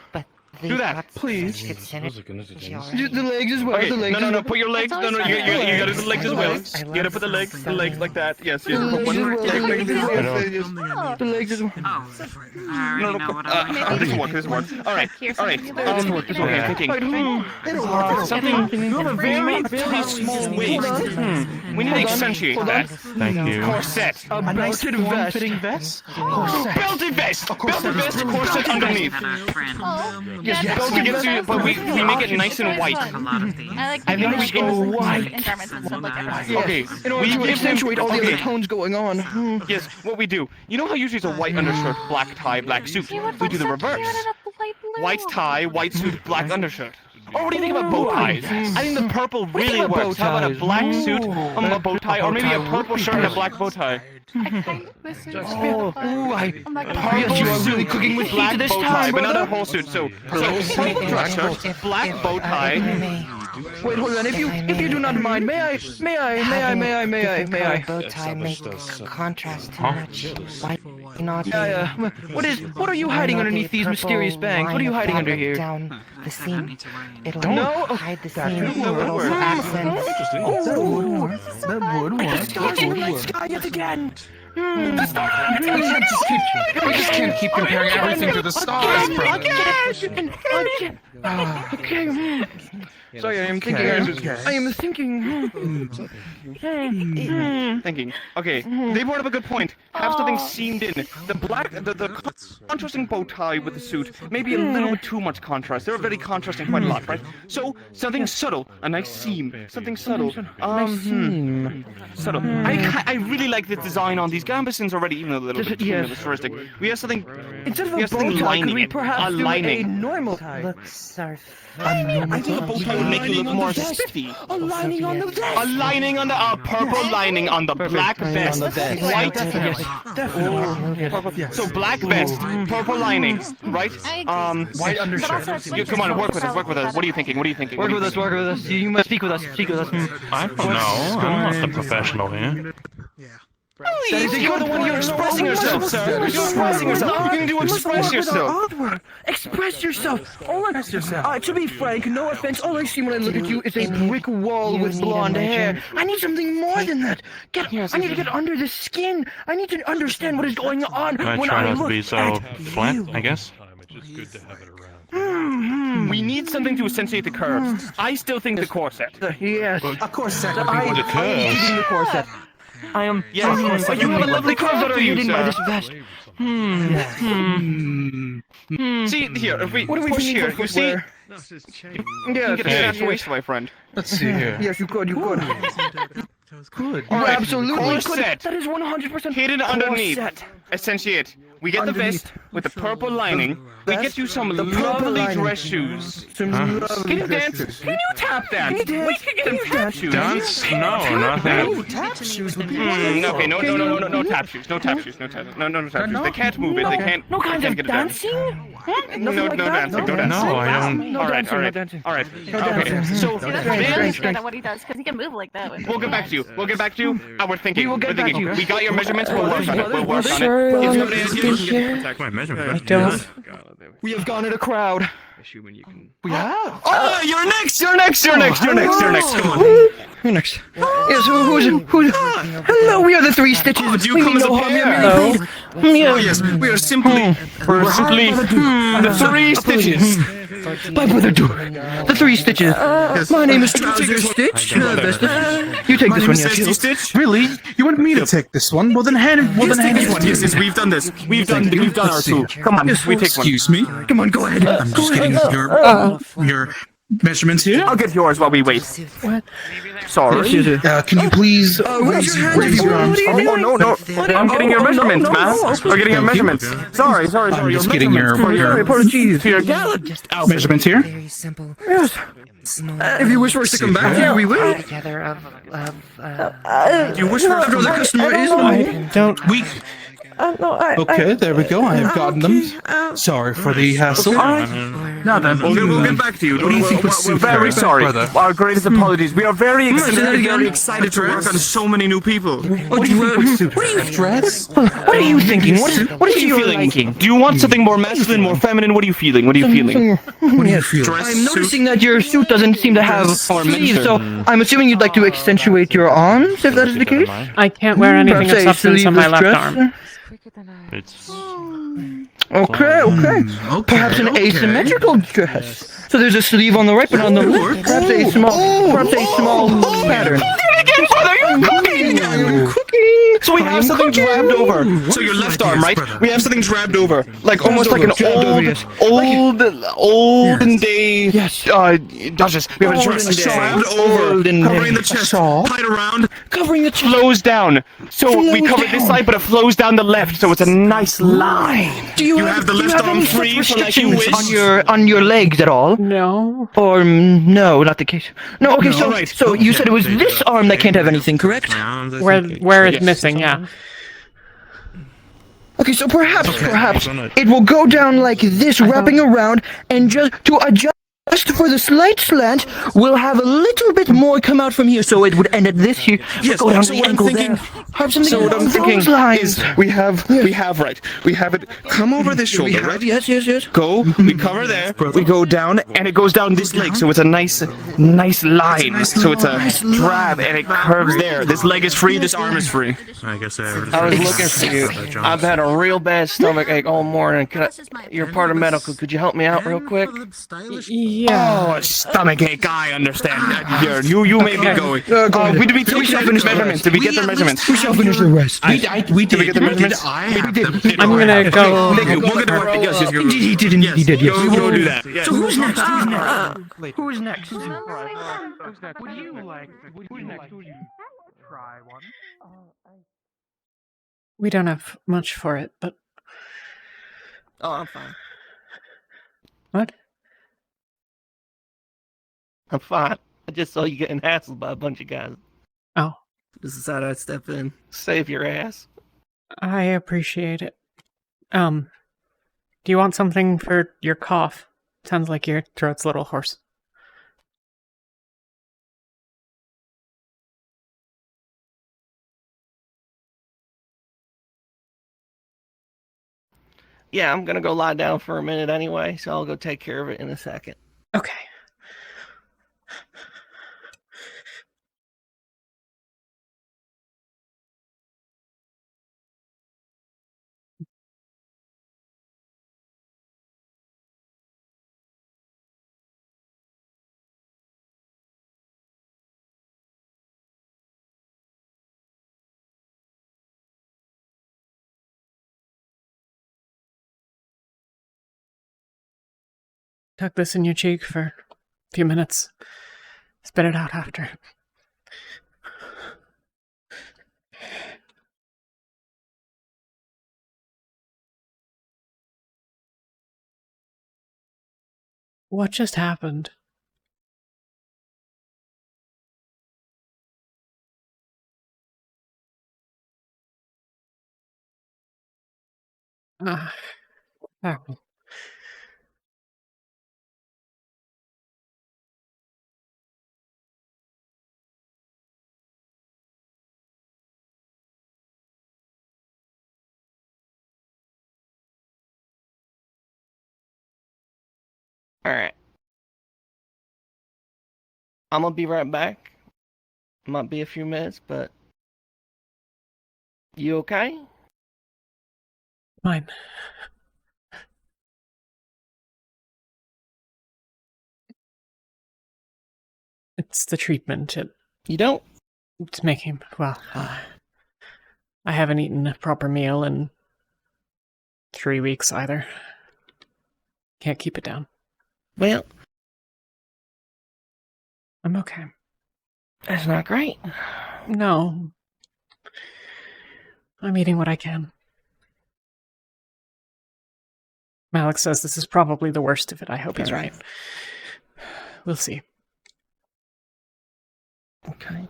[SPEAKER 17] Do that,
[SPEAKER 16] please. The legs as well.
[SPEAKER 17] Okay,
[SPEAKER 16] The legs.
[SPEAKER 17] no. Put your legs. No. You gotta do the legs as well. You gotta put the legs like that. Yes. Put one leg.
[SPEAKER 16] The legs as well.
[SPEAKER 17] No. This will work. All right. Okay. Thinking. Something. You have a very small waist. We need to accentuate that.
[SPEAKER 8] Thank you.
[SPEAKER 17] Corset.
[SPEAKER 16] A belted vest.
[SPEAKER 17] Belted vest. Belted vest. Corset underneath. Yes, belted gets you, but we make it nice and white.
[SPEAKER 18] I
[SPEAKER 17] think we go white. Okay.
[SPEAKER 16] We accentuate all the other tones going on.
[SPEAKER 17] Yes. What we do. You know how usually it's a white undershirt, black tie, black suit. We do the reverse. White tie, white suit, black undershirt. Or what do you think about bow ties? I think the purple really works. How about a black suit, a bow tie, or maybe a purple shirt and a black bow tie? Purple
[SPEAKER 16] Yes, you are really cooking with
[SPEAKER 17] black
[SPEAKER 16] heat this
[SPEAKER 17] bow tie,
[SPEAKER 16] time,
[SPEAKER 17] but not
[SPEAKER 16] brother.
[SPEAKER 17] a whole suit. So purple dress shirt, black bow tie.
[SPEAKER 16] Wait, hold on. If you do not mind, may I?
[SPEAKER 5] Bow tie make contrast too much. Why not?
[SPEAKER 16] What are you hiding underneath these mysterious bangs? What are you hiding under here?
[SPEAKER 5] Down the seam. It'll hide the seam.
[SPEAKER 17] That would work.
[SPEAKER 5] Accents.
[SPEAKER 4] That would work.
[SPEAKER 16] Sky yet again.
[SPEAKER 9] We just can't keep comparing everything to the stars, brother.
[SPEAKER 16] Okay. Sorry, I am thinking. I am thinking.
[SPEAKER 17] Thinking. Okay, they brought up a good point. Have something seamed in. The contrasting bow tie with the suit. Maybe a little bit too much contrast. They're very contrasting quite a lot, right? So something subtle, a nice seam, something subtle. Subtle. I really like the design on these gambesons already, even a little bit too militaristic. We have something.
[SPEAKER 16] Instead of a bow tie, could we perhaps do a normal tie?
[SPEAKER 14] Looks are
[SPEAKER 17] I think a bow tie would make you look more spiffy.
[SPEAKER 16] A lining on the vest.
[SPEAKER 17] A lining on the purple lining on the black vest. White.
[SPEAKER 16] Definitely.
[SPEAKER 17] So black vest, purple lining, right?
[SPEAKER 16] White undershirt.
[SPEAKER 17] Come on, work with us. What are you thinking?
[SPEAKER 16] Work with us. You must speak with us.
[SPEAKER 8] I don't know. I'm not the professional here.
[SPEAKER 17] You're the one. You're expressing yourself, sir. You're expressing yourself. You need to express yourself.
[SPEAKER 16] Express yourself. To be frank, no offense, all I see when I look at you is a brick wall with blonde hair. I need something more than that. I need to get under the skin. I need to understand what is going on when
[SPEAKER 8] try
[SPEAKER 16] I
[SPEAKER 8] not to
[SPEAKER 16] look
[SPEAKER 8] be so
[SPEAKER 16] at
[SPEAKER 8] flat,
[SPEAKER 16] you.
[SPEAKER 8] I guess.
[SPEAKER 19] It's just good to have it around.
[SPEAKER 17] We need something to accentuate the curves. I still think the corset.
[SPEAKER 16] Yes,
[SPEAKER 9] A corset.
[SPEAKER 16] I am eating the corset. I am.
[SPEAKER 17] Yes. You have a lovely curve that are you,
[SPEAKER 16] by this
[SPEAKER 17] sir.
[SPEAKER 16] vest.
[SPEAKER 17] See here, if we
[SPEAKER 16] What do we
[SPEAKER 17] push
[SPEAKER 16] need
[SPEAKER 17] here,
[SPEAKER 16] for
[SPEAKER 17] you see?
[SPEAKER 16] footwear?
[SPEAKER 17] You can get a fast waist, my friend.
[SPEAKER 9] Let's see here.
[SPEAKER 16] Yes, you could.
[SPEAKER 9] Good.
[SPEAKER 17] All right,
[SPEAKER 16] Absolutely.
[SPEAKER 17] corset.
[SPEAKER 16] That is 100%
[SPEAKER 17] Hidden underneath.
[SPEAKER 16] corset.
[SPEAKER 17] Accentuate. We get the vest with the purple lining. We get you some
[SPEAKER 16] purple
[SPEAKER 17] lovely
[SPEAKER 16] lining.
[SPEAKER 17] dress shoes.
[SPEAKER 16] Some
[SPEAKER 17] Can
[SPEAKER 16] lovely
[SPEAKER 17] you
[SPEAKER 16] dress
[SPEAKER 17] dance?
[SPEAKER 16] shoes.
[SPEAKER 17] Can you tap dance?
[SPEAKER 16] Can you
[SPEAKER 17] We
[SPEAKER 16] dance?
[SPEAKER 17] can get him tap shoes.
[SPEAKER 8] Dance? No, not that.
[SPEAKER 9] Tap shoes would be
[SPEAKER 17] Okay,
[SPEAKER 9] wonderful.
[SPEAKER 17] no tap shoes. No tap shoes. No tap shoes. They can't move it. They can't.
[SPEAKER 16] No kinds
[SPEAKER 17] they
[SPEAKER 16] of
[SPEAKER 17] can't get it done.
[SPEAKER 16] dancing?
[SPEAKER 17] No dancing. No dancing.
[SPEAKER 8] No, I don't.
[SPEAKER 16] No dancing, no dancing.
[SPEAKER 17] All right.
[SPEAKER 16] No
[SPEAKER 17] Okay.
[SPEAKER 16] dancing.
[SPEAKER 17] So
[SPEAKER 6] See, that's
[SPEAKER 16] Strength,
[SPEAKER 6] really
[SPEAKER 16] strength,
[SPEAKER 6] good at what he does, because he can move like that.
[SPEAKER 17] we'll get back to you. We're thinking.
[SPEAKER 16] We will get back to you.
[SPEAKER 17] We got your measurements. We'll work on it.
[SPEAKER 1] Sure,
[SPEAKER 17] If
[SPEAKER 1] I'll
[SPEAKER 17] somebody else
[SPEAKER 1] be here.
[SPEAKER 8] My measurement.
[SPEAKER 1] I don't.
[SPEAKER 16] We have gone in a crowd.
[SPEAKER 17] Assuming you can.
[SPEAKER 16] We have.
[SPEAKER 17] Oh, you're next. You're next. Come on.
[SPEAKER 16] You're next. Yes, who's? Hello, we are the Three Stitches.
[SPEAKER 17] do you
[SPEAKER 16] We
[SPEAKER 17] come
[SPEAKER 16] mean
[SPEAKER 17] as a
[SPEAKER 16] no harm,
[SPEAKER 17] pair?
[SPEAKER 16] yeah,
[SPEAKER 17] Oh yes, we are simply the Three Stitches.
[SPEAKER 16] My brother Dork. The Three Stitches. My name is Trouser Stitch. You take this one, yes.
[SPEAKER 17] Stitch.
[SPEAKER 9] Really? You want me to take this one? Well then hand
[SPEAKER 17] This one. Yes, we've done this. We've done our two. Come on, we take one.
[SPEAKER 9] Excuse me.
[SPEAKER 16] Come on, go ahead.
[SPEAKER 9] I'm just getting your measurements here.
[SPEAKER 17] I'll get yours while we wait.
[SPEAKER 1] What?
[SPEAKER 17] Sorry.
[SPEAKER 9] Can you please
[SPEAKER 16] Raise your hand if you want.
[SPEAKER 17] Oh no! I'm getting your measurements, man. We're getting your measurements. Sorry.
[SPEAKER 9] I'm just getting your
[SPEAKER 16] Apologies.
[SPEAKER 9] measurements here.
[SPEAKER 14] Very simple.
[SPEAKER 16] Yes. If you wish for us to come back here, we will.
[SPEAKER 14] Together of
[SPEAKER 17] You wish for
[SPEAKER 16] After the customer is
[SPEAKER 1] I don't.
[SPEAKER 9] We. Okay, there we go. I have gotten them. Sorry for the hassle. Now then,
[SPEAKER 17] We'll get back to you.
[SPEAKER 9] What do you think would
[SPEAKER 17] We're
[SPEAKER 9] suit
[SPEAKER 17] very
[SPEAKER 9] her,
[SPEAKER 17] sorry.
[SPEAKER 9] brother?
[SPEAKER 17] Our greatest apologies. We are very
[SPEAKER 16] again.
[SPEAKER 17] excited to work on so many new people.
[SPEAKER 16] What do you think?
[SPEAKER 9] Dress?
[SPEAKER 16] What are you thinking? What is
[SPEAKER 17] you
[SPEAKER 16] your
[SPEAKER 17] feeling?
[SPEAKER 16] liking?
[SPEAKER 17] Do you want something more masculine, more feminine? What are you feeling?
[SPEAKER 9] What do you feel?
[SPEAKER 16] I'm noticing that your suit doesn't seem to have sleeves, so I'm assuming you'd like to accentuate your arms, if that is the case.
[SPEAKER 1] I can't wear anything of
[SPEAKER 16] Perhaps a
[SPEAKER 1] substance on my
[SPEAKER 16] sleeveless
[SPEAKER 1] left
[SPEAKER 16] dress?
[SPEAKER 1] arm.
[SPEAKER 8] It's
[SPEAKER 16] Okay. Perhaps an asymmetrical dress. So there's a sleeve on the right, but on the left, perhaps a small pattern.
[SPEAKER 17] You're cooking. So we have something drabbed over. So your left arm, right? We have something drabbed over, like almost like an olden day.
[SPEAKER 16] Yes.
[SPEAKER 17] Duchess. We have a dress drabbed over, covering the chest, tied around,
[SPEAKER 16] Covering the chest.
[SPEAKER 17] flows down. So we cover this side, but it flows down the left, so it's a nice line.
[SPEAKER 16] Do you
[SPEAKER 17] have the left arm
[SPEAKER 16] any
[SPEAKER 17] free
[SPEAKER 16] such
[SPEAKER 17] for like you
[SPEAKER 16] restrictions
[SPEAKER 17] wish?
[SPEAKER 16] on your legs at all?
[SPEAKER 1] No.
[SPEAKER 16] Or no, not the case. No. Okay, so
[SPEAKER 17] Alright.
[SPEAKER 16] so you said it was this arm that can't have anything, correct?
[SPEAKER 1] Where it's missing, yeah.
[SPEAKER 16] Okay, so perhaps it will go down like this, wrapping around, and just to adjust Just for the slight slant, we'll have a little bit more come out from here, so it would end at this here.
[SPEAKER 2] Yes,
[SPEAKER 16] Go down
[SPEAKER 2] so
[SPEAKER 16] the
[SPEAKER 2] what I'm
[SPEAKER 16] ankle
[SPEAKER 2] thinking,
[SPEAKER 16] there. Have something
[SPEAKER 2] so what I'm
[SPEAKER 16] along
[SPEAKER 2] thinking
[SPEAKER 16] those lines.
[SPEAKER 2] is we have it come over this shoulder, right?
[SPEAKER 16] Yes.
[SPEAKER 2] Go, we cover there, we go down, and it goes down this leg, so it's a nice line. So it's a drab, and it curves there. This leg is free, this arm is free.
[SPEAKER 19] I guess
[SPEAKER 17] I was looking for you. I've had a real bad stomach ache all morning. You're part of medical. Could you help me out real quick?
[SPEAKER 1] Yeah.
[SPEAKER 2] Oh, a stomach ache, I understand. You may be going. Did we take the measurements? Did we get the measurements?
[SPEAKER 16] We shall finish the rest.
[SPEAKER 2] We did we get the measurements?
[SPEAKER 1] I'm gonna go.
[SPEAKER 2] We'll get the work. Yes,
[SPEAKER 16] He did. Yes.
[SPEAKER 2] Go do that.
[SPEAKER 16] So who's next? Who's next?
[SPEAKER 7] Would you like to try one?
[SPEAKER 1] We don't have much for it, but
[SPEAKER 16] Oh, I'm fine.
[SPEAKER 1] what?
[SPEAKER 17] I'm fine. I just saw you getting hassled by a bunch of guys.
[SPEAKER 1] Oh,
[SPEAKER 17] This is how I step in. Save your ass.
[SPEAKER 1] I appreciate it. Do you want something for your cough? Sounds like your throat's a little hoarse.
[SPEAKER 17] Yeah, I'm gonna go lie down for a minute anyway, so I'll go take care of it in a second.
[SPEAKER 1] Okay. Tuck this in your cheek for a few minutes. Spit it out after. What just happened? Oh.
[SPEAKER 17] Alright. I'm gonna be right back. Might be a few minutes, but... You okay?
[SPEAKER 1] Fine. It's the treatment.
[SPEAKER 17] You don't?
[SPEAKER 1] It's making... Well, I haven't eaten a proper meal in 3 weeks either. Can't keep it down.
[SPEAKER 17] Well...
[SPEAKER 1] I'm okay.
[SPEAKER 17] That's not great.
[SPEAKER 1] No. I'm eating what I can. Malik says this is probably the worst of it. I hope he's right. We'll see.
[SPEAKER 17] Okay.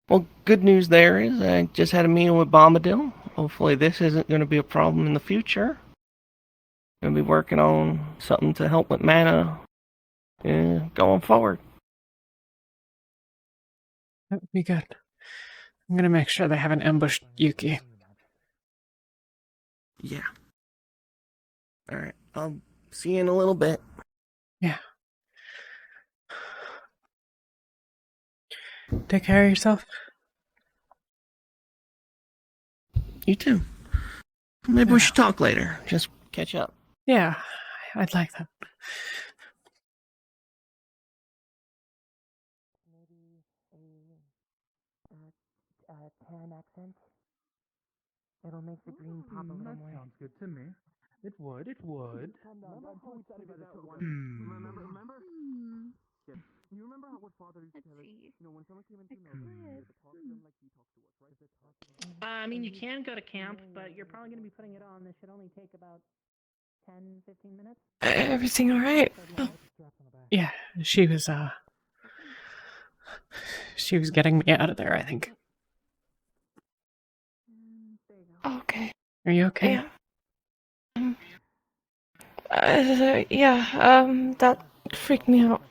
[SPEAKER 17] Well, good news there is I just had a meeting with Bombadil. Hopefully this isn't going to be a problem in the future. Going to be working on something to help with mana going forward.
[SPEAKER 1] That would be good. I'm gonna make sure they haven't ambushed Yuki.
[SPEAKER 17] Yeah. Alright, I'll see you in a little bit.
[SPEAKER 1] Yeah. Take care of yourself.
[SPEAKER 17] You too. Maybe we should talk later. Just catch up.
[SPEAKER 1] Yeah, I'd like that.
[SPEAKER 5] Tan accent. It'll make the green pop a little more.
[SPEAKER 7] Sounds good to me. It would.
[SPEAKER 5] Remember? You remember what father used to tell us? You know, when someone came into talk to them like he talked to us, right?
[SPEAKER 15] I mean, you can go to camp, but you're probably going to be putting it on. This should only take about 10, 15 minutes.
[SPEAKER 10] Everything alright?
[SPEAKER 1] Yeah, she was getting me out of there, I think.
[SPEAKER 10] Okay.
[SPEAKER 1] Are you okay?
[SPEAKER 10] Yeah. Yeah, freaked me out.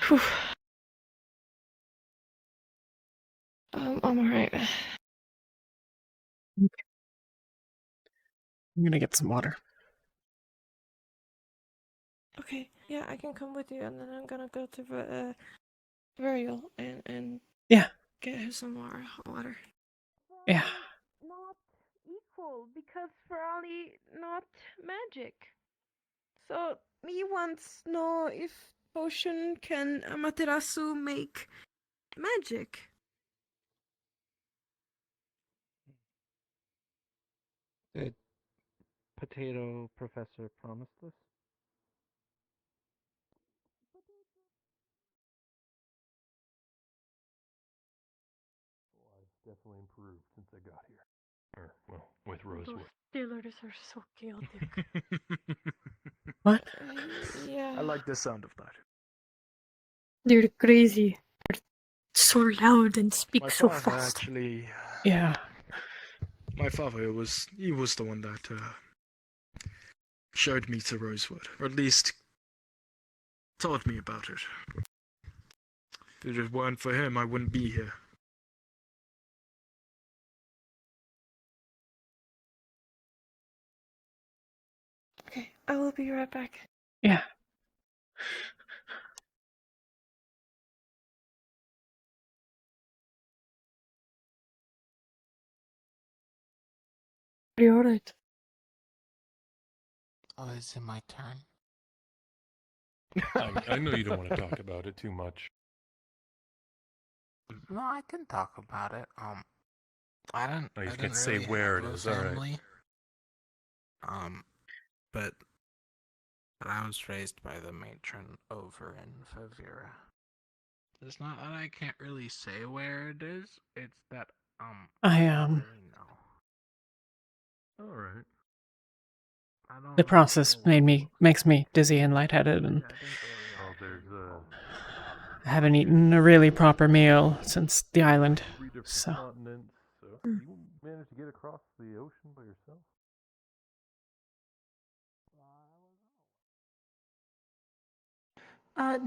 [SPEAKER 10] Whew. I'm alright.
[SPEAKER 1] I'm gonna get some water.
[SPEAKER 10] Okay, yeah, I can come with you, and then I'm gonna go to Burial and
[SPEAKER 1] Yeah.
[SPEAKER 10] get her some water.
[SPEAKER 1] Yeah.
[SPEAKER 10] Not equal, because Ferali not magic. So me wants know if potion can Amaterasu make magic.
[SPEAKER 11] Did Potato Professor promise this?
[SPEAKER 19] Definitely improved since I got here. Or, well, with
[SPEAKER 20] Those
[SPEAKER 19] Rosewood.
[SPEAKER 20] Steelers are so chaotic.
[SPEAKER 1] What?
[SPEAKER 10] Yeah.
[SPEAKER 11] I like the sound of that.
[SPEAKER 20] They're crazy. They're so loud and speak
[SPEAKER 11] My
[SPEAKER 20] so
[SPEAKER 11] father
[SPEAKER 20] fast.
[SPEAKER 11] actually.
[SPEAKER 1] Yeah.
[SPEAKER 11] My father was the one that showed me to Rosewood, or at least taught me about it. If it weren't for him, I wouldn't be here.
[SPEAKER 10] Okay, I will be right back.
[SPEAKER 1] Yeah.
[SPEAKER 20] Are you alright?
[SPEAKER 22] Oh, is it my turn?
[SPEAKER 19] I know you don't want to talk about it too much.
[SPEAKER 22] No, I can talk about it. I didn't.
[SPEAKER 19] Oh, you
[SPEAKER 22] I
[SPEAKER 19] can
[SPEAKER 22] didn't
[SPEAKER 19] say
[SPEAKER 22] really
[SPEAKER 19] where
[SPEAKER 22] have
[SPEAKER 19] it
[SPEAKER 22] a
[SPEAKER 19] is, alright.
[SPEAKER 22] family. But I was raised by the matron over in Favira. It's not that I can't really say where it is. It's that
[SPEAKER 1] I
[SPEAKER 22] don't really know.
[SPEAKER 19] Alright.
[SPEAKER 22] I don't.
[SPEAKER 1] The process makes me dizzy and lightheaded, and
[SPEAKER 19] Oh, there's
[SPEAKER 1] I haven't eaten a really proper meal since the island.
[SPEAKER 19] 3 different
[SPEAKER 1] So
[SPEAKER 19] continents. So you managed to get across the ocean by yourself?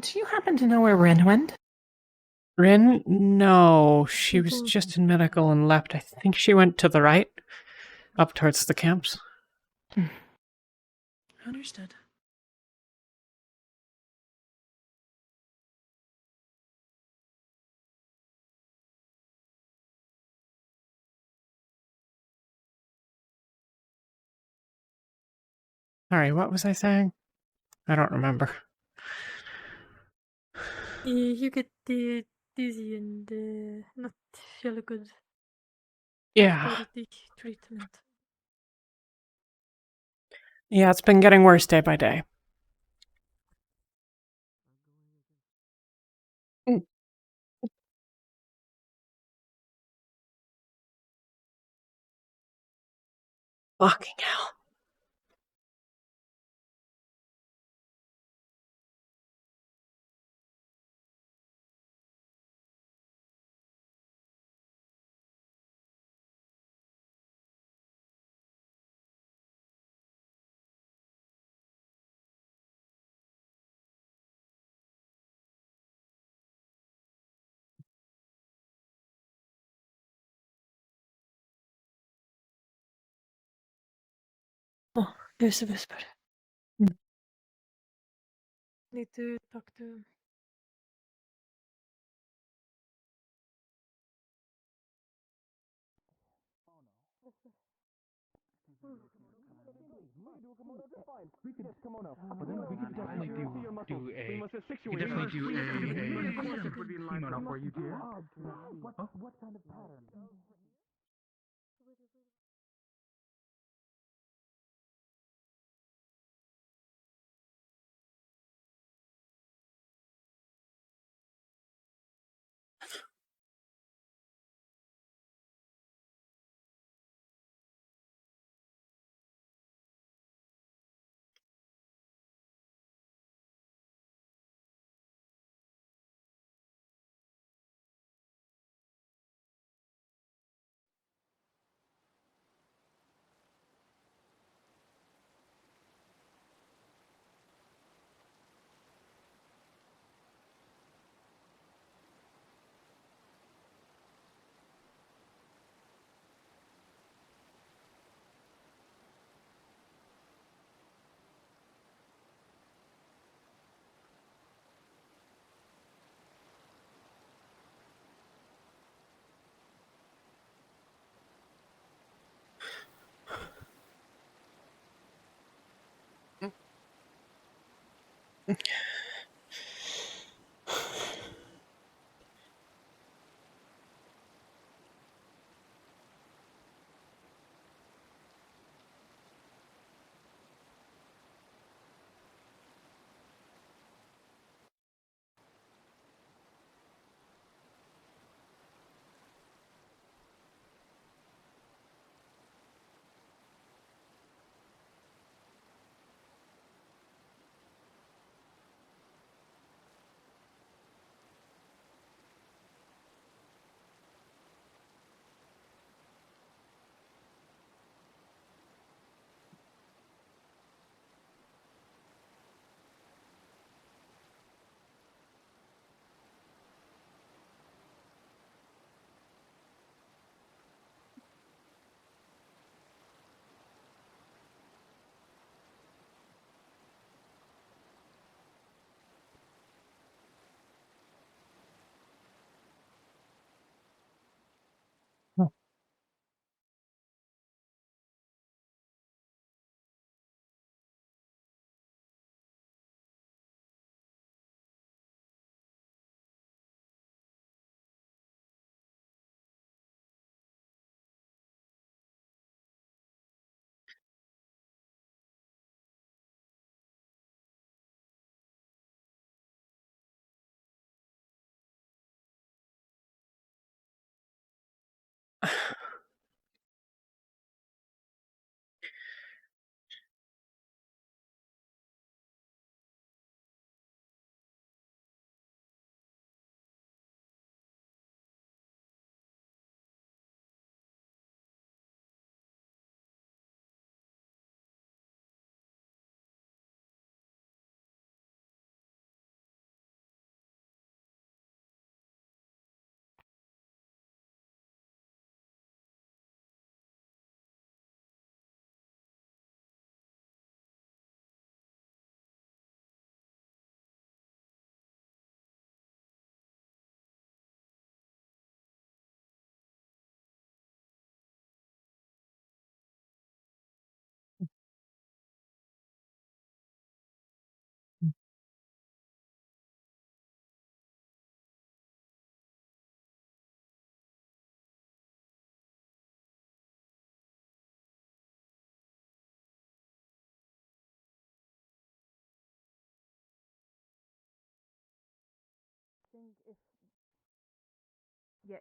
[SPEAKER 13] Do you happen to know where Ren went?
[SPEAKER 1] Rin, no, she was just in medical and left. I think she went to the right, up towards the camps.
[SPEAKER 13] Understood.
[SPEAKER 1] Sorry, what was I saying? I don't remember.
[SPEAKER 20] You get dizzy and not feel good.
[SPEAKER 1] Yeah.
[SPEAKER 20] After the treatment.
[SPEAKER 1] Yeah, it's been getting worse day by day. Fucking hell.
[SPEAKER 20] Oh, there's a whisper. Need to talk to him.
[SPEAKER 17] We could definitely do a kimono for you, dear. What kind of pattern?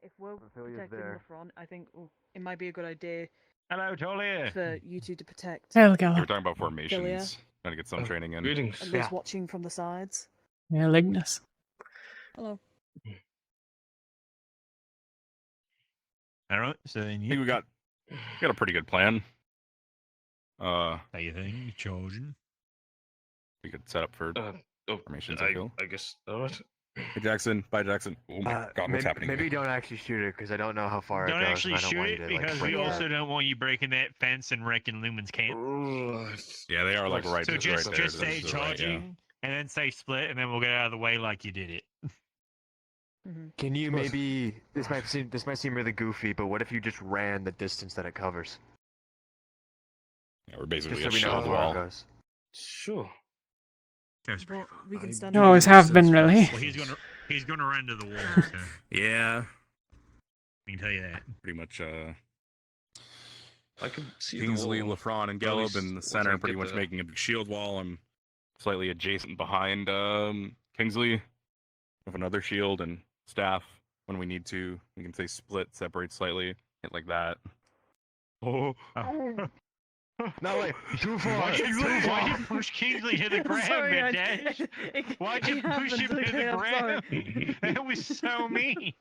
[SPEAKER 12] If we're
[SPEAKER 21] Ophelia's
[SPEAKER 12] protecting
[SPEAKER 21] there.
[SPEAKER 12] the front, I think it might be a good idea
[SPEAKER 19] Hello, Talia.
[SPEAKER 12] for you two to protect
[SPEAKER 1] Hell,
[SPEAKER 2] We were
[SPEAKER 1] Gallop.
[SPEAKER 2] talking about
[SPEAKER 12] Talia,
[SPEAKER 2] formations. Trying to get some training in.
[SPEAKER 8] Greetings.
[SPEAKER 12] at least watching from the sides.
[SPEAKER 1] Yeah, Lignus.
[SPEAKER 12] Hello.
[SPEAKER 23] All right, so then
[SPEAKER 2] I
[SPEAKER 23] you.
[SPEAKER 2] think we got a pretty good plan.
[SPEAKER 23] How you think, Trojan?
[SPEAKER 2] We could set up for formations. I feel.
[SPEAKER 8] I guess. All right.
[SPEAKER 2] Hey, Jackson. Bye, Jackson. Oh my God, what's happening?
[SPEAKER 21] Maybe
[SPEAKER 2] here?
[SPEAKER 21] don't actually shoot it because I don't know how far
[SPEAKER 23] Don't
[SPEAKER 21] it goes.
[SPEAKER 23] actually
[SPEAKER 21] and I don't
[SPEAKER 23] shoot
[SPEAKER 21] want
[SPEAKER 23] it
[SPEAKER 21] you to,
[SPEAKER 23] because
[SPEAKER 21] break
[SPEAKER 23] we
[SPEAKER 21] it.
[SPEAKER 23] also don't want you breaking that fence and wrecking Lumen's camp.
[SPEAKER 2] Yeah, they are like right.
[SPEAKER 23] So just
[SPEAKER 2] right there
[SPEAKER 23] just
[SPEAKER 2] to
[SPEAKER 23] say
[SPEAKER 2] the right,
[SPEAKER 23] charging and then say split, and then we'll get out of the way like you did it.
[SPEAKER 21] Can you maybe? This might seem really goofy, but what if you just ran the distance that it covers?
[SPEAKER 2] Yeah, we're basically
[SPEAKER 21] Just
[SPEAKER 2] a
[SPEAKER 21] so we know
[SPEAKER 2] shield
[SPEAKER 21] how far it
[SPEAKER 2] wall.
[SPEAKER 21] goes.
[SPEAKER 8] Sure.
[SPEAKER 12] Well, we can stand.
[SPEAKER 1] You always have been, really.
[SPEAKER 23] Well, he's gonna run to the wall. So
[SPEAKER 2] Yeah.
[SPEAKER 23] I can tell you that.
[SPEAKER 2] Pretty much.
[SPEAKER 8] I can see
[SPEAKER 2] Kingsley,
[SPEAKER 8] the wall.
[SPEAKER 2] Lafron, and
[SPEAKER 8] At
[SPEAKER 2] Gelb
[SPEAKER 8] least
[SPEAKER 2] in the
[SPEAKER 8] once
[SPEAKER 2] center,
[SPEAKER 8] I
[SPEAKER 2] pretty
[SPEAKER 8] get
[SPEAKER 2] much
[SPEAKER 8] there.
[SPEAKER 2] making a big shield wall. I'm slightly adjacent behind Kingsley with another shield and staff. When we need to, we can say split, separate slightly, hit like that.
[SPEAKER 23] Oh.
[SPEAKER 21] No way, too far.
[SPEAKER 23] Why'd you push Kingsley to the ground,
[SPEAKER 12] Sorry,
[SPEAKER 23] Mid-Dash? Why'd you push him to the ground? That was so mean.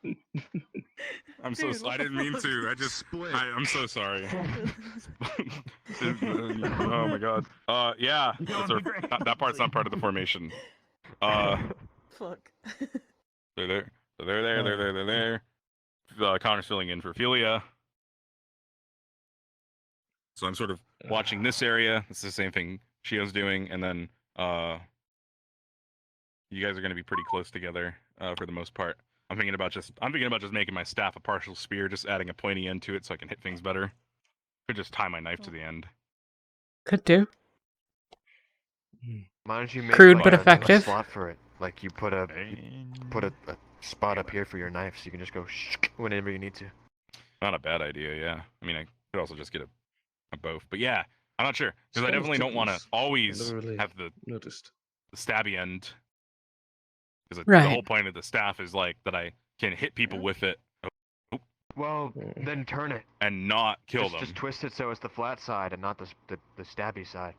[SPEAKER 2] I'm so I didn't mean to. I just I'm so sorry. Oh my God. Yeah. That part's not part of the formation.
[SPEAKER 12] Fuck.
[SPEAKER 2] They're there. So they're there. They're there. Connor's filling in for Ophelia. So I'm sort of watching this area. It's the same thing Shio's doing, and then you guys are going to be pretty close together for the most part. I'm thinking about just making my staff a partial spear, just adding a pointy end to it so I can hit things better. Could just tie my knife to the end.
[SPEAKER 1] Could do.
[SPEAKER 21] Why don't you make
[SPEAKER 1] Crude
[SPEAKER 21] like
[SPEAKER 1] but
[SPEAKER 21] a
[SPEAKER 1] effective.
[SPEAKER 21] slot for it? Like you put a spot up here for your knife, so you can just go whenever you need to.
[SPEAKER 2] Not a bad idea, yeah. I mean, I could also just get a both, but yeah, I'm not sure because I definitely don't want to always have the stabby end. Because the whole point of the staff is like that I can hit people with it.
[SPEAKER 21] Well, then turn it
[SPEAKER 2] and not kill them.
[SPEAKER 21] Just twist it so it's the flat side and not the stabby side.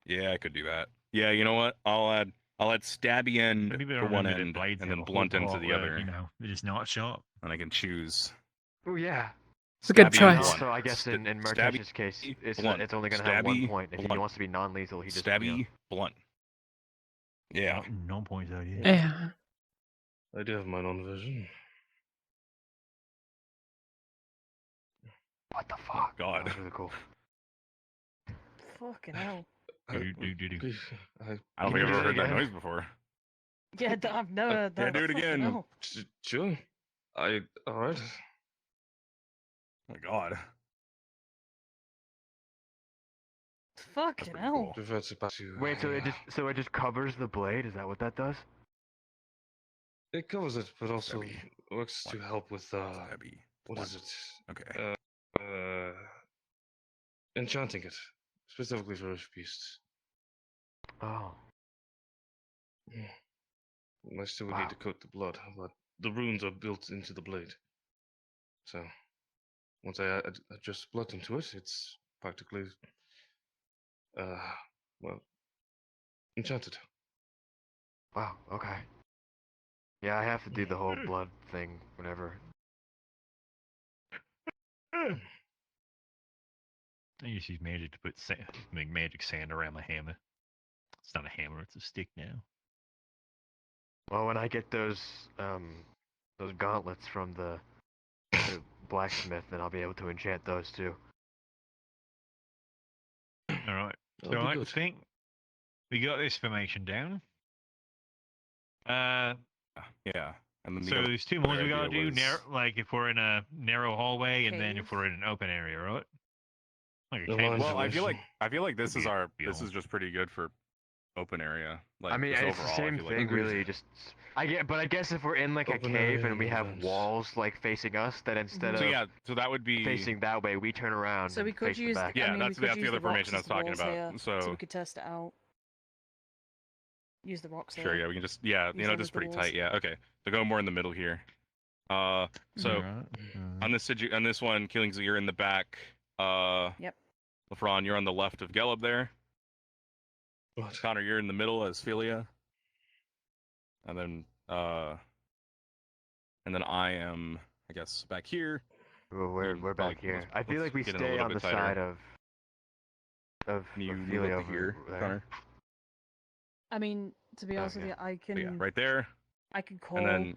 [SPEAKER 2] Yeah, I could do that. Yeah, you know what? I'll add stabby end
[SPEAKER 23] Maybe
[SPEAKER 2] for one end and then blunt end to the other.
[SPEAKER 23] You know, they're just not sharp.
[SPEAKER 2] And I can choose.
[SPEAKER 21] Oh yeah.
[SPEAKER 1] It's a good choice.
[SPEAKER 21] Also, I guess in Murtash's case, it's only going to have 1 point. If he wants to be non-lethal, he just
[SPEAKER 2] stabby blunt. Yeah.
[SPEAKER 23] No points idea.
[SPEAKER 1] Yeah.
[SPEAKER 8] I do have my own version.
[SPEAKER 21] What the fuck?
[SPEAKER 2] God.
[SPEAKER 21] That's really cool.
[SPEAKER 12] Fucking hell.
[SPEAKER 2] I don't think I've ever heard that noise before.
[SPEAKER 12] Yeah, I've never heard that.
[SPEAKER 2] Yeah, do it again.
[SPEAKER 12] Hell.
[SPEAKER 8] Sure. Alright.
[SPEAKER 2] Oh my God.
[SPEAKER 12] Fucking hell.
[SPEAKER 21] Wait, so it just covers the blade? Is that what that does?
[SPEAKER 8] It covers it, but also works to help with what is it?
[SPEAKER 2] Okay.
[SPEAKER 8] Enchanting it, specifically for Earth beasts.
[SPEAKER 21] Oh.
[SPEAKER 8] I still would need to coat the blood, but the runes are built into the blade. So once I adjust blood into it, it's practically well, enchanted.
[SPEAKER 21] Wow, okay. Yeah, I have to do the whole blood thing whenever.
[SPEAKER 23] I used to use magic to put make magic sand around my hammer. It's not a hammer; it's a stick now.
[SPEAKER 21] Well, when I get those gauntlets from the blacksmith, then I'll be able to enchant those too.
[SPEAKER 23] All right. So I think we got this formation down.
[SPEAKER 2] Yeah. And then
[SPEAKER 23] so there's two more we gotta do. Like if we're in a narrow hallway, and then if we're in an open area, right? Like a cave.
[SPEAKER 2] Well, I feel like this is just pretty good for open area. Like,
[SPEAKER 21] I mean, it's the same thing, really. Just I guess if we're in like a cave and we have walls like facing us, then instead of
[SPEAKER 2] so that would be
[SPEAKER 21] facing that way, we turn around.
[SPEAKER 12] So we
[SPEAKER 21] and
[SPEAKER 12] could
[SPEAKER 21] face
[SPEAKER 12] use
[SPEAKER 21] the back.
[SPEAKER 2] Yeah, that's the other
[SPEAKER 12] rocks
[SPEAKER 2] formation I was
[SPEAKER 12] as the
[SPEAKER 2] talking
[SPEAKER 12] walls
[SPEAKER 2] about.
[SPEAKER 12] here,
[SPEAKER 2] So
[SPEAKER 12] we could test it out. Use the rocks.
[SPEAKER 2] Sure, yeah, we can just just pretty tight. Yeah, okay. So go more in the middle here. So on this one, Killings, you're in the back.
[SPEAKER 12] Yep.
[SPEAKER 2] Lefron, you're on the left of Gelb there. Connor, you're in the middle as Philia. And then I am, I guess, back here.
[SPEAKER 21] Well, we're back here. I feel like we stay on the side of
[SPEAKER 2] you
[SPEAKER 21] Philia over
[SPEAKER 2] here,
[SPEAKER 21] there.
[SPEAKER 2] Connor.
[SPEAKER 12] I mean, to be honest with you, I can.
[SPEAKER 2] So, yeah, right there.
[SPEAKER 12] I can call.
[SPEAKER 2] And then,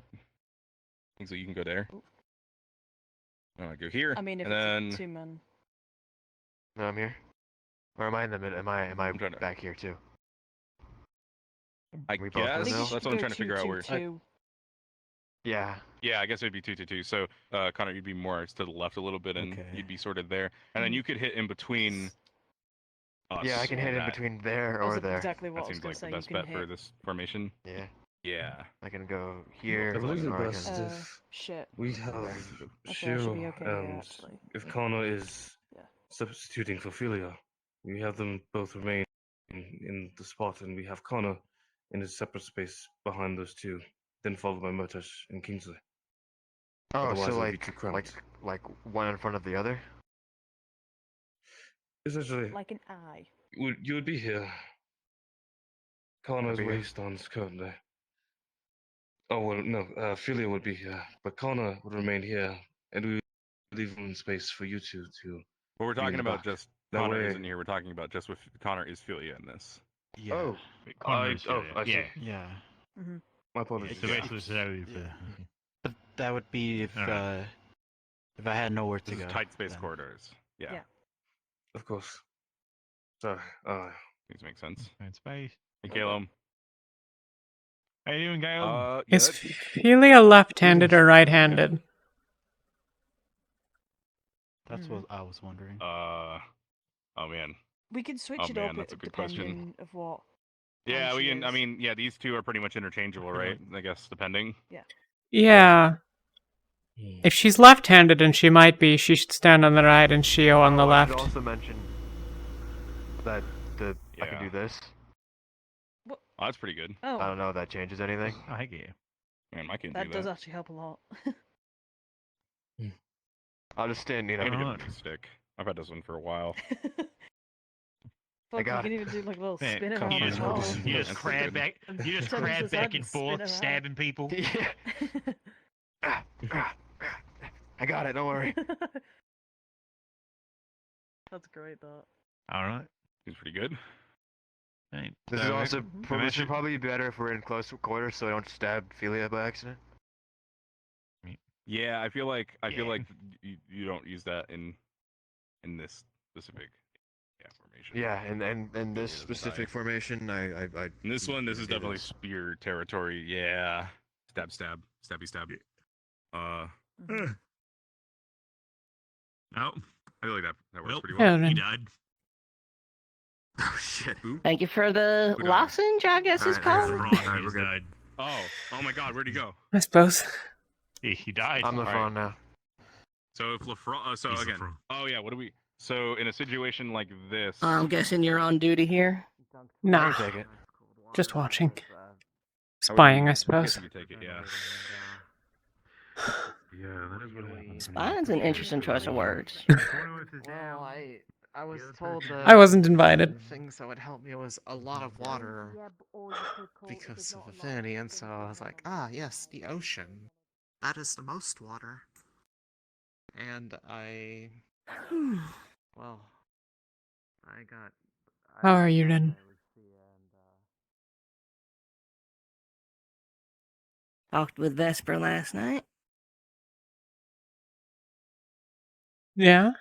[SPEAKER 2] so you can go there. Go here.
[SPEAKER 12] I mean, if
[SPEAKER 2] and then...
[SPEAKER 12] it's 2 men.
[SPEAKER 21] No, I'm here. Or am I in the middle? Am I back here too?
[SPEAKER 2] I guess that's what I'm trying to figure out where.
[SPEAKER 21] Yeah.
[SPEAKER 2] Yeah, I guess it'd be 2-2-2. So, Connor, you'd be more to the left a little bit, and you'd be sort of there, and then you could hit in between.
[SPEAKER 21] Yeah, I can hit in between there or there.
[SPEAKER 12] Exactly what
[SPEAKER 2] that seems like the best bet for this formation.
[SPEAKER 21] Yeah.
[SPEAKER 2] Yeah.
[SPEAKER 21] I can go here.
[SPEAKER 8] I believe the
[SPEAKER 21] or I
[SPEAKER 8] best
[SPEAKER 21] can...
[SPEAKER 8] if
[SPEAKER 12] shit.
[SPEAKER 8] we have Shiro and if Connor is substituting for Philia, we have them both remain in the spot, and we have Connor in a separate space behind those two, then followed by Murtash and Kingsley.
[SPEAKER 21] Oh,
[SPEAKER 8] Otherwise,
[SPEAKER 21] so
[SPEAKER 8] it would be too cramped.
[SPEAKER 21] like one in front of the other?
[SPEAKER 8] Essentially,
[SPEAKER 12] Like an eye.
[SPEAKER 8] You would be here. Connor is where he stands currently. Oh, well, no, Philia would be here, but Connor would remain here, and we would leave room and space for you two to...
[SPEAKER 2] Well, we're talking about just
[SPEAKER 8] that
[SPEAKER 2] Connor
[SPEAKER 8] way...
[SPEAKER 2] isn't here. We're talking about just with Connor is Philia in this.
[SPEAKER 21] Yeah.
[SPEAKER 8] Oh,
[SPEAKER 23] I
[SPEAKER 8] see.
[SPEAKER 23] Yeah.
[SPEAKER 12] Mm-hmm.
[SPEAKER 8] My apologies.
[SPEAKER 23] So basically,
[SPEAKER 3] But that would be if I had nowhere to go.
[SPEAKER 2] Tight space
[SPEAKER 3] then.
[SPEAKER 2] corridors. Yeah.
[SPEAKER 8] Of course. Sorry.
[SPEAKER 2] These make sense.
[SPEAKER 23] Tight space.
[SPEAKER 2] Hey, Caleb.
[SPEAKER 23] How you doing, Caleb?
[SPEAKER 1] Is Philia left-handed or right-handed?
[SPEAKER 3] That's what I was wondering.
[SPEAKER 2] Oh man,
[SPEAKER 12] We can switch
[SPEAKER 2] Oh
[SPEAKER 12] it
[SPEAKER 2] man,
[SPEAKER 12] up
[SPEAKER 2] that's a good
[SPEAKER 12] depending
[SPEAKER 2] question.
[SPEAKER 12] of what.
[SPEAKER 2] Yeah,
[SPEAKER 12] time
[SPEAKER 2] we
[SPEAKER 12] she
[SPEAKER 2] can. I
[SPEAKER 12] is.
[SPEAKER 2] mean, yeah, these two are pretty much interchangeable, right? I guess depending.
[SPEAKER 12] Yeah.
[SPEAKER 1] Yeah. If she's left-handed, and she might be, she should stand on the right and Shio on the
[SPEAKER 21] I
[SPEAKER 1] left.
[SPEAKER 21] should also mention that I can do this.
[SPEAKER 2] Oh, that's pretty good.
[SPEAKER 12] Oh.
[SPEAKER 21] I don't know if that changes anything.
[SPEAKER 2] I get you. Man, I can
[SPEAKER 12] That
[SPEAKER 2] do
[SPEAKER 12] does
[SPEAKER 2] that.
[SPEAKER 12] actually help a lot.
[SPEAKER 21] I'll just stand,
[SPEAKER 2] I gotta get a new stick. I've had this one for a while.
[SPEAKER 12] Fuck,
[SPEAKER 21] got
[SPEAKER 12] you
[SPEAKER 21] it.
[SPEAKER 12] can even do like a little
[SPEAKER 23] Man,
[SPEAKER 12] spin
[SPEAKER 23] you
[SPEAKER 12] around
[SPEAKER 23] just,
[SPEAKER 12] as well.
[SPEAKER 23] you just
[SPEAKER 2] That's
[SPEAKER 23] crab
[SPEAKER 2] good.
[SPEAKER 23] back, you just
[SPEAKER 12] Turn
[SPEAKER 23] crab
[SPEAKER 12] his
[SPEAKER 23] back
[SPEAKER 12] head
[SPEAKER 23] and
[SPEAKER 12] and spin
[SPEAKER 23] forth,
[SPEAKER 12] around.
[SPEAKER 23] stabbing people.
[SPEAKER 21] Yeah. I got it. Don't worry.
[SPEAKER 12] That's great, that.
[SPEAKER 23] All right.
[SPEAKER 2] Seems pretty good.
[SPEAKER 23] Right.
[SPEAKER 21] This is also this
[SPEAKER 23] Imagine-
[SPEAKER 21] should probably be better if we're in close quarters, so I don't stab Philia by accident.
[SPEAKER 2] Yeah, I feel like you don't use that in this specific formation.
[SPEAKER 21] Yeah, and in this specific formation, I
[SPEAKER 2] in this one, this is definitely spear territory. Yeah, stab, stabby, stab. Oh, I feel like that works pretty well.
[SPEAKER 1] Yeah,
[SPEAKER 23] He
[SPEAKER 1] then.
[SPEAKER 23] died.
[SPEAKER 2] Oh shit! Who?
[SPEAKER 5] Thank you for the
[SPEAKER 2] Who died?
[SPEAKER 5] lozenge, I guess it's called.
[SPEAKER 2] Alright,
[SPEAKER 23] He's died.
[SPEAKER 2] Oh my God, where'd he go?
[SPEAKER 1] I suppose.
[SPEAKER 23] He died.
[SPEAKER 21] I'm the
[SPEAKER 2] Alright.
[SPEAKER 21] phone now.
[SPEAKER 2] So if Lafron, so
[SPEAKER 23] He's
[SPEAKER 2] again,
[SPEAKER 23] Lafron.
[SPEAKER 2] oh yeah, what do we? So in a situation like this,
[SPEAKER 5] I'm guessing you're on duty here.
[SPEAKER 1] Nah.
[SPEAKER 21] Take it.
[SPEAKER 1] Just watching.
[SPEAKER 2] I
[SPEAKER 1] Spying, I suppose.
[SPEAKER 2] guess you could take it, yeah.
[SPEAKER 19] Yeah, that is what happened.
[SPEAKER 5] Spying's an interesting choice of words.
[SPEAKER 22] Well, I was told
[SPEAKER 1] I wasn't invited.
[SPEAKER 22] things that would help me was a lot of water because of affinity, and so I was like, ah, yes, the ocean. That is the most water. And well, I got.
[SPEAKER 1] How are you then?
[SPEAKER 5] Talked with Vesper last night.
[SPEAKER 1] Yeah?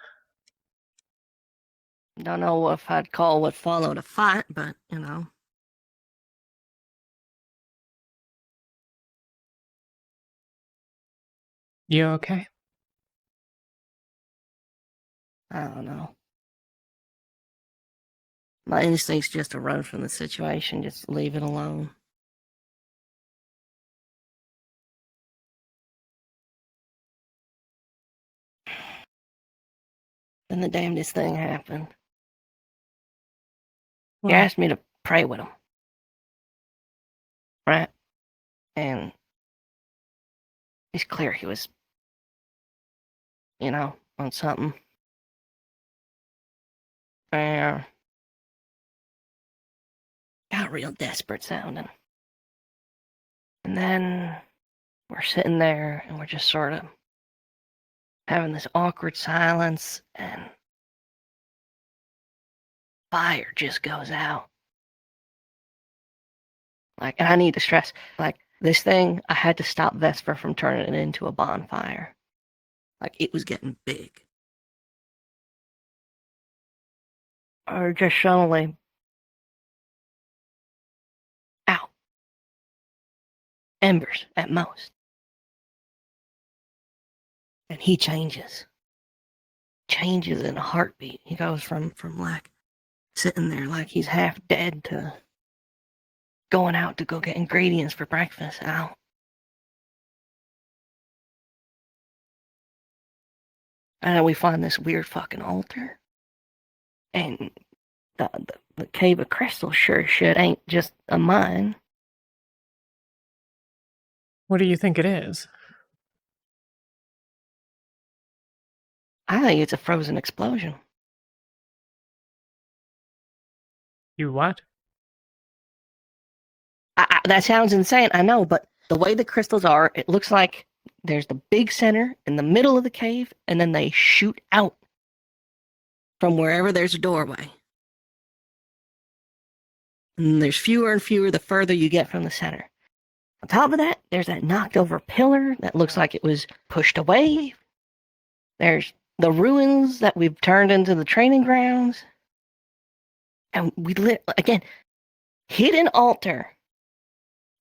[SPEAKER 5] Don't know if I'd call what followed a fight, but, you know.
[SPEAKER 1] You okay?
[SPEAKER 5] I don't know. My instinct's just to run from the situation, just leave it alone. Then the damnedest thing happened. He asked me to pray with him. Right? And it's clear he was, you know, on something. Got real desperate sounding. And then we're sitting there and we're just sort of having this awkward silence, and fire just goes out. Like, and I need to stress, like, this thing, I had to stop Vesper from turning it into a bonfire. Like, it was getting big. Or just suddenly out. Embers at most. And he changes. Changes in a heartbeat. He goes from like sitting there like he's half dead to going out to go get ingredients for breakfast out. And then we find this weird fucking altar. And the cave of crystal sure as shit ain't just a mine.
[SPEAKER 1] What do you think it is?
[SPEAKER 5] I think it's a frozen explosion.
[SPEAKER 1] You what?
[SPEAKER 5] That sounds insane, I know, but the way the crystals are, it looks like there's the big center in the middle of the cave, and then they shoot out from wherever there's a doorway. And there's fewer and fewer the further you get from the center. On top of that, there's that knocked over pillar that looks like it was pushed away. There's the ruins that we've turned into the training grounds. And we lit, again, hidden altar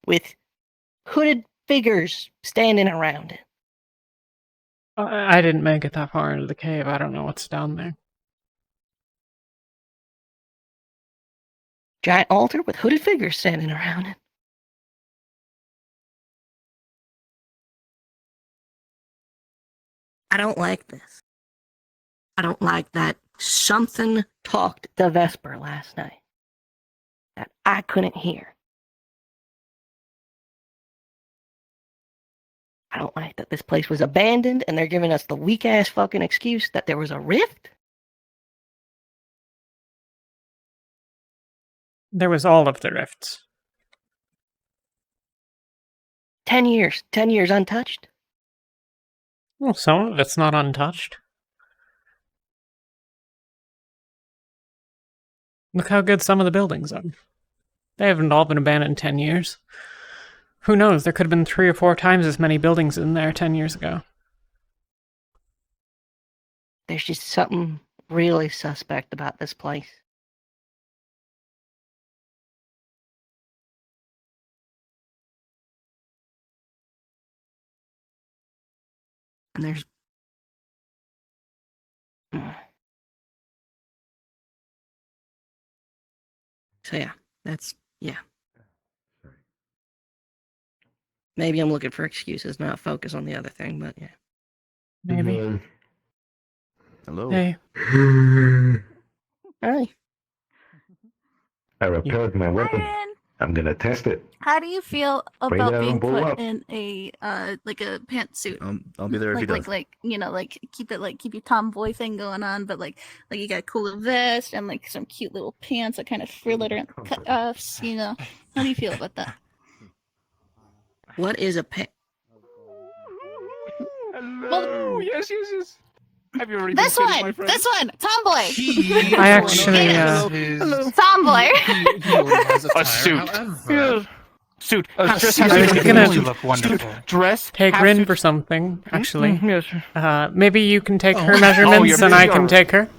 [SPEAKER 5] with hooded figures standing around it.
[SPEAKER 1] I didn't make it that far into the cave. I don't know what's down there.
[SPEAKER 5] giant altar with hooded figures standing around it. I don't like this. I don't like that something talked to Vesper last night that I couldn't hear. I don't like that this place was abandoned and they're giving us the weak-ass fucking excuse that there was a rift.
[SPEAKER 1] There was all of the rifts.
[SPEAKER 5] 10 years. 10 years untouched.
[SPEAKER 1] Well, some of it's not untouched. Look how good some of the buildings are. They haven't all been abandoned in 10 years. Who knows, there could have been 3 or 4 times as many buildings in there 10 years ago.
[SPEAKER 5] There's just something really suspect about this place. And there's... So yeah, yeah. Maybe I'm looking for excuses, not focus on the other thing, but yeah.
[SPEAKER 1] Maybe.
[SPEAKER 4] Hello.
[SPEAKER 1] Hey.
[SPEAKER 5] Hi.
[SPEAKER 4] I repaired my weapon. I'm gonna test it.
[SPEAKER 6] How do you feel
[SPEAKER 4] Bring
[SPEAKER 6] about
[SPEAKER 4] that
[SPEAKER 6] being
[SPEAKER 4] on, pull
[SPEAKER 6] put
[SPEAKER 4] up.
[SPEAKER 6] in a like a pantsuit?
[SPEAKER 4] I'll be there if he does.
[SPEAKER 6] Like keep your tomboy thing going on, but like you got a cool vest and like some cute little pants that kind of frill it around the cutoffs. How do you feel about that?
[SPEAKER 5] What is a pant?
[SPEAKER 17] Hello. Yes. Have you already
[SPEAKER 6] This
[SPEAKER 17] considered my
[SPEAKER 6] one,
[SPEAKER 17] friend?
[SPEAKER 6] this one, tomboy.
[SPEAKER 1] I actually,
[SPEAKER 17] Hello.
[SPEAKER 6] Tomboy.
[SPEAKER 17] A suit. Suit.
[SPEAKER 1] I was gonna
[SPEAKER 17] Dress.
[SPEAKER 1] take
[SPEAKER 17] half
[SPEAKER 1] Rin
[SPEAKER 17] suit.
[SPEAKER 1] for something, actually.
[SPEAKER 17] Yes.
[SPEAKER 1] Maybe you can take her
[SPEAKER 17] Oh,
[SPEAKER 1] measurements
[SPEAKER 17] you're
[SPEAKER 1] and I
[SPEAKER 17] busy
[SPEAKER 1] can take her.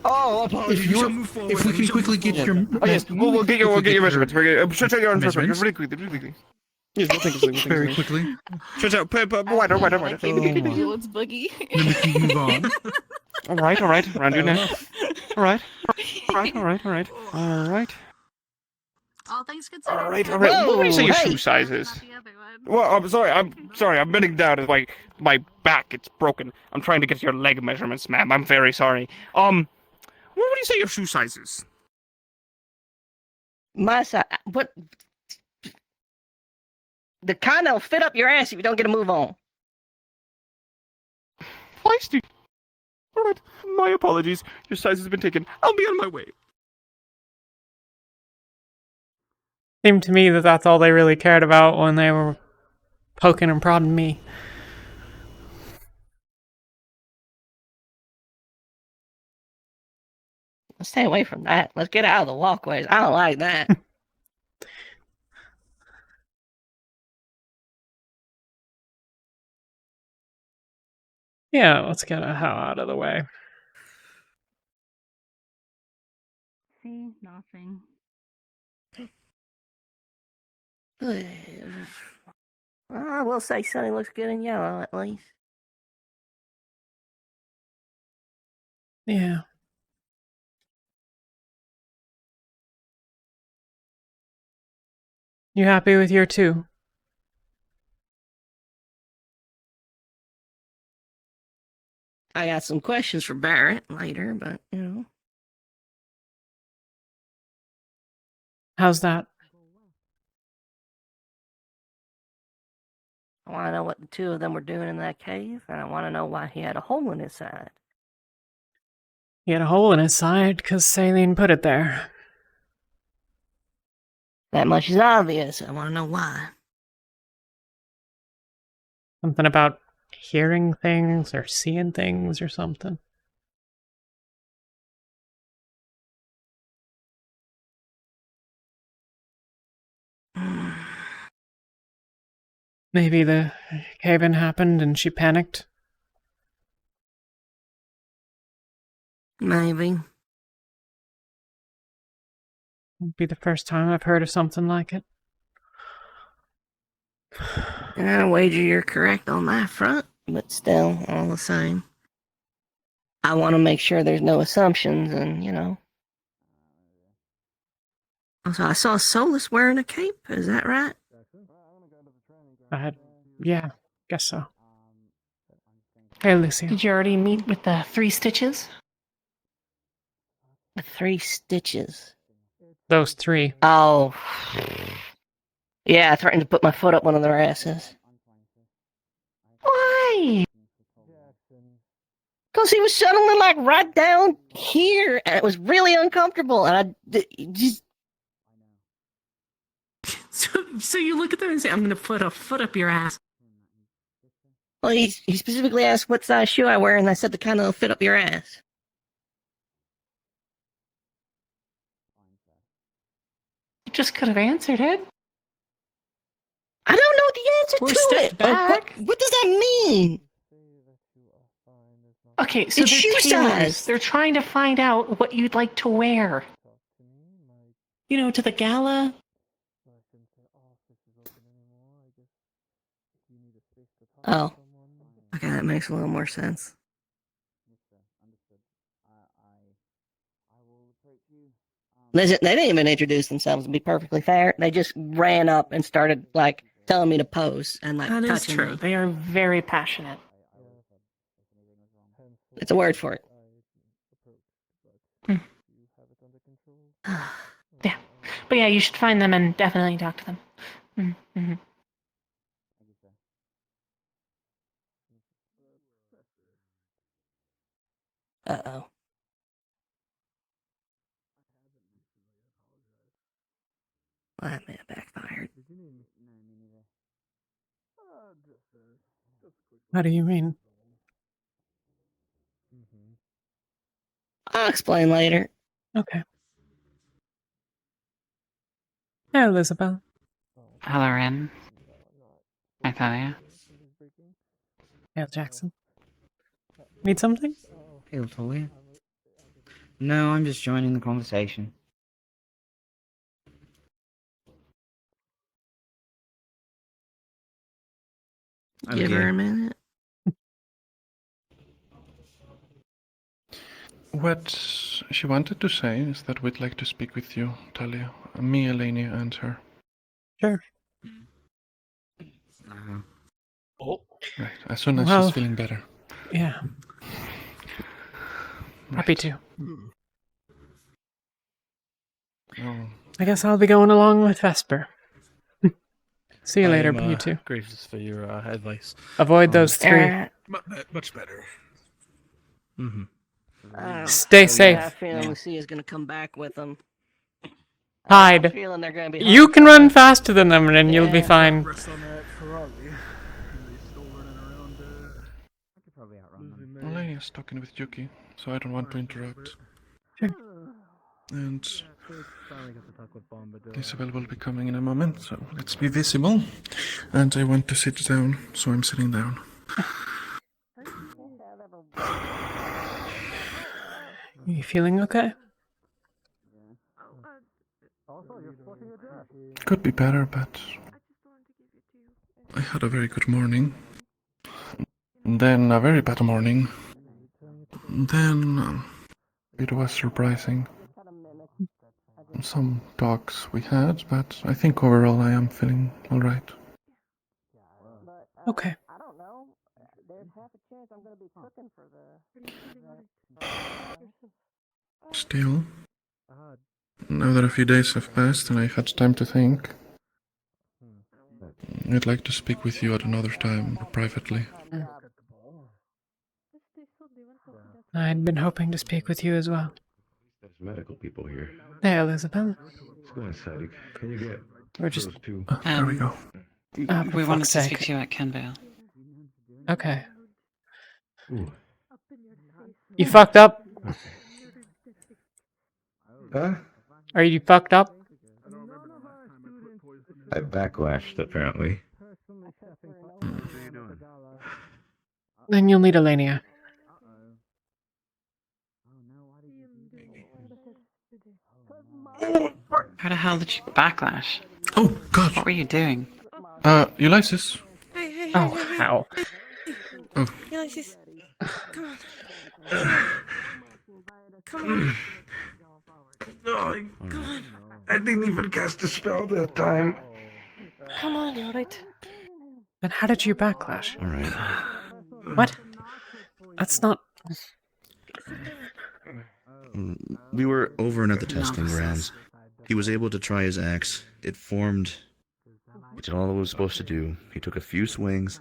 [SPEAKER 16] Oh, apologies. If we can quickly get your...
[SPEAKER 17] Oh yes, we'll get your measurements. Stretch out your arms
[SPEAKER 16] Measurements?
[SPEAKER 17] really quickly. Yes, we'll think of
[SPEAKER 16] Very quickly.
[SPEAKER 17] Stretch out, wider.
[SPEAKER 6] It's boogie.
[SPEAKER 16] Then we can move on.
[SPEAKER 17] All right. Around your neck. All right.
[SPEAKER 6] All things considered.
[SPEAKER 17] All right. What would you say your shoe size is? Well, I'm sorry. I'm bending down. It's my back. It's broken. I'm trying to get your leg measurements, ma'am. I'm very sorry. What would you say your shoe size is?
[SPEAKER 5] My size. What? The kind that'll fit up your ass if you don't get a move on.
[SPEAKER 17] Feisty. All right. My apologies. Your size has been taken. I'll be on my way.
[SPEAKER 1] Seemed to me that that's all they really cared about when they were poking and prodding me.
[SPEAKER 5] Let's stay away from that. Let's get out of the walkways. I don't like that.
[SPEAKER 1] Yeah, let's get the hell out of the way.
[SPEAKER 6] See, nothing.
[SPEAKER 5] I will say Sunny looks good in yellow, at least.
[SPEAKER 1] Yeah. You happy with your 2?
[SPEAKER 5] I got some questions for Barrett later, but,
[SPEAKER 1] How's that?
[SPEAKER 5] I want to know what the 2 of them were doing in that cave, and I want to know why he had a hole in his side.
[SPEAKER 1] He had a hole in his side because Saline put it there.
[SPEAKER 5] That much is obvious. I want to know why.
[SPEAKER 1] Something about hearing things or seeing things or something. Maybe the cave-in happened and she panicked.
[SPEAKER 5] Maybe.
[SPEAKER 1] It'd be the first time I've heard of something like it.
[SPEAKER 5] I wager you're correct on that front, but still, all the same. I want to make sure there's no assumptions and, So I saw Solus wearing a cape. Is that right?
[SPEAKER 1] Yeah, guess so. Hey, Lucy.
[SPEAKER 13] Did you already meet with the 3 Stitches?
[SPEAKER 5] The 3 Stitches.
[SPEAKER 1] Those 3.
[SPEAKER 5] Oh. Yeah, I threatened to put my foot up one of their asses. Why? Because he was shuttling like right down here, and it was really uncomfortable, and just...
[SPEAKER 13] So you look at them and say, I'm going to put a foot up your ass.
[SPEAKER 5] Well, he specifically asked what size shoe I wear, and I said the kind that'll fit up your ass.
[SPEAKER 13] You just could have answered it.
[SPEAKER 5] I don't know the answer
[SPEAKER 13] Or
[SPEAKER 5] to
[SPEAKER 13] step
[SPEAKER 5] it.
[SPEAKER 13] back.
[SPEAKER 5] What does that mean?
[SPEAKER 13] Okay, so
[SPEAKER 5] It's
[SPEAKER 13] they're
[SPEAKER 5] shoe
[SPEAKER 13] tailors.
[SPEAKER 5] size.
[SPEAKER 13] They're trying to find out what you'd like to wear. You know, to the gala.
[SPEAKER 5] Oh. Okay, that makes a little more sense. They didn't even introduce themselves, to be perfectly fair. They just ran up and started, like, telling me to pose and, like,
[SPEAKER 13] That is
[SPEAKER 5] touching
[SPEAKER 13] true.
[SPEAKER 5] me.
[SPEAKER 13] They are very passionate.
[SPEAKER 5] It's a word for it.
[SPEAKER 13] Yeah. But yeah, you should find them and definitely talk to them. Mm-hmm.
[SPEAKER 5] Uh-oh. Well, that may have backfired.
[SPEAKER 1] How do you mean?
[SPEAKER 5] I'll explain later.
[SPEAKER 1] Okay. Hey, Elizabeth.
[SPEAKER 7] Hello, Ren. Hi, Talia.
[SPEAKER 1] Hey, Jackson. Need something?
[SPEAKER 9] Hey, Talia. No, I'm just joining the conversation.
[SPEAKER 5] Give her a minute.
[SPEAKER 14] What she wanted to say is that we'd like to speak with you, Talia. Me, Elenia, and her.
[SPEAKER 1] Sure.
[SPEAKER 14] Right, as soon as
[SPEAKER 1] Well,
[SPEAKER 14] she's feeling better.
[SPEAKER 1] Yeah. Happy to.
[SPEAKER 14] Oh.
[SPEAKER 1] I guess I'll be going along with Vesper. See you later, you two.
[SPEAKER 11] Gracious for your advice.
[SPEAKER 1] Avoid those 3.
[SPEAKER 11] Much better.
[SPEAKER 1] Stay safe.
[SPEAKER 5] I have a feeling Lucia's going to come back with them. I
[SPEAKER 1] Hide.
[SPEAKER 5] have a feeling they're going to be
[SPEAKER 1] You can run faster than them, and you'll be fine.
[SPEAKER 14] Elenia's talking with Yuki, so I don't want to interrupt.
[SPEAKER 1] Sure.
[SPEAKER 14] And Isabel will be coming in a moment, so let's be visible. And I want to sit down, so I'm sitting down.
[SPEAKER 1] You feeling okay?
[SPEAKER 14] Could be better, but I had a very good morning. Then a very bad morning. Then it was surprising. Some talks we had, but I think overall I am feeling alright.
[SPEAKER 1] Okay.
[SPEAKER 14] Still, now that a few days have passed and I've had time to think, I'd like to speak with you at another time, privately.
[SPEAKER 1] I'd been hoping to speak with you as well.
[SPEAKER 4] There's medical people here.
[SPEAKER 1] Hey, Elizabeth.
[SPEAKER 4] Let's go inside. Can you get
[SPEAKER 1] We're just...
[SPEAKER 4] those 2?
[SPEAKER 14] There we go.
[SPEAKER 7] We wanted to
[SPEAKER 1] fuck's
[SPEAKER 7] speak
[SPEAKER 1] sake.
[SPEAKER 7] to you at Kenvale.
[SPEAKER 1] Okay.
[SPEAKER 4] Ooh.
[SPEAKER 1] You fucked up?
[SPEAKER 4] Huh?
[SPEAKER 1] Are you fucked up?
[SPEAKER 4] I backlashed, apparently.
[SPEAKER 1] Then you'll need Elenia.
[SPEAKER 7] How the hell did you backlash?
[SPEAKER 14] Oh, God.
[SPEAKER 7] What were you doing?
[SPEAKER 14] Ulysses.
[SPEAKER 10] Hey,
[SPEAKER 1] Oh, how?
[SPEAKER 14] Oh.
[SPEAKER 10] Ulysses, come on. Come on. Come on.
[SPEAKER 4] I didn't even cast a spell that time.
[SPEAKER 10] Come on, you're right.
[SPEAKER 1] Then how did you backlash?
[SPEAKER 15] All right.
[SPEAKER 1] What? That's not.
[SPEAKER 15] We were over and at the testing grounds. He was able to try his axe. It formed. It did all it was supposed to do. He took a few swings.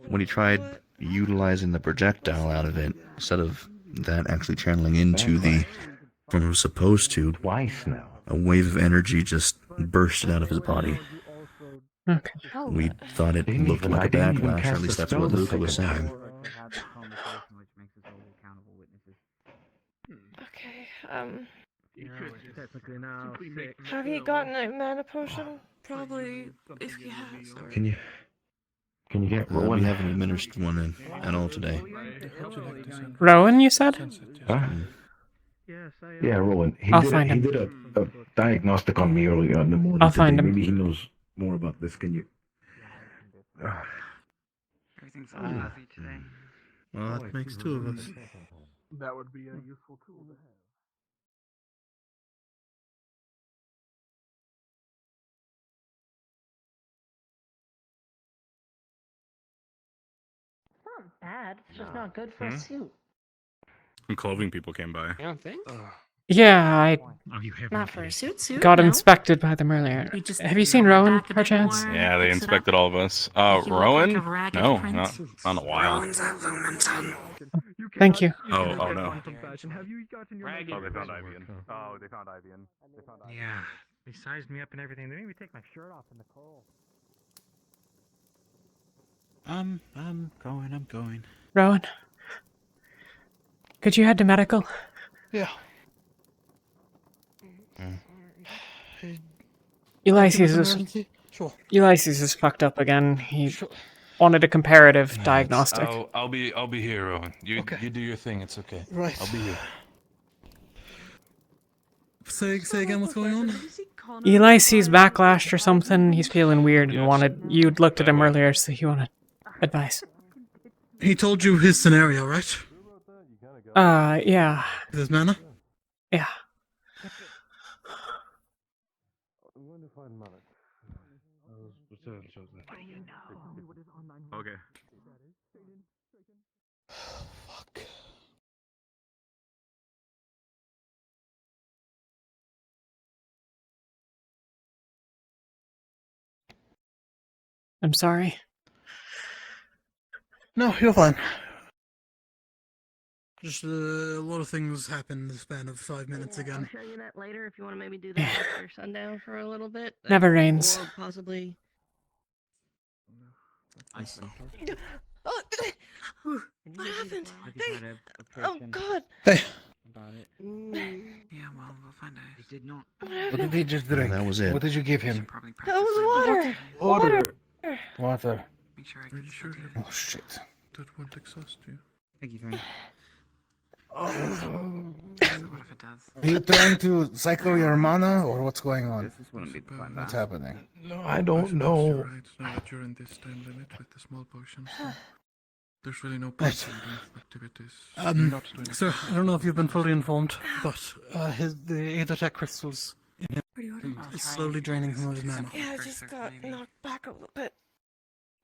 [SPEAKER 15] When he tried utilizing the projectile out of it, instead of that actually channeling into the from it was supposed to,
[SPEAKER 4] twice now.
[SPEAKER 15] A wave of energy just bursted out of his body.
[SPEAKER 1] Okay.
[SPEAKER 15] We thought it looked like a backlash, or at least that's what Luca was saying.
[SPEAKER 10] Okay, have you gotten a mana potion? Probably, if you have.
[SPEAKER 15] Can you get Rowan? We haven't administered one at all today.
[SPEAKER 1] Rowan, you said?
[SPEAKER 4] Huh? Yeah, Rowan. He did a diagnostic on me earlier in the morning.
[SPEAKER 1] I'll find him.
[SPEAKER 4] Maybe he knows more about this. Can you?
[SPEAKER 7] Everything's all fuzzy today.
[SPEAKER 15] Well, that makes two of us.
[SPEAKER 14] That would be a useful tool to have.
[SPEAKER 13] It's not bad. It's just not good for a suit.
[SPEAKER 2] Some clothing people came by.
[SPEAKER 17] You don't think?
[SPEAKER 1] Yeah, I
[SPEAKER 13] Not for a suit.
[SPEAKER 1] got
[SPEAKER 13] no.
[SPEAKER 1] inspected by them earlier. Have you seen Rowan, perchance?
[SPEAKER 2] Yeah, they inspected all of us. Rowan? No, not in a while.
[SPEAKER 1] Thank you.
[SPEAKER 2] Oh no.
[SPEAKER 14] Oh, they found Ivian. Oh, they found Ivian.
[SPEAKER 11] Yeah. They sized me up and everything. They made me take my shirt off in the cold.
[SPEAKER 3] I'm going.
[SPEAKER 1] Rowan? Could you head to medical?
[SPEAKER 11] Yeah.
[SPEAKER 1] Ulysses is fucked up again. He wanted a comparative diagnostic.
[SPEAKER 19] I'll be here, Rowan. You do your thing. It's okay.
[SPEAKER 11] Right.
[SPEAKER 19] I'll be here.
[SPEAKER 11] Say again, what's going on?
[SPEAKER 1] Ulysses backlashed or something. He's feeling weird and wanted. You'd looked at him earlier, so he wanted advice.
[SPEAKER 11] He told you his scenario, right?
[SPEAKER 1] Yeah.
[SPEAKER 11] His mana?
[SPEAKER 1] Yeah.
[SPEAKER 2] Okay.
[SPEAKER 11] Fuck.
[SPEAKER 1] I'm sorry.
[SPEAKER 11] No, you're fine. Just a lot of things happened in the span of 5 minutes again.
[SPEAKER 5] I'll show you that later if you want to maybe do that after sundown for a little bit.
[SPEAKER 1] Never rains.
[SPEAKER 5] Or possibly.
[SPEAKER 3] I see.
[SPEAKER 10] What happened? Hey! Oh God!
[SPEAKER 11] Hey!
[SPEAKER 9] About it.
[SPEAKER 7] Yeah, well, we'll find out.
[SPEAKER 9] He did not.
[SPEAKER 10] What
[SPEAKER 11] did he just drink?
[SPEAKER 15] That was it.
[SPEAKER 11] What did you give him?
[SPEAKER 10] That was water.
[SPEAKER 11] Water.
[SPEAKER 7] Make sure I
[SPEAKER 14] Are you sure
[SPEAKER 11] Oh shit.
[SPEAKER 14] that won't exhaust you?
[SPEAKER 9] Thank you, Frank.
[SPEAKER 7] What if it does?
[SPEAKER 11] Are you trying to cycle your mana, or what's going on?
[SPEAKER 9] This wouldn't be the fun.
[SPEAKER 11] What's happening?
[SPEAKER 14] No, I don't know. You're right. Now that you're in this time limit with the small potions, there's really no point in activities. You're not doing
[SPEAKER 11] Sir, I don't know if you've been fully informed, but the Aether crystals is slowly draining some of his mana.
[SPEAKER 10] Yeah, I just got knocked back a little bit.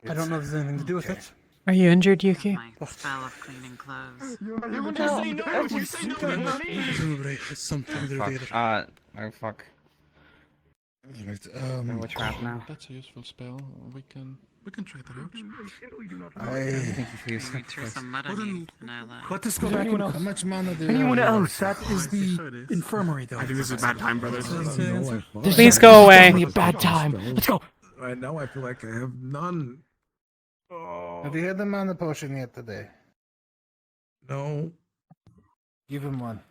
[SPEAKER 11] I don't know if there's anything to do with it.
[SPEAKER 1] Are you injured, Yuki?
[SPEAKER 7] My spell of cleaning clothes.
[SPEAKER 11] Presumably, it's something to do with the
[SPEAKER 9] Oh fuck.
[SPEAKER 11] Right,
[SPEAKER 9] Which route now?
[SPEAKER 14] That's a useful spell. We can try that out.
[SPEAKER 11] I
[SPEAKER 9] Thank you for your
[SPEAKER 7] Threw some mud on you, and I'll,
[SPEAKER 11] What is going on? How much mana do you
[SPEAKER 16] Anyone
[SPEAKER 11] have?
[SPEAKER 16] else? That is the infirmary, though.
[SPEAKER 14] I think this is a bad time, brothers.
[SPEAKER 1] Please go away.
[SPEAKER 16] It's only a bad time. Let's go.
[SPEAKER 14] Right now, I feel like I have none.
[SPEAKER 11] Have you had the mana potion yet today?
[SPEAKER 14] No.
[SPEAKER 11] Give him one.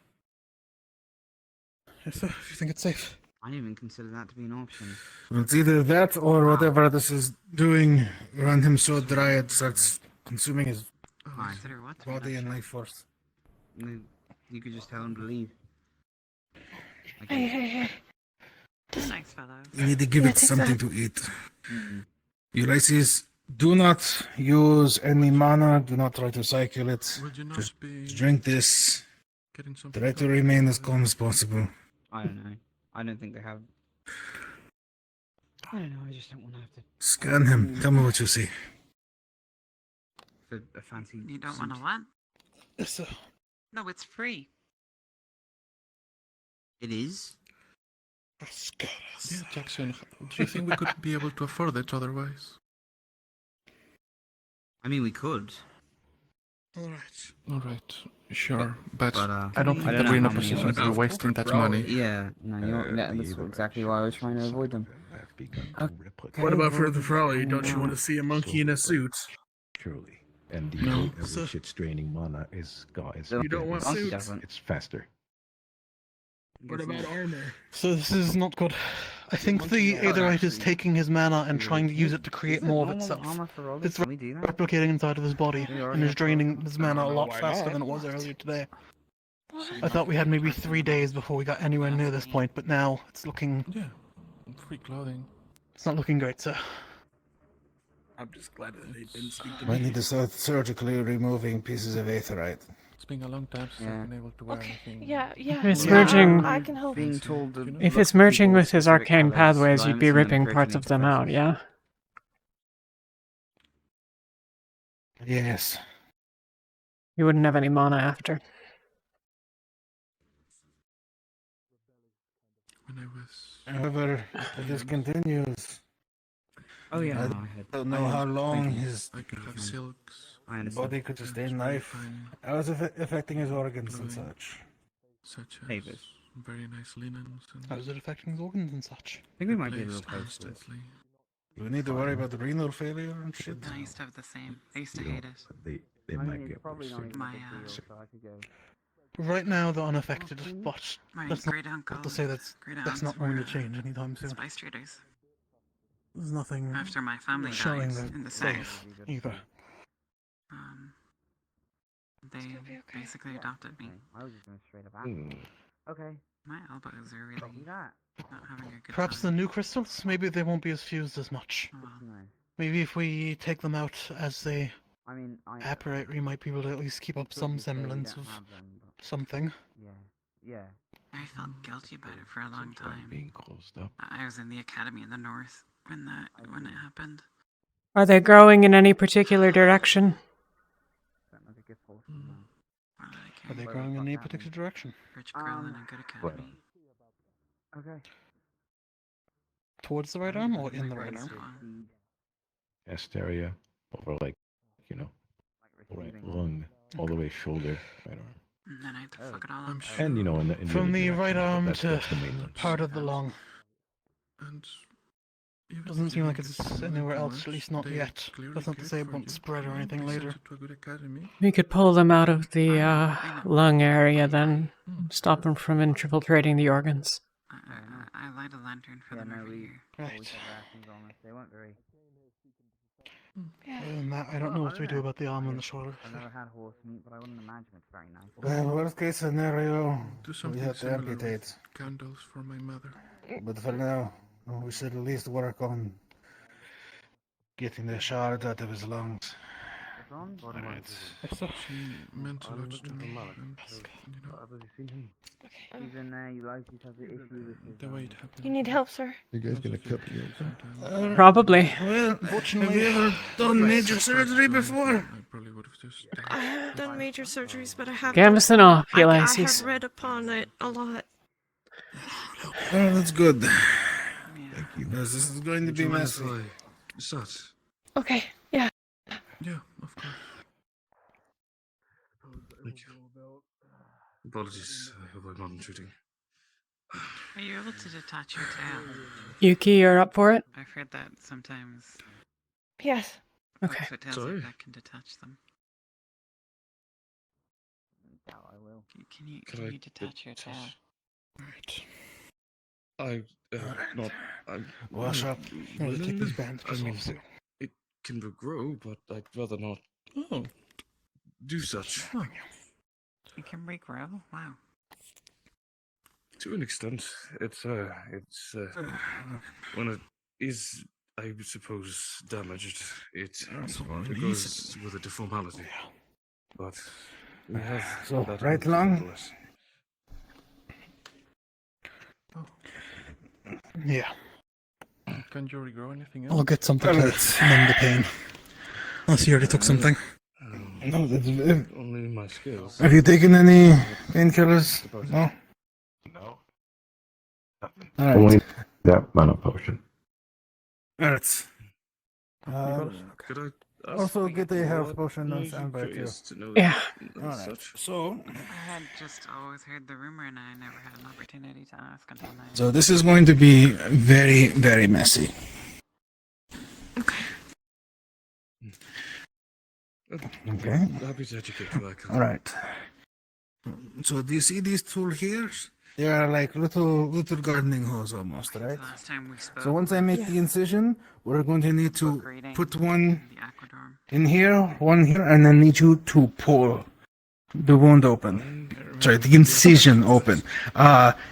[SPEAKER 11] Yes, sir, if you think it's safe.
[SPEAKER 9] I didn't even consider that to be an option.
[SPEAKER 11] It's either that or whatever this is doing around him so dry it starts consuming his
[SPEAKER 7] consider what?
[SPEAKER 11] body and life force.
[SPEAKER 9] You could just tell him to leave.
[SPEAKER 10] Hey.
[SPEAKER 7] Thanks, fellows.
[SPEAKER 11] You need to give it
[SPEAKER 10] take
[SPEAKER 11] something
[SPEAKER 10] that.
[SPEAKER 11] to eat. Ulysses, do not use any mana. Do not try to cycle it.
[SPEAKER 14] Would you not
[SPEAKER 11] Just
[SPEAKER 14] be
[SPEAKER 11] drink this.
[SPEAKER 14] getting something?
[SPEAKER 11] Try to remain as calm as possible.
[SPEAKER 9] I don't know. I don't think they have. I don't know. I just don't want to have to.
[SPEAKER 14] Scan him. Tell me what you see.
[SPEAKER 9] A fancy.
[SPEAKER 7] You don't want to what?
[SPEAKER 14] Yes, sir.
[SPEAKER 7] No, it's free.
[SPEAKER 9] It is.
[SPEAKER 14] Yeah, Jackson. Do you think we could be able to afford it otherwise?
[SPEAKER 9] I mean, we could.
[SPEAKER 14] All right. Sure, but
[SPEAKER 11] I don't think that we're in a position to be wasting that money.
[SPEAKER 9] Yeah, no, that's exactly why I was trying to avoid them.
[SPEAKER 14] What about for the trolley? Don't you want to see a monkey in a suit?
[SPEAKER 4] Surely. And the
[SPEAKER 14] No,
[SPEAKER 4] every
[SPEAKER 14] sir.
[SPEAKER 4] shit-straining mana is
[SPEAKER 14] You don't want suits?
[SPEAKER 4] It's faster.
[SPEAKER 14] What about armor? So this is not good. I think the Aetherite is taking his mana and trying to use it to create more of itself. It's replicating inside of his body and is draining his mana a lot faster than it was earlier today. I thought we had maybe 3 days before we got anywhere near this point, but now it's looking...
[SPEAKER 19] Yeah, free clothing.
[SPEAKER 14] It's not looking great, sir.
[SPEAKER 19] I'm just glad that they didn't speak to
[SPEAKER 8] I
[SPEAKER 19] me.
[SPEAKER 8] need to start surgically removing pieces of Aetherite.
[SPEAKER 19] It's been a long time since I've been able to wear anything.
[SPEAKER 10] Yeah.
[SPEAKER 1] If it's merging,
[SPEAKER 10] I can help.
[SPEAKER 1] if it's merging with his arcane pathways, you'd be ripping parts of them out, yeah?
[SPEAKER 8] Yes.
[SPEAKER 1] You wouldn't have any mana after.
[SPEAKER 14] When I was...
[SPEAKER 8] However, if this continues...
[SPEAKER 9] Oh yeah,
[SPEAKER 8] I don't know how long his
[SPEAKER 14] I could have silks.
[SPEAKER 8] body could sustain life. How is it affecting his organs and such?
[SPEAKER 14] Such as very nice linens. And how is it affecting his organs and such?
[SPEAKER 9] I think we might be able
[SPEAKER 14] replaced
[SPEAKER 9] to post it.
[SPEAKER 14] constantly.
[SPEAKER 8] Do we need to worry about the renal failure and shit?
[SPEAKER 7] I used to have the same. I used to hate it.
[SPEAKER 4] They might get worse.
[SPEAKER 7] My
[SPEAKER 14] Right now they're unaffected, but
[SPEAKER 7] my
[SPEAKER 14] that's
[SPEAKER 7] great
[SPEAKER 14] not
[SPEAKER 7] uncle.
[SPEAKER 14] to say that's not going to change anytime soon.
[SPEAKER 7] Spice traders.
[SPEAKER 14] There's nothing
[SPEAKER 7] After my family
[SPEAKER 14] showing
[SPEAKER 7] dies
[SPEAKER 14] that
[SPEAKER 7] in the
[SPEAKER 14] safe
[SPEAKER 7] south.
[SPEAKER 14] either.
[SPEAKER 7] They basically adopted me.
[SPEAKER 9] I was just going straight up. Okay.
[SPEAKER 7] My elbows are really not having a good
[SPEAKER 14] Perhaps
[SPEAKER 7] time.
[SPEAKER 14] the new crystals, maybe they won't be as fused as much. Maybe if we take them out as they apparate, we might be able to at least keep up some semblance of something.
[SPEAKER 9] Yeah.
[SPEAKER 7] I felt guilty about it for a long time.
[SPEAKER 4] Being closed up.
[SPEAKER 7] I was in the academy in the north when it happened.
[SPEAKER 1] Are they growing in any particular direction?
[SPEAKER 14] Are they growing in any particular direction?
[SPEAKER 7] Rich girl in a good academy.
[SPEAKER 9] Okay.
[SPEAKER 14] Towards the right arm or in the right arm?
[SPEAKER 4] Asteria over right lung, all the way shoulder, right arm.
[SPEAKER 7] And then I had to fuck it all up.
[SPEAKER 4] And in
[SPEAKER 14] From the
[SPEAKER 4] other
[SPEAKER 14] right
[SPEAKER 4] direction,
[SPEAKER 14] arm
[SPEAKER 4] but
[SPEAKER 14] to
[SPEAKER 4] that's the main one.
[SPEAKER 14] part of the lung. And doesn't seem like it's anywhere else, at least not yet. That's not to say it won't spread or anything later.
[SPEAKER 1] We could pull them out of the lung area, then stop them from infiltrating the organs.
[SPEAKER 7] I light a lantern for them every year.
[SPEAKER 14] Right.
[SPEAKER 9] They weren't very.
[SPEAKER 14] Other than that, I don't know what we do about the arm and the shoulder.
[SPEAKER 9] I've never had horse meat, but I wouldn't imagine it's very nice.
[SPEAKER 8] Well, worst case scenario,
[SPEAKER 14] Do
[SPEAKER 8] we
[SPEAKER 14] something
[SPEAKER 8] have to
[SPEAKER 14] similar
[SPEAKER 8] amputate.
[SPEAKER 14] with candles for my mother.
[SPEAKER 8] But for now, we should at least work on getting the shard out of his lungs.
[SPEAKER 14] Alright. She meant a lot to me. And,
[SPEAKER 9] He's in there, you like, he's has the issue with his.
[SPEAKER 14] the way it happened.
[SPEAKER 10] You need help, sir?
[SPEAKER 4] You guys gonna cut me open?
[SPEAKER 1] Probably.
[SPEAKER 8] Well, have you ever done major surgery before?
[SPEAKER 14] I probably would have just...
[SPEAKER 10] I have done major surgeries, but I haven't.
[SPEAKER 1] Gamison off,
[SPEAKER 10] I
[SPEAKER 1] Ulysses.
[SPEAKER 10] have read upon it a lot.
[SPEAKER 8] Oh, that's good.
[SPEAKER 4] Thank you.
[SPEAKER 8] Yes, this is going to be messy.
[SPEAKER 14] Such.
[SPEAKER 10] Okay, yeah.
[SPEAKER 14] Yeah, of course.
[SPEAKER 19] Thank you. Apologies about not intruding.
[SPEAKER 7] Are you able to detach your tail?
[SPEAKER 1] Yuki, you're up for it?
[SPEAKER 7] I've heard that sometimes.
[SPEAKER 10] Yes.
[SPEAKER 1] Okay.
[SPEAKER 7] Folks with tails
[SPEAKER 19] Sorry.
[SPEAKER 7] like that can detach them.
[SPEAKER 9] I will.
[SPEAKER 7] Can you
[SPEAKER 19] Can I
[SPEAKER 7] detach your tail?
[SPEAKER 14] Right.
[SPEAKER 19] I not. I'm
[SPEAKER 8] Wash up.
[SPEAKER 14] I'll take this
[SPEAKER 19] willing,
[SPEAKER 14] band.
[SPEAKER 19] as of- It can grow, but I'd rather not
[SPEAKER 14] Oh.
[SPEAKER 19] do such.
[SPEAKER 7] You can regrow? Wow.
[SPEAKER 19] To an extent, it's when it is, I suppose, damaged, it goes with a deformality. But we have
[SPEAKER 8] So,
[SPEAKER 19] that
[SPEAKER 8] right
[SPEAKER 19] under
[SPEAKER 8] lung?
[SPEAKER 19] control.
[SPEAKER 14] Yeah.
[SPEAKER 11] Can you regrow anything else?
[SPEAKER 14] I'll get something to numb the pain. Unless you already took something.
[SPEAKER 8] No, that's
[SPEAKER 19] only my skills.
[SPEAKER 8] Have you taken any painkillers? No.
[SPEAKER 4] No.
[SPEAKER 8] Alright.
[SPEAKER 4] Only that mana potion.
[SPEAKER 8] Alright.
[SPEAKER 19] Could I
[SPEAKER 8] Also get a health potion on standby too.
[SPEAKER 1] Yeah.
[SPEAKER 8] Alright. So
[SPEAKER 7] I had just always heard the rumor and I never had an opportunity to ask until now.
[SPEAKER 8] So this is going to be very, very messy. Okay.
[SPEAKER 19] Happy to educate you.
[SPEAKER 8] Alright. So do you see these tools here? They are like little gardening hoes almost, right?
[SPEAKER 7] Last time we spoke.
[SPEAKER 8] So once I make the incision, we're going to need to put one in here, one here, and then need you to pull the wound open. Sorry, the incision open.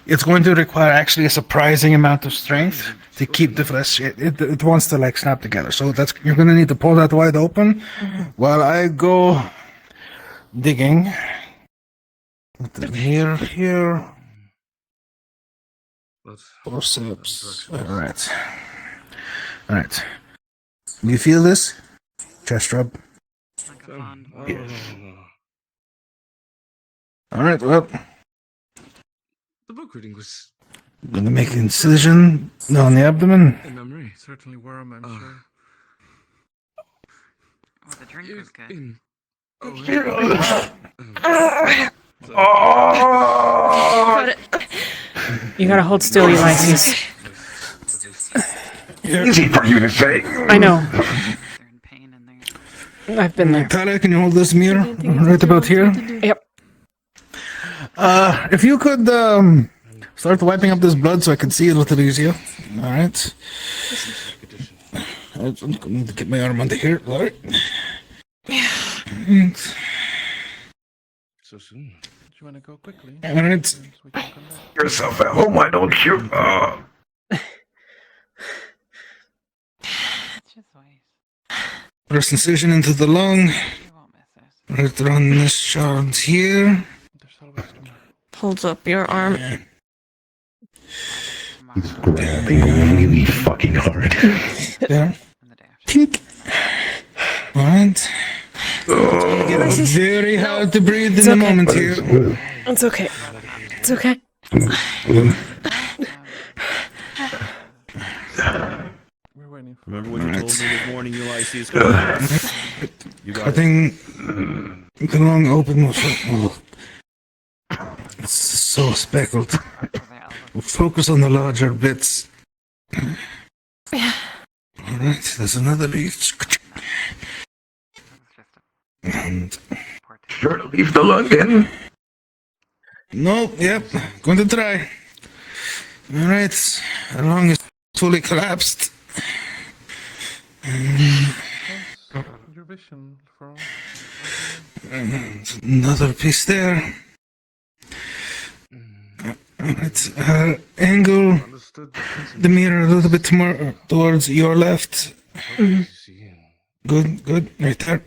[SPEAKER 8] It's going to require actually a surprising amount of strength to keep the flesh. It wants to like snap together. So you're going to need to pull that wide open while I go digging. Here. Forceps. Alright. You feel this? Chest rub. Yeah. Alright, well.
[SPEAKER 19] The book reading was.
[SPEAKER 8] I'm gonna make an incision on the abdomen.
[SPEAKER 19] In memory.
[SPEAKER 11] Certainly worm, I'm sure.
[SPEAKER 7] Oh, the drink was good.
[SPEAKER 1] You gotta hold still, Ulysses.
[SPEAKER 4] Easy for you to say.
[SPEAKER 1] I know. I've been there.
[SPEAKER 8] Talia, can you hold this mirror right about here?
[SPEAKER 1] Yep.
[SPEAKER 8] If you could start wiping up this blood so I can see it a little easier. Alright. I'm going to get my arm under here. Alright.
[SPEAKER 19] So soon.
[SPEAKER 11] Do you want to go quickly?
[SPEAKER 8] Alright.
[SPEAKER 4] Yourself at home, why don't you?
[SPEAKER 8] First incision into the lung. Right around this shard here.
[SPEAKER 5] Holds up your arm.
[SPEAKER 4] He's grabbing really fucking hard.
[SPEAKER 8] There. Tink. Alright. Very hard to breathe in the moment here.
[SPEAKER 1] It's okay. It's okay.
[SPEAKER 15] Remember when you told me this morning, Ulysses?
[SPEAKER 8] Cutting the lung open was it's so speckled. We'll focus on the larger bits. Alright, there's another leaf. And
[SPEAKER 4] sure to leave the lung in.
[SPEAKER 8] No, yep, going to try. Alright, the lung is fully collapsed.
[SPEAKER 11] Your vision from
[SPEAKER 8] Another piece there. Alright, angle the mirror a little bit more towards your left. Good, good, right there.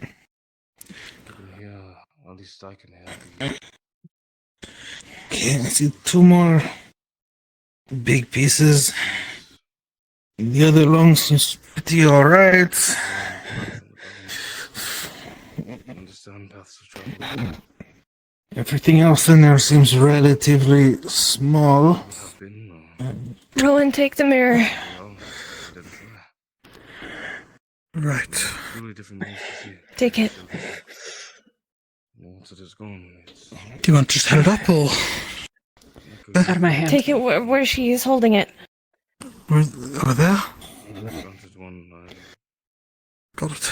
[SPEAKER 19] At least I can help you.
[SPEAKER 8] Okay, I see two more big pieces. The other lung seems pretty alright. Everything else in there seems relatively small.
[SPEAKER 10] Roland, take the mirror.
[SPEAKER 8] Right.
[SPEAKER 10] Take it.
[SPEAKER 14] Do you want to just head it up or?
[SPEAKER 1] Out of my hand.
[SPEAKER 10] Take it where she is holding it.
[SPEAKER 8] Over there? Got it.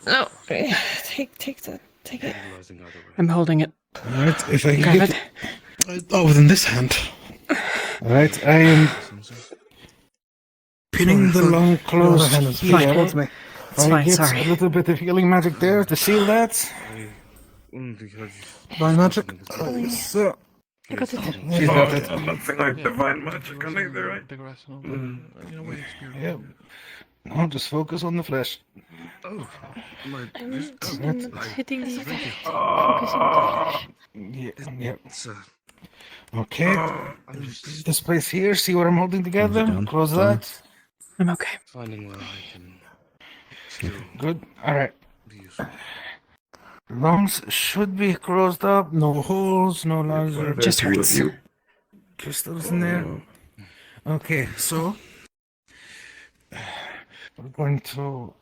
[SPEAKER 10] No. Take it.
[SPEAKER 1] I'm holding it.
[SPEAKER 8] Alright, if I can
[SPEAKER 1] Grab
[SPEAKER 8] get
[SPEAKER 1] it.
[SPEAKER 8] Oh, within this hand. Alright, I am pinning the lung close here.
[SPEAKER 1] Fine. It's fine,
[SPEAKER 8] Get
[SPEAKER 1] sorry.
[SPEAKER 8] a little bit of healing magic there to seal that. Divine magic. So.
[SPEAKER 10] I got it.
[SPEAKER 8] She's got it.
[SPEAKER 4] Nothing like divine magic on either, right?
[SPEAKER 8] Yeah. No, just focus on the flesh.
[SPEAKER 19] Oh, my
[SPEAKER 10] I'm hitting the effect.
[SPEAKER 8] Yeah, yeah.
[SPEAKER 19] It's
[SPEAKER 8] Okay. This place here, see what I'm holding together? Close that.
[SPEAKER 1] I'm okay.
[SPEAKER 19] Finding where I can still
[SPEAKER 8] Good. Alright.
[SPEAKER 19] be useful.
[SPEAKER 8] Lungs should be closed up. No holes, no lungs.
[SPEAKER 1] Just hurts.
[SPEAKER 8] Crystals in there. Okay, so we're going to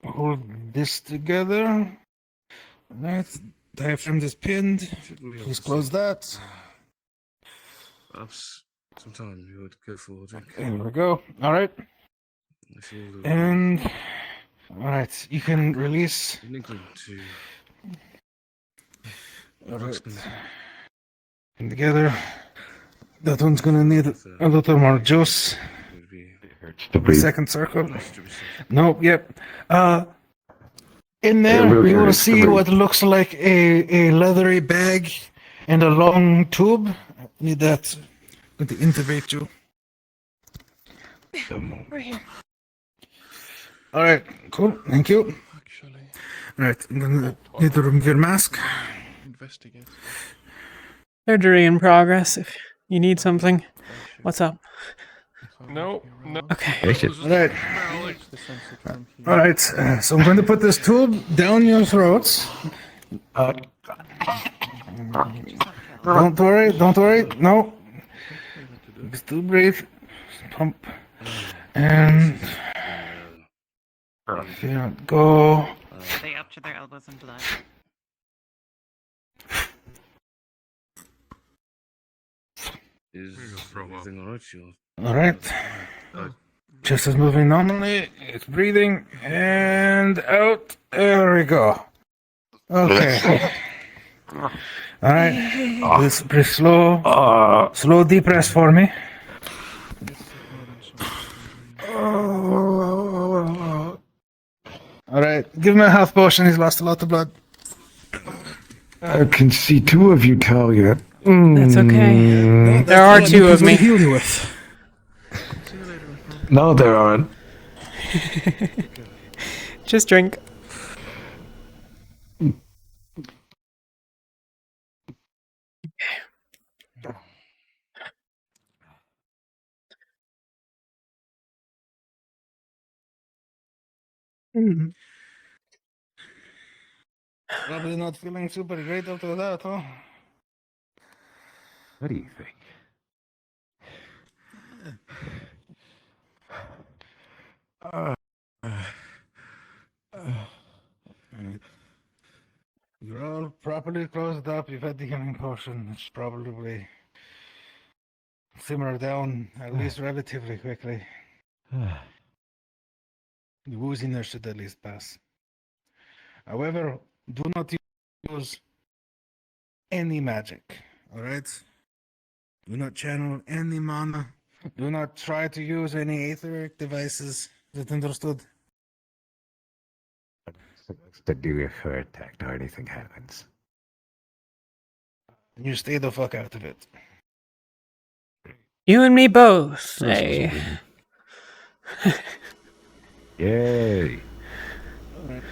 [SPEAKER 8] hold this together. Right. Diaphragm is pinned. Please close that.
[SPEAKER 19] Perhaps sometime you would go for a drink.
[SPEAKER 8] There we go. Alright. And alright, you can release.
[SPEAKER 19] An inkling to
[SPEAKER 8] Alright. And together. That one's gonna need a little more juice. The second circle. Nope, yep. In there, you will see what looks like a leathery bag and a long tube. I need that. I'm going to intubate you.
[SPEAKER 10] We're here.
[SPEAKER 8] Alright, cool. Thank you. Alright, I'm gonna need to remove your mask.
[SPEAKER 19] investigate.
[SPEAKER 1] Surgery in progress. If you need something, what's up?
[SPEAKER 12] No.
[SPEAKER 1] Okay.
[SPEAKER 8] Alright. Alright, so I'm going to put this tube down your throats. Don't worry. No. Still breathe. Pump. And go.
[SPEAKER 7] Stay up to their elbows in blood.
[SPEAKER 19] Is everything alright, Shield?
[SPEAKER 8] Alright. Chest is moving normally. It's breathing. And out. There we go. Okay. Alright. This breathe slow. Slow deep breath for me. Alright. Give him a health potion. He's lost a lot of blood.
[SPEAKER 4] I can see two of you, Talia.
[SPEAKER 1] That's okay. There are two of me.
[SPEAKER 8] Heal you with.
[SPEAKER 4] No, there aren't.
[SPEAKER 1] Just drink.
[SPEAKER 8] Probably not feeling super great after that, huh?
[SPEAKER 4] What do you think?
[SPEAKER 8] You're all properly closed up. You've had the healing potion. It's probably simmer down at least relatively quickly. The wooziness should at least pass. However, do not use any magic, alright? Do not channel any mana. Do not try to use any etheric devices. Is that understood?
[SPEAKER 4] To do if we're attacked or anything happens.
[SPEAKER 8] You stay the fuck out of it.
[SPEAKER 1] You and me both, eh?
[SPEAKER 4] Yay!
[SPEAKER 8] Alright.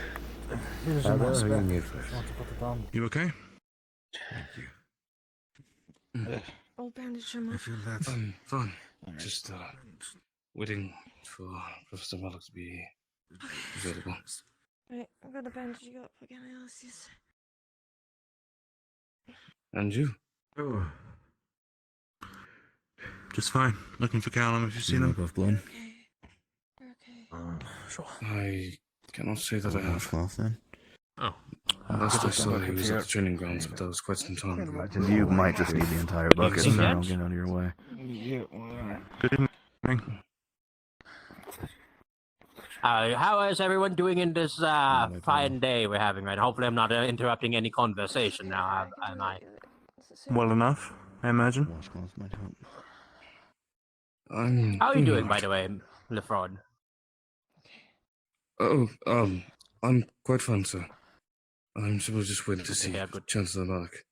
[SPEAKER 8] Here's your mask back.
[SPEAKER 19] You okay?
[SPEAKER 10] I'll bandage him
[SPEAKER 8] I
[SPEAKER 10] up.
[SPEAKER 8] feel that.
[SPEAKER 19] I'm fine. Just waiting for Professor Malik to be available.
[SPEAKER 10] Right, I'm gonna bandage you up again, Ulysses.
[SPEAKER 19] And you?
[SPEAKER 14] Oh. Just fine. Looking for Callum if you've seen him.
[SPEAKER 15] Off blood.
[SPEAKER 19] I cannot say that I have.
[SPEAKER 15] Cloth then.
[SPEAKER 14] Oh.
[SPEAKER 19] Last I saw he was at the training grounds, but that was quite some time ago.
[SPEAKER 15] You might just need the entire bucket, so don't get out of your way.
[SPEAKER 8] Yeah,
[SPEAKER 14] Good evening.
[SPEAKER 18] How is everyone doing in this fine day we're having right now? Hopefully I'm not interrupting any conversation now, am I?
[SPEAKER 14] Well enough, I imagine.
[SPEAKER 18] How are you doing, by the way, LeFraud?
[SPEAKER 19] Oh, I'm quite fine, sir. I'm supposed to just wait to see Chancellor Malik.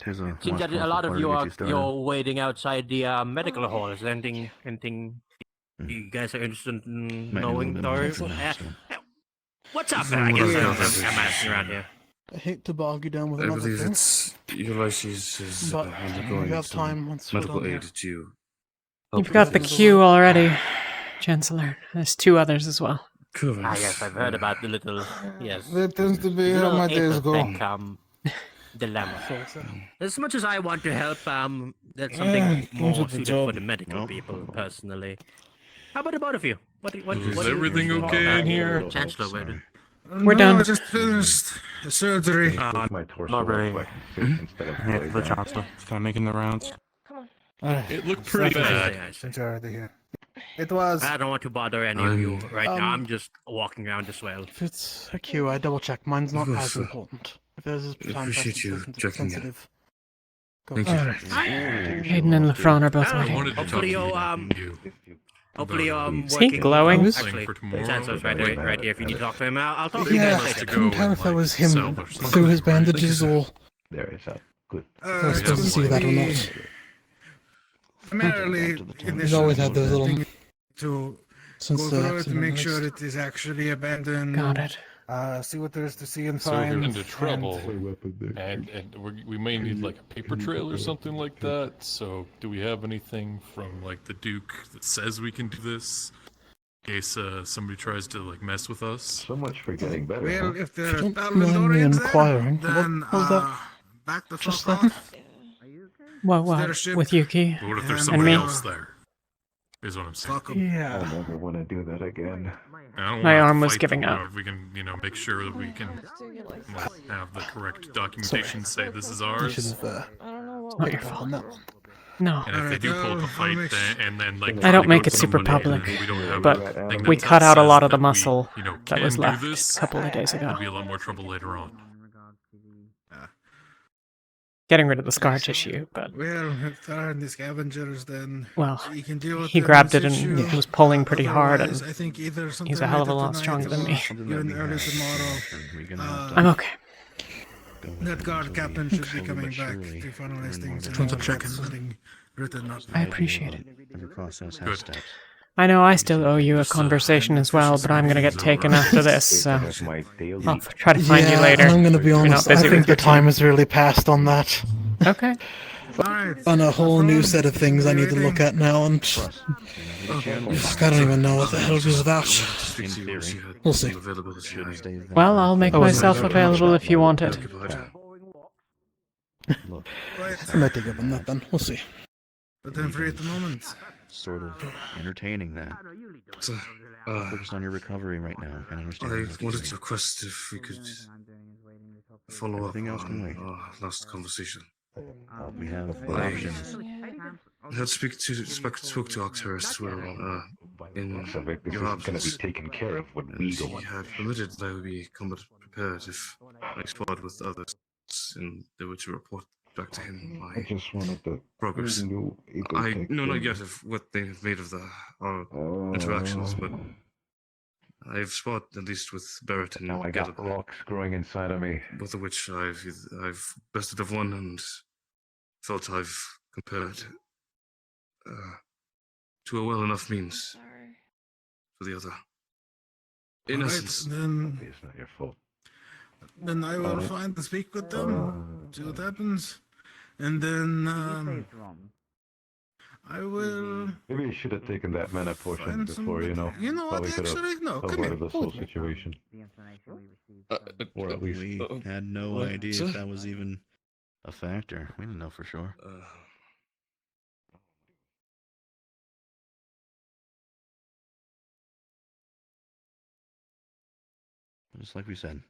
[SPEAKER 18] Seems that a lot of you you're waiting outside the medical hall. Is there anything you guys are interested in knowing? Or, what's up? I guess I'm asking around here.
[SPEAKER 14] I hate to bog you down with
[SPEAKER 19] I
[SPEAKER 14] another
[SPEAKER 19] believe
[SPEAKER 14] thing.
[SPEAKER 19] that Ulysses is
[SPEAKER 14] But
[SPEAKER 19] undergoing
[SPEAKER 14] we have
[SPEAKER 19] some
[SPEAKER 14] time once we're
[SPEAKER 19] medical
[SPEAKER 14] done
[SPEAKER 19] aid
[SPEAKER 14] here.
[SPEAKER 19] to
[SPEAKER 1] You've
[SPEAKER 19] help
[SPEAKER 1] got
[SPEAKER 19] with
[SPEAKER 1] the
[SPEAKER 19] his-
[SPEAKER 1] queue already, Chancellor. There's 2 others as well.
[SPEAKER 18] Ah, yes, I've heard about the little, yes.
[SPEAKER 8] That tends to be
[SPEAKER 18] the
[SPEAKER 8] how
[SPEAKER 18] little
[SPEAKER 8] my days go.
[SPEAKER 18] apathetic, dilemma. As much as I want to help, that's
[SPEAKER 8] Yeah,
[SPEAKER 18] something
[SPEAKER 8] comes
[SPEAKER 18] more
[SPEAKER 8] with the
[SPEAKER 18] suited
[SPEAKER 8] job.
[SPEAKER 18] for the medical people, personally. How about the both of you?
[SPEAKER 19] Is
[SPEAKER 18] do
[SPEAKER 19] everything
[SPEAKER 18] you
[SPEAKER 19] okay in here?
[SPEAKER 18] Chancellor, would
[SPEAKER 1] We're done.
[SPEAKER 8] I just finished the surgery.
[SPEAKER 4] My torso
[SPEAKER 21] not very-
[SPEAKER 4] up so I can sit instead of
[SPEAKER 21] Yeah,
[SPEAKER 4] lay
[SPEAKER 21] the
[SPEAKER 4] down.
[SPEAKER 21] chancellor. It's kind of making the rounds.
[SPEAKER 19] It looked pretty bad.
[SPEAKER 8] Since you're already here. It was.
[SPEAKER 18] I don't want to bother any of you right now.
[SPEAKER 14] Um,
[SPEAKER 18] I'm just walking around as well.
[SPEAKER 14] If it's a queue, I double check. Mine's not
[SPEAKER 19] course,
[SPEAKER 14] as
[SPEAKER 19] sir.
[SPEAKER 14] important. If there's a
[SPEAKER 19] I
[SPEAKER 14] time
[SPEAKER 19] appreciate you
[SPEAKER 14] sensitive,
[SPEAKER 19] checking in.
[SPEAKER 14] sensitive, go
[SPEAKER 19] Thank
[SPEAKER 14] for
[SPEAKER 19] you.
[SPEAKER 14] it.
[SPEAKER 1] Hayden and Lefron are both
[SPEAKER 18] I
[SPEAKER 1] waiting.
[SPEAKER 19] wanted to talk
[SPEAKER 18] Hopefully
[SPEAKER 19] to
[SPEAKER 18] you'll, hopefully
[SPEAKER 1] Is he
[SPEAKER 18] working.
[SPEAKER 1] glowing?
[SPEAKER 18] Actually,
[SPEAKER 19] For tomorrow,
[SPEAKER 18] Chancellor's right here. If you need to talk to him, I'll talk to
[SPEAKER 19] He
[SPEAKER 18] you
[SPEAKER 14] Yeah,
[SPEAKER 18] guys
[SPEAKER 19] wants
[SPEAKER 14] I
[SPEAKER 19] to
[SPEAKER 18] later.
[SPEAKER 14] couldn't
[SPEAKER 19] go
[SPEAKER 14] tell
[SPEAKER 19] and,
[SPEAKER 14] if that was
[SPEAKER 19] like,
[SPEAKER 14] him
[SPEAKER 19] sell or something.
[SPEAKER 14] through his
[SPEAKER 19] Thank you,
[SPEAKER 14] bandages
[SPEAKER 19] sir.
[SPEAKER 14] or
[SPEAKER 4] There is that. Good.
[SPEAKER 14] I was supposed to see that or not.
[SPEAKER 8] Primarily,
[SPEAKER 14] He's always had those little.
[SPEAKER 8] to
[SPEAKER 14] Since
[SPEAKER 8] go
[SPEAKER 14] the
[SPEAKER 8] through it to
[SPEAKER 14] accident,
[SPEAKER 8] make
[SPEAKER 14] at
[SPEAKER 8] sure
[SPEAKER 14] least.
[SPEAKER 8] it is actually abandoned.
[SPEAKER 1] Got it.
[SPEAKER 8] See what there is to see and
[SPEAKER 12] So if
[SPEAKER 8] find.
[SPEAKER 12] we're into trouble,
[SPEAKER 8] and-
[SPEAKER 12] and we may need like a paper trail or something like that. So do we have anything from like the Duke that says we can do this? In case somebody tries to like mess with us.
[SPEAKER 4] So much for getting better.
[SPEAKER 8] Well,
[SPEAKER 4] huh?
[SPEAKER 8] if there are
[SPEAKER 14] Don't
[SPEAKER 8] Talmudorians
[SPEAKER 14] mind me
[SPEAKER 8] there,
[SPEAKER 14] inquiring.
[SPEAKER 8] then
[SPEAKER 14] What was that
[SPEAKER 8] back the
[SPEAKER 14] just
[SPEAKER 8] fuck
[SPEAKER 14] then?
[SPEAKER 8] off.
[SPEAKER 1] Well,
[SPEAKER 8] Is there a
[SPEAKER 1] what?
[SPEAKER 8] ship?
[SPEAKER 1] With Yuki
[SPEAKER 12] But what if there's
[SPEAKER 8] And
[SPEAKER 12] somebody
[SPEAKER 1] me?
[SPEAKER 12] else there? Is what I'm saying.
[SPEAKER 8] Fuck 'em.
[SPEAKER 14] Yeah.
[SPEAKER 4] I'll never want to do that again.
[SPEAKER 12] I don't
[SPEAKER 1] My
[SPEAKER 12] wanna
[SPEAKER 1] arm was
[SPEAKER 12] fight
[SPEAKER 1] giving
[SPEAKER 12] them,
[SPEAKER 1] up.
[SPEAKER 12] but if we can, make sure that we can like, have the correct documentation say this is ours.
[SPEAKER 14] You should have
[SPEAKER 1] It's not your
[SPEAKER 14] picked up
[SPEAKER 1] fault.
[SPEAKER 14] on that one.
[SPEAKER 1] No.
[SPEAKER 12] And if they do pull up a fight, and then like
[SPEAKER 1] I
[SPEAKER 12] try
[SPEAKER 1] don't
[SPEAKER 12] to
[SPEAKER 1] make
[SPEAKER 12] go
[SPEAKER 1] it
[SPEAKER 12] to
[SPEAKER 1] super
[SPEAKER 12] somebody and
[SPEAKER 1] public,
[SPEAKER 12] we don't have
[SPEAKER 1] but
[SPEAKER 12] a thing
[SPEAKER 1] we
[SPEAKER 12] that
[SPEAKER 1] cut out a
[SPEAKER 12] says
[SPEAKER 1] lot of the
[SPEAKER 12] that we,
[SPEAKER 1] muscle that
[SPEAKER 12] can
[SPEAKER 1] was
[SPEAKER 12] do
[SPEAKER 1] left
[SPEAKER 12] this,
[SPEAKER 1] a couple of days ago.
[SPEAKER 12] There'll be a lot more trouble later on.
[SPEAKER 1] Getting rid of the scar tissue, but
[SPEAKER 8] Well, if there are any scavengers, then
[SPEAKER 1] well,
[SPEAKER 8] you can deal with
[SPEAKER 1] he
[SPEAKER 8] them
[SPEAKER 1] grabbed
[SPEAKER 8] in
[SPEAKER 1] it and
[SPEAKER 8] situ.
[SPEAKER 1] he was pulling pretty hard,
[SPEAKER 8] Otherwise,
[SPEAKER 1] and
[SPEAKER 8] I think either
[SPEAKER 1] he's a hell of a
[SPEAKER 8] sometime
[SPEAKER 1] lot
[SPEAKER 8] later
[SPEAKER 1] stronger than me.
[SPEAKER 8] tonight or even early tomorrow.
[SPEAKER 1] I'm okay.
[SPEAKER 8] That guard captain should be coming back to finalize things.
[SPEAKER 14] Just want to check in.
[SPEAKER 8] Something written up.
[SPEAKER 1] I appreciate it.
[SPEAKER 15] Every process has steps.
[SPEAKER 1] I know I still owe you a conversation as well, but I'm gonna get taken after this, so I'll try to find you later.
[SPEAKER 14] And I'm gonna be
[SPEAKER 1] If you're
[SPEAKER 14] honest,
[SPEAKER 1] not busy
[SPEAKER 14] I think
[SPEAKER 1] with
[SPEAKER 14] the
[SPEAKER 1] your
[SPEAKER 14] time has really passed on that.
[SPEAKER 1] Okay.
[SPEAKER 14] On a whole new set of things I need to look at now, and I don't even know what the hell to do with that. We'll see.
[SPEAKER 1] Well, I'll make myself available if you want it.
[SPEAKER 14] I might take up on that then. We'll see.
[SPEAKER 8] But then free at the moment.
[SPEAKER 15] Sort of entertaining that. Focused on your recovery right now. I understand.
[SPEAKER 19] I wanted to request if we could follow up
[SPEAKER 15] Everything else can wait.
[SPEAKER 19] on our last conversation.
[SPEAKER 15] We have
[SPEAKER 19] I
[SPEAKER 15] options.
[SPEAKER 19] had spoke to Octaris where in
[SPEAKER 4] So this
[SPEAKER 19] your
[SPEAKER 4] is going to be
[SPEAKER 19] absence.
[SPEAKER 4] taken care of when we go.
[SPEAKER 19] He had permitted that I would be combat prepared if I explored with others and they were to report back to him
[SPEAKER 4] I
[SPEAKER 19] my
[SPEAKER 4] just wanted to
[SPEAKER 19] progress.
[SPEAKER 4] renew
[SPEAKER 19] I know not yet of what they have made of our interactions, but I've spot at least with Barrett and
[SPEAKER 4] Now I got
[SPEAKER 19] Gallop,
[SPEAKER 4] rocks growing inside of me.
[SPEAKER 19] both of which I've bested of one and felt I've compared to a well enough means for the other. In
[SPEAKER 8] Alright,
[SPEAKER 19] essence,
[SPEAKER 8] then,
[SPEAKER 4] It's not your fault.
[SPEAKER 8] then I will find and speak with them, see what happens, and then I will.
[SPEAKER 4] Maybe I should have taken that mana potion before, you know.
[SPEAKER 8] You know what,
[SPEAKER 4] Probably could have
[SPEAKER 8] actually? No, come
[SPEAKER 4] avoided
[SPEAKER 8] here.
[SPEAKER 4] this whole situation. Or at least.
[SPEAKER 15] We had no idea if that was even a factor. We didn't know for sure. Just like we said,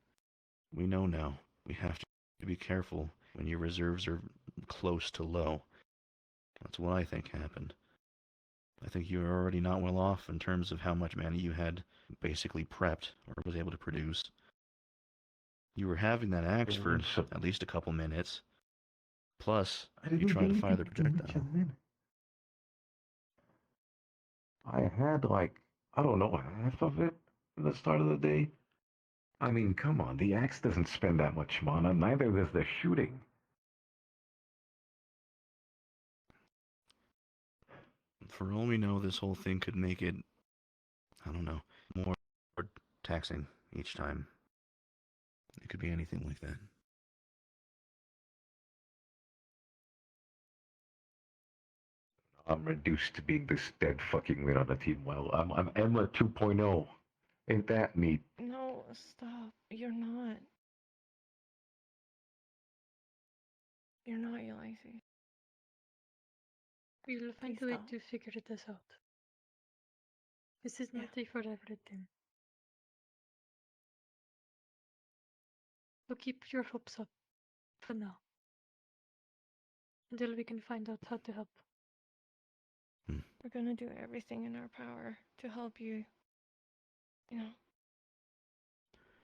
[SPEAKER 15] we know now. We have to be careful when your reserves are close to low. That's what I think happened. I think you were already not well off in terms of how much mana you had basically prepped or was able to produce. You were having that axe for at least a couple minutes. Plus, you tried to fire the projectile.
[SPEAKER 4] I had like, I don't know, half of it at the start of the day. I mean, come on, the axe doesn't spend that much mana, neither does the shooting.
[SPEAKER 15] For all we know, this whole thing could make it, I don't know, more taxing each time. It could be anything like that.
[SPEAKER 4] I'm reduced to being this dead fucking weight on the team. Well, I'm Emma 2.0. Ain't that neat?
[SPEAKER 10] No, stop. You're not. You're not, Ulysses.
[SPEAKER 20] We'll find a way to figure this out. This is not a forever thing. So keep your hopes up for now. Until we can find out how to help.
[SPEAKER 10] We're gonna do everything in our power to help you. You know.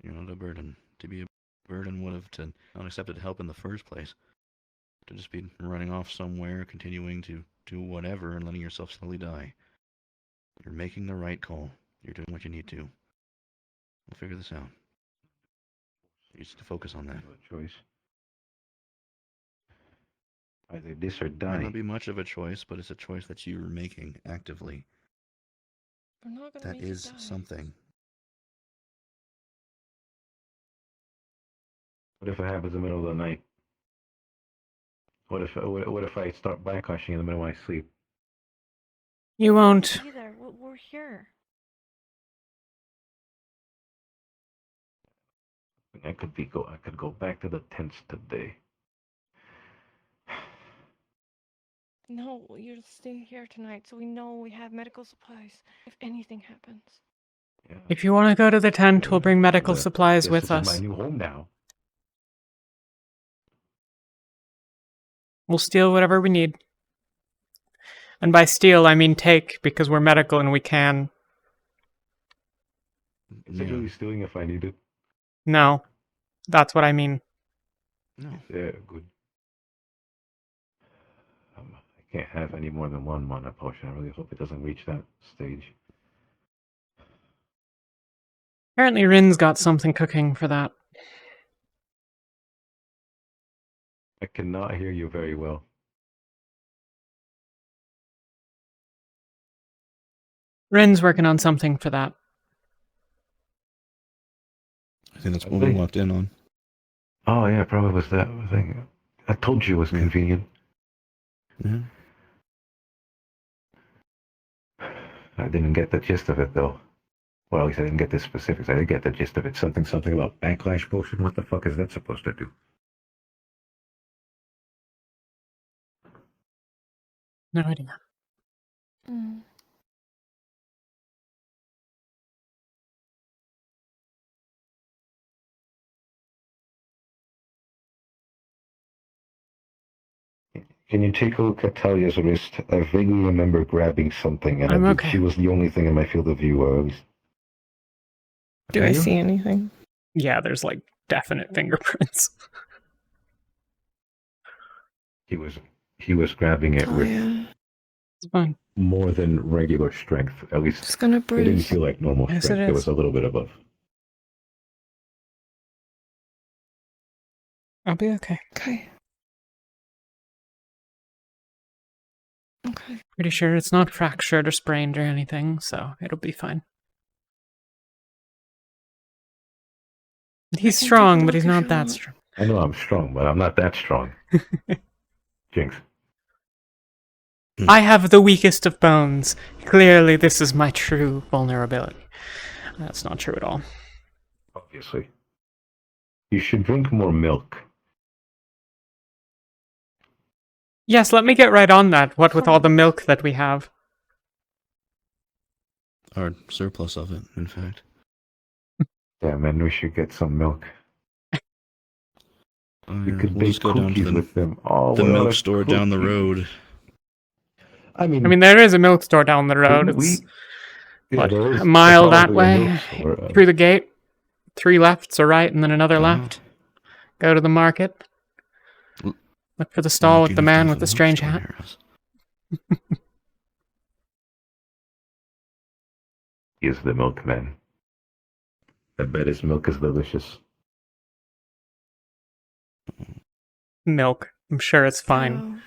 [SPEAKER 15] You're not a burden. To be a burden would have to not accepted help in the first place. To just be running off somewhere, continuing to do whatever, and letting yourself slowly die. You're making the right call. You're doing what you need to. We'll figure this out. You just need to focus on that.
[SPEAKER 4] Choice. Either this or
[SPEAKER 15] Might
[SPEAKER 4] die.
[SPEAKER 15] not be much of a choice, but it's a choice that you're making actively.
[SPEAKER 10] We're not gonna
[SPEAKER 15] That
[SPEAKER 10] make
[SPEAKER 15] is
[SPEAKER 10] you die.
[SPEAKER 15] something.
[SPEAKER 4] What if it happens in the middle of the night? What if I start backlashing in the middle of my sleep?
[SPEAKER 1] You won't.
[SPEAKER 10] Be there. We're here.
[SPEAKER 4] I could go back to the tents today.
[SPEAKER 10] No, you're staying here tonight, so we know we have medical supplies if anything happens.
[SPEAKER 1] If you want to go to the tent, we'll bring medical supplies with
[SPEAKER 4] This
[SPEAKER 1] us.
[SPEAKER 4] is my new home now.
[SPEAKER 1] We'll steal whatever we need. And by steal, I mean take, because we're medical and we can.
[SPEAKER 4] Is it really stealing if I need it?
[SPEAKER 1] No. That's what I mean.
[SPEAKER 15] No.
[SPEAKER 4] Yeah, good. I can't have any more than one mana potion. I really hope it doesn't reach that stage.
[SPEAKER 1] Apparently Rin's got something cooking for that.
[SPEAKER 4] I cannot hear you very well.
[SPEAKER 1] Rin's working on something for that.
[SPEAKER 15] I think that's what we walked in on.
[SPEAKER 4] Oh yeah, probably was that thing. I told you it was convenient.
[SPEAKER 15] Yeah.
[SPEAKER 4] I didn't get the gist of it though. Well, at least I didn't get the specifics. I did get the gist of it. Something about backlash potion. What the fuck is that supposed to do?
[SPEAKER 1] No idea.
[SPEAKER 4] Can you take a look at Talia's wrist? I vaguely remember grabbing something, and
[SPEAKER 1] I'm
[SPEAKER 4] I think
[SPEAKER 1] okay.
[SPEAKER 4] she was the only thing in my field of view, or at least.
[SPEAKER 10] Do I see anything?
[SPEAKER 1] Yeah, there's like definite fingerprints.
[SPEAKER 4] He was grabbing it with
[SPEAKER 1] It's fine.
[SPEAKER 4] more than regular strength. At least
[SPEAKER 10] It's gonna
[SPEAKER 4] it didn't
[SPEAKER 10] bruise.
[SPEAKER 4] feel like normal
[SPEAKER 1] Yes,
[SPEAKER 4] strength.
[SPEAKER 1] it
[SPEAKER 4] It
[SPEAKER 1] is.
[SPEAKER 4] was a little bit above.
[SPEAKER 1] I'll be okay.
[SPEAKER 10] Okay. Okay.
[SPEAKER 1] Pretty sure it's not fractured or sprained or anything, so it'll be fine. He's strong, but he's not that strong.
[SPEAKER 4] I know I'm strong, but I'm not that strong. Jinx.
[SPEAKER 1] I have the weakest of bones. Clearly, this is my true vulnerability. That's not true at all.
[SPEAKER 4] Obviously. You should drink more milk.
[SPEAKER 1] Yes, let me get right on that. What with all the milk that we have?
[SPEAKER 15] Our surplus of it, in fact.
[SPEAKER 4] Yeah, man, we should get some milk. You could
[SPEAKER 15] We'll
[SPEAKER 4] bake
[SPEAKER 15] just go down to
[SPEAKER 4] cookies
[SPEAKER 15] the,
[SPEAKER 4] with them. Oh,
[SPEAKER 15] the
[SPEAKER 4] what
[SPEAKER 15] milk
[SPEAKER 4] a
[SPEAKER 15] store down the
[SPEAKER 4] cookie.
[SPEAKER 15] road.
[SPEAKER 4] I mean,
[SPEAKER 1] there is a milk store down the road. It's what,
[SPEAKER 4] there is
[SPEAKER 1] a mile that
[SPEAKER 4] probably a milk
[SPEAKER 1] way,
[SPEAKER 4] store,
[SPEAKER 1] through the gate. 3 lefts or right, and then another left. Go to the market. Look for the stall with the man with the strange hat.
[SPEAKER 4] He is the milkman. I bet his milk is delicious.
[SPEAKER 1] Milk. I'm sure it's fine.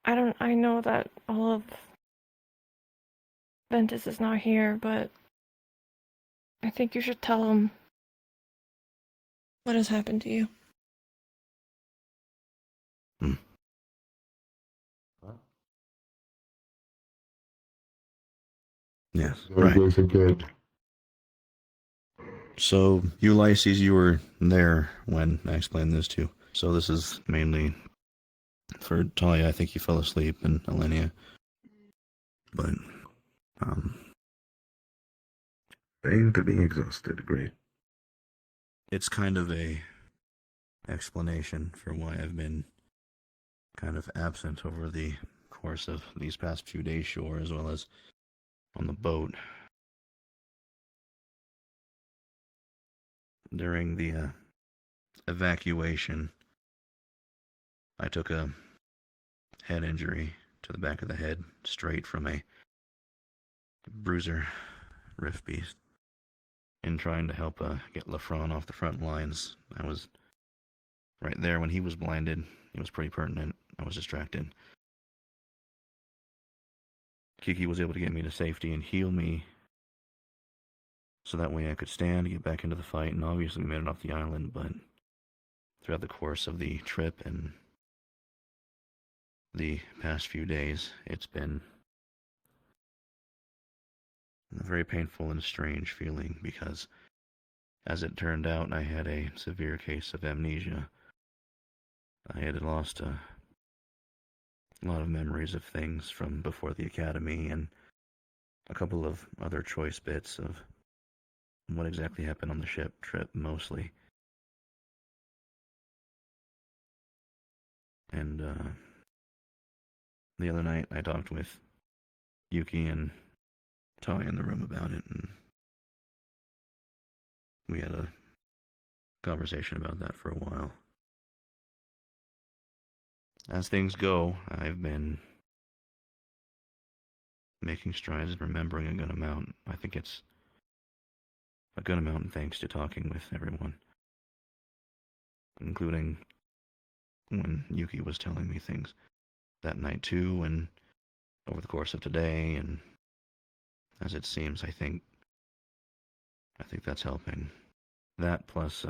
[SPEAKER 10] I know that all of Ventus is not here, but I think you should tell him what has happened to you.
[SPEAKER 15] Yes, right. So, Ulysses, you were there when I explained this to you. So this is mainly for Talia. I think you fell asleep, and Elenia. But,
[SPEAKER 4] Aim to be exhausted, great.
[SPEAKER 15] it's kind of a explanation for why I've been kind of absent over the course of these past few days shore, as well as on the boat. During the evacuation, I took a head injury to the back of the head, straight from a bruiser rift beast. In trying to help get Lafron off the front lines, I was right there when he was blinded. It was pretty pertinent. I was distracted. Kiki was able to get me to safety and heal me, so that way I could stand, get back into the fight, and obviously we made it off the island, but throughout the course of the trip and the past few days, it's been a very painful and strange feeling because, as it turned out, I had a severe case of amnesia. I had lost a lot of memories of things from before the academy and a couple of other choice bits of what exactly happened on the ship trip, mostly. And the other night I talked with Yuki and Talia in the room about it, and we had a conversation about that for a while. As things go, I've been making strides and remembering a good amount. I think it's a good amount thanks to talking with everyone, including when Yuki was telling me things that night too, and over the course of today, and as it seems, I think that's helping. That plus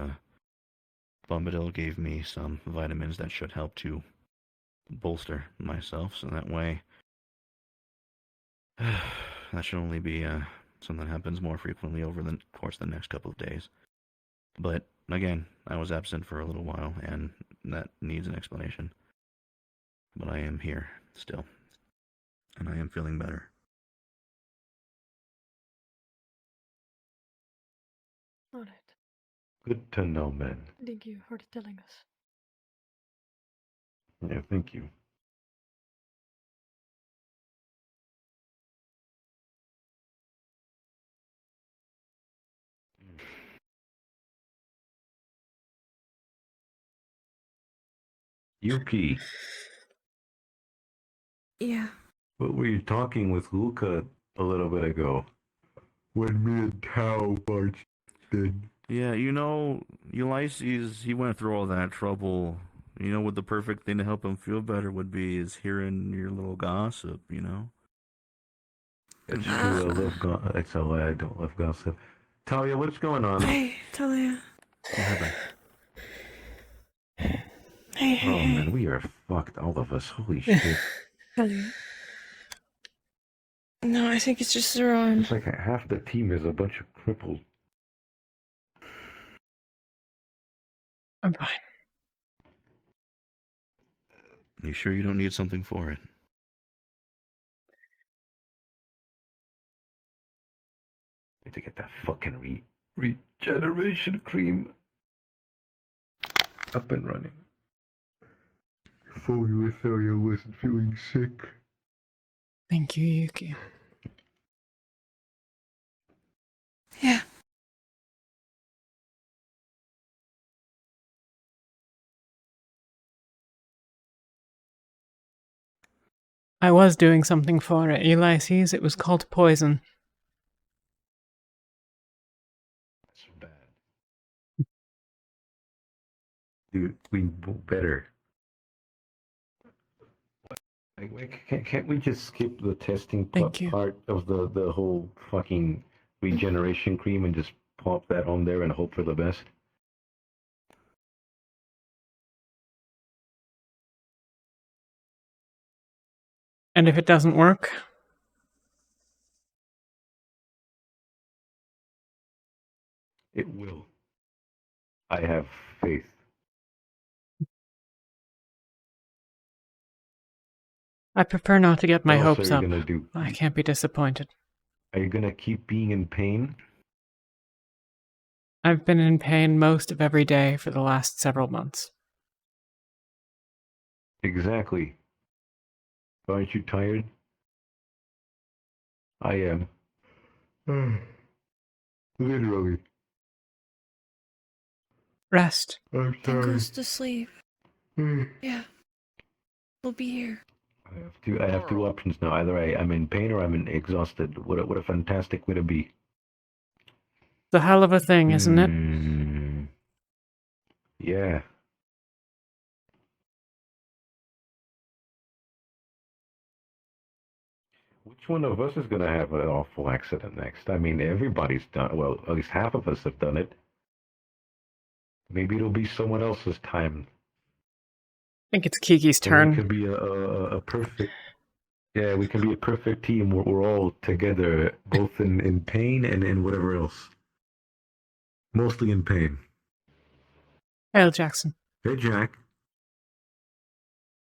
[SPEAKER 15] Bombadil gave me some vitamins that should help to bolster myself, so that way that should only be something that happens more frequently over the course of the next couple of days. But again, I was absent for a little while, and that needs an explanation. But I am here still, and I am feeling better.
[SPEAKER 20] All right.
[SPEAKER 4] Good to know, man.
[SPEAKER 20] Thank you for telling us.
[SPEAKER 4] Yeah, thank you. Yuki,
[SPEAKER 10] Yeah.
[SPEAKER 4] what were you talking with Luca a little bit ago? When me and Tao marched in.
[SPEAKER 15] Yeah, Ulysses, he went through all that trouble. What the perfect thing to help him feel better would be is hearing your little gossip,
[SPEAKER 4] It's true, I love gossip. That's a lie, I don't love gossip. Talia, what's going on?
[SPEAKER 10] Hey, Talia. Hey,
[SPEAKER 4] Oh man, we are fucked, all of us. Holy shit.
[SPEAKER 10] Talia. No, I think it's just their arm.
[SPEAKER 4] It's like half the team is a bunch of cripples.
[SPEAKER 1] I'm fine.
[SPEAKER 15] You sure you don't need something for it?
[SPEAKER 4] Need to get that fucking regeneration cream up and running. If only Talia wasn't feeling sick.
[SPEAKER 1] Thank you, Yuki.
[SPEAKER 10] Yeah.
[SPEAKER 1] I was doing something for it, Ulysses. It was called poison.
[SPEAKER 4] That's bad. Dude, we better. Can't we just skip the testing part of the whole fucking regeneration cream and just pop that on there and hope for the best?
[SPEAKER 1] And if it doesn't work?
[SPEAKER 4] It will. I have faith.
[SPEAKER 1] I prefer not to get my
[SPEAKER 4] What else
[SPEAKER 1] hopes
[SPEAKER 4] are you
[SPEAKER 1] up.
[SPEAKER 4] gonna do?
[SPEAKER 1] I can't be disappointed.
[SPEAKER 4] Are you gonna keep being in pain?
[SPEAKER 1] I've been in pain most of every day for the last several months.
[SPEAKER 4] Exactly. Aren't you tired? I am. Literally.
[SPEAKER 1] Rest.
[SPEAKER 4] I'm
[SPEAKER 10] Then
[SPEAKER 4] sorry.
[SPEAKER 10] goes to sleep. Yeah. We'll be here.
[SPEAKER 4] I have two options now. Either I'm in pain or I'm exhausted. What a fantastic way to be.
[SPEAKER 1] It's a hell of a thing, isn't it?
[SPEAKER 4] Yeah. Which one of us is going to have an awful accident next? I mean, everybody's done. Well, at least half of us have done it. Maybe it'll be someone else's time.
[SPEAKER 1] I think it's Kiki's
[SPEAKER 4] And
[SPEAKER 1] turn.
[SPEAKER 4] we could be a perfect. Yeah, we can be a perfect team. We're all together, both in pain and in whatever else. Mostly in pain.
[SPEAKER 1] Hail, Jackson.
[SPEAKER 4] Hey, Jack.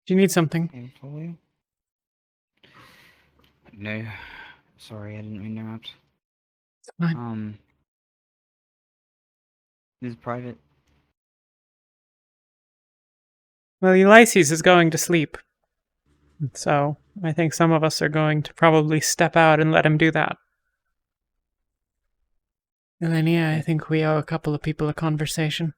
[SPEAKER 1] Do you need something?
[SPEAKER 9] Employee? No. Sorry, I didn't mean to interrupt.
[SPEAKER 1] It's fine.
[SPEAKER 9] This is private.
[SPEAKER 1] Well, Ulysses is going to sleep. So, I think some of us are going to probably step out and let him do that. Elenia, I think we owe a couple of people a conversation.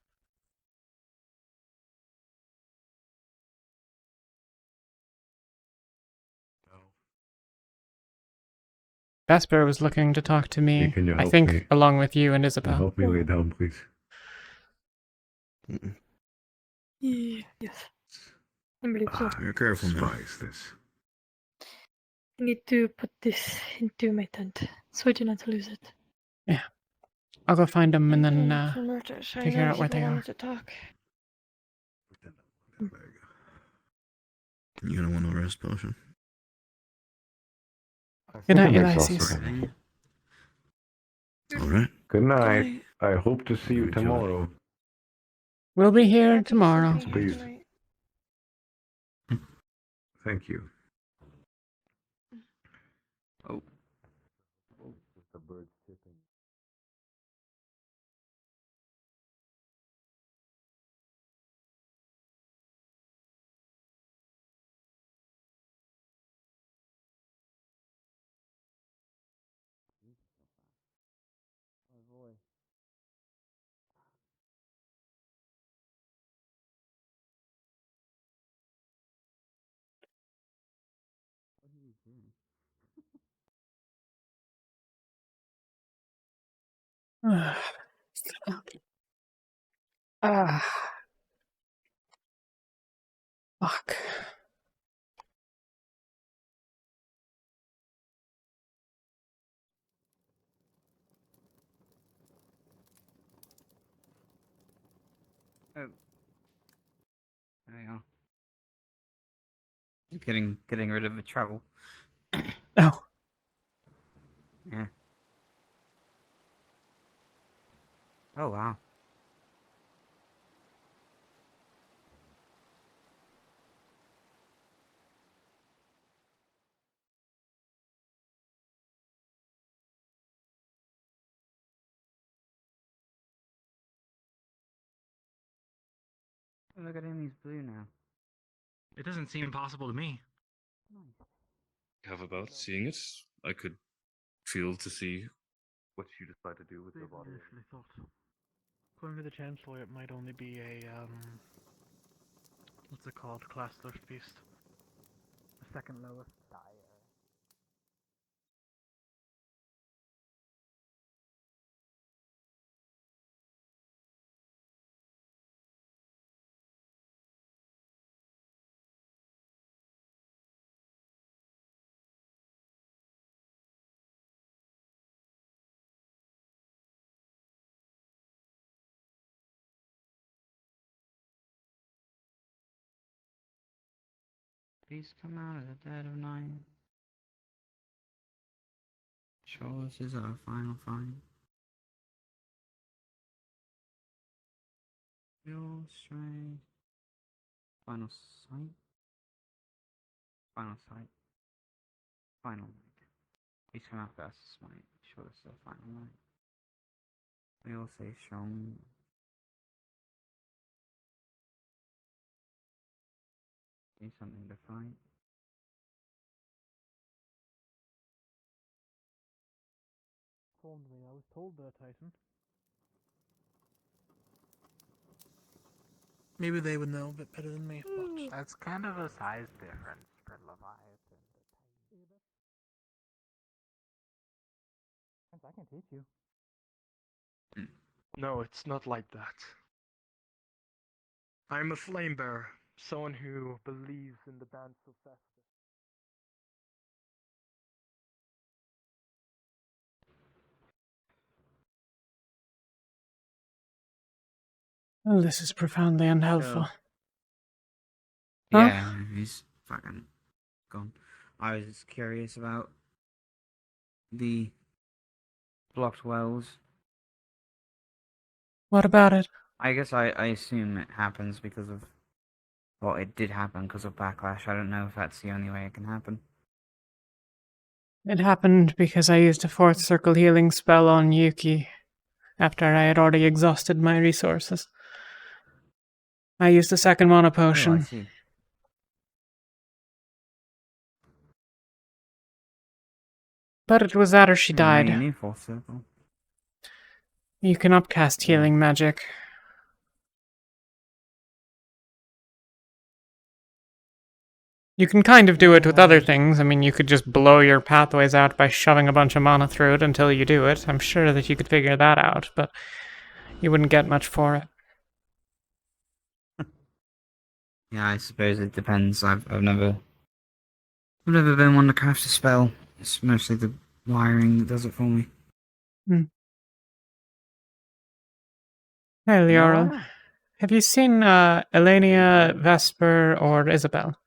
[SPEAKER 1] Vesper was looking to talk to me,
[SPEAKER 4] Can you
[SPEAKER 1] I
[SPEAKER 4] help
[SPEAKER 1] think,
[SPEAKER 4] me?
[SPEAKER 1] along with you and
[SPEAKER 4] Can you
[SPEAKER 1] Isabel.
[SPEAKER 4] help me lay down, please?
[SPEAKER 20] Yes. I'm really sorry.
[SPEAKER 15] You're careful now.
[SPEAKER 4] Despise this.
[SPEAKER 20] I need to put this into my tent so I do not lose it.
[SPEAKER 1] Yeah. I'll go find them and then
[SPEAKER 10] I
[SPEAKER 1] figure
[SPEAKER 10] know
[SPEAKER 1] out where
[SPEAKER 10] he
[SPEAKER 1] they are.
[SPEAKER 10] wanted to talk.
[SPEAKER 15] You gonna want a rest potion?
[SPEAKER 1] Good night,
[SPEAKER 4] I'm
[SPEAKER 1] Ulysses.
[SPEAKER 4] exhausted.
[SPEAKER 15] All right.
[SPEAKER 4] Good night. I hope to see you tomorrow.
[SPEAKER 1] We'll be here tomorrow.
[SPEAKER 4] Please. Thank you.
[SPEAKER 15] Oh.
[SPEAKER 4] The bird's chirping.
[SPEAKER 1] Fuck.
[SPEAKER 9] Oh. There you go. Getting rid of the trouble.
[SPEAKER 1] Oh.
[SPEAKER 9] Yeah. Oh wow. Look at him, he's blue now.
[SPEAKER 3] It doesn't seem impossible to me.
[SPEAKER 19] Have about seeing it. I could feel to see what you decide to do with your body.
[SPEAKER 14] Initially thought, according to the Chancellor, it might only be a, what's it called? Class beast. The second lowest.
[SPEAKER 9] Please come out of the dead of night. Show us is our final fight. Your strength. Final sight. Final sight. Final light. Please come out fast as might. Show us the final light. We all say strong. Need something to fight.
[SPEAKER 14] Told me, I was told that, Titan. Maybe they would know a bit better than me, but...
[SPEAKER 6] That's kind of a size difference for Leviathan.
[SPEAKER 14] I can teach you. No, it's not like that. I'm a flame bearer, someone who believes in the dance of Festus.
[SPEAKER 1] Well, this is profoundly unhelpful.
[SPEAKER 9] So,
[SPEAKER 1] Huh?
[SPEAKER 9] yeah, he's fucking gone. I was just curious about the blocked wells.
[SPEAKER 1] What about it?
[SPEAKER 9] I guess I assume it happens because of... Well, it did happen because of backlash. I don't know if that's the only way it can happen.
[SPEAKER 1] It happened because I used a fourth circle healing spell on Yuki after I had already exhausted my resources. I used a second mana potion.
[SPEAKER 9] Oh, I see.
[SPEAKER 1] But it was that or she
[SPEAKER 9] Now you
[SPEAKER 1] died.
[SPEAKER 9] need fourth circle.
[SPEAKER 1] You can upcast healing magic. You can kind of do it with other things. I mean, you could just blow your pathways out by shoving a bunch of mana through it until you do it. I'm sure that you could figure that out, but you wouldn't get much for it.
[SPEAKER 9] Yeah, I suppose it depends. I've never been one to cast a spell. It's mostly the wiring that does it for me.
[SPEAKER 1] Hey, Leoral. Have you seen Elenia, Vesper, or Isabel?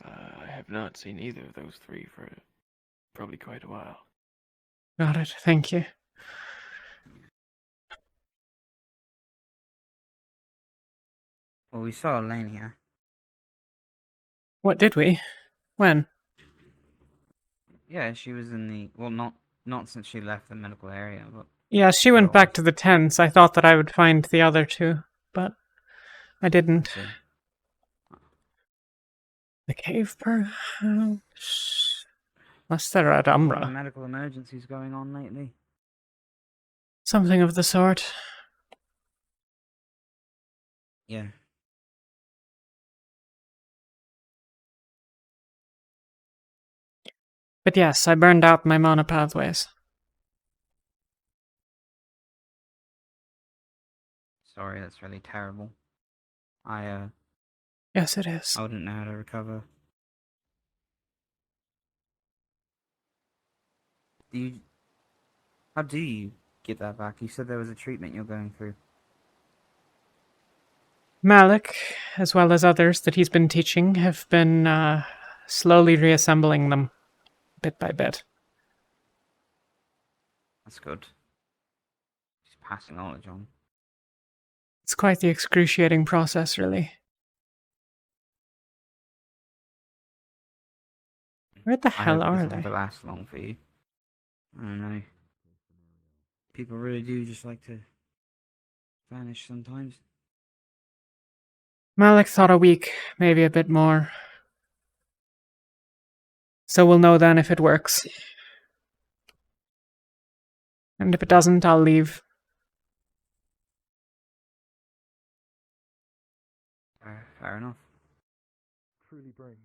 [SPEAKER 6] I have not seen either of those three for probably quite a while.
[SPEAKER 1] Got it, thank you.
[SPEAKER 9] Well, we saw Elenia.
[SPEAKER 1] What did we? When?
[SPEAKER 9] Yeah, she was in the... Well, not since she left the medical area, but...
[SPEAKER 1] Yeah, she went back to the tents. I thought that I would find the other two, but I didn't. The cave, perhaps? Unless they're at Umbra.
[SPEAKER 9] Medical emergencies going on lately.
[SPEAKER 1] Something of the sort.
[SPEAKER 9] Yeah.
[SPEAKER 1] But yes, I burned out my mana pathways.
[SPEAKER 9] Sorry, that's really terrible.
[SPEAKER 1] Yes, it is.
[SPEAKER 9] I wouldn't know how to recover. How do you get that back? You said there was a treatment you're going through.
[SPEAKER 1] Malik, as well as others that he's been teaching, have been slowly reassembling them, bit by bit.
[SPEAKER 9] That's good. Just passing knowledge on.
[SPEAKER 1] It's quite the excruciating process, really. Where the hell are
[SPEAKER 9] I hope it
[SPEAKER 1] they?
[SPEAKER 9] doesn't last long for you. I don't know. People really do just like to vanish sometimes.
[SPEAKER 1] Malik thought a week, maybe a bit more. So we'll know then if it works. And if it doesn't, I'll leave.
[SPEAKER 9] Fair enough.
[SPEAKER 14] Truly brings.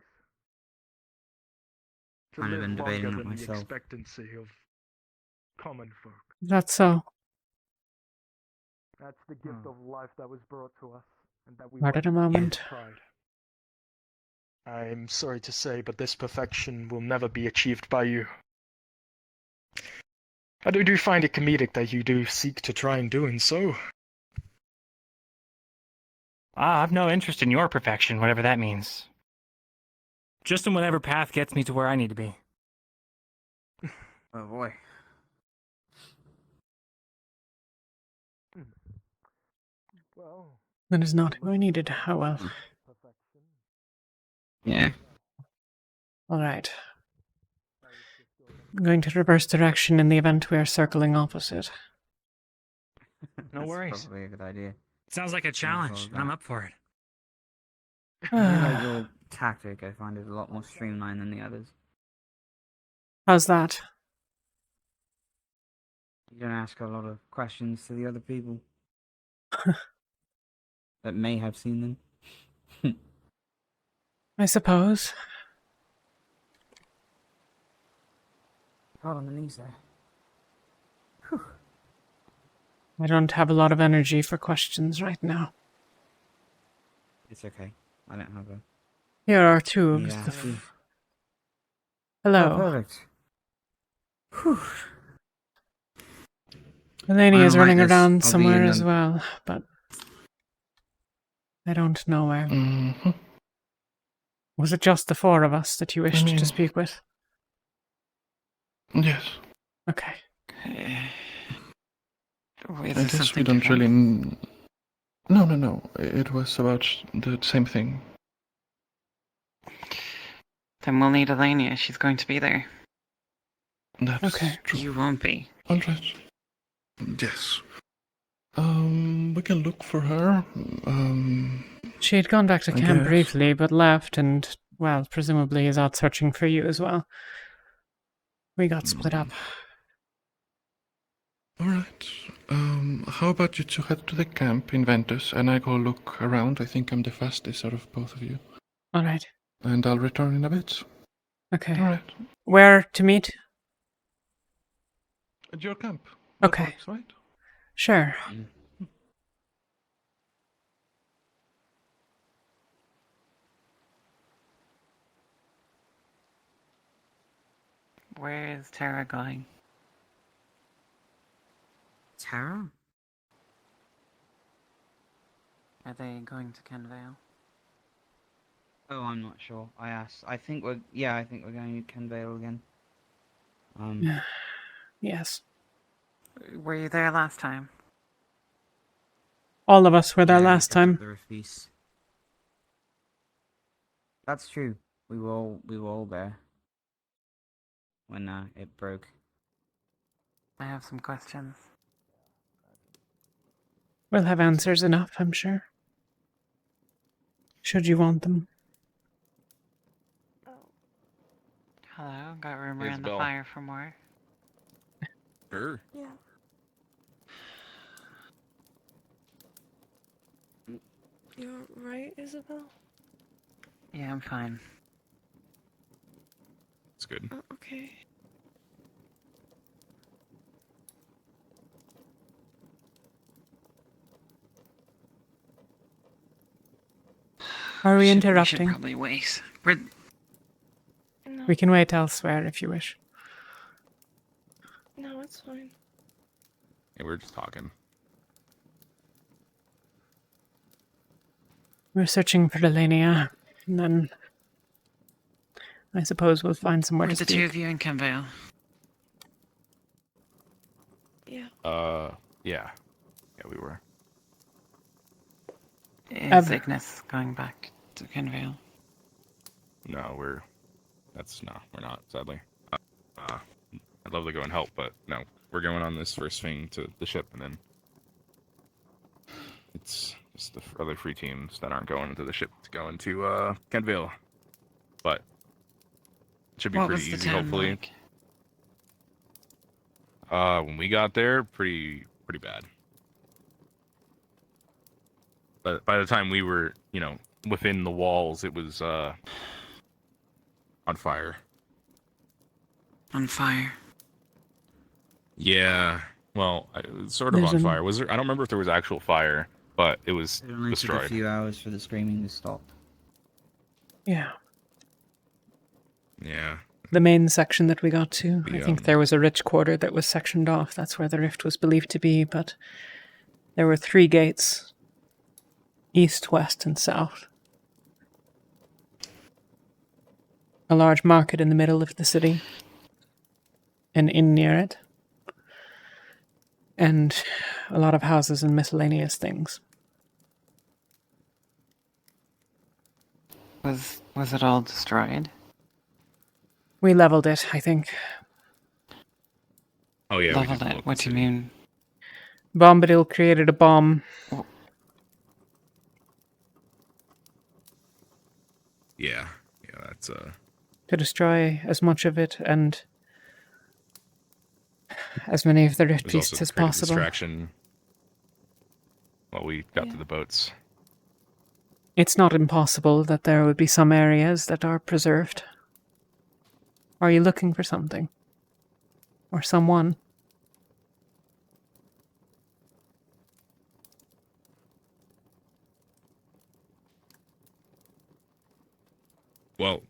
[SPEAKER 14] To
[SPEAKER 9] Kind of
[SPEAKER 14] live
[SPEAKER 9] been debating
[SPEAKER 14] longer
[SPEAKER 9] that
[SPEAKER 14] than the
[SPEAKER 9] myself.
[SPEAKER 14] expectancy of common folk.
[SPEAKER 1] That's so.
[SPEAKER 14] That's the gift of life that was brought to us, and that we
[SPEAKER 1] Wait a
[SPEAKER 14] welcome with
[SPEAKER 1] moment.
[SPEAKER 14] pride. I'm sorry to say, but this perfection will never be achieved by you. I do find it comedic that you do seek to try and doing so.
[SPEAKER 17] I've no interest in your perfection, whatever that means. Just in whatever path gets me to where I need to be.
[SPEAKER 9] Oh boy.
[SPEAKER 1] That is not who I needed. Oh well.
[SPEAKER 9] Yeah.
[SPEAKER 1] Alright. I'm going to reverse direction in the event we are circling opposite.
[SPEAKER 17] No
[SPEAKER 9] That's
[SPEAKER 17] worries.
[SPEAKER 9] probably a good idea.
[SPEAKER 17] Sounds like a challenge, and I'm up for it.
[SPEAKER 9] I do like your tactic. I find it a lot more streamlined than the others.
[SPEAKER 1] How's that?
[SPEAKER 9] You don't ask a lot of questions to the other people that may have seen them.
[SPEAKER 1] I suppose.
[SPEAKER 9] Hard on the knees there. Whew.
[SPEAKER 1] I don't have a lot of energy for questions right now.
[SPEAKER 9] It's okay. I don't have a...
[SPEAKER 1] Here are tubes.
[SPEAKER 9] Yeah.
[SPEAKER 1] Hello.
[SPEAKER 9] Oh, perfect. Whew.
[SPEAKER 1] Eleni is running
[SPEAKER 9] this.
[SPEAKER 1] around
[SPEAKER 9] I'll be
[SPEAKER 1] somewhere
[SPEAKER 9] in
[SPEAKER 1] as
[SPEAKER 9] them.
[SPEAKER 1] well, but I don't know where. Was it just the four of us that you wished to speak with?
[SPEAKER 11] Yes.
[SPEAKER 1] Okay.
[SPEAKER 11] I guess we don't really... No. It was about the same thing.
[SPEAKER 7] Then we'll need Elenia. She's going to be there.
[SPEAKER 11] That's true.
[SPEAKER 7] You won't be.
[SPEAKER 11] All right. Yes. We can look for her.
[SPEAKER 1] She had gone back to
[SPEAKER 11] I
[SPEAKER 1] camp
[SPEAKER 11] guess.
[SPEAKER 1] briefly, but left and, well, presumably is out searching for you as well. We got split up.
[SPEAKER 11] All right. How about you two head to the camp in Ventus, and I go look around. I think I'm the fastest out of both of you.
[SPEAKER 1] All right.
[SPEAKER 11] And I'll return in a bit.
[SPEAKER 1] Okay.
[SPEAKER 11] All right.
[SPEAKER 1] Where to meet?
[SPEAKER 11] At your camp.
[SPEAKER 1] Okay.
[SPEAKER 11] That works, right?
[SPEAKER 1] Sure.
[SPEAKER 7] Where is Tara going?
[SPEAKER 9] Tara?
[SPEAKER 7] Are they going to Kenvale?
[SPEAKER 9] Oh, I'm not sure. I asked. I think we're going to Kenvale again.
[SPEAKER 1] Yes.
[SPEAKER 7] Were you there last time?
[SPEAKER 1] All of us were there
[SPEAKER 9] Yeah,
[SPEAKER 1] last time.
[SPEAKER 9] the feast. That's true. We were all there when it broke.
[SPEAKER 7] I have some questions.
[SPEAKER 1] We'll have answers enough, I'm sure. Should you want them.
[SPEAKER 7] Hello, got room
[SPEAKER 2] Here's
[SPEAKER 7] around the
[SPEAKER 2] Bill.
[SPEAKER 7] fire for more.
[SPEAKER 2] Sure.
[SPEAKER 10] Yeah. You're right, Isabel?
[SPEAKER 7] Yeah, I'm fine.
[SPEAKER 2] It's good.
[SPEAKER 10] Okay.
[SPEAKER 1] Are we
[SPEAKER 7] We should
[SPEAKER 1] interrupting?
[SPEAKER 7] probably wait. We're...
[SPEAKER 1] We can wait elsewhere if you wish.
[SPEAKER 10] No, it's fine.
[SPEAKER 2] Yeah, we were just talking.
[SPEAKER 1] We're searching for Elenia, and then I suppose we'll find somewhere
[SPEAKER 7] Were
[SPEAKER 1] to
[SPEAKER 7] the two
[SPEAKER 1] speak.
[SPEAKER 7] of you in Kenvale?
[SPEAKER 10] Yeah.
[SPEAKER 2] Yeah, we were.
[SPEAKER 7] Is Ignis going back to Kenvale?
[SPEAKER 2] No, we're not, sadly. I'd love to go and help, but no, we're going on this first thing to the ship, and then it's just the other free teams that aren't going into the ship to go into Kentville. But it should be
[SPEAKER 7] What
[SPEAKER 2] pretty
[SPEAKER 7] was the
[SPEAKER 2] easy,
[SPEAKER 7] town
[SPEAKER 2] hopefully.
[SPEAKER 7] like?
[SPEAKER 2] When we got there, pretty bad. But by the time we were, within the walls, it was on fire.
[SPEAKER 7] On fire.
[SPEAKER 2] Yeah, well, it was sort of
[SPEAKER 9] There's
[SPEAKER 2] on
[SPEAKER 9] an-
[SPEAKER 2] fire. Was there? I don't remember if there was actual fire, but it was
[SPEAKER 9] It only took a
[SPEAKER 2] destroyed.
[SPEAKER 9] few hours for the screaming to stop.
[SPEAKER 1] Yeah.
[SPEAKER 2] Yeah.
[SPEAKER 1] The main section that we got to, I
[SPEAKER 2] The,
[SPEAKER 1] think there was a rich quarter that was sectioned off. That's where the rift was believed to be, but there were 3 gates. east, west, and south. A large market in the middle of the city, an inn near it, and a lot of houses and miscellaneous things.
[SPEAKER 7] Was it all destroyed?
[SPEAKER 1] We leveled it, I think.
[SPEAKER 2] Oh yeah,
[SPEAKER 7] Leveled it. What do you mean?
[SPEAKER 1] Bombadil created a bomb.
[SPEAKER 2] Yeah, that's
[SPEAKER 1] To destroy as much of it and as many of the rift
[SPEAKER 2] There's
[SPEAKER 1] beasts
[SPEAKER 2] also
[SPEAKER 1] as
[SPEAKER 2] created
[SPEAKER 1] possible.
[SPEAKER 2] distraction while we got to the boats.
[SPEAKER 1] It's not impossible that there would be some areas that are preserved. Are you looking for something? Or someone?
[SPEAKER 2] Well,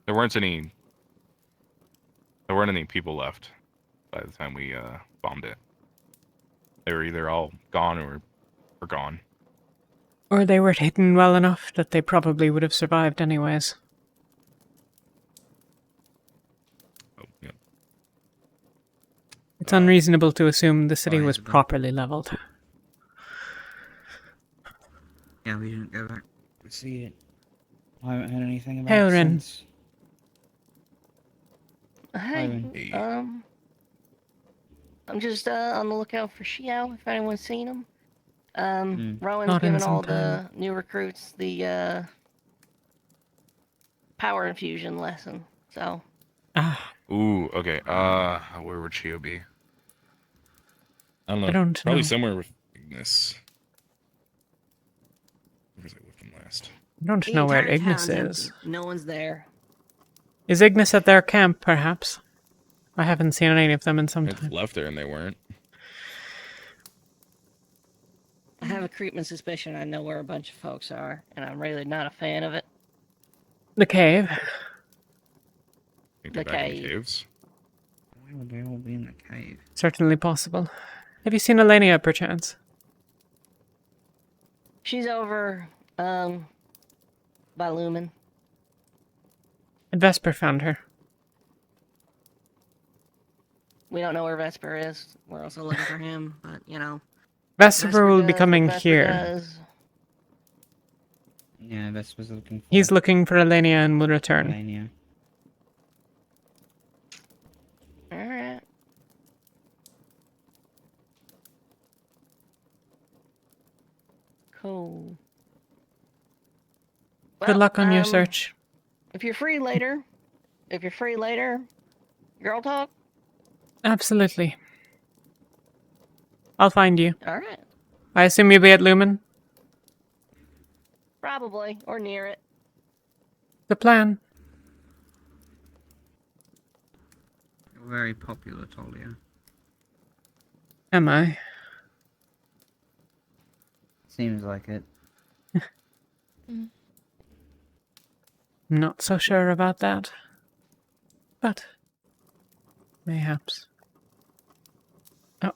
[SPEAKER 2] there weren't any people left by the time we bombed it. They were either all gone or gone.
[SPEAKER 1] Or they were hidden well enough that they probably would have survived anyways.
[SPEAKER 2] Oh, yeah.
[SPEAKER 1] It's unreasonable to assume the city was properly leveled.
[SPEAKER 9] Yeah, we didn't go back to see it. I haven't heard anything about
[SPEAKER 1] Hail,
[SPEAKER 9] it
[SPEAKER 1] Rin.
[SPEAKER 9] since.
[SPEAKER 5] Hey, I'm just on the lookout for Xiao, if anyone's seen him. Rowan's
[SPEAKER 1] Not in
[SPEAKER 5] given
[SPEAKER 1] some
[SPEAKER 5] all
[SPEAKER 1] time.
[SPEAKER 5] the new recruits the power infusion lesson, so.
[SPEAKER 2] Ooh, okay. Where would Chio be? I don't know.
[SPEAKER 1] I don't
[SPEAKER 2] Probably
[SPEAKER 1] know.
[SPEAKER 2] somewhere with Ignis. Where was I with him last?
[SPEAKER 1] I don't
[SPEAKER 5] The
[SPEAKER 1] know where
[SPEAKER 5] entire
[SPEAKER 1] Ignis
[SPEAKER 5] town's
[SPEAKER 1] is.
[SPEAKER 5] empty. No one's there.
[SPEAKER 1] Is Ignis at their camp, perhaps? I haven't seen any of them in some
[SPEAKER 2] I
[SPEAKER 1] time.
[SPEAKER 2] left there and they weren't.
[SPEAKER 5] I have a creeping suspicion I know where a bunch of folks are, and I'm really not a fan of it.
[SPEAKER 1] The cave.
[SPEAKER 2] Think they're
[SPEAKER 5] The
[SPEAKER 2] back in the
[SPEAKER 5] cave.
[SPEAKER 2] caves?
[SPEAKER 9] Why would they all be in the cave?
[SPEAKER 1] Certainly possible. Have you seen Elenia, perchance?
[SPEAKER 5] She's over, by Lumen.
[SPEAKER 1] And Vesper found her.
[SPEAKER 5] We don't know where Vesper is. We're also looking for him, but, you know.
[SPEAKER 1] Vesper will be
[SPEAKER 5] does
[SPEAKER 1] coming
[SPEAKER 5] what Vesper
[SPEAKER 1] here.
[SPEAKER 5] does.
[SPEAKER 9] Yeah, Vesper's was looking for
[SPEAKER 1] He's looking for Elenia and will return.
[SPEAKER 9] Elenia.
[SPEAKER 5] Alright. Cool.
[SPEAKER 1] Good luck on your
[SPEAKER 5] um,
[SPEAKER 1] search.
[SPEAKER 5] If you're free later, girl talk.
[SPEAKER 1] Absolutely. I'll find you.
[SPEAKER 5] Alright.
[SPEAKER 1] I assume you'll be at Lumen?
[SPEAKER 5] Probably, or near it.
[SPEAKER 1] The plan.
[SPEAKER 9] You're very popular, Talia.
[SPEAKER 1] Am I?
[SPEAKER 9] Seems like it.
[SPEAKER 1] I'm not so sure about that. But mayhaps. Oh.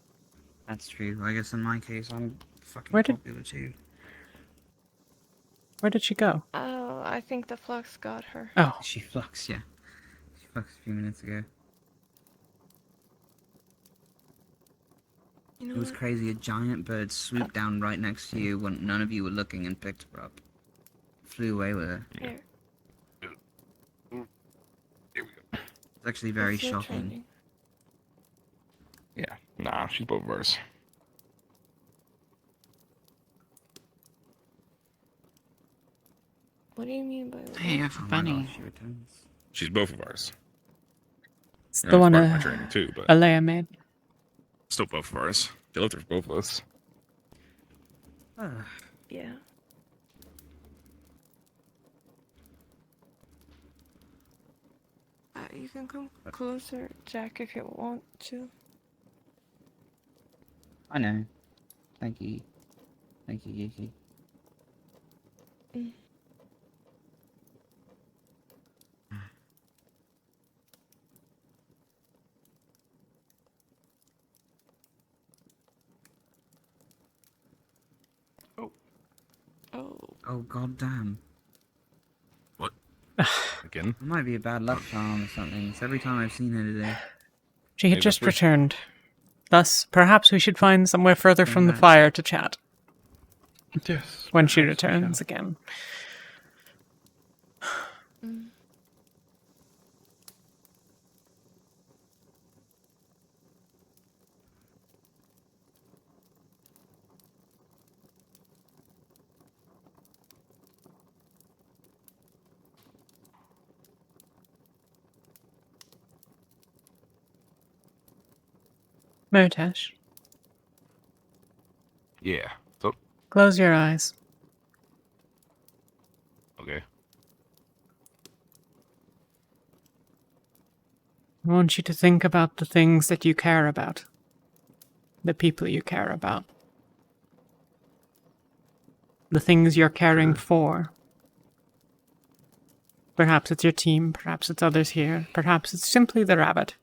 [SPEAKER 9] That's true. I guess in my case, I'm fucking
[SPEAKER 1] Where did-
[SPEAKER 9] popular too.
[SPEAKER 1] Where did she go?
[SPEAKER 10] Oh, I think the flux got her.
[SPEAKER 1] Oh.
[SPEAKER 9] She flux, yeah. She flux a few minutes ago.
[SPEAKER 10] You know
[SPEAKER 9] It was
[SPEAKER 10] what?
[SPEAKER 9] crazy. A giant bird swooped down right next to you when none of you were looking and picked her up. Flew away with her.
[SPEAKER 10] Here.
[SPEAKER 9] It's actually very
[SPEAKER 10] It's your
[SPEAKER 9] shocking.
[SPEAKER 10] training.
[SPEAKER 2] Yeah. Nah, she's both of ours.
[SPEAKER 10] What do you mean by that?
[SPEAKER 7] Hey, I have a bunny.
[SPEAKER 9] She returns.
[SPEAKER 2] She's both of ours.
[SPEAKER 1] It's
[SPEAKER 2] Yeah,
[SPEAKER 1] the
[SPEAKER 2] it's
[SPEAKER 1] one
[SPEAKER 2] part of my training too, but
[SPEAKER 1] Alea made.
[SPEAKER 2] still both of ours. They left her for both of us.
[SPEAKER 10] Yeah. You can come closer, Jack, if you want to.
[SPEAKER 9] I know. Thank you. Thank you, Yuki.
[SPEAKER 10] Mm.
[SPEAKER 9] Oh god damn.
[SPEAKER 2] What? Again?
[SPEAKER 9] It might be a bad luck charm or something. It's every time I've seen her today.
[SPEAKER 1] She had just returned. Thus, perhaps we should find somewhere further from the
[SPEAKER 9] back.
[SPEAKER 1] fire to chat.
[SPEAKER 11] Yes.
[SPEAKER 1] When she returns again. Mertesh,
[SPEAKER 2] Yeah. So,
[SPEAKER 1] close your eyes.
[SPEAKER 2] okay.
[SPEAKER 1] I want you to think about the things that you care about. The people you care about. The things you're caring for. Perhaps it's your team, perhaps it's others here, perhaps it's simply the rabbit.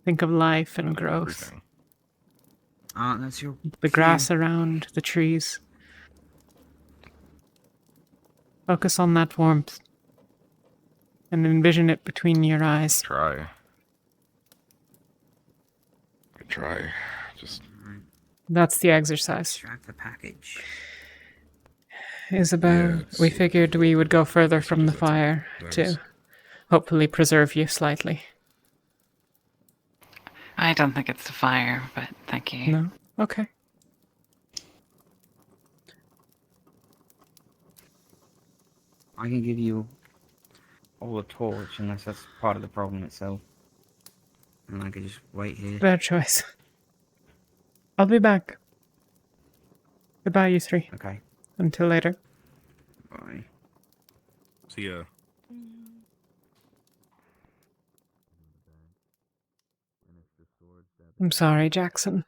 [SPEAKER 1] Think of life and growth.
[SPEAKER 2] Everything.
[SPEAKER 9] That's your
[SPEAKER 1] The grass around, the trees. Focus on that warmth. And envision it between your eyes.
[SPEAKER 2] I try. Just.
[SPEAKER 1] That's the exercise.
[SPEAKER 9] Extract the package.
[SPEAKER 1] Isabel, we figured we would go further from the fire to hopefully preserve you slightly.
[SPEAKER 7] I don't think it's the fire, but thank you.
[SPEAKER 1] No? Okay.
[SPEAKER 9] I can give you all the torch unless that's part of the problem itself. And I could just wait here.
[SPEAKER 1] Bad choice. I'll be back. Goodbye, you three.
[SPEAKER 9] Okay.
[SPEAKER 1] Until later.
[SPEAKER 9] Bye.
[SPEAKER 2] See ya.
[SPEAKER 1] I'm sorry, Jackson.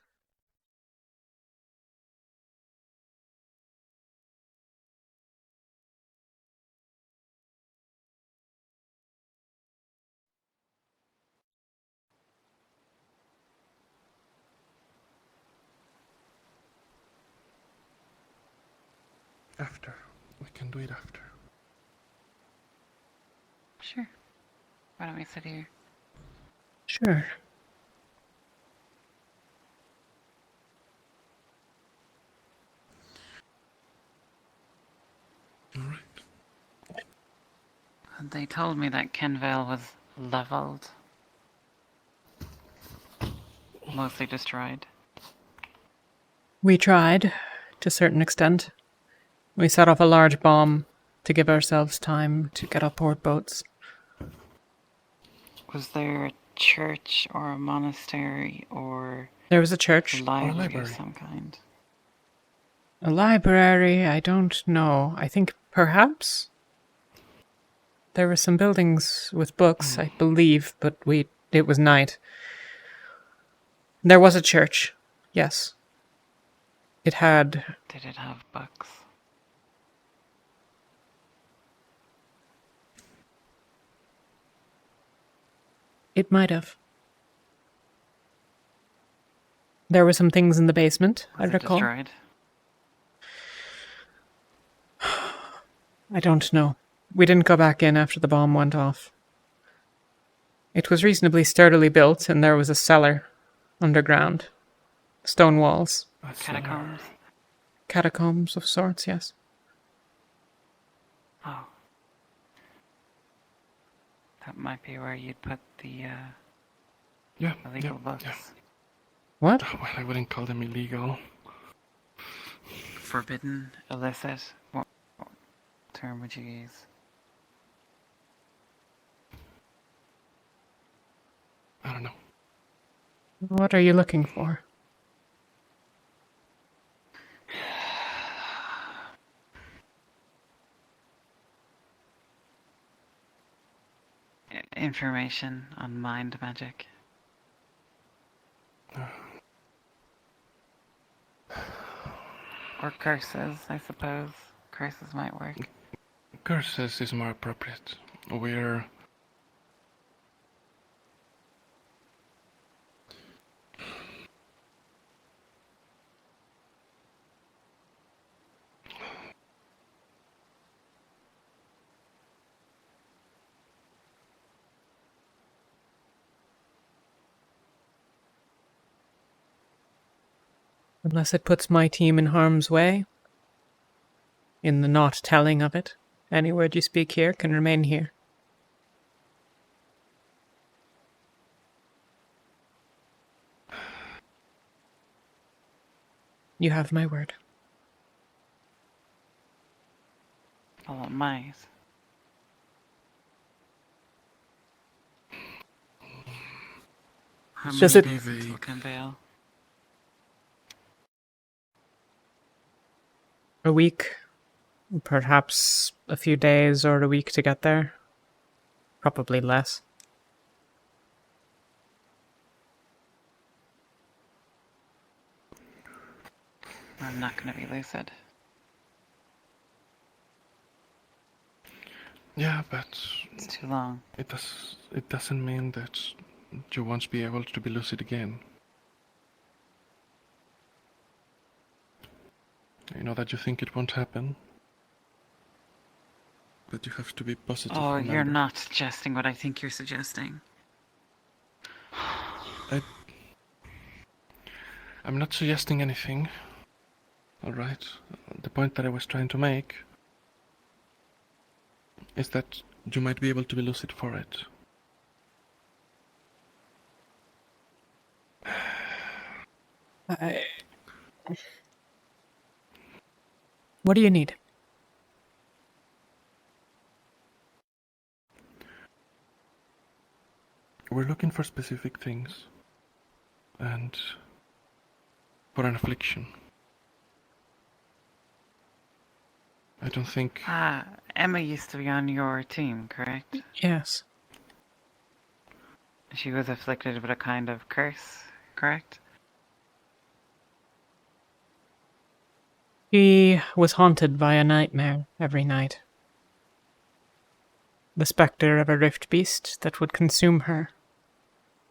[SPEAKER 11] After. We can do it after.
[SPEAKER 7] Sure. Why don't we sit here?
[SPEAKER 1] Sure.
[SPEAKER 7] They told me that Kenvale was leveled. Mostly destroyed.
[SPEAKER 1] We tried, to a certain extent. We set off a large bomb to give ourselves time to get aboard boats.
[SPEAKER 7] Was there a church or a monastery or...
[SPEAKER 1] There was a church.
[SPEAKER 7] A library of some kind?
[SPEAKER 1] A library, I don't know. I think perhaps there were some buildings with books, I believe, but it was night. There was a church, yes. It had...
[SPEAKER 7] Did it have books?
[SPEAKER 1] It might have. There were some things in the basement, I recall.
[SPEAKER 7] Destroyed?
[SPEAKER 1] I don't know. We didn't go back in after the bomb went off. It was reasonably sturdily built, and there was a cellar underground. Stone walls.
[SPEAKER 7] Catacombs?
[SPEAKER 1] Catacombs of sorts, yes.
[SPEAKER 7] Oh. That might be where you'd put the, illegal books.
[SPEAKER 11] Yeah.
[SPEAKER 1] What?
[SPEAKER 11] Well, I wouldn't call them illegal.
[SPEAKER 7] Forbidden, illicit? What term would you use?
[SPEAKER 11] I don't know.
[SPEAKER 1] What are you looking for?
[SPEAKER 7] Information on mind magic. Or curses, I suppose. Curses might work.
[SPEAKER 11] Curses is more appropriate. We're...
[SPEAKER 1] Unless it puts my team in harm's way. In the not telling of it, any word you speak here can remain here. You have my word.
[SPEAKER 7] Oh, mice. How
[SPEAKER 1] Does
[SPEAKER 7] many
[SPEAKER 1] it-
[SPEAKER 7] days until Canvale?
[SPEAKER 1] A week, perhaps a few days or a week to get there. Probably less.
[SPEAKER 7] I'm not gonna be lucid.
[SPEAKER 13] Yeah, but
[SPEAKER 7] it's too long.
[SPEAKER 13] It doesn't mean that you won't be able to be lucid again. I know that you think it won't happen, but you have to be positive.
[SPEAKER 7] Oh,
[SPEAKER 13] remember.
[SPEAKER 7] you're not suggesting what I think you're suggesting.
[SPEAKER 13] I'm not suggesting anything. Alright, the point that I was trying to make is that you might be able to be lucid for it.
[SPEAKER 1] What do you need?
[SPEAKER 13] We're looking for specific things, and for an affliction. I don't think...
[SPEAKER 7] Emma used to be on your team, correct?
[SPEAKER 1] Yes.
[SPEAKER 7] She was afflicted with a kind of curse, correct?
[SPEAKER 1] She was haunted by a nightmare every night. The spectre of a rift beast that would consume her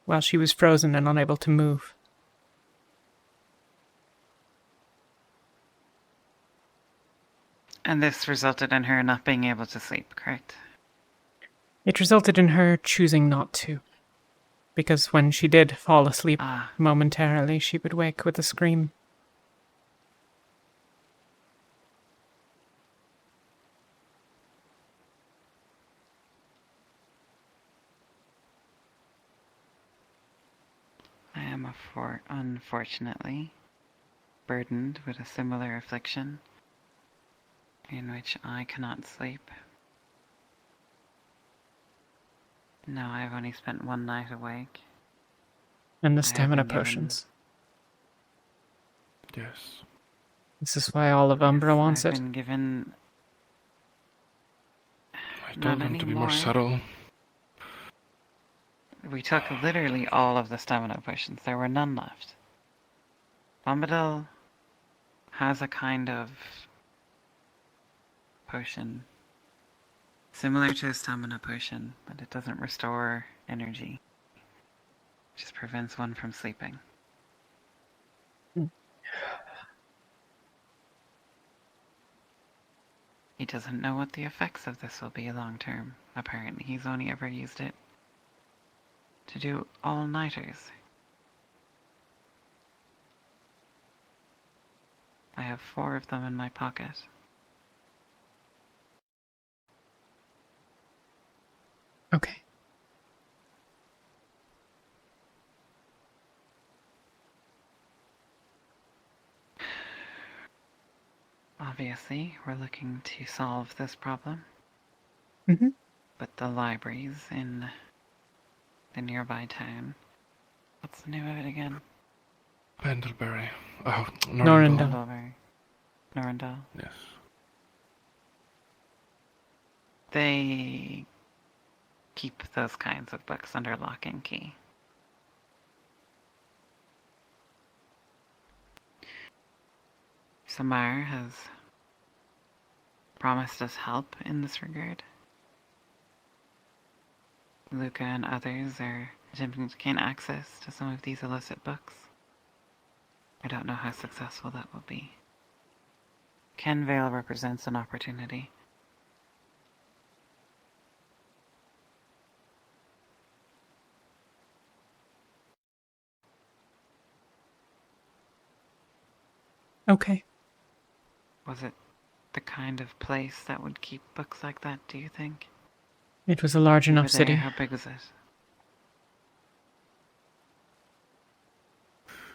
[SPEAKER 1] while she was frozen and unable to move.
[SPEAKER 7] And this resulted in her not being able to sleep, correct?
[SPEAKER 1] It resulted in her choosing not to, because when she did fall asleep momentarily, she would wake with a scream.
[SPEAKER 7] I am unfortunately burdened with a similar affliction in which I cannot sleep. No, I've only spent one night awake.
[SPEAKER 1] And the
[SPEAKER 7] I have
[SPEAKER 1] stamina
[SPEAKER 7] been given-
[SPEAKER 1] potions.
[SPEAKER 13] Yes.
[SPEAKER 1] This is why all of Umbra wants
[SPEAKER 7] I've
[SPEAKER 1] it.
[SPEAKER 7] been given...
[SPEAKER 13] I told them to be more subtle.
[SPEAKER 7] We took literally all of the stamina potions. There were none left. Bombadil has a kind of potion similar to a stamina potion, but it doesn't restore energy. It just prevents one from sleeping. He doesn't know what the effects of this will be long term. Apparently he's only ever used it to do all-nighters. I have 4 of them in my pocket.
[SPEAKER 1] Okay.
[SPEAKER 7] Obviously, we're looking to solve this problem.
[SPEAKER 1] Mm-hmm.
[SPEAKER 7] But the libraries in the nearby town. What's the name of it again?
[SPEAKER 13] Pendlebury. Oh,
[SPEAKER 1] Norrendal.
[SPEAKER 7] Pendlebury. Norrendal.
[SPEAKER 13] Yes.
[SPEAKER 7] They keep those kinds of books under lock and key. Samar has promised us help in this regard. Luca and others are attempting to gain access to some of these illicit books. I don't know how successful that will be. Ken Vale represents an opportunity.
[SPEAKER 1] Okay.
[SPEAKER 7] Was it the kind of place that would keep books like that, do you think?
[SPEAKER 1] It was a large
[SPEAKER 7] You were
[SPEAKER 1] enough
[SPEAKER 7] there,
[SPEAKER 1] city.
[SPEAKER 7] how big was it?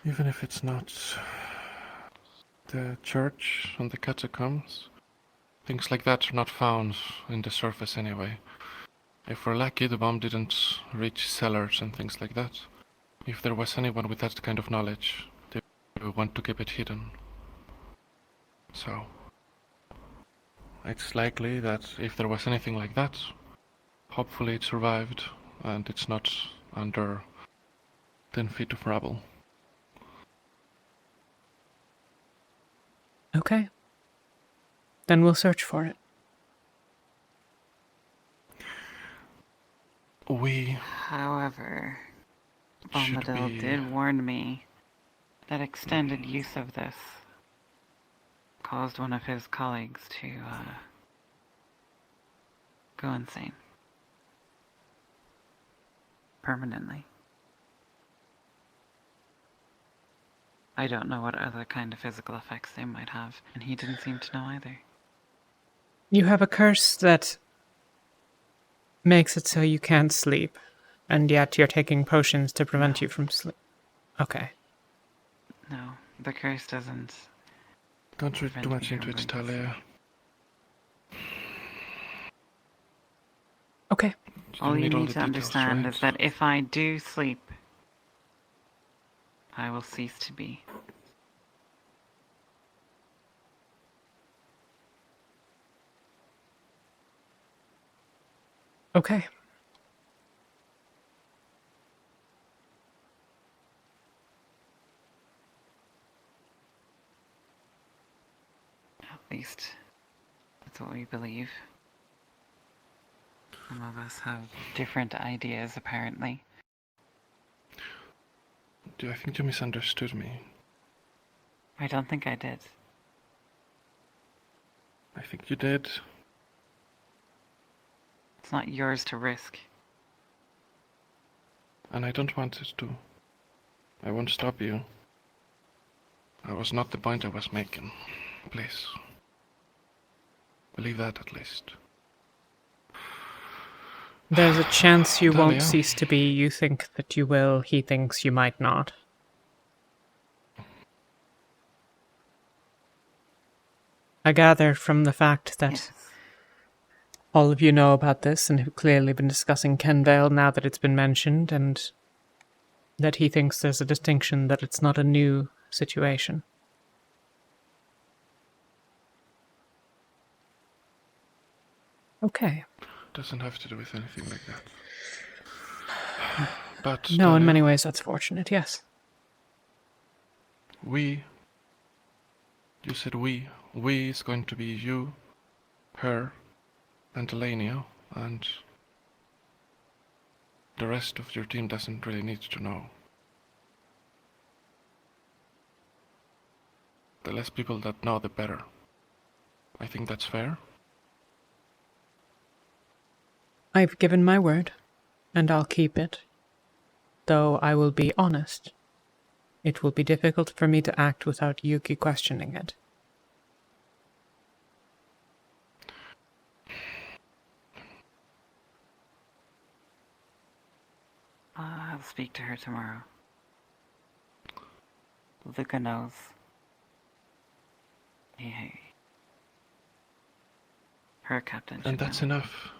[SPEAKER 13] Even if it's not the church and the catacombs, things like that are not found in the surface anyway. If we're lucky, the bomb didn't reach cellars and things like that. If there was anyone with that kind of knowledge, they would want to keep it hidden. So, it's likely that if there was anything like that, hopefully it survived and it's not under 10 feet of rubble.
[SPEAKER 1] Okay. Then we'll search for it.
[SPEAKER 7] However, Bombadil did warn me that extended use of this caused one of his colleagues to go insane. Permanently. I don't know what other kind of physical effects they might have, and he didn't seem to know either.
[SPEAKER 1] You have a curse that makes it so you can't sleep, and yet you're taking potions to prevent you from sleep. Okay.
[SPEAKER 7] No, the curse doesn't.
[SPEAKER 13] Don't read too much into it, Talia.
[SPEAKER 1] Okay.
[SPEAKER 7] All you need to understand is that if I do sleep, I will cease to be.
[SPEAKER 1] Okay.
[SPEAKER 7] At least, that's what we believe. Some of us have different ideas, apparently.
[SPEAKER 13] I think you misunderstood me.
[SPEAKER 7] I don't think I did.
[SPEAKER 13] I think you did.
[SPEAKER 7] It's not yours to risk.
[SPEAKER 13] And I don't want it to. I won't stop you. That was not the point I was making. Please. Believe that at least.
[SPEAKER 1] There's a chance you
[SPEAKER 13] Talia.
[SPEAKER 1] won't cease to be. You think that you will. He thinks you might not. I gather from the fact that all of you know about this and have clearly been discussing Kenvale now that it's been mentioned, and that he thinks there's a distinction, that it's not a new situation. Okay.
[SPEAKER 13] Doesn't have to do with anything like that. But
[SPEAKER 1] No, in
[SPEAKER 13] Talia,
[SPEAKER 1] many ways that's fortunate, yes.
[SPEAKER 13] You said we is going to be you, her, and Elenia, and the rest of your team doesn't really need to know. The less people that know, the better. I think that's fair.
[SPEAKER 1] I've given my word, and I'll keep it. Though I will be honest, it will be difficult for me to act without Yuki questioning it.
[SPEAKER 7] I'll speak to her tomorrow. Luca knows. Hey. Her captain should
[SPEAKER 13] And that's
[SPEAKER 7] know.
[SPEAKER 13] enough.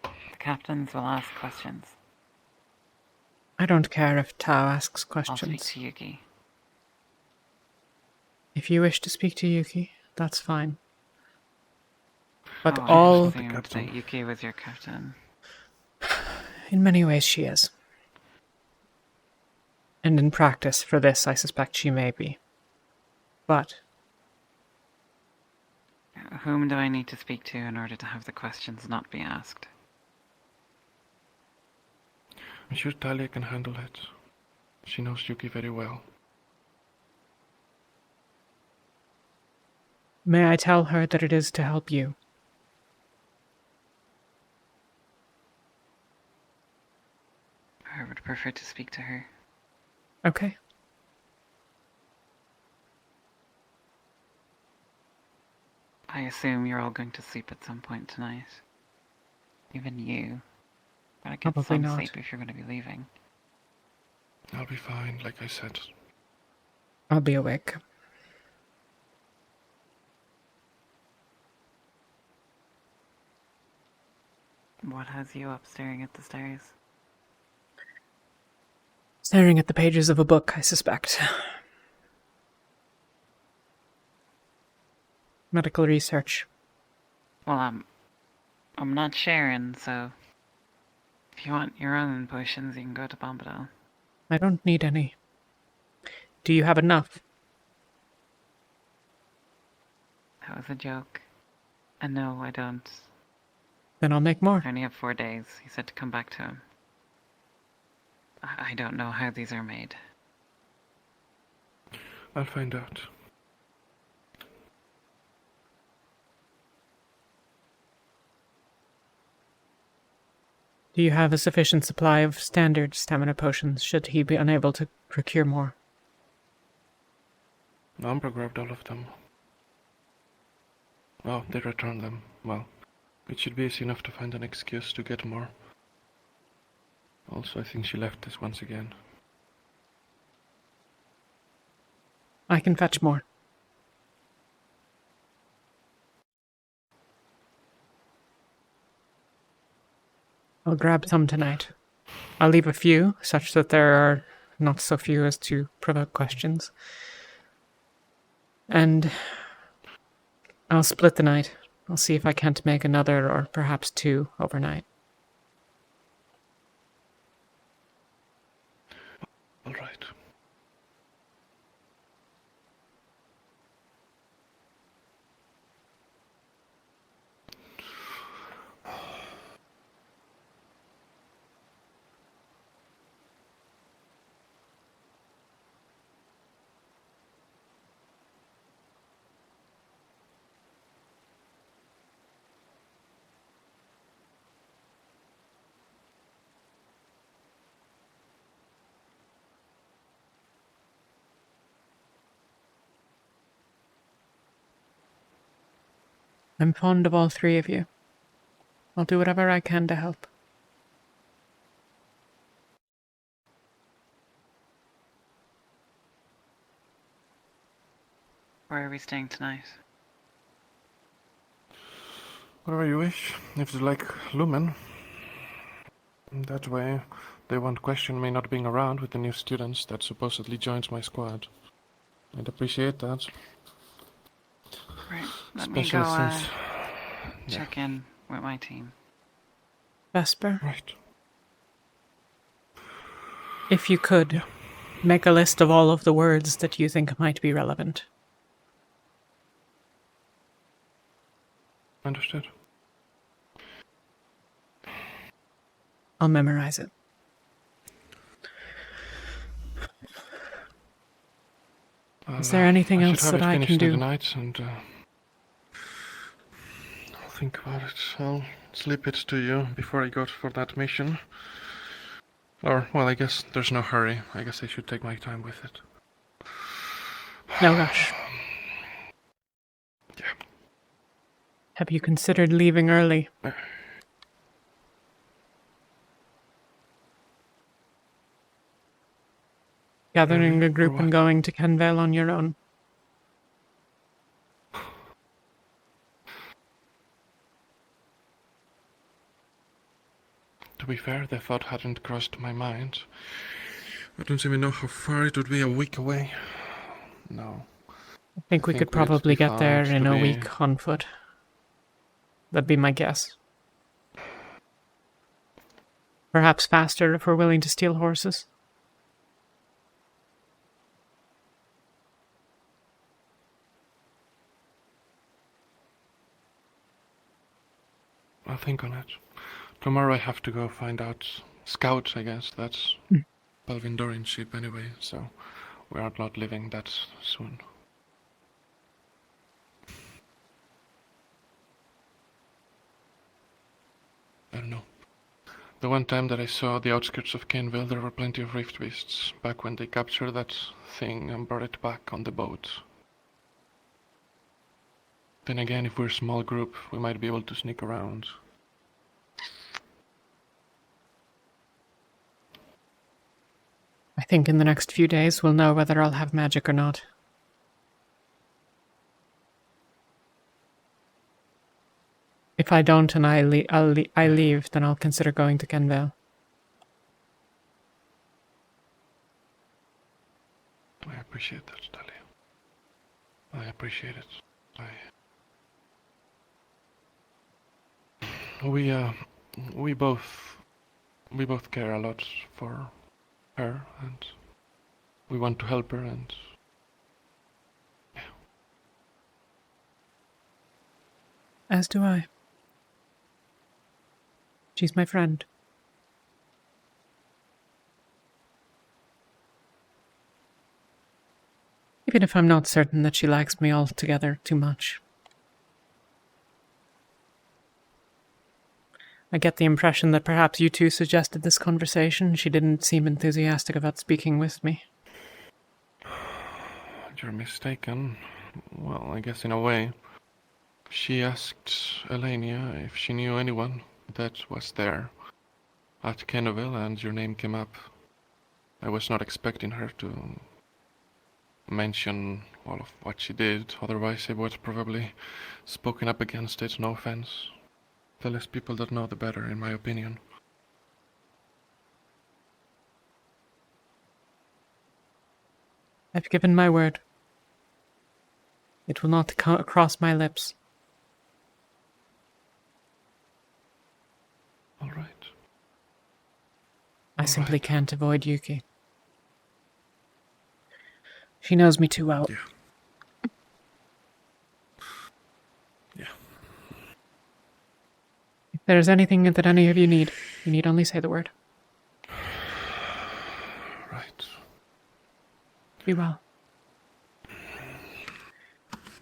[SPEAKER 7] The captains will ask questions.
[SPEAKER 1] I don't care if Tao asks
[SPEAKER 7] I'll speak
[SPEAKER 1] questions.
[SPEAKER 7] to Yuki.
[SPEAKER 1] If you wish to speak to Yuki, that's fine. But
[SPEAKER 7] I
[SPEAKER 1] all...
[SPEAKER 7] assumed that Yuki was your captain.
[SPEAKER 1] In many ways she is. And in practice, for this, I suspect she may be. But...
[SPEAKER 7] Whom do I need to speak to in order to have the questions not be asked?
[SPEAKER 13] I'm sure Talia can handle it. She knows Yuki very well.
[SPEAKER 1] May I tell her that it is to help you?
[SPEAKER 7] I would prefer to speak to her.
[SPEAKER 1] Okay.
[SPEAKER 7] I assume you're all going to sleep at some point tonight. Even you. Gotta get
[SPEAKER 1] Probably
[SPEAKER 7] some
[SPEAKER 1] not.
[SPEAKER 7] sleep if you're going to be leaving.
[SPEAKER 13] I'll be fine, like I said.
[SPEAKER 1] I'll be awake.
[SPEAKER 7] What has you up staring at the stairs?
[SPEAKER 1] Staring at the pages of a book, I suspect. Medical research.
[SPEAKER 7] Well, I'm not sharing, so if you want your own potions, you can go to Bombadil.
[SPEAKER 1] I don't need any. Do you have enough?
[SPEAKER 7] That was a joke. And no, I don't.
[SPEAKER 1] Then I'll make more.
[SPEAKER 7] I only have 4 days. He said to come back to him. I don't know how these are made.
[SPEAKER 13] I'll find out.
[SPEAKER 1] Do you have a sufficient supply of standard stamina potions, should he be unable to procure more?
[SPEAKER 13] Umbra grabbed all of them. Oh, they returned them. Well, it should be easy enough to find an excuse to get more. Also, I think she left this once again.
[SPEAKER 1] I can fetch more. I'll grab some tonight. I'll leave a few, such that there are not so few as to provoke questions. And I'll split the night. I'll see if I can't make another or perhaps 2 overnight.
[SPEAKER 13] All right.
[SPEAKER 1] I'm fond of all 3 of you. I'll do whatever I can to help.
[SPEAKER 7] Where are we staying tonight?
[SPEAKER 13] Whatever you wish. If you like Lumen. That way, they won't question me not being around with the new students that supposedly joins my squad. I'd appreciate that.
[SPEAKER 7] Right, let
[SPEAKER 13] Especially
[SPEAKER 7] me go
[SPEAKER 13] since...
[SPEAKER 7] check in with my team.
[SPEAKER 1] Vesper?
[SPEAKER 13] Right.
[SPEAKER 1] If you could, make a list of all of the words that you think might be relevant.
[SPEAKER 13] Understood.
[SPEAKER 1] I'll memorize it. Is there anything else that I can do?
[SPEAKER 13] Tonight and I'll think about it. I'll slip it to you before I go for that mission. Or, well, I guess there's no hurry. I guess I should take my time with it.
[SPEAKER 1] No rush.
[SPEAKER 13] Yeah.
[SPEAKER 1] Have you considered leaving early? Gathering a group and going to Kenvale on your own?
[SPEAKER 13] To be fair, the thought hadn't crossed my mind. I don't even know how far it would be a week away. No.
[SPEAKER 1] I think we could probably get there in a week on foot. That'd be my guess. Perhaps faster if we're willing to steal horses.
[SPEAKER 13] I'll think on it. Tomorrow I have to go find out scouts, I guess. That's Balvindorian ship anyway, so we are not leaving that soon. I don't know. The one time that I saw the outskirts of Caneville, there were plenty of rift beasts, back when they captured that thing and brought it back on the boat. Then again, if we're a small group, we might be able to sneak around.
[SPEAKER 1] I think in the next few days we'll know whether I'll have magic or not. If I don't and I leave, then I'll consider going to Kenvale.
[SPEAKER 13] I appreciate that, Talia. I appreciate it. We both care a lot for her, and we want to help her, and yeah.
[SPEAKER 1] As do I. She's my friend. Even if I'm not certain that she likes me altogether too much. I get the impression that perhaps you two suggested this conversation. She didn't seem enthusiastic about speaking with me.
[SPEAKER 13] You're mistaken. Well, I guess in a way. She asked Elenia if she knew anyone that was there at Kenville, and your name came up. I was not expecting her to mention all of what she did, otherwise I would have probably spoken up against it, no offense. The less people that know, the better, in my opinion.
[SPEAKER 1] I've given my word. It will not cross my lips.
[SPEAKER 13] All right.
[SPEAKER 1] I simply can't avoid Yuki. She knows me too well.
[SPEAKER 13] Yeah.
[SPEAKER 1] If there's anything that any of you need only say the word.
[SPEAKER 13] Right.
[SPEAKER 1] Be well.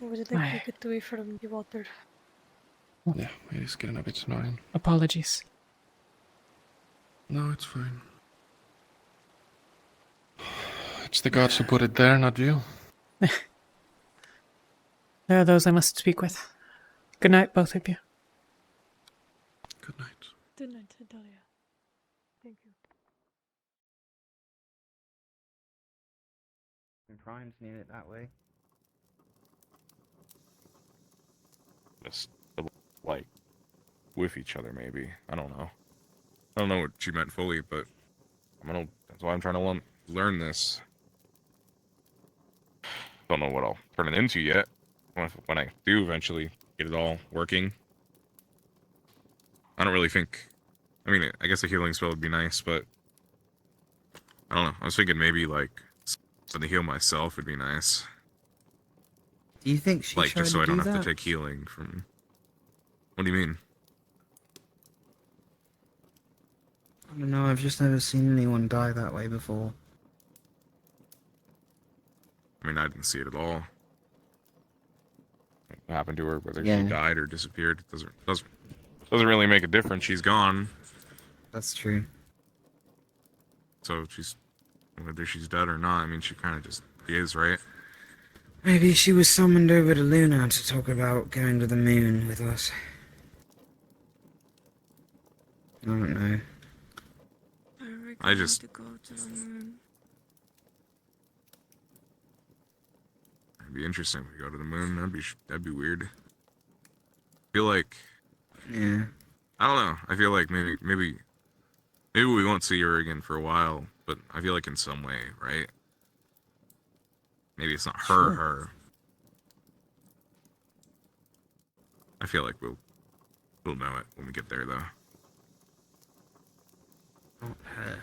[SPEAKER 20] Would you like to get away from the water?
[SPEAKER 13] Yeah, it is getting a bit annoying.
[SPEAKER 1] Apologies.
[SPEAKER 13] No, it's fine. It's the gods who put it there, not you.
[SPEAKER 1] There are those I must speak with. Good night, both of you.
[SPEAKER 13] Good night.
[SPEAKER 20] Good night, Talia. Thank you.
[SPEAKER 9] And primes need it that way.
[SPEAKER 2] Just like with each other, maybe. I don't know. I don't know what she meant fully, but that's why I'm trying to learn this. Don't know what I'll turn it into yet. When I do eventually get it all working. I don't really think. I mean, I guess a healing spell would be nice, but I don't know. I was thinking maybe like something to heal myself would be nice.
[SPEAKER 9] Do you think she
[SPEAKER 2] like
[SPEAKER 9] tried
[SPEAKER 2] just so
[SPEAKER 9] to
[SPEAKER 2] I don't
[SPEAKER 9] do
[SPEAKER 2] have
[SPEAKER 9] that?
[SPEAKER 2] to take healing from? What do you mean?
[SPEAKER 9] I don't know, I've just never seen anyone die that way before.
[SPEAKER 2] I mean, I didn't see it at all. What happened to her, whether
[SPEAKER 9] Yeah.
[SPEAKER 2] she died or disappeared, it doesn't really make a difference. She's gone.
[SPEAKER 9] That's true.
[SPEAKER 2] So whether she's dead or not, I mean, she kind of just is, right?
[SPEAKER 9] Maybe she was summoned over to Luna to talk about going to the moon with us. I don't know.
[SPEAKER 2] I just
[SPEAKER 10] to go to the moon.
[SPEAKER 2] it'd be interesting if we go to the moon. That'd be weird. I feel like
[SPEAKER 9] Yeah.
[SPEAKER 2] I don't know. I feel like maybe we won't see her again for a while, but I feel like in some way, right? Maybe it's not her.
[SPEAKER 9] Sure.
[SPEAKER 2] Her. I feel like we'll know it when we get there, though.
[SPEAKER 9] Not her.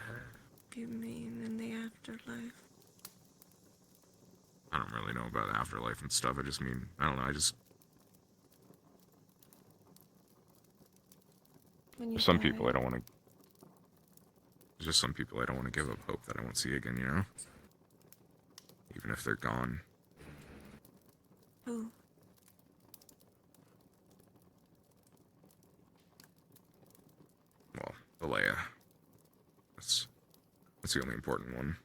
[SPEAKER 10] You mean in the afterlife?
[SPEAKER 2] I don't really know about afterlife and stuff. I just mean, I don't know.
[SPEAKER 10] When you
[SPEAKER 2] Some
[SPEAKER 10] die?
[SPEAKER 2] people I don't want to. There's just some people I don't want to give up hope that I won't see again. You know, even if they're gone.
[SPEAKER 10] Who?
[SPEAKER 2] Well, Talia. That's the only important one.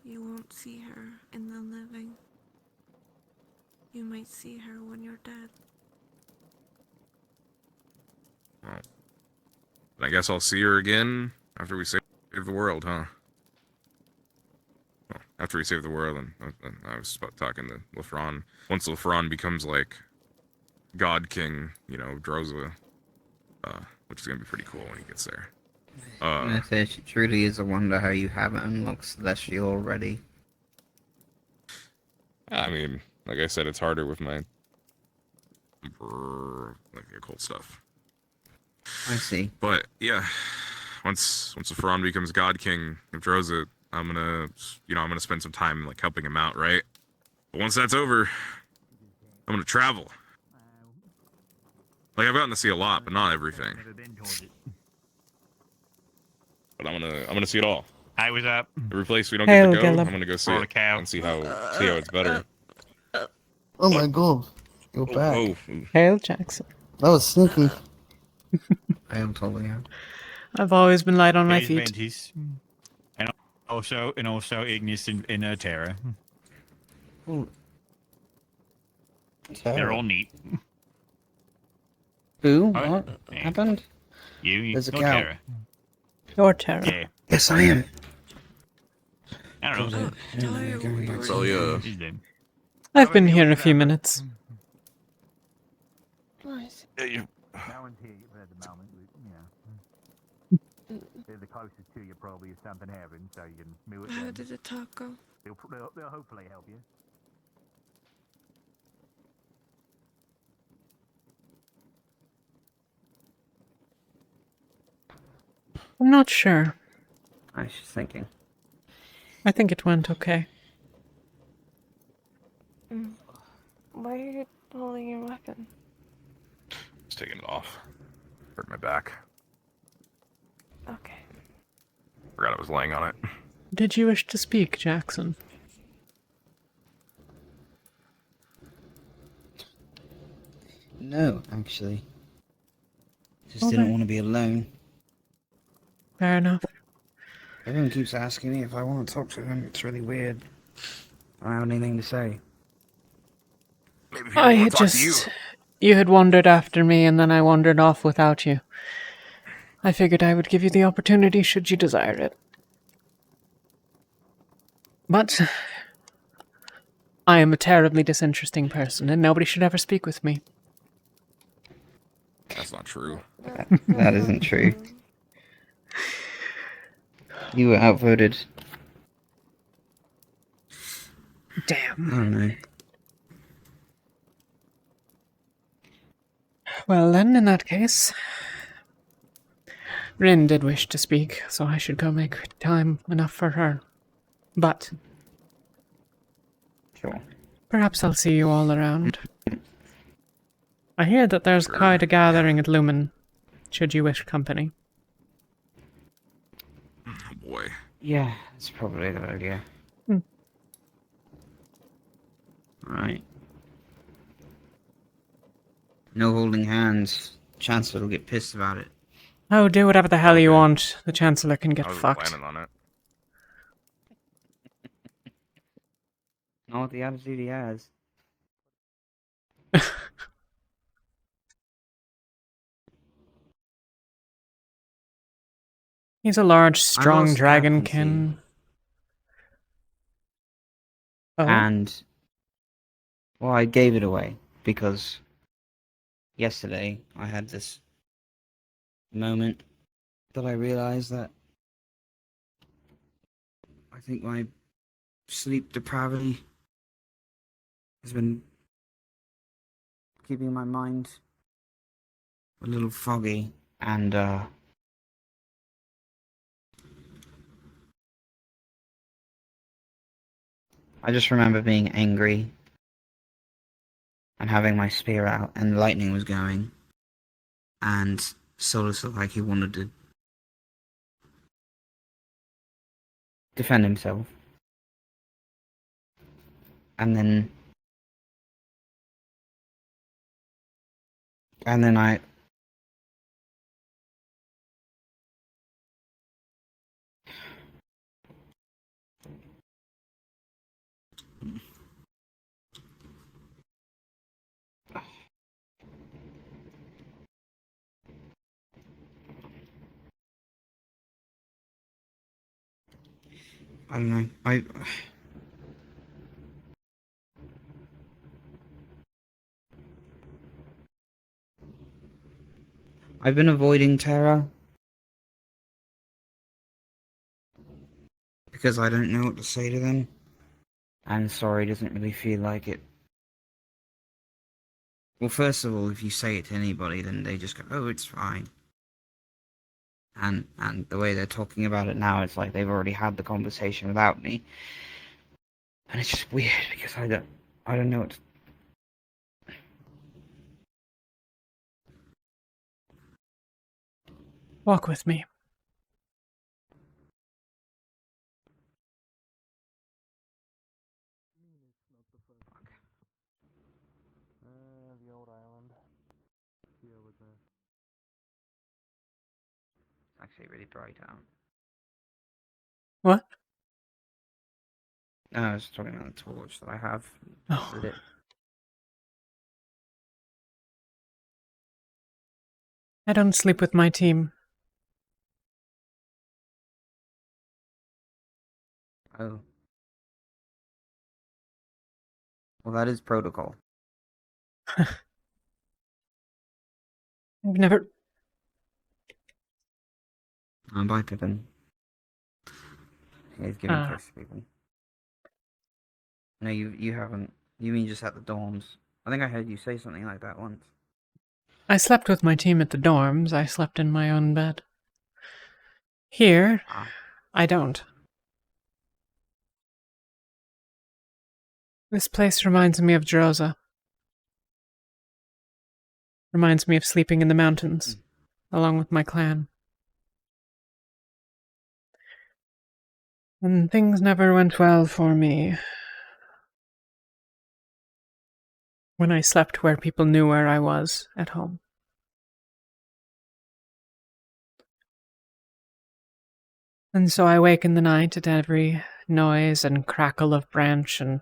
[SPEAKER 10] You won't see her in the living. You might see her when you're dead.
[SPEAKER 2] Well, I guess I'll see her again after we save the world, huh? Well, after we save the world, and I was about talking to Lefron. Once Lefron becomes like God King, you know, Droza, which is gonna be pretty cool when he gets there.
[SPEAKER 9] And if it truly is a wonder how you haven't unlocked Celestial already.
[SPEAKER 2] I mean, like I said, it's harder with my like occult stuff.
[SPEAKER 9] I see.
[SPEAKER 2] But yeah, once Lefron becomes God King of Droza, I'm gonna spend some time like helping him out, right? But once that's over, I'm gonna travel. Like I've gotten to see a lot, but not everything. But I'm gonna see it all.
[SPEAKER 17] Hi, what's up?
[SPEAKER 2] Every place we don't
[SPEAKER 1] Hail,
[SPEAKER 2] get to go,
[SPEAKER 1] Gillum.
[SPEAKER 2] I'm gonna go see
[SPEAKER 17] On
[SPEAKER 2] it
[SPEAKER 17] the cow.
[SPEAKER 2] and see how it's better.
[SPEAKER 8] Oh my god, you're back.
[SPEAKER 2] Oh,
[SPEAKER 1] Hail, Jackson.
[SPEAKER 8] That was sneaky.
[SPEAKER 9] I am Talia.
[SPEAKER 1] I've always been light on my
[SPEAKER 17] There's
[SPEAKER 1] feet.
[SPEAKER 17] Ventis. And also Ignis and Terra. They're all neat.
[SPEAKER 9] Who?
[SPEAKER 17] Alright.
[SPEAKER 9] What
[SPEAKER 17] Yeah.
[SPEAKER 9] happened?
[SPEAKER 17] You
[SPEAKER 9] There's a
[SPEAKER 17] no
[SPEAKER 9] cow.
[SPEAKER 17] Terra.
[SPEAKER 1] You're Terra.
[SPEAKER 17] Yeah.
[SPEAKER 9] Yes, I am.
[SPEAKER 17] I don't know.
[SPEAKER 2] Talia.
[SPEAKER 17] She's dead.
[SPEAKER 1] I've been here a few minutes.
[SPEAKER 10] Nice.
[SPEAKER 17] Yeah, you.
[SPEAKER 16] No one's here at the moment, they're the closest to you probably if something happens, so you can move it.
[SPEAKER 10] How did the talk go?
[SPEAKER 16] They'll hopefully help you.
[SPEAKER 1] I'm not sure.
[SPEAKER 9] I was just thinking.
[SPEAKER 1] I think it went okay.
[SPEAKER 10] Why are you holding your weapon?
[SPEAKER 2] Just taking it off. Hurt my back.
[SPEAKER 10] Okay.
[SPEAKER 2] Forgot I was laying on it.
[SPEAKER 1] Did you wish to speak, Jackson?
[SPEAKER 9] No, actually. Just
[SPEAKER 1] Okay.
[SPEAKER 9] didn't want to be alone.
[SPEAKER 1] Fair enough.
[SPEAKER 9] Everyone keeps asking me if I want to talk to them. It's really weird. I don't have anything to say.
[SPEAKER 2] Maybe
[SPEAKER 1] I had just... You had wandered after me, and then I wandered off without you. I figured I would give you the opportunity should you desire it. But... I am a terribly disinteresting person, and nobody should ever speak with me.
[SPEAKER 2] That's not true.
[SPEAKER 9] That isn't true. You were outvoted.
[SPEAKER 1] Damn.
[SPEAKER 9] I don't know.
[SPEAKER 1] Well then, in that case... Rin did wish to speak, so I should go make time enough for her. But...
[SPEAKER 9] Sure.
[SPEAKER 1] Perhaps I'll see you all around. I hear that there's quite a gathering at Lumen, should you wish company.
[SPEAKER 2] Oh boy.
[SPEAKER 9] Yeah, that's probably a good idea. Right. No holding hands. Chancellor will get pissed about it.
[SPEAKER 1] Oh, do whatever the hell you want. The Chancellor can get
[SPEAKER 2] I was
[SPEAKER 1] fucked.
[SPEAKER 2] planning on it.
[SPEAKER 9] Not with the attitude he has.
[SPEAKER 1] He's a large, strong
[SPEAKER 9] lost
[SPEAKER 1] dragonkin. Oh.
[SPEAKER 9] And, well, I gave it away because yesterday I had this moment that I realized that I think my sleep depravity has been keeping my mind a little foggy, and I just remember being angry and having my spear out, and lightning was going, and Solus looked like he wanted to defend himself. And then I I don't know. I've been avoiding terror because I don't know what to say to them. And sorry doesn't really feel like it. Well, first of all, if you say it to anybody, then they just go, "Oh, it's fine." And the way they're talking about it now, it's like they've already had the conversation without me. And it's just weird because I don't know what.
[SPEAKER 1] Walk with me.
[SPEAKER 9] The old island. Here with the. It's actually really bright out.
[SPEAKER 1] What?
[SPEAKER 9] No, I was talking about the torch that I have
[SPEAKER 1] Oh.
[SPEAKER 9] lit.
[SPEAKER 1] I don't sleep with my team.
[SPEAKER 9] Oh. Well, that is protocol.
[SPEAKER 1] I've never...
[SPEAKER 9] Bye, Pippin. He's giving kiss to people. No, you haven't. You mean just at the dorms? I think I heard you say something like that once.
[SPEAKER 1] I slept with my team at the dorms. I slept in my own bed. Here, I don't. This place reminds me of Droza. Reminds me of sleeping in the mountains, along with my clan. And things never went well for me. When I slept where people knew where I was at home. And so I wake in the night at every noise and crackle of branch and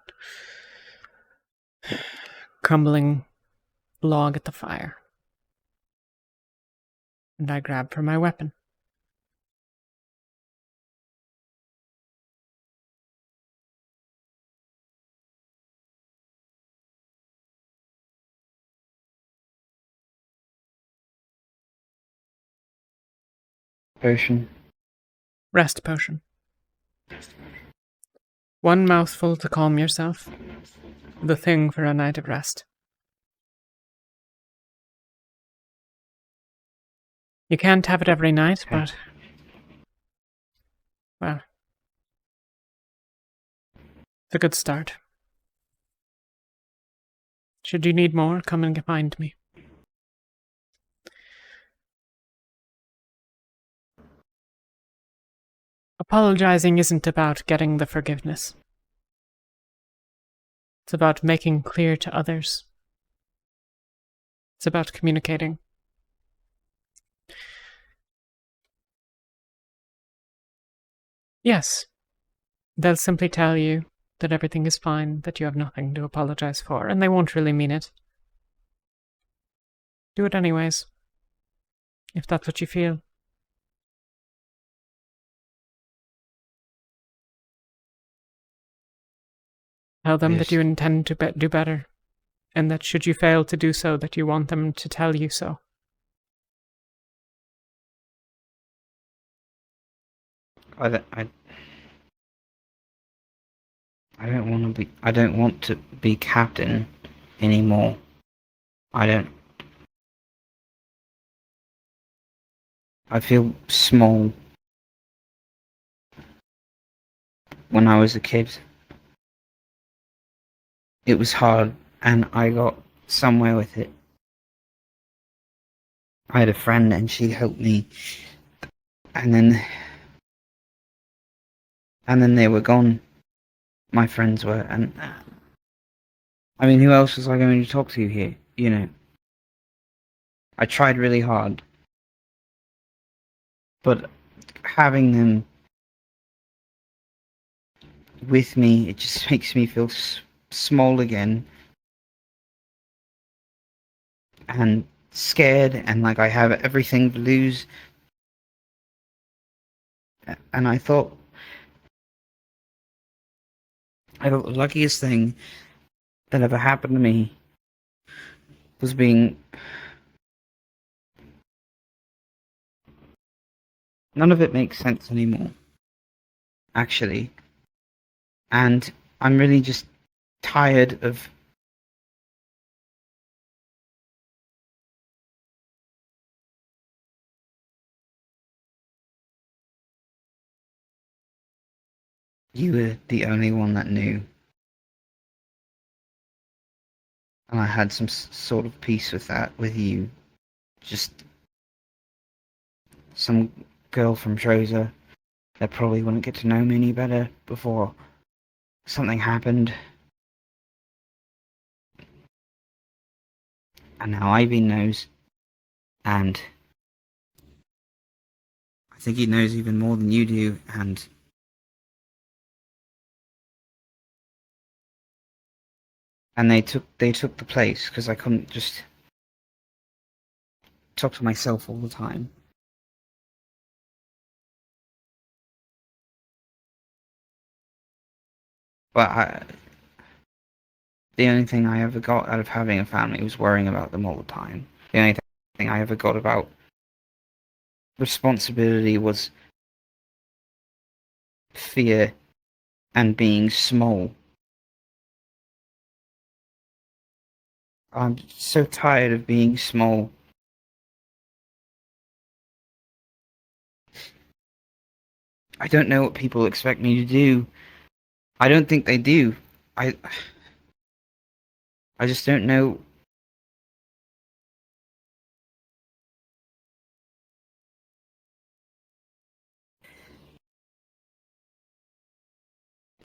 [SPEAKER 1] crumbling log at the fire. And I grab for my weapon.
[SPEAKER 9] Potion.
[SPEAKER 1] Rest potion. 1 mouthful to calm yourself. The thing for a night of rest. You can't have it every night, but... well... it's a good start. Should you need more, come and find me. Apologizing isn't about getting the forgiveness. It's about making clear to others. It's about communicating. Yes. They'll simply tell you that everything is fine, that you have nothing to apologize for, and they won't really mean it. Do it anyways. If that's what you feel. Tell them that you intend to do better, and that should you fail to do so, that you want them to tell you so.
[SPEAKER 9] I don't want to be captain anymore. I feel small. When I was a kid, it was hard, and I got somewhere with it. I had a friend, and she helped me, and then they were gone. My friends were, and I mean, who else was I going to talk to here? You know, I tried really hard, but having them with me, it just makes me feel small again, and scared, and like I have everything to lose. And I thought I thought the luckiest thing that ever happened to me was being... None of it makes sense anymore, actually. And I'm really just tired of you were the only one that knew. And I had some sort of peace with that, with you. Just some girl from Troza that probably wouldn't get to know me any better before something happened. And now Ivy knows. And I think he knows even more than you do, and they took the place because I couldn't just talk to myself all the time. But the only thing I ever got out of having a family was worrying about them all the time. The only thing I ever got about responsibility was fear and being small. I'm so tired of being small. I don't know what people expect me to do. I don't think they do. I just don't know.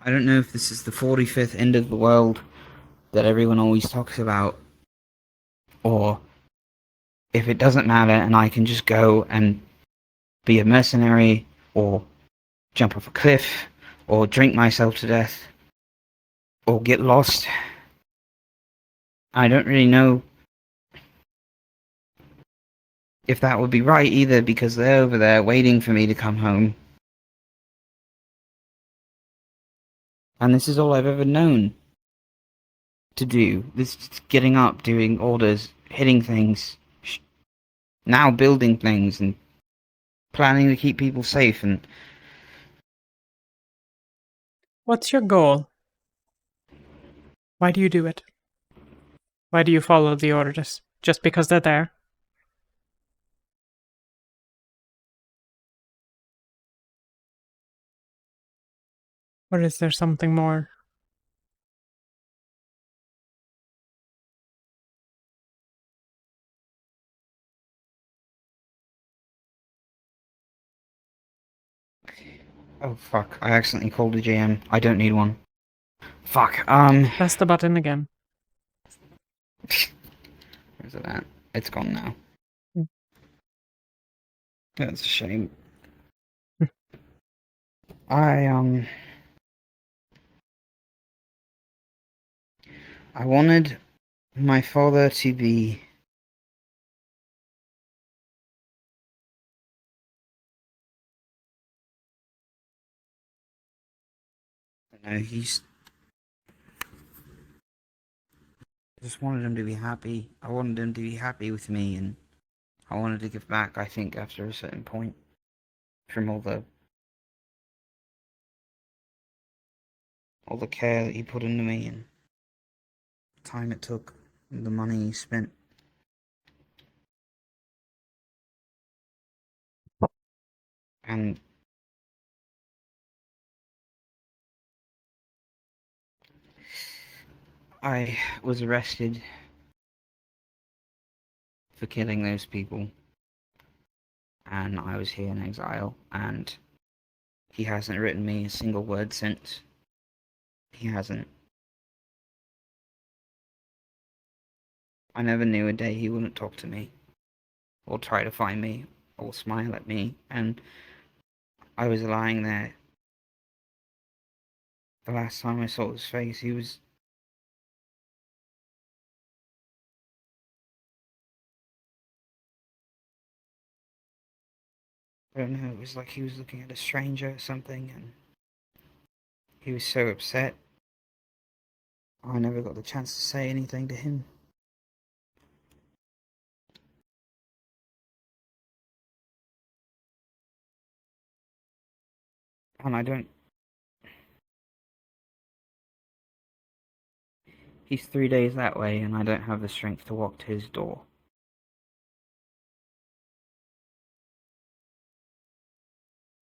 [SPEAKER 9] I don't know if this is the 45th end of the world that everyone always talks about, or if it doesn't matter and I can just go and be a mercenary, or jump off a cliff, or drink myself to death, or get lost. I don't really know if that would be right either, because they're over there waiting for me to come home. And this is all I've ever known to do. This getting up, doing orders, hitting things, now building things, and planning to keep people safe. And
[SPEAKER 1] What's your goal? Why do you do it? Why do you follow the orders? Just because they're there? Or is there something more?
[SPEAKER 9] oh fuck, I accidentally called a GM. I don't need one. Fuck,
[SPEAKER 1] Press the button again.
[SPEAKER 9] Where's it at? It's gone now. That's a shame. I wanted my father to be he's just wanted him to be happy. I wanted him to be happy with me, and I wanted to give back, I think, after a certain point, from all the care that he put into me, and the time it took, and the money he spent. And I was arrested for killing those people, and I was here in exile, and he hasn't written me a single word since. He hasn't. I never knew a day he wouldn't talk to me, or try to find me, or smile at me, and I was lying there. The last time I saw his face, he was... I don't know, it was like he was looking at a stranger or something, and he was so upset. I never got the chance to say anything to him. And I don't... He's 3 days that way, and I don't have the strength to walk to his door.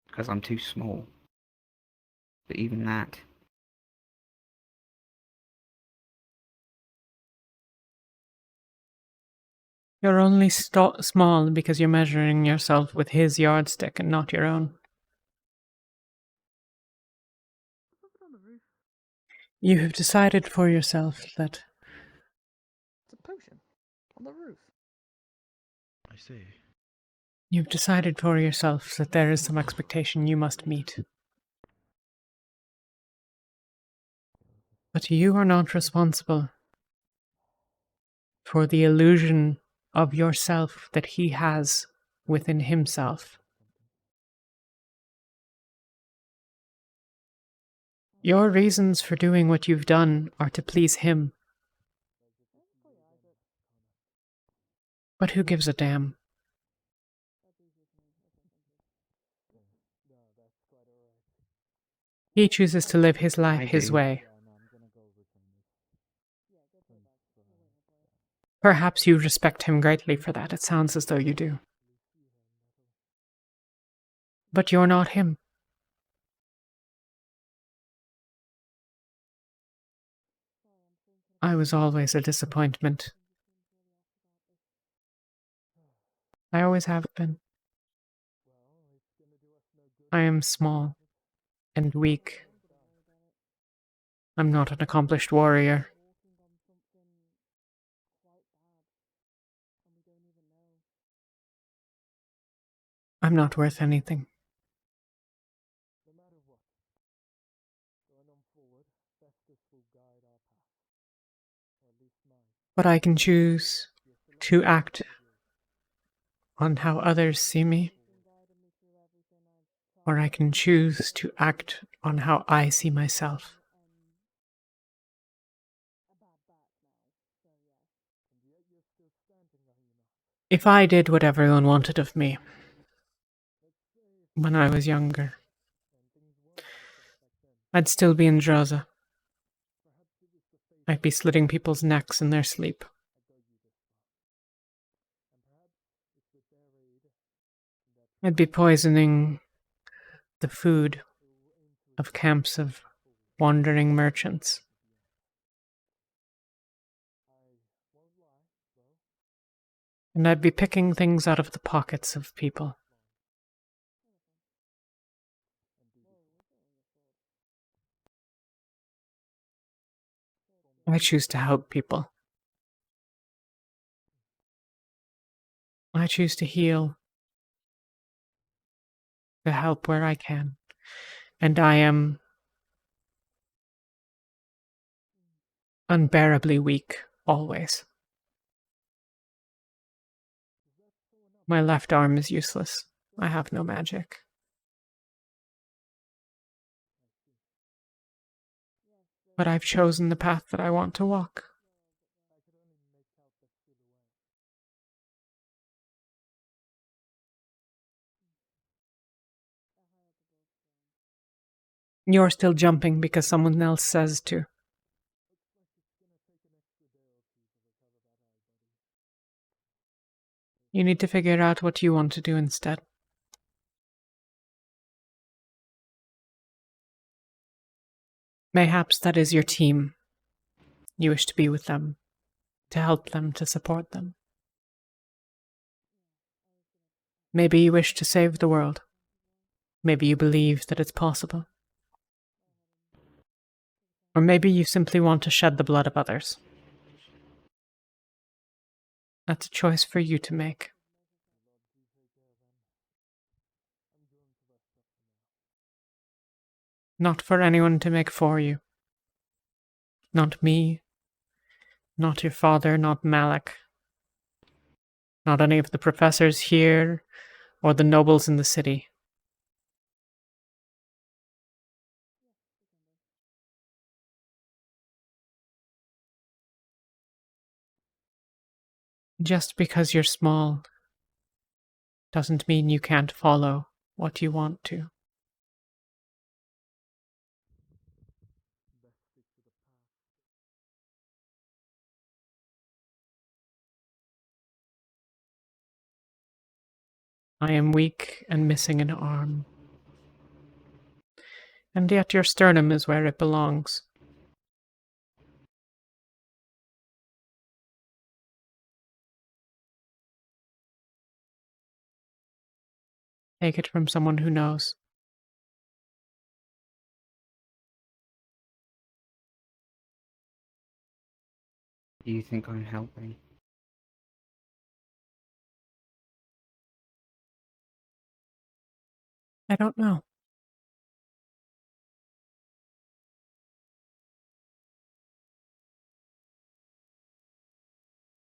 [SPEAKER 9] Because I'm too small. But even that...
[SPEAKER 1] You're only small because you're measuring yourself with his yardstick and not your own. You have decided for yourself that...
[SPEAKER 14] It's a potion. On the roof.
[SPEAKER 15] I see.
[SPEAKER 1] You've decided for yourself that there is some expectation you must meet. But you are not responsible for the illusion of yourself that he has within himself. Your reasons for doing what you've done are to please him. But who gives a damn? He chooses to live his life his way. Perhaps you respect him greatly for that. It sounds as though you do. But you're not him. I was always a disappointment. I always have been. I am small and weak. I'm not an accomplished warrior. I'm not worth anything. But I can choose to act on how others see me, or I can choose to act on how I see myself. If I did what everyone wanted of me when I was younger, I'd still be in Droza. I'd be slitting people's necks in their sleep. I'd be poisoning the food of camps of wandering merchants. And I'd be picking things out of the pockets of people. I choose to help people. I choose to heal, to help where I can. And I am unbearably weak, always. My left arm is useless. I have no magic. But I've chosen the path that I want to walk. You're still jumping because someone else says to. You need to figure out what you want to do instead. Mayhaps that is your team. You wish to be with them, to help them, to support them. Maybe you wish to save the world. Maybe you believe that it's possible. Or maybe you simply want to shed the blood of others. That's a choice for you to make. Not for anyone to make for you. Not me. Not your father, not Malik. Not any of the professors here, or the nobles in the city. Just because you're small doesn't mean you can't follow what you want to. I am weak and missing an arm. And yet your sternum is where it belongs. Take it from someone who knows.
[SPEAKER 9] Do you think I'm helping?
[SPEAKER 1] I don't know.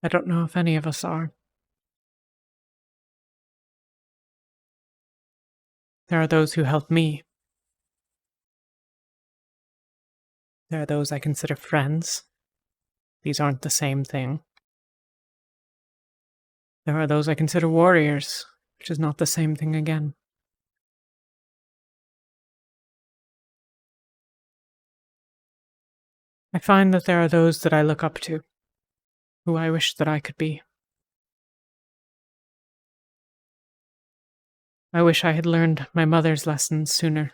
[SPEAKER 1] I don't know if any of us are. There are those who help me. There are those I consider friends. These aren't the same thing. There are those I consider warriors, which is not the same thing again. I find that there are those that I look up to, who I wish that I could be. I wish I had learned my mother's lessons sooner.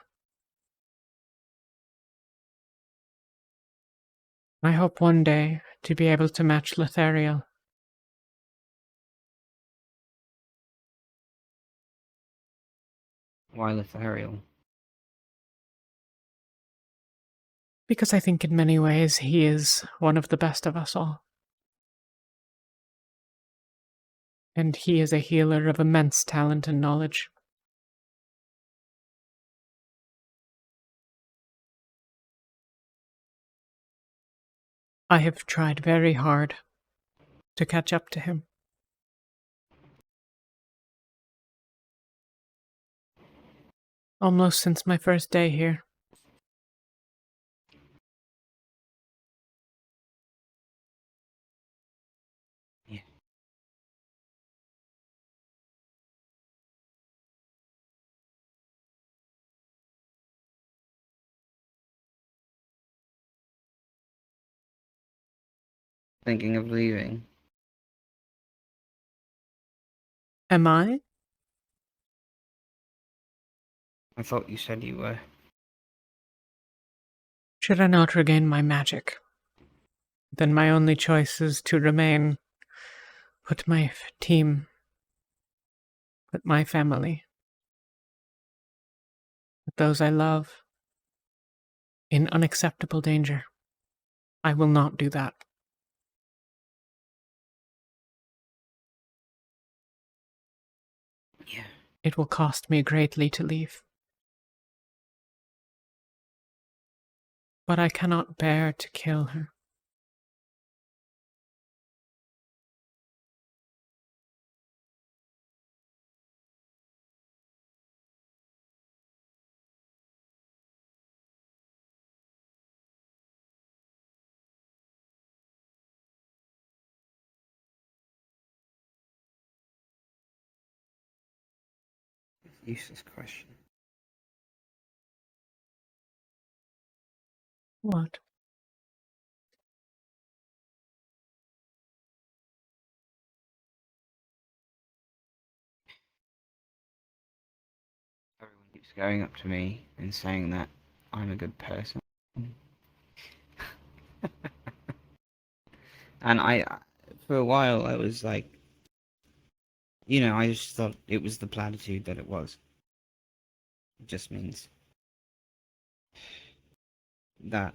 [SPEAKER 1] I hope one day to be able to match Lothario.
[SPEAKER 9] Why Lothario?
[SPEAKER 1] Because I think in many ways he is one of the best of us all. And he is a healer of immense talent and knowledge. I have tried very hard to catch up to him. Almost since my first day here.
[SPEAKER 9] Yeah. Thinking of leaving?
[SPEAKER 1] Am I?
[SPEAKER 9] I thought you said you were.
[SPEAKER 1] Should I not regain my magic? Then my only choice is to remain, put my team, put my family, put those I love, in unacceptable danger. I will not do that.
[SPEAKER 9] Yeah.
[SPEAKER 1] It will cost me greatly to leave. But I cannot bear to kill her.
[SPEAKER 9] Useless question.
[SPEAKER 1] What?
[SPEAKER 9] Everyone keeps going up to me and saying that I'm a good person. And for a while, I was like, I just thought it was the platitude that it was. It just means that,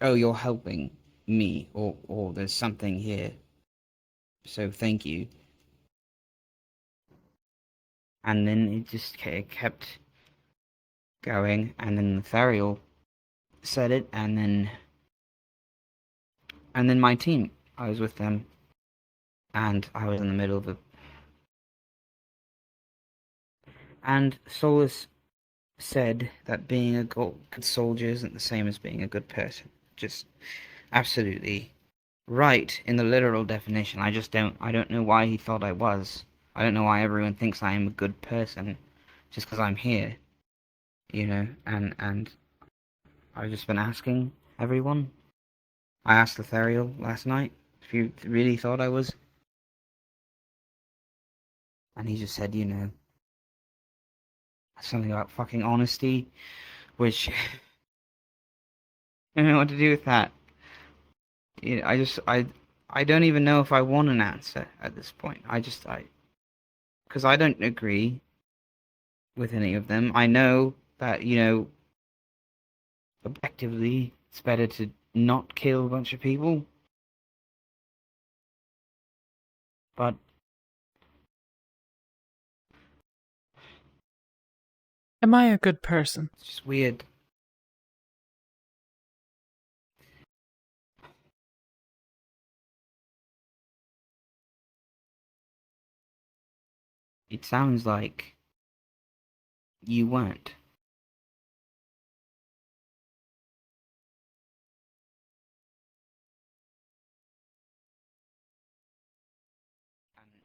[SPEAKER 9] oh, you're helping me, or there's something here, so thank you. And then it just kept going, and then Lothario said it, and then my team, I was with them, and I was in the middle of it. And Solus said that being a good soldier isn't the same as being a good person. Just absolutely right in the literal definition. I don't know why he thought I was. I don't know why everyone thinks I am a good person just because I'm here. You know, and I've just been asking everyone. I asked Lethariel last night if you really thought I was. And he just said, you know, something about fucking honesty, which I don't know what to do with that. You know, I don't even know if I want an answer at this point. Because I don't agree with any of them. I know that, you know, objectively, it's better to not kill a bunch of people. But
[SPEAKER 1] Am I a good person?
[SPEAKER 9] it's just weird. It sounds like you weren't.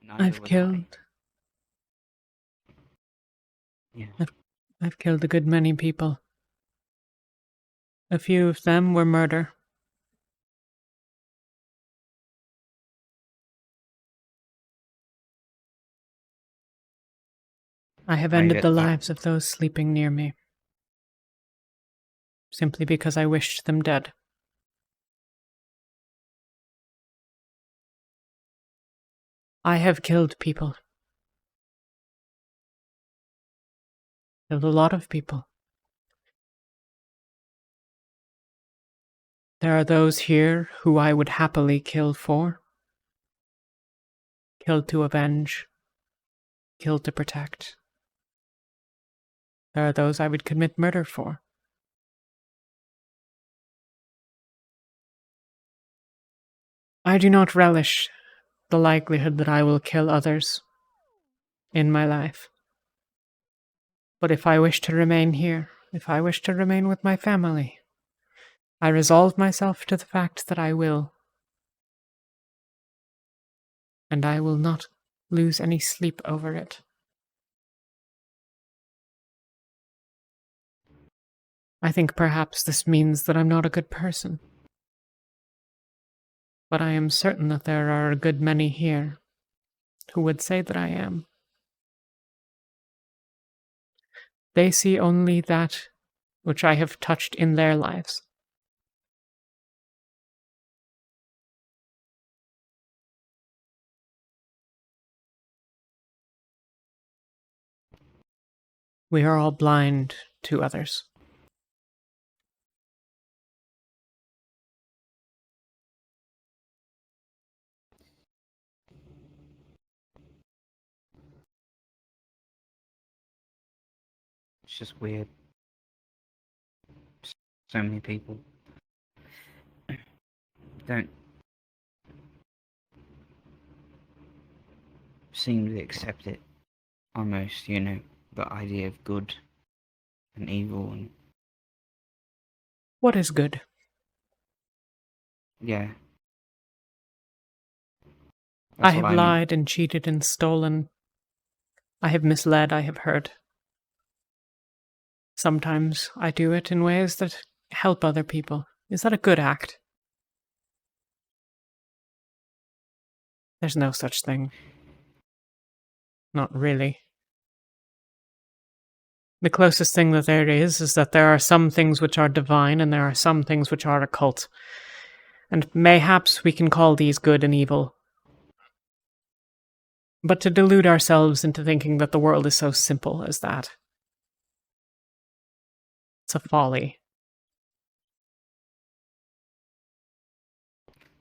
[SPEAKER 9] Neither
[SPEAKER 1] I've
[SPEAKER 9] was
[SPEAKER 1] killed.
[SPEAKER 9] Yeah.
[SPEAKER 1] I've killed a good many people. A few of them were murder. I have ended the lives of those sleeping near me, simply because I wished them dead. I have killed people. Killed a lot of people. There are those here who I would happily kill for. Kill to avenge. Kill to protect. There are those I would commit murder for. I do not relish the likelihood that I will kill others in my life. But if I wish to remain here, if I wish to remain with my family, I resolve myself to the fact that I will. And I will not lose any sleep over it. I think perhaps this means that I'm not a good person. But I am certain that there are a good many here who would say that I am. They see only that which I have touched in their lives. We are all blind to others.
[SPEAKER 9] It's just weird. So many people don't seem to accept it. Almost, you know, the idea of good and evil and...
[SPEAKER 1] What is good?
[SPEAKER 9] Yeah.
[SPEAKER 1] I have lied and cheated and stolen. I have misled, I have hurt. Sometimes I do it in ways that help other people. Is that a good act? There's no such thing. Not really. The closest thing that there is that there are some things which are divine and there are some things which are occult. And mayhaps we can call these good and evil. But to delude ourselves into thinking that the world is so simple as that. It's a folly.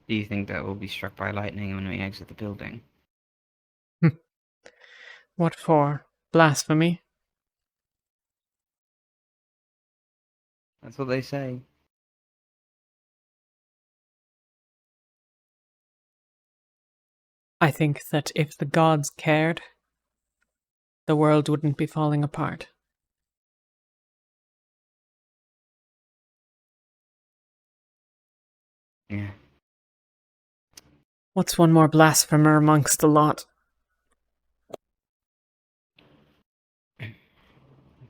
[SPEAKER 9] Do you think that we'll be struck by lightning when we exit the building?
[SPEAKER 1] What for? Blasphemy?
[SPEAKER 9] That's what they say.
[SPEAKER 1] I think that if the gods cared, the world wouldn't be falling apart.
[SPEAKER 9] Yeah.
[SPEAKER 1] What's one more blasphemer amongst the lot?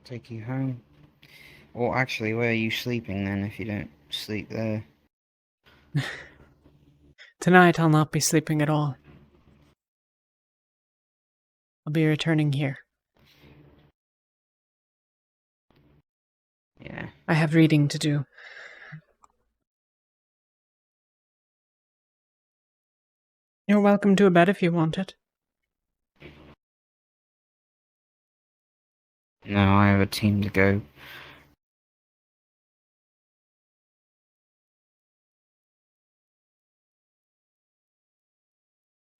[SPEAKER 9] Take you home. Or actually, where are you sleeping then if you don't sleep there?
[SPEAKER 1] Tonight I'll not be sleeping at all. I'll be returning here.
[SPEAKER 9] Yeah.
[SPEAKER 1] I have reading to do. You're welcome to a bed if you want it.
[SPEAKER 9] No, I have a team to go.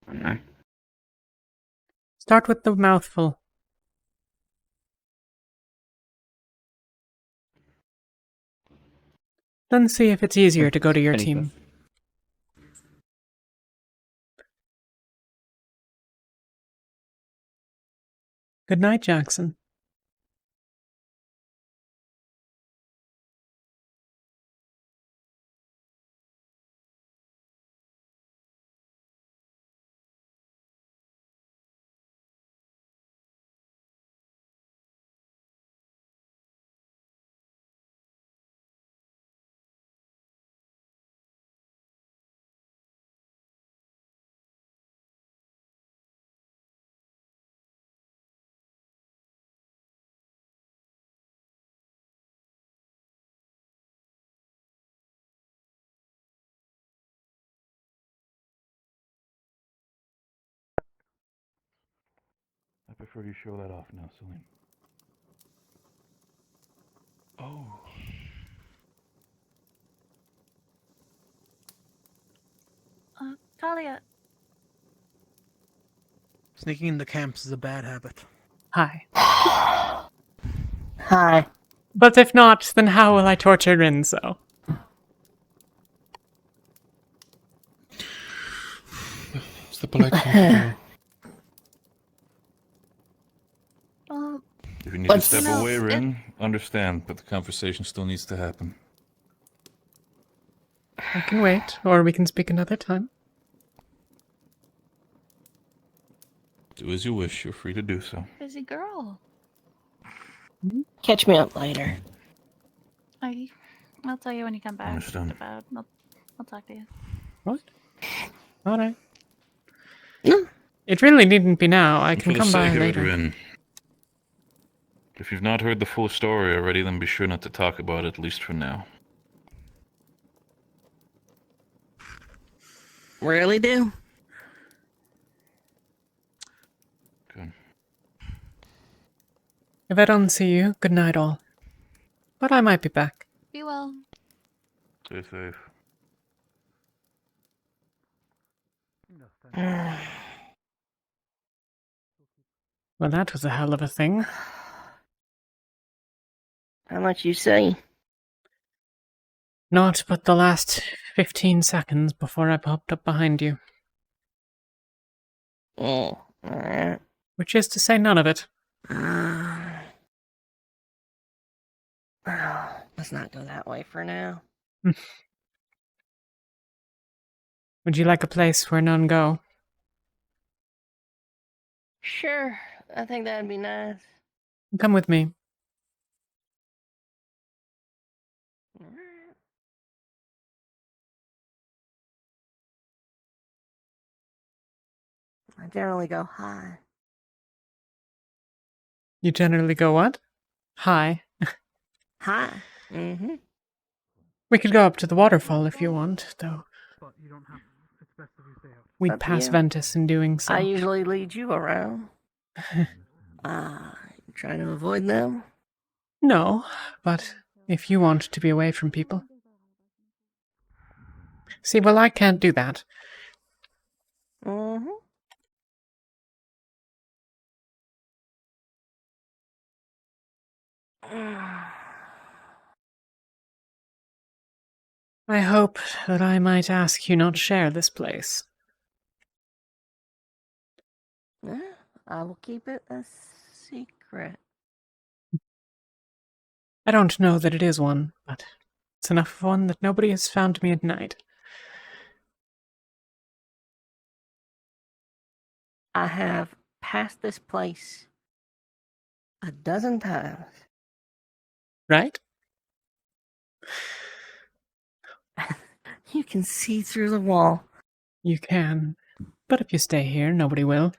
[SPEAKER 9] I know.
[SPEAKER 1] Start with the mouthful. Then see if it's easier to go to your team. Good night, Jackson.
[SPEAKER 2] I prefer you show that off now, Celine. Oh.
[SPEAKER 20] Talia.
[SPEAKER 14] Sneaking into camps is a bad habit.
[SPEAKER 1] Hi.
[SPEAKER 5] Hi.
[SPEAKER 1] But if not, then how will I torture Rinzo?
[SPEAKER 13] It's the polite thing to do.
[SPEAKER 12] If you need to step away, Rin, understand, but the conversation still needs to happen.
[SPEAKER 1] I can wait, or we can speak another time.
[SPEAKER 12] Do as you wish. You're free to do so.
[SPEAKER 20] Busy girl.
[SPEAKER 5] Catch me up later.
[SPEAKER 20] I'll tell you when you come back.
[SPEAKER 12] Understand.
[SPEAKER 20] About. I'll talk to you.
[SPEAKER 1] What? Alright. It really needn't be now. I
[SPEAKER 12] And
[SPEAKER 1] can
[SPEAKER 12] for
[SPEAKER 1] come
[SPEAKER 12] the
[SPEAKER 1] by
[SPEAKER 12] sake of it,
[SPEAKER 1] later.
[SPEAKER 12] Rin, if you've not heard the full story already, then be sure not to talk about it, at least for now.
[SPEAKER 5] Really do?
[SPEAKER 12] Good.
[SPEAKER 1] If I don't see you, good night all. But I might be back.
[SPEAKER 20] Be well.
[SPEAKER 12] Stay safe.
[SPEAKER 1] Well, that was a hell of a thing.
[SPEAKER 5] How much you say?
[SPEAKER 1] Not but the last 15 seconds before I popped up behind you.
[SPEAKER 5] Oh, alright.
[SPEAKER 1] Which is to say none of it.
[SPEAKER 5] Let's not go that way for now.
[SPEAKER 1] Would you like a place where none go?
[SPEAKER 5] Sure, I think that'd be nice.
[SPEAKER 1] Come with me.
[SPEAKER 5] I generally go high.
[SPEAKER 1] You generally go what? Hi.
[SPEAKER 5] High. Mm-hmm.
[SPEAKER 1] We could go up to the waterfall if you want, though.
[SPEAKER 14] But you don't have. It's best if you stay out.
[SPEAKER 1] We'd
[SPEAKER 5] Up to
[SPEAKER 1] pass
[SPEAKER 5] you.
[SPEAKER 1] Ventus in doing so.
[SPEAKER 5] I usually lead you around. You trying to avoid them?
[SPEAKER 1] No, but if you want to be away from people. See, well, I can't do that.
[SPEAKER 5] Mm-hmm.
[SPEAKER 1] I hope that I might ask you not share this place.
[SPEAKER 5] Yeah, I will keep it a secret.
[SPEAKER 1] I don't know that it is one, but it's enough of one that nobody has found me at night.
[SPEAKER 5] I have passed this place a dozen times.
[SPEAKER 1] Right?
[SPEAKER 5] You can see through the wall.
[SPEAKER 1] You can. But if you stay here, nobody will.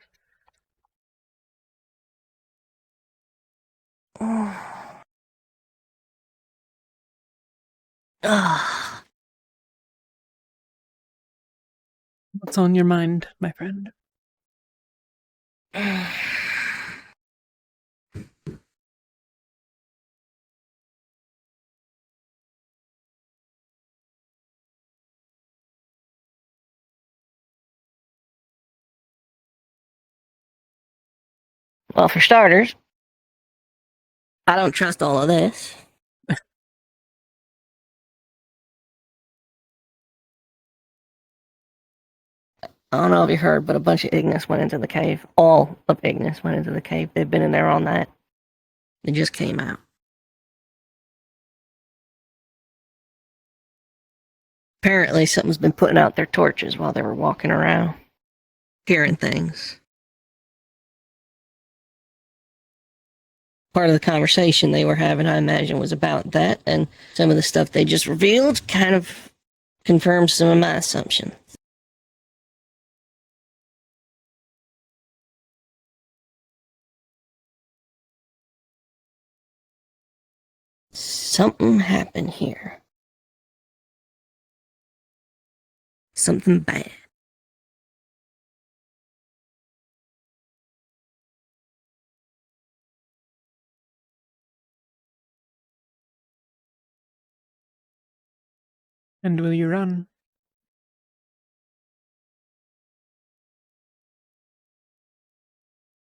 [SPEAKER 1] What's on your mind, my friend?
[SPEAKER 5] Well, for starters, I don't trust all of this. I don't know if you heard, but a bunch of Ignis went into the cave. All of Ignis went into the cave. They've been in there all night. They just came out. Apparently, something's been putting out their torches while they were walking around, hearing things. Part of the conversation they were having, I imagine, was about that, and some of the stuff they just revealed kind of confirms some of my assumptions. Something happened here. Something bad.
[SPEAKER 1] And will you run?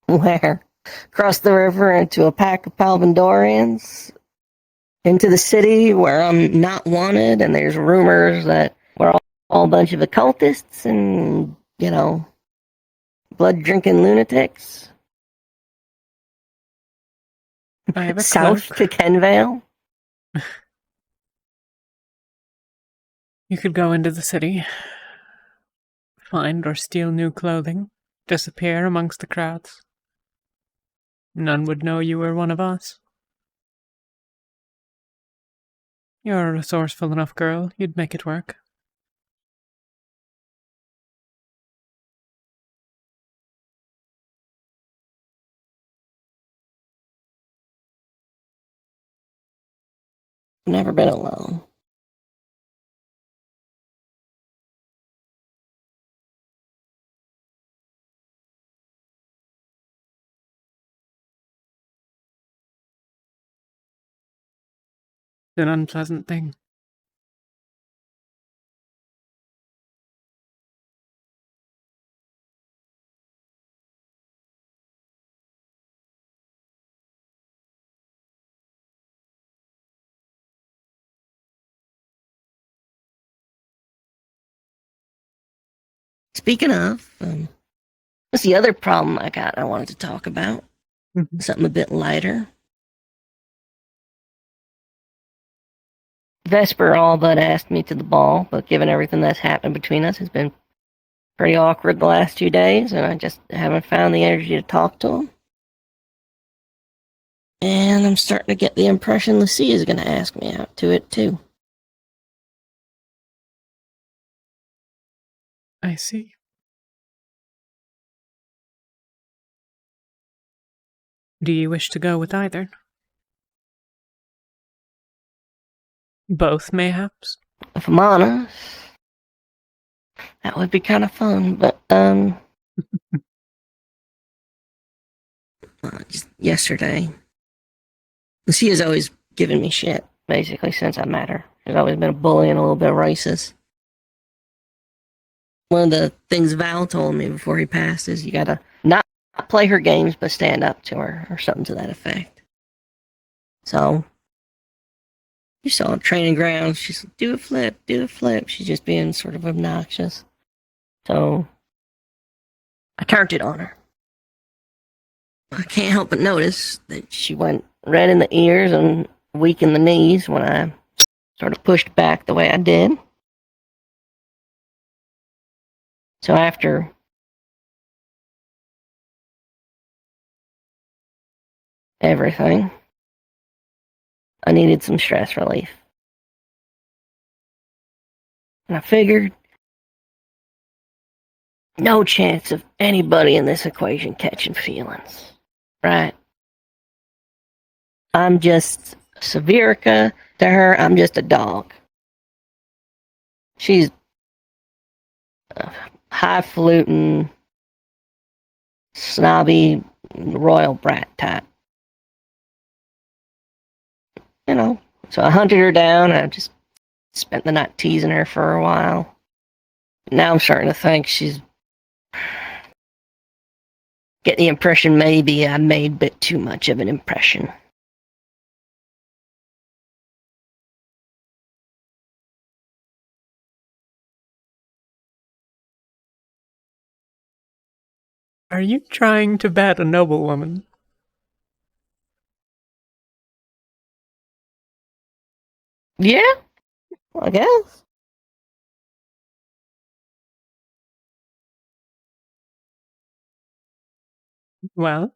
[SPEAKER 5] Where? Across the river into a pack of Palvandorians? Into the city where I'm not wanted, and there's rumors that we're all a bunch of occultists and, blood-drinking lunatics?
[SPEAKER 1] I have a
[SPEAKER 5] South
[SPEAKER 1] cloak.
[SPEAKER 5] to Kenvale?
[SPEAKER 1] You could go into the city, find or steal new clothing, disappear amongst the crowds. None would know you were one of us. You're a resourceful enough girl, you'd make it work.
[SPEAKER 5] Never been alone.
[SPEAKER 1] It's an unpleasant thing.
[SPEAKER 5] Speaking of, what's the other problem I wanted to talk about? Something a bit lighter. Vesper all but asked me to the ball, but given everything that's happened between us, it's been pretty awkward the last 2 days, and I just haven't found the energy to talk to him. And I'm starting to get the impression Lucia is going to ask me out to it, too.
[SPEAKER 1] I see. Do you wish to go with either? Both, mayhaps?
[SPEAKER 5] If I'm honest, that would be kind of fun, but, just yesterday, Lucia's always given me shit, basically, since I met her. She's always been a bully and a little bit racist. One of the things Val told me before he passed is you gotta not play her games, but stand up to her, or something to that effect. So, you saw training grounds, she's like, do a flip. She's just being sort of obnoxious. So, I turned it on her. I can't help but notice that she went red in the ears and weak in the knees when I sort of pushed back the way I did. So after everything. I needed some stress relief. And I figured, no chance of anybody in this equation catching feelings, right? I'm just Severica. To her, I'm just a dog. She's a highfalutin, snobby, royal brat type. You know, so I hunted her down and I just spent the night teasing her for a while. Now I'm starting to think she's... Get the impression maybe I made a bit too much of an impression.
[SPEAKER 1] Are you trying to bet a noblewoman?
[SPEAKER 5] Yeah, I guess.
[SPEAKER 1] Well,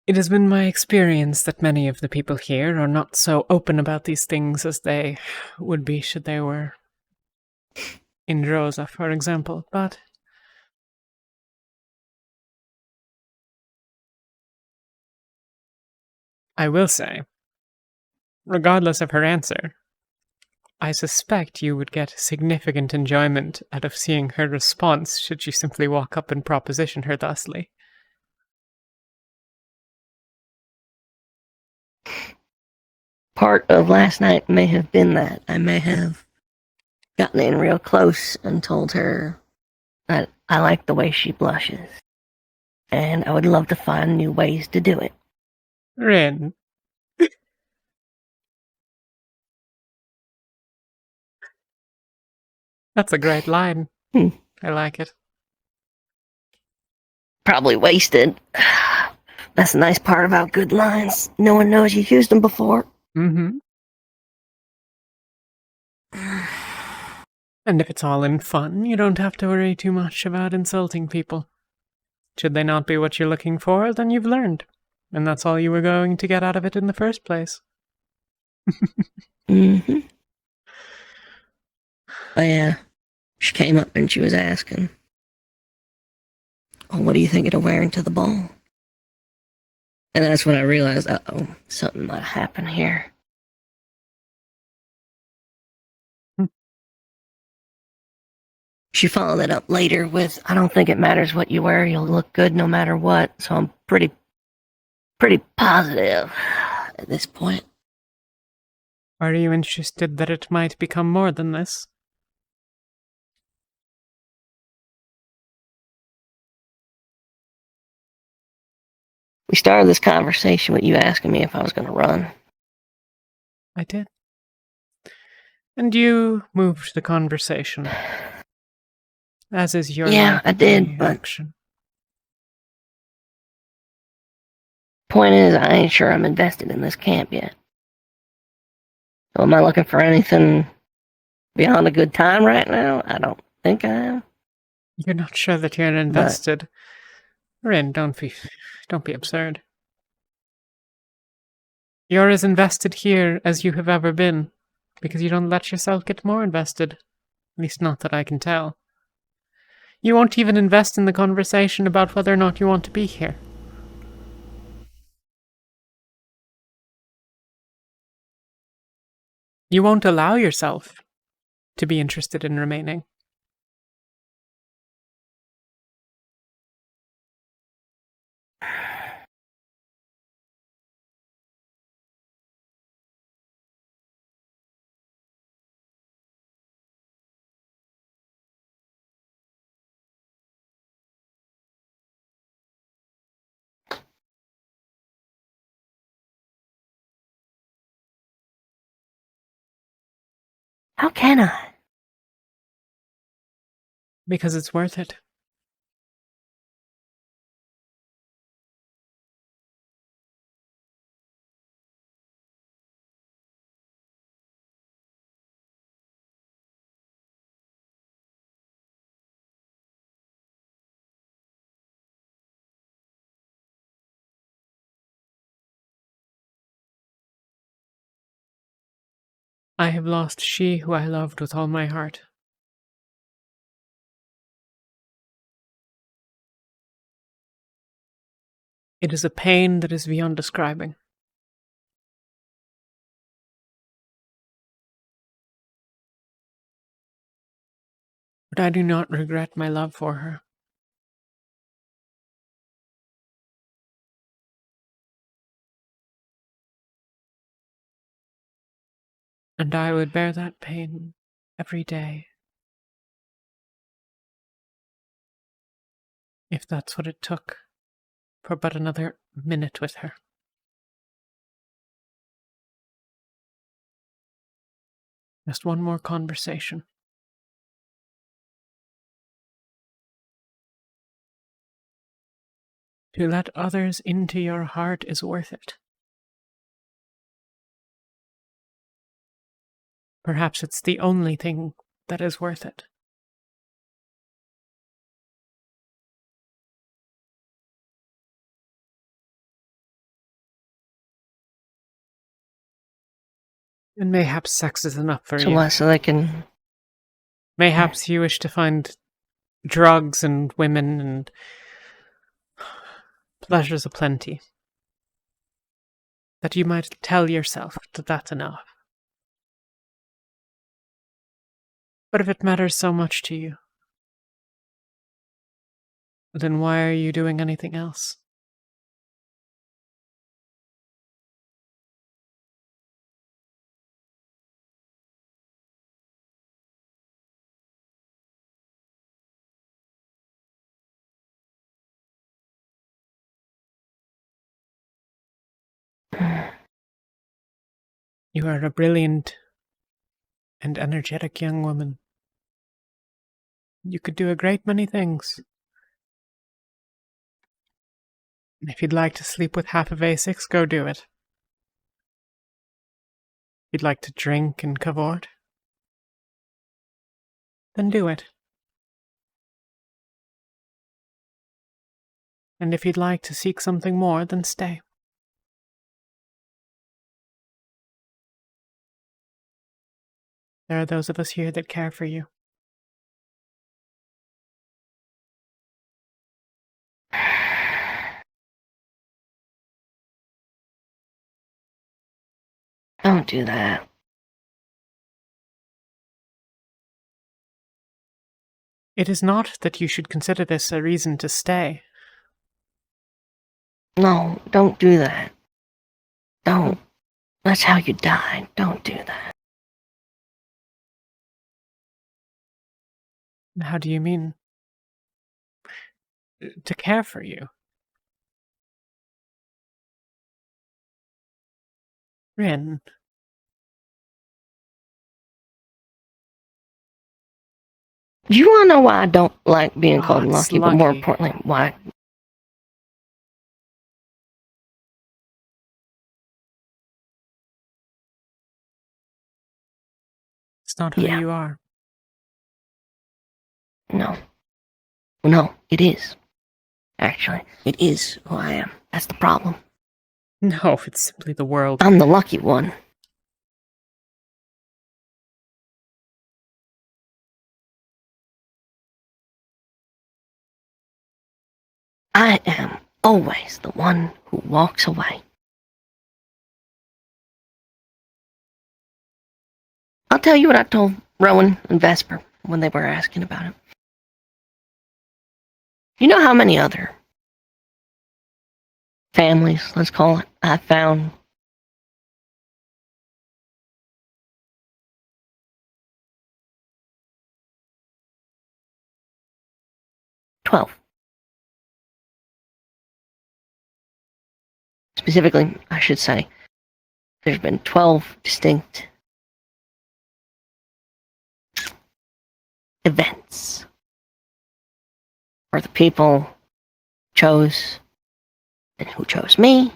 [SPEAKER 1] it has been my experience that many of the people here are not so open about these things as they would be should they were in Rosa, for example, but I will say, regardless of her answer, I suspect you would get significant enjoyment out of seeing her response should she simply walk up and proposition her thusly.
[SPEAKER 5] Part of last night may have been that. I may have gotten in real close and told her that I like the way she blushes. And I would love to find new ways to do it.
[SPEAKER 1] Rin. That's a great line. I like it.
[SPEAKER 5] Probably wasted. That's the nice part about good lines. No one knows you've used them before.
[SPEAKER 1] Mm-hmm. And if it's all in fun, you don't have to worry too much about insulting people. Should they not be what you're looking for, then you've learned. And that's all you were going to get out of it in the first place.
[SPEAKER 5] Mm-hmm. Oh yeah. She came up and she was asking, "Oh, what do you think of wearing to the ball?" And that's when I realized, uh-oh, something might happen here. She followed it up later with, "I don't think it matters what you wear, you'll look good no matter what." So I'm pretty positive at this point.
[SPEAKER 1] Are you interested that it might become more than this?
[SPEAKER 5] We started this conversation with you asking me if I was going to run.
[SPEAKER 1] I did. And you moved the conversation. As is your
[SPEAKER 5] Yeah, I did, but
[SPEAKER 1] action.
[SPEAKER 5] Point is, I ain't sure I'm invested in this camp yet. So am I looking for anything beyond a good time right now? I don't think I am.
[SPEAKER 1] You're not sure that you're invested. Rin, don't be absurd. You're as invested here as you have ever been, because you don't let yourself get more invested. At least not that I can tell. You won't even invest in the conversation about whether or not you want to be here. You won't allow yourself to be interested in remaining.
[SPEAKER 5] How can I?
[SPEAKER 1] Because it's worth it. I have lost she who I loved with all my heart. It is a pain that is beyond describing. But I do not regret my love for her. And I would bear that pain every day, if that's what it took, for but another minute with her. Just one more conversation. To let others into your heart is worth it. Perhaps it's the only thing that is worth it. And mayhaps sex is enough for
[SPEAKER 5] So
[SPEAKER 1] you.
[SPEAKER 5] what, so they can...
[SPEAKER 1] Mayhaps you wish to find drugs and women and pleasures aplenty. That you might tell yourself that that's enough. But if it matters so much to you, then why are you doing anything else? You are a brilliant and energetic young woman. You could do a great many things. If you'd like to sleep with half of A6, go do it. If you'd like to drink and cavort, then do it. And if you'd like to seek something more, then stay. There are those of us here that care for you.
[SPEAKER 5] Don't do that.
[SPEAKER 1] It is not that you should consider this a reason to stay.
[SPEAKER 5] No, don't do that. Don't. That's how you die. Don't do that.
[SPEAKER 1] How do you mean? To care for you? Rin.
[SPEAKER 5] Do you want to know why I don't like being called
[SPEAKER 1] it's
[SPEAKER 5] lucky, but more
[SPEAKER 1] lucky.
[SPEAKER 5] importantly, why?
[SPEAKER 1] It's not who
[SPEAKER 5] Yeah.
[SPEAKER 1] you are.
[SPEAKER 5] No. No, it is. Actually, it is who I am. That's the problem.
[SPEAKER 1] No, it's simply the world.
[SPEAKER 5] I'm the lucky one. I am always the one who walks away. I'll tell you what I told Rowan and Vesper when they were asking about it. You know how many other families, let's call it, I found? $12. Specifically, I should say, there's been 12 distinct events where the people chose and who chose me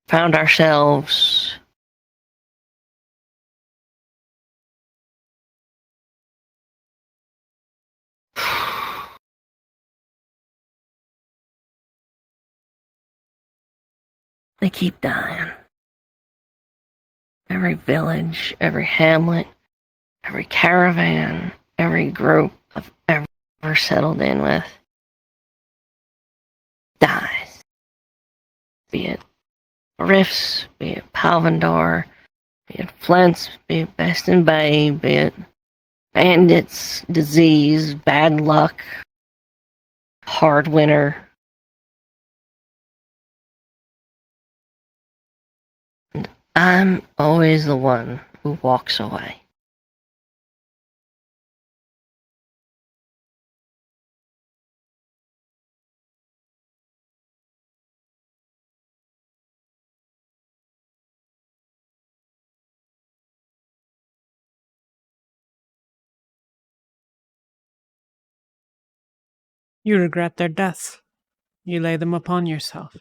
[SPEAKER 5] found ourselves they keep dying. every village, every hamlet, every caravan, every group I've ever settled in with dies. Be it Rifts, be it Palvandor, be it Flint's, be it Beston Bay, be it bandits, disease, bad luck, hard winter. And I'm always the one who walks away.
[SPEAKER 1] You regret their deaths. You lay them upon yourself.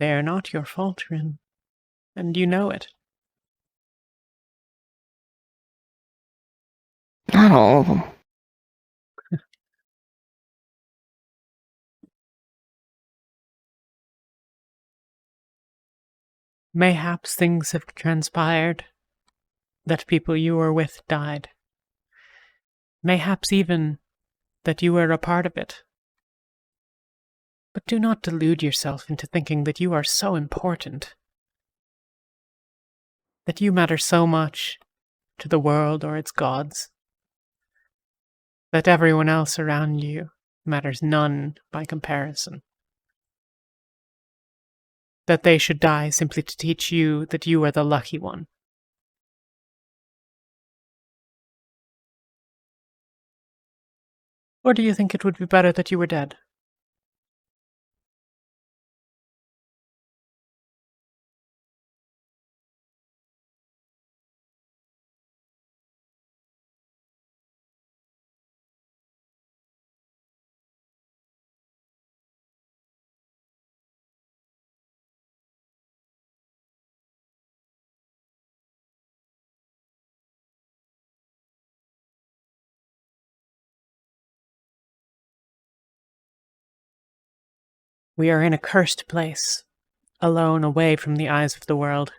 [SPEAKER 1] They are not your fault, Rin, and you know it.
[SPEAKER 5] Not all of them.
[SPEAKER 1] Mayhaps things have transpired that people you were with died. Mayhaps even that you were a part of it. But do not delude yourself into thinking that you are so important, that you matter so much to the world or its gods, that everyone else around you matters none by comparison. That they should die simply to teach you that you are the lucky one. Or do you think it would be better that you were dead? We are in a cursed place, alone away from the eyes of the world.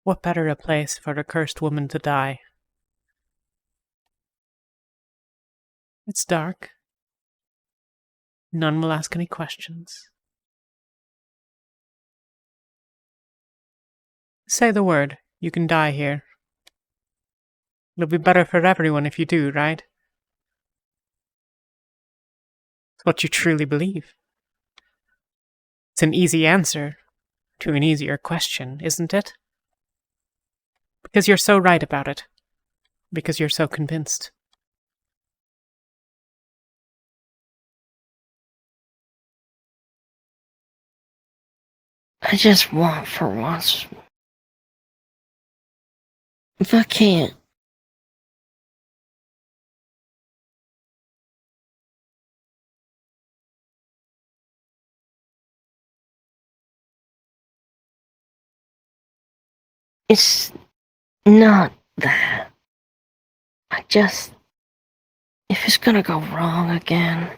[SPEAKER 1] What better a place for a cursed woman to die? It's dark. None will ask any questions. Say the word. You can die here. It'll be better for everyone if you do, right? It's what you truly believe. It's an easy answer to an easier question, isn't it? Because you're so right about it. Because you're so convinced.
[SPEAKER 5] I just want for once. If I can't, it's not that. If it's gonna go wrong again,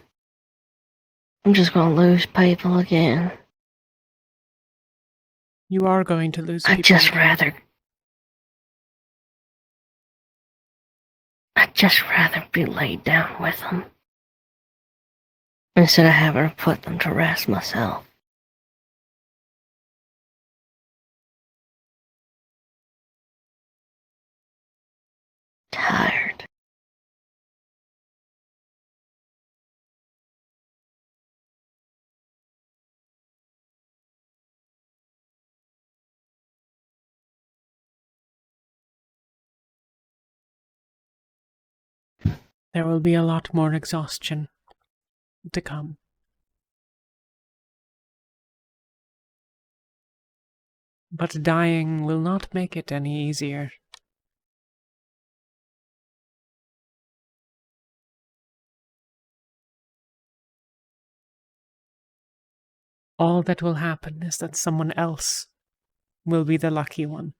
[SPEAKER 5] I'm just gonna lose people again.
[SPEAKER 1] You are going to lose people.
[SPEAKER 5] I'd just rather be laid down with them instead of having to put them to rest myself. Tired.
[SPEAKER 1] There will be a lot more exhaustion to come. But dying will not make it any easier. All that will happen is that someone else will be the lucky one.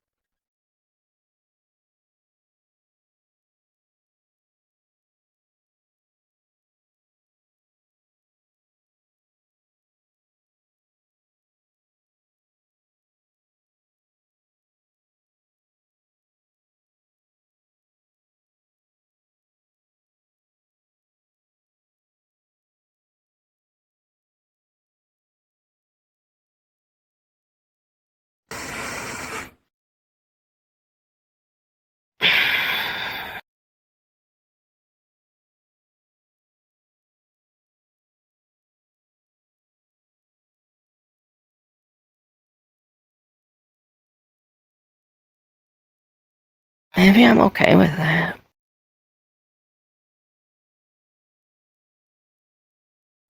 [SPEAKER 5] Maybe I'm okay with that.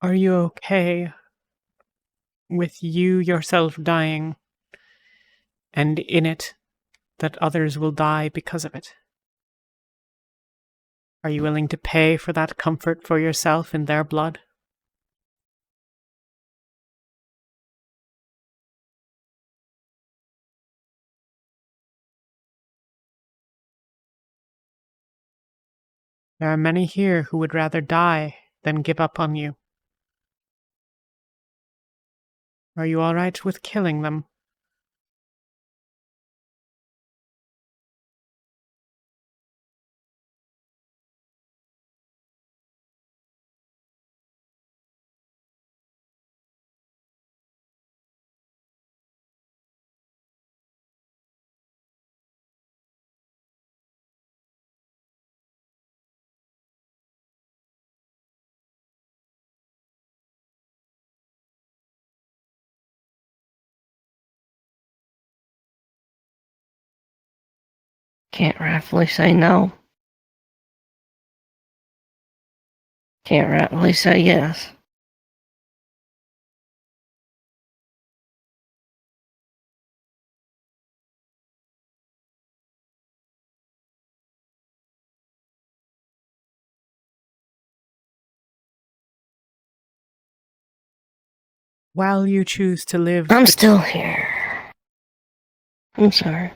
[SPEAKER 1] Are you okay with you yourself dying, and in it, that others will die because of it? Are you willing to pay for that comfort for yourself in their blood? There are many here who would rather die than give up on you. Are you all right with killing them?
[SPEAKER 5] Can't rightfully say no. Can't rightfully say yes.
[SPEAKER 1] While you choose to live...
[SPEAKER 5] I'm still here. I'm sorry.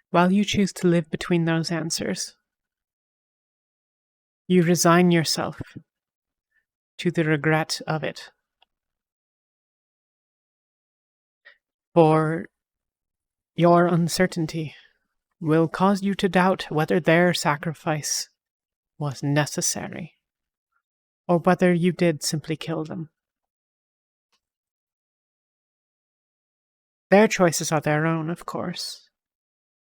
[SPEAKER 1] While you choose to live between those answers, you resign yourself to the regret of it. For your uncertainty will cause you to doubt whether their sacrifice was necessary, or whether you did simply kill them. Their choices are their own, of course,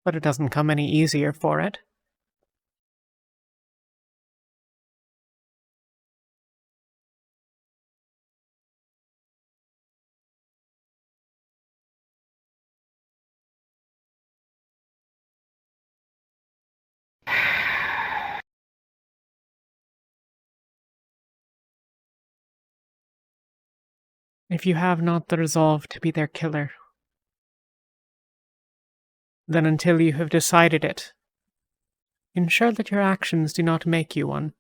[SPEAKER 1] but it doesn't come any easier for it. If you have not the resolve to be their killer, then until you have decided it, ensure that your actions do not make you one.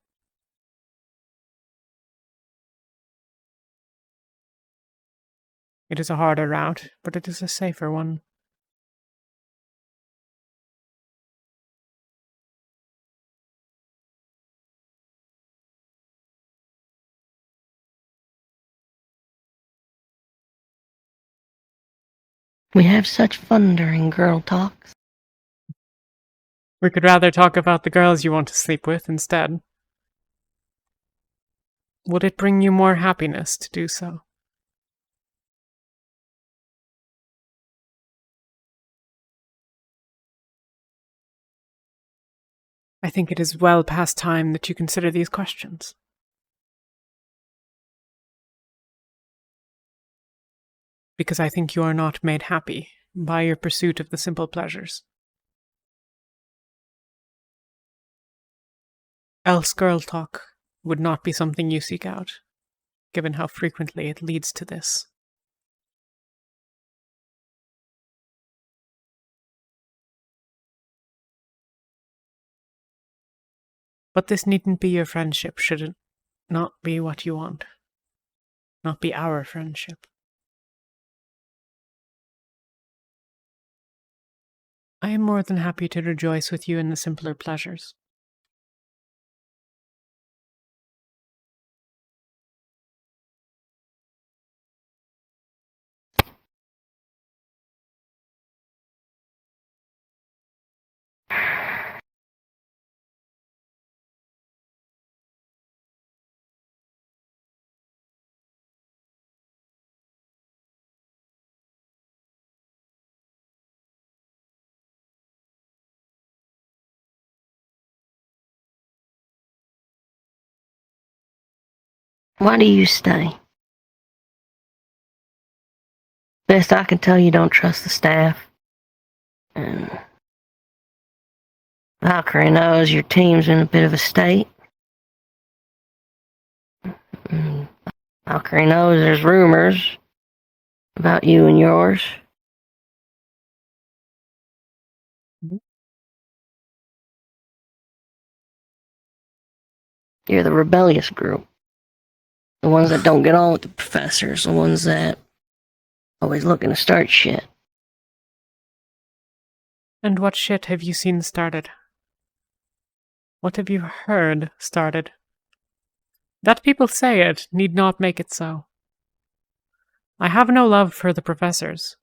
[SPEAKER 1] It is a harder route, but it is a safer one.
[SPEAKER 5] We have such fun during girl talks.
[SPEAKER 1] We could rather talk about the girls you want to sleep with instead. Would it bring you more happiness to do so? I think it is well past time that you consider these questions. Because I think you are not made happy by your pursuit of the simple pleasures. Else girl talk would not be something you seek out, given how frequently it leads to this. But this needn't be your friendship, should it not be what you want? Not be our friendship. I am more than happy to rejoice with you in the simpler pleasures.
[SPEAKER 5] Why do you stay? Best I can tell, you don't trust the staff. And Valkyrie knows your team's in a bit of a state. Valkyrie knows there's rumors about you and yours. You're the rebellious group. The ones that don't get on with the professors. The ones that always looking to start shit.
[SPEAKER 1] And what shit have you seen started? What have you heard started? That people say it need not make it so. I have no love for the professors,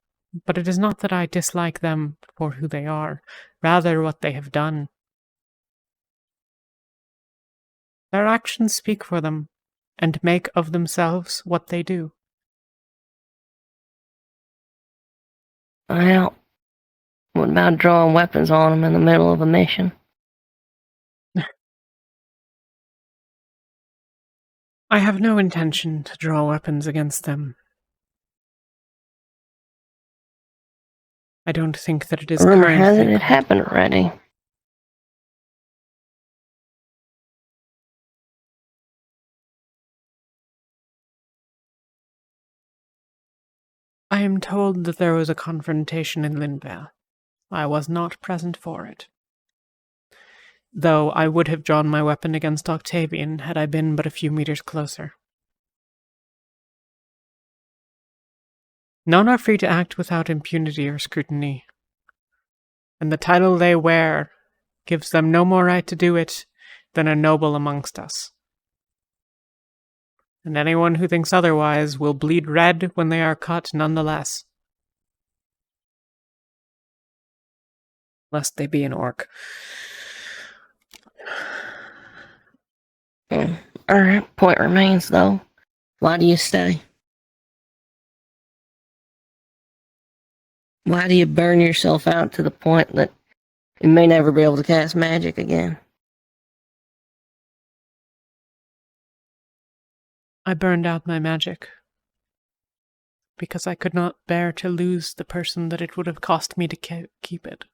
[SPEAKER 1] but it is not that I dislike them for who they are, rather what they have done. Their actions speak for them, and make of themselves what they do.
[SPEAKER 5] Well, what about drawing weapons on them in the middle of a mission?
[SPEAKER 1] I have no intention to draw weapons against them. I don't think that it is
[SPEAKER 5] Rumor
[SPEAKER 1] currently...
[SPEAKER 5] has it happened already.
[SPEAKER 1] I am told that there was a confrontation in Linvale. I was not present for it. Though I would have drawn my weapon against Octavian had I been but a few meters closer. None are free to act without impunity or scrutiny, and the title they wear gives them no more right to do it than a noble amongst us. And anyone who thinks otherwise will bleed red when they are cut nonetheless. Lest they be an orc.
[SPEAKER 5] Alright, point remains though. Why do you stay? Why do you burn yourself out to the point that you may never be able to cast magic again?
[SPEAKER 1] I burned out my magic because I could not bear to lose the person that it would have cost me to keep it.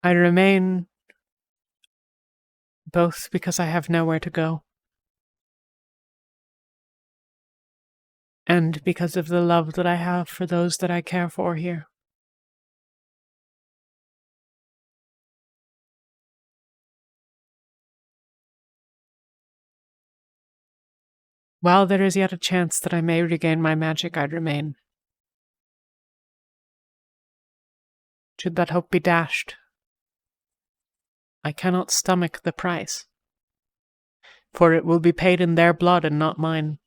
[SPEAKER 1] I remain both because I have nowhere to go and because of the love that I have for those that I care for here. While there is yet a chance that I may regain my magic, I remain. Should that hope be dashed, I cannot stomach the price, for it will be paid in their blood and not mine.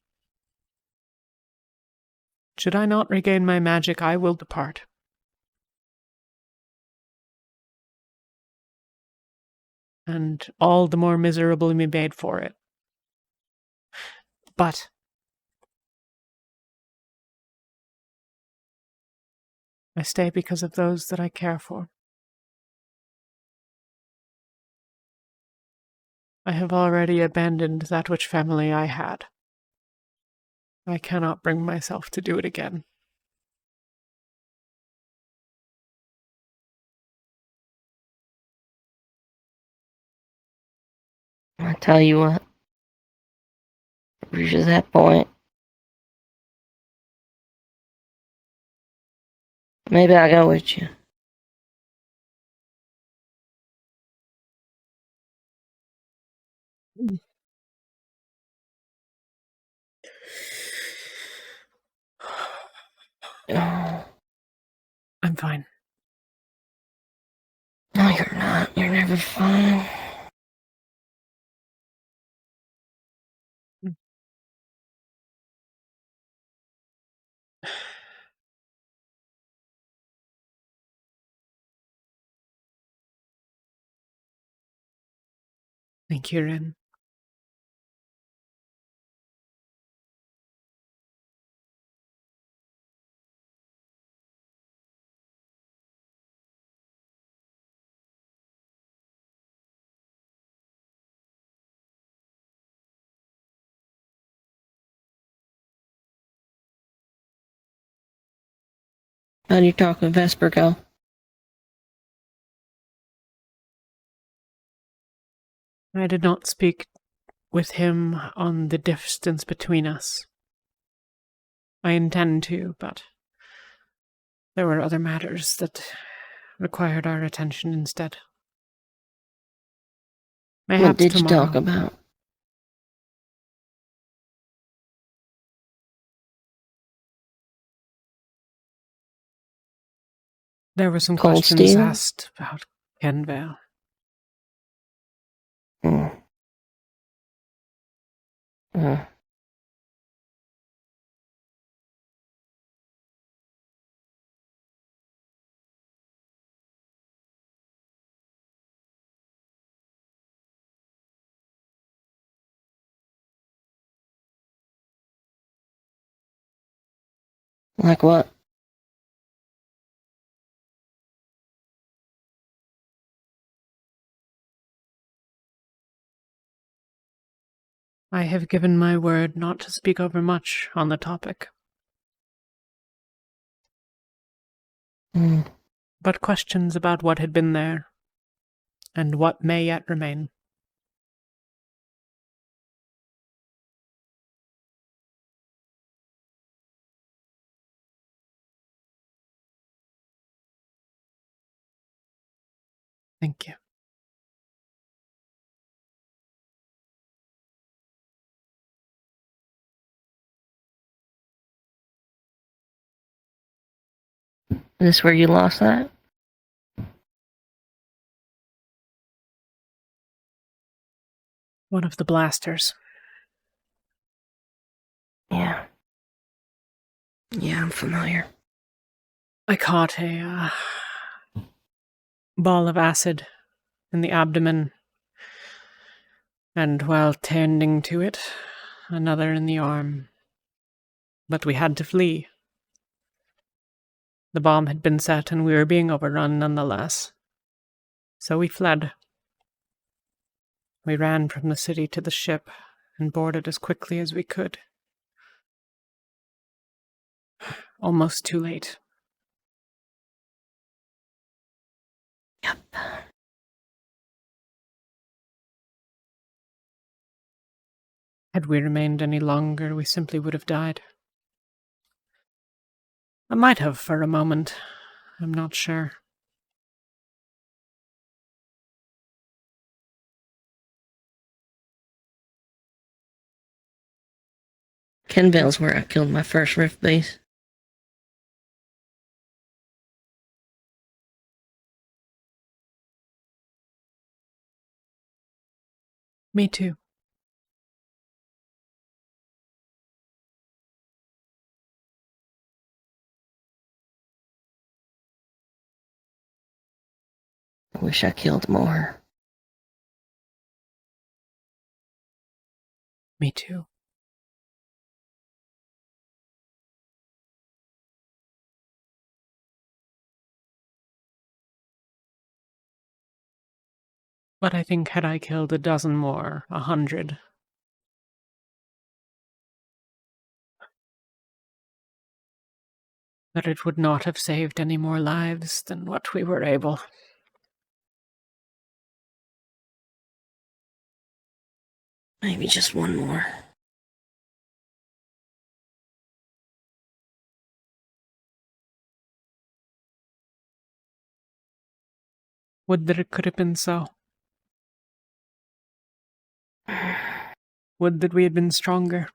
[SPEAKER 1] Should I not regain my magic, I will depart. And all the more miserably be made for it. But I stay because of those that I care for. I have already abandoned that which family I had. I cannot bring myself to do it again.
[SPEAKER 5] I tell you what, it reaches that point. Maybe I'll go with you.
[SPEAKER 1] I'm fine.
[SPEAKER 5] No, you're not. You're never fine.
[SPEAKER 1] Thank you, Ren.
[SPEAKER 5] How do you talk with Vesper go?
[SPEAKER 1] I did not speak with him on the distance between us. I intend to, but there were other matters that required our attention instead. Mayhaps
[SPEAKER 5] What did you
[SPEAKER 1] tomorrow.
[SPEAKER 5] talk about?
[SPEAKER 1] There were some
[SPEAKER 5] Cold
[SPEAKER 1] questions
[SPEAKER 5] steel?
[SPEAKER 1] asked about Kenvale.
[SPEAKER 5] Mm. Like what?
[SPEAKER 1] I have given my word not to speak over much on the topic.
[SPEAKER 5] Mm.
[SPEAKER 1] But questions about what had been there, and what may yet remain. Thank you.
[SPEAKER 5] Is this where you lost that?
[SPEAKER 1] One of the blasters.
[SPEAKER 5] Yeah. Yeah, I'm familiar.
[SPEAKER 1] I caught a ball of acid in the abdomen, and while tending to it, another in the arm. But we had to flee. The bomb had been set and we were being overrun nonetheless. So we fled. We ran from the city to the ship and boarded as quickly as we could. Almost too late.
[SPEAKER 5] Yep.
[SPEAKER 1] Had we remained any longer, we simply would have died. I might have for a moment. I'm not sure.
[SPEAKER 5] Kenvale's where I killed my first Rift base.
[SPEAKER 1] Me too.
[SPEAKER 5] I wish I killed more.
[SPEAKER 1] Me too. But I think had I killed a dozen more, 100, that it would not have saved any more lives than what we were able.
[SPEAKER 5] Maybe just one more.
[SPEAKER 1] Would that it could have been so. Would that we had been stronger.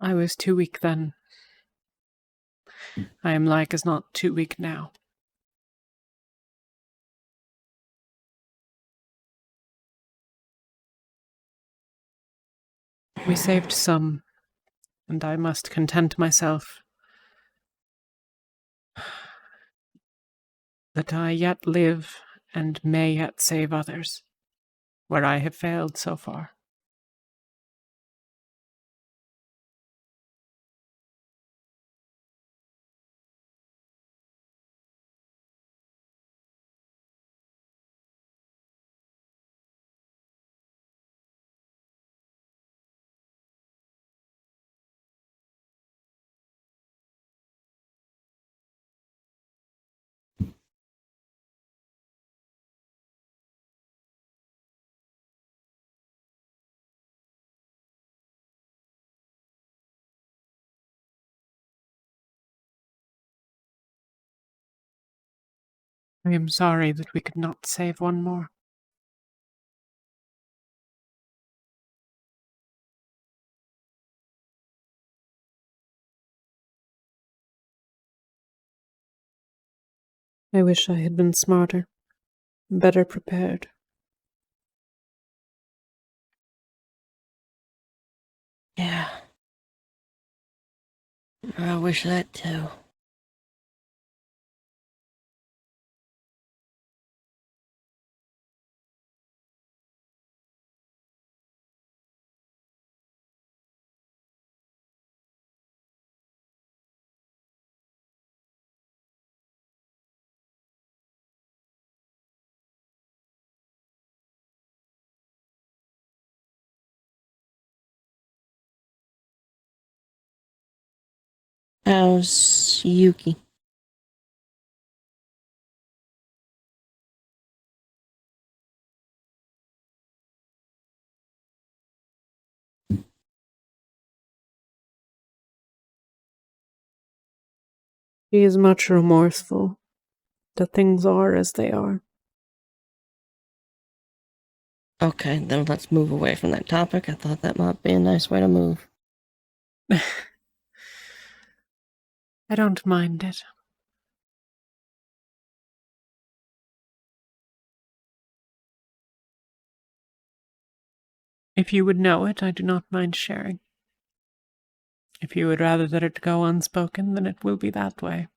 [SPEAKER 1] I was too weak then. I am like as not too weak now. We saved some, and I must content myself that I yet live and may yet save others, where I have failed so far. I am sorry that we could not save one more. I wish I had been smarter, better prepared.
[SPEAKER 5] Yeah. I wish that too. How's Yuki?
[SPEAKER 1] She is much remorseful that things are as they are.
[SPEAKER 5] Okay, then let's move away from that topic. I thought that might be a nice way to move.
[SPEAKER 1] I don't mind it. If you would know it, I do not mind sharing. If you would rather that it go unspoken, then it will be that way.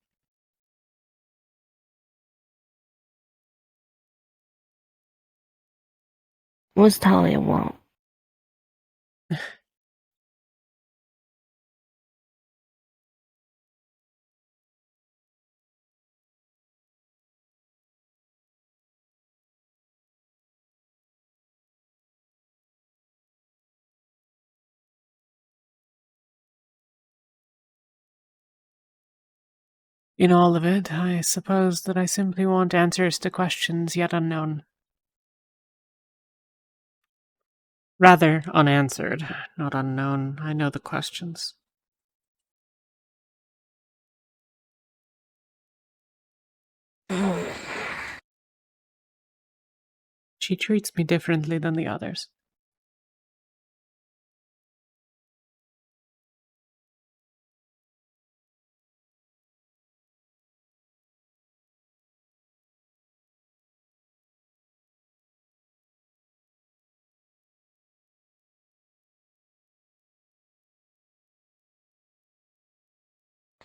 [SPEAKER 5] What's Talia want?
[SPEAKER 1] In all of it, I suppose that I simply want answers to questions yet unknown. Rather, unanswered, not unknown. I know the questions. She treats me differently than the others.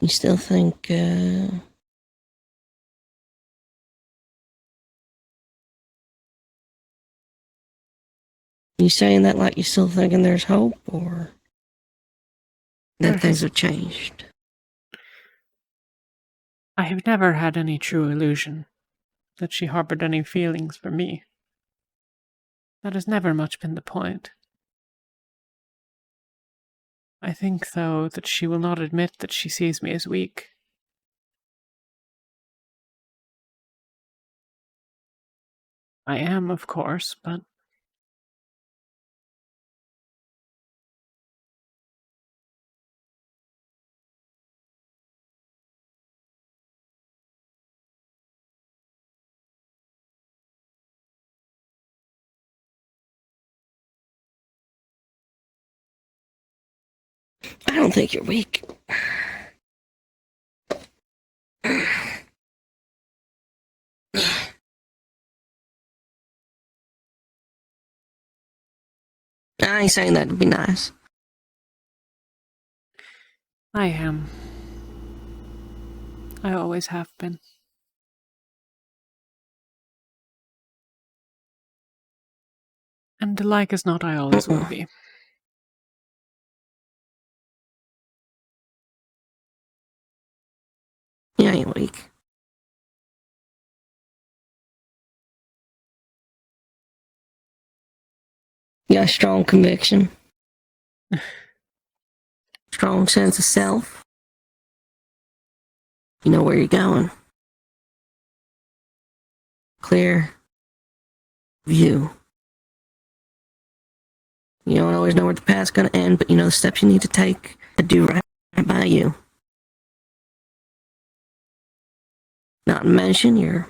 [SPEAKER 5] You still think, you saying that like you still thinking there's hope, or that things have changed?
[SPEAKER 1] I have never had any true illusion that she harbored any feelings for me. That has never much been the point. I think, though, that she will not admit that she sees me as weak. I am, of course, but
[SPEAKER 5] I don't think you're weak. I ain't saying that to be nice.
[SPEAKER 1] I am. I always have been. And like as not, I always will be.
[SPEAKER 5] You ain't weak. You got a strong conviction. Strong sense of self. You know where you're going. Clear view. You don't always know where the path's gonna end, but you know the steps you need to take to do right by you. Not to mention, you're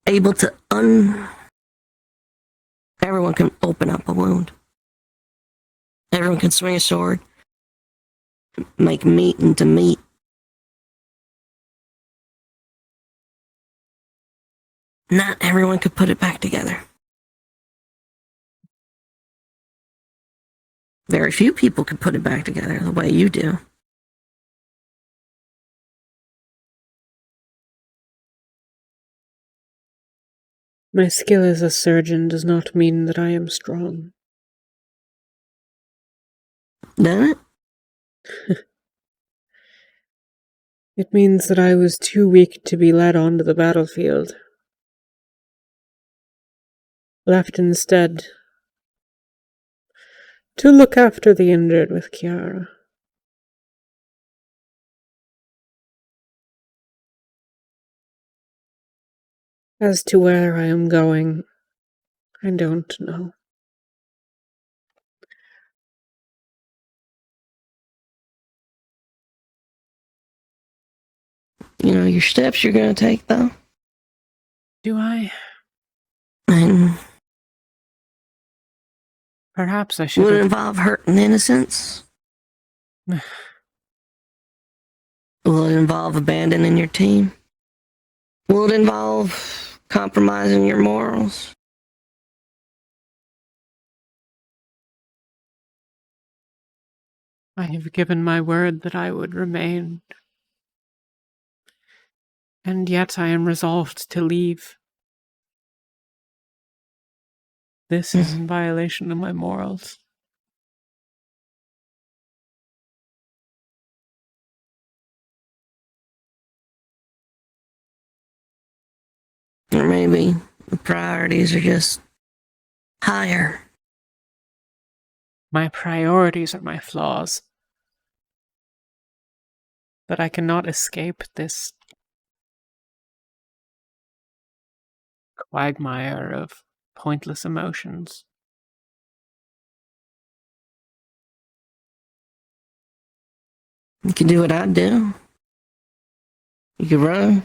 [SPEAKER 5] able to everyone can open up a wound. Everyone can swing a sword, make meat into meat. Not everyone could put it back together. Very few people could put it back together the way you do.
[SPEAKER 1] My skill as a surgeon does not mean that I am strong.
[SPEAKER 5] Doesn't it?
[SPEAKER 1] It means that I was too weak to be led onto the battlefield. Left instead to look after the injured with Chiara. As to where I am going, I don't know.
[SPEAKER 5] You know your steps you're going to take, though?
[SPEAKER 1] Do I?
[SPEAKER 5] And
[SPEAKER 1] perhaps I should.
[SPEAKER 5] Would it involve hurting innocents? Will it involve abandoning your team? Will it involve compromising your morals?
[SPEAKER 1] I have given my word that I would remain. And yet I am resolved to leave. This is in violation of my morals.
[SPEAKER 5] Or maybe the priorities are just higher.
[SPEAKER 1] My priorities are my flaws. But I cannot escape this quagmire of pointless emotions.
[SPEAKER 5] You can do what I do. You can run,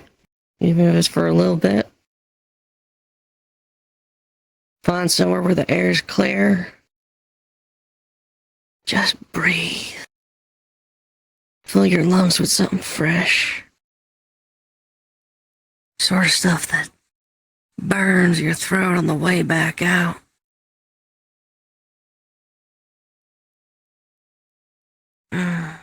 [SPEAKER 5] even if it's for a little bit. Find somewhere where the air is clear. Just breathe. Fill your lungs with something fresh. Sort of stuff that burns your throat on the way back out.
[SPEAKER 1] I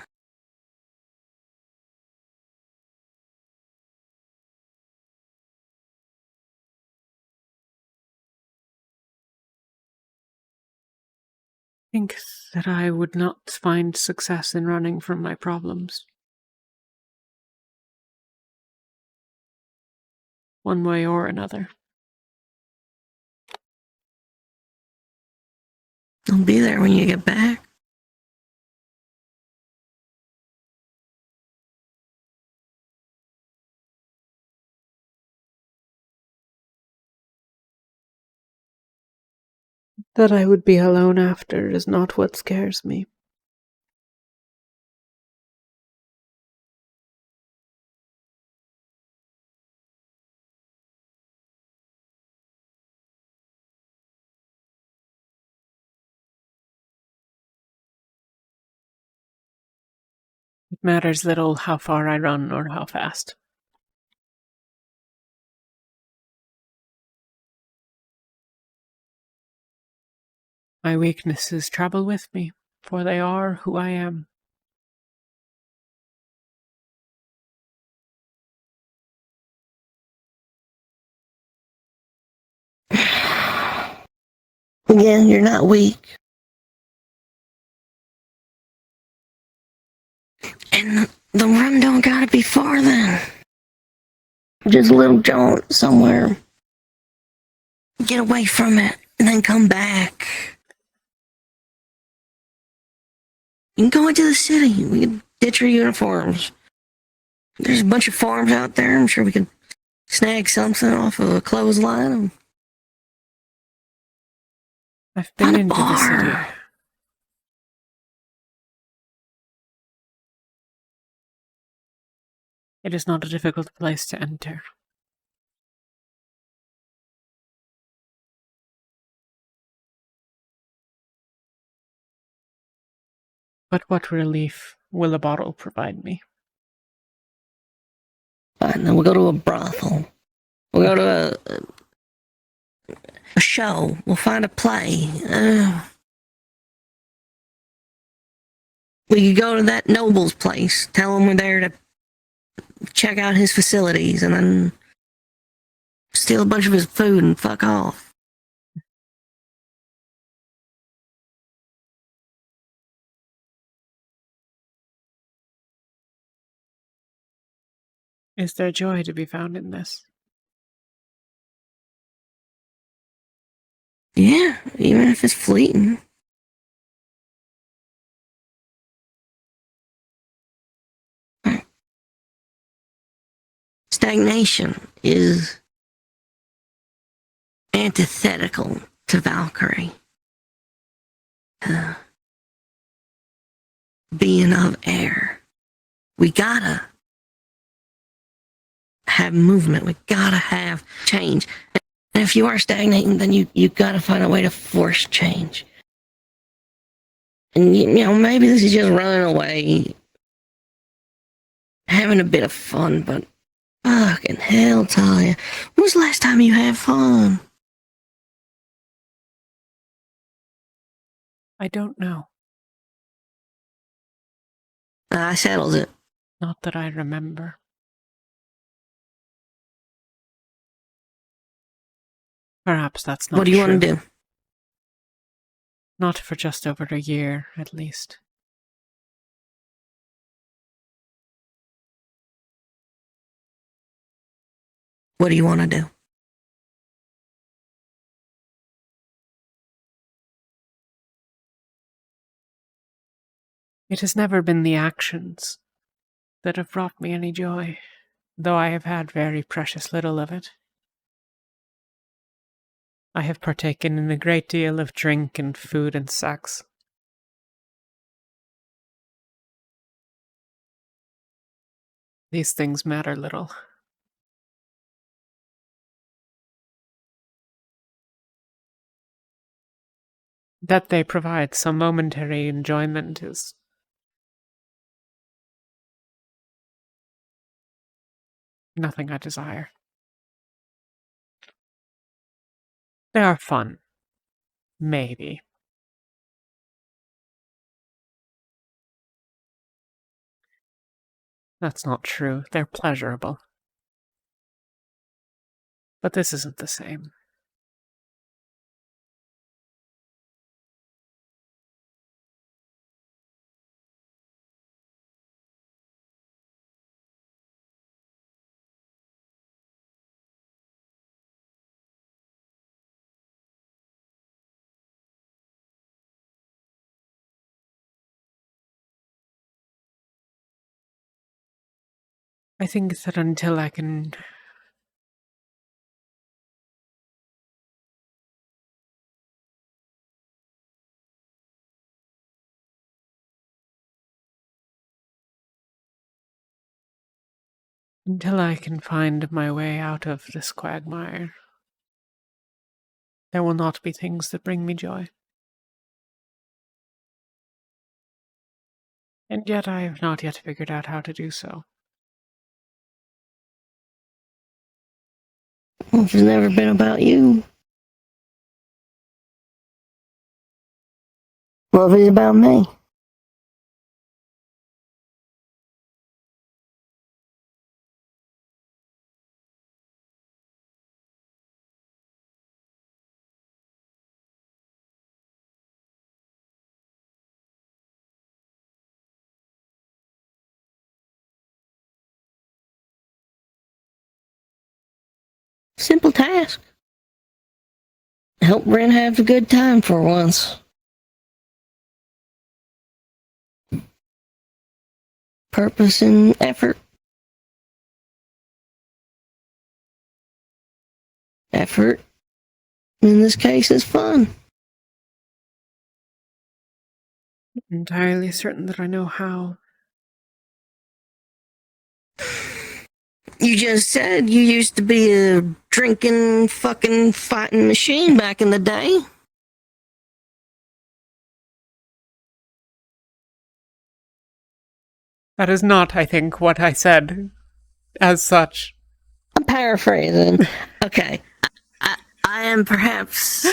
[SPEAKER 1] think that I would not find success in running from my problems. One way or another.
[SPEAKER 5] I'll be there when you get back.
[SPEAKER 1] That I would be alone after is not what scares me. It matters little how far I run or how fast. My weaknesses travel with me, for they are who I am.
[SPEAKER 5] Again, you're not weak. And the run don't gotta be far then. Just a little jaunt somewhere. Get away from it, and then come back. You can go into the city. We can ditch your uniforms. There's a bunch of farms out there. I'm sure we can snag something off of a clothesline.
[SPEAKER 1] I've been into the city. It is not a difficult place to enter. But what relief will a bottle provide me?
[SPEAKER 5] Fine, then we'll go to a brothel. We'll go to a show. We'll find a play. We could go to that noble's place. Tell him we're there to check out his facilities, and then steal a bunch of his food and fuck off.
[SPEAKER 1] Is there joy to be found in this?
[SPEAKER 5] Yeah, even if it's fleeting. Stagnation is antithetical to Valkyrie. Being of air. We gotta have movement. We gotta have change. And if you are stagnating, then you gotta find a way to force change. And you know, maybe this is just running away, having a bit of fun, but fucking hell, Talia. When was the last time you had fun?
[SPEAKER 1] I don't know.
[SPEAKER 5] That settles it.
[SPEAKER 1] Not that I remember. Perhaps that's not
[SPEAKER 5] What do you
[SPEAKER 1] true.
[SPEAKER 5] want to do?
[SPEAKER 1] Not for just over a year, at least.
[SPEAKER 5] What do you want to do?
[SPEAKER 1] It has never been the actions that have brought me any joy, though I have had very precious little of it. I have partaken in a great deal of drink and food and sex. These things matter little. That they provide some momentary enjoyment is nothing I desire. They are fun. Maybe. That's not true. They're pleasurable. But this isn't the same. I think that until I can find my way out of this quagmire, there will not be things that bring me joy. And yet I have not yet figured out how to do so.
[SPEAKER 5] Well, if it's never been about you. Well, if it's about me. Simple task. Help Brent have a good time for once. Purpose and effort. Effort, in this case, is fun.
[SPEAKER 1] Entirely certain that I know how.
[SPEAKER 5] You just said you used to be a drinking, fucking, fighting machine back in the day.
[SPEAKER 1] That is not, I think, what I said as such.
[SPEAKER 5] I'm paraphrasing. Okay. I am perhaps...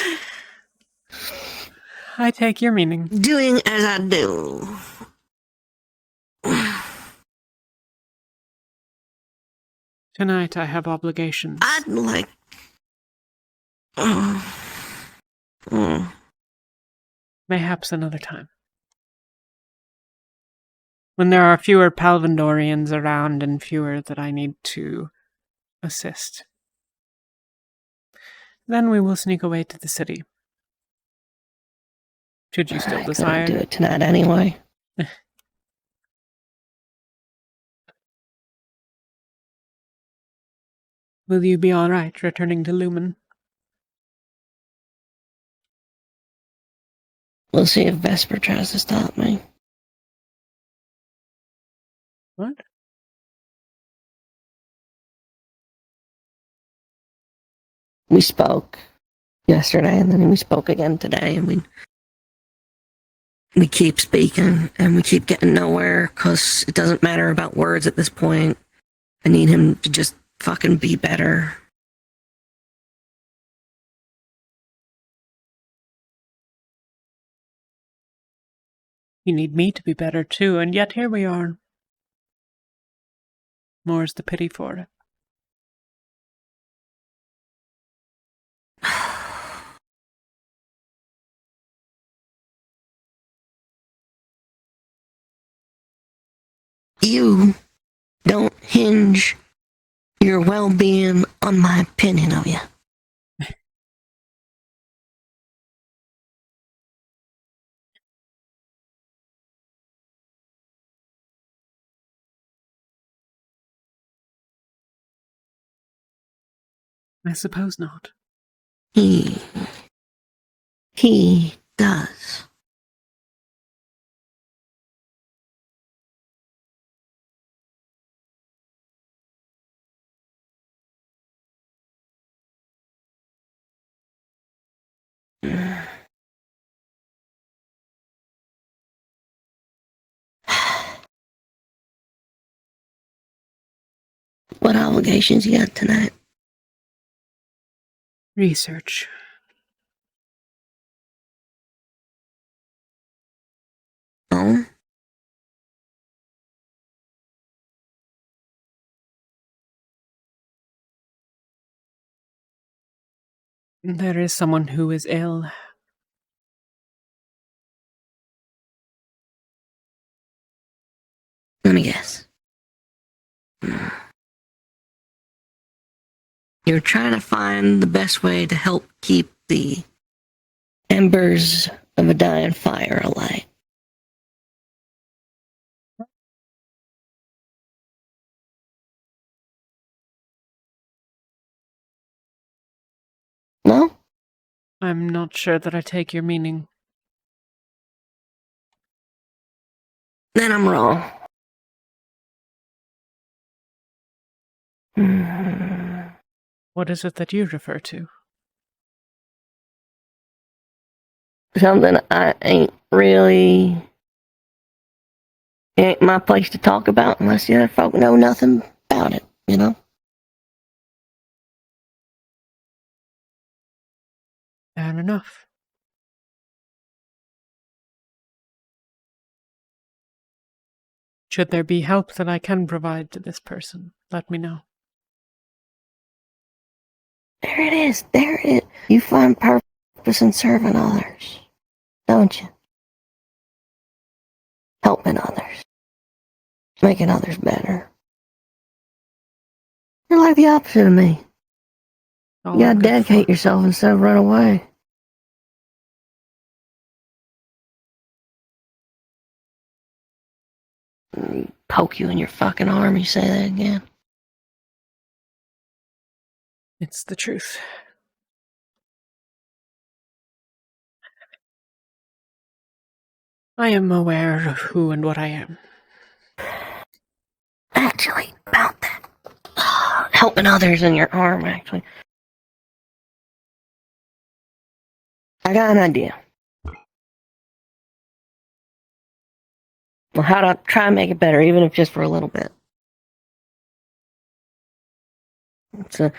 [SPEAKER 1] I take your meaning.
[SPEAKER 5] Doing as I do.
[SPEAKER 1] Tonight I have obligations.
[SPEAKER 5] I'd like...
[SPEAKER 1] Mayhaps another time. When there are fewer Palvandorians around and fewer that I need to assist. Then we will sneak away to the city. Should you still desire?
[SPEAKER 5] I couldn't do it tonight anyway.
[SPEAKER 1] Will you be alright returning to Lumen?
[SPEAKER 5] We'll see if Vesper tries to stop me.
[SPEAKER 1] What?
[SPEAKER 5] We spoke yesterday, and then we spoke again today, and we keep speaking, and we keep getting nowhere, because it doesn't matter about words at this point. I need him to just fucking be better.
[SPEAKER 1] You need me to be better too, and yet here we are. More's the pity for it.
[SPEAKER 5] You don't hinge your well-being on my opinion of you.
[SPEAKER 1] I suppose not.
[SPEAKER 5] He does. What obligations you got tonight?
[SPEAKER 1] Research.
[SPEAKER 5] Oh?
[SPEAKER 1] There is someone who is ill.
[SPEAKER 5] Let me guess. You're trying to find the best way to help keep the embers of a dying fire alight. No?
[SPEAKER 1] I'm not sure that I take your meaning.
[SPEAKER 5] Then I'm wrong.
[SPEAKER 1] What is it that you refer to?
[SPEAKER 5] Something I ain't really... It ain't my place to talk about unless the other folk know nothing about it, you know?
[SPEAKER 1] Fair enough. Should there be help that I can provide to this person, let me know.
[SPEAKER 5] There it is. There it is. You find purpose in serving others, don't you? Helping others. Making others better. You're like the opposite of me. You gotta dedicate yourself instead of run away. Poke you in your fucking arm, you say that again.
[SPEAKER 1] It's the truth. I am aware of who and what I am.
[SPEAKER 5] Actually, about that. Helping others in your arm, actually. I got an idea. Well, how to try and make it better, even if just for a little bit. It's a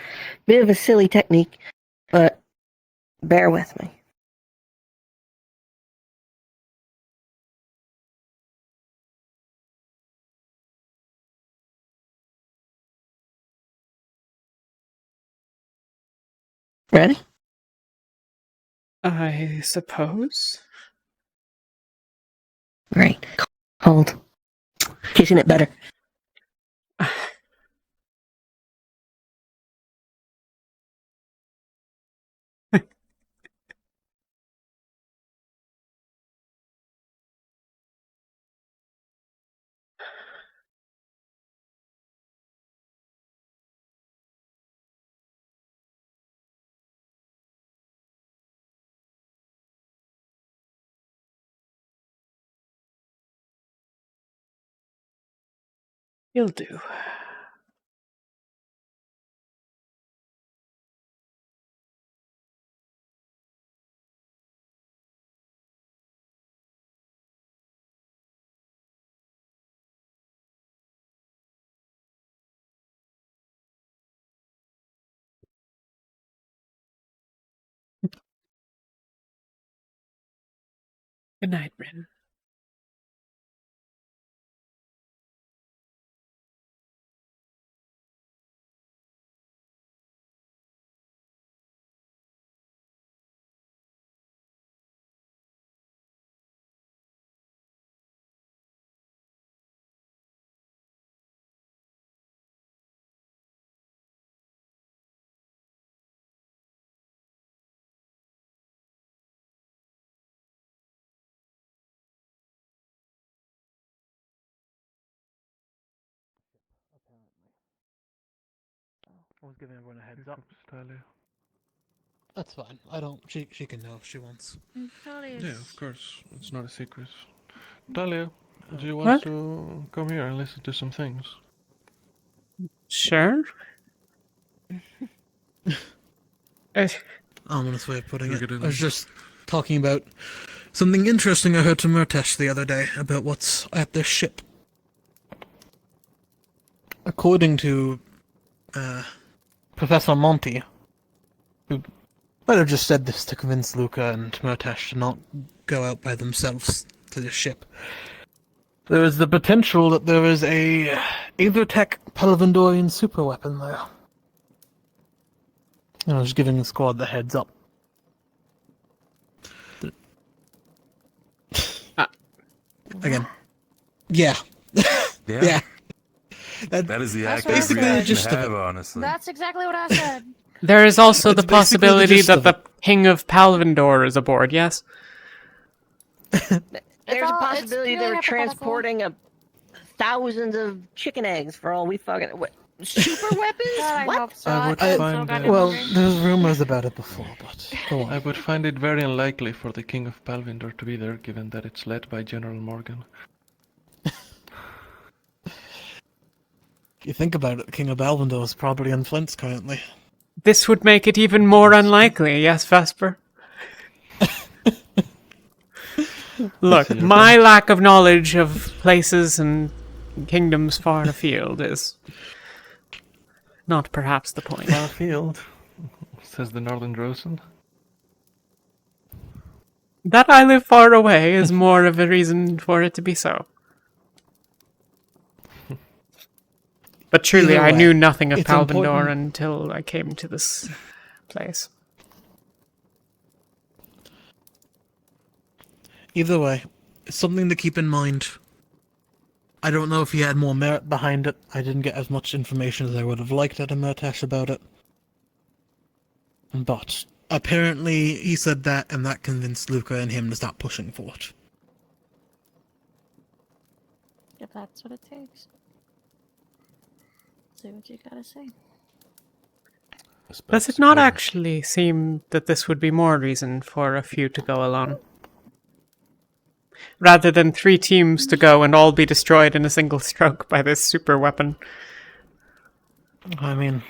[SPEAKER 5] bit of a silly technique, but bear with me. Ready?
[SPEAKER 1] I suppose.
[SPEAKER 5] Great. Hold. Kissing it better.
[SPEAKER 1] You'll do. Good night, Bryn.
[SPEAKER 14] I was giving everyone a heads up.
[SPEAKER 13] Talia.
[SPEAKER 14] That's fine. I don't. She can know if she wants.
[SPEAKER 13] Yeah, of course. It's not a secret. Talia, do you want
[SPEAKER 1] What?
[SPEAKER 13] to come here and listen to some things?
[SPEAKER 1] Sure.
[SPEAKER 14] Ominous way of putting
[SPEAKER 13] Look
[SPEAKER 14] it.
[SPEAKER 13] at it.
[SPEAKER 14] I was just talking about something interesting I heard from Murtesh the other day about what's at this ship. According to Professor Monty, who might have just said this to convince Luca and Murtesh to not go out by themselves to this ship, there is the potential that there is a Aethertech Palvindorian superweapon there. And I was giving the squad the heads up. Again. Yeah.
[SPEAKER 21] Yeah.
[SPEAKER 14] That
[SPEAKER 21] is the
[SPEAKER 14] that's
[SPEAKER 21] accurate
[SPEAKER 14] basically the
[SPEAKER 21] reaction
[SPEAKER 14] gist
[SPEAKER 21] to
[SPEAKER 14] of
[SPEAKER 21] have,
[SPEAKER 14] it.
[SPEAKER 21] honestly.
[SPEAKER 20] That's exactly what I said.
[SPEAKER 1] There is also the
[SPEAKER 14] That's basically the
[SPEAKER 1] possibility
[SPEAKER 14] gist
[SPEAKER 1] that
[SPEAKER 14] of
[SPEAKER 1] the King of Palvindor is aboard, yes?
[SPEAKER 5] There's a
[SPEAKER 20] it's
[SPEAKER 5] possibility they
[SPEAKER 20] purely
[SPEAKER 5] were
[SPEAKER 20] hypothetical.
[SPEAKER 5] transporting thousands of chicken eggs for all we fucking. What? Super weapons?
[SPEAKER 20] God, I
[SPEAKER 5] What?
[SPEAKER 20] hope so.
[SPEAKER 13] I would
[SPEAKER 20] I'm so
[SPEAKER 13] find
[SPEAKER 20] goddamn
[SPEAKER 14] Well,
[SPEAKER 20] hungry.
[SPEAKER 14] there's rumors about it before, but go on.
[SPEAKER 13] I would find it very unlikely for the King of Palvindor to be there, given that it's led by General Morgan.
[SPEAKER 14] If you think about it, the King of Balvindor is probably in Flint's currently.
[SPEAKER 1] This would make it even more unlikely, yes, Vesper? Look,
[SPEAKER 13] see your
[SPEAKER 1] my
[SPEAKER 13] point.
[SPEAKER 1] lack of knowledge of places and kingdoms far and afield is not perhaps the point.
[SPEAKER 13] Far afield, says the Northern Drosen.
[SPEAKER 1] That I live far away is more of a reason for it to be so. But truly,
[SPEAKER 14] Either
[SPEAKER 1] I
[SPEAKER 14] way,
[SPEAKER 1] knew nothing of
[SPEAKER 14] it's
[SPEAKER 1] Palvindor
[SPEAKER 14] important-
[SPEAKER 1] until I came to this place.
[SPEAKER 14] Either way, it's something to keep in mind. I don't know if he had more merit behind it. I didn't get as much information as I would have liked out of Murtesh about it. But apparently he said that, and that convinced Luca and him to start pushing for it.
[SPEAKER 20] If that's what it takes. Say what you gotta say.
[SPEAKER 1] Does it not actually seem that this would be more reason for a few to go alone? Rather than 3 teams to go and all be destroyed in a single stroke by this super weapon.
[SPEAKER 14] I mean,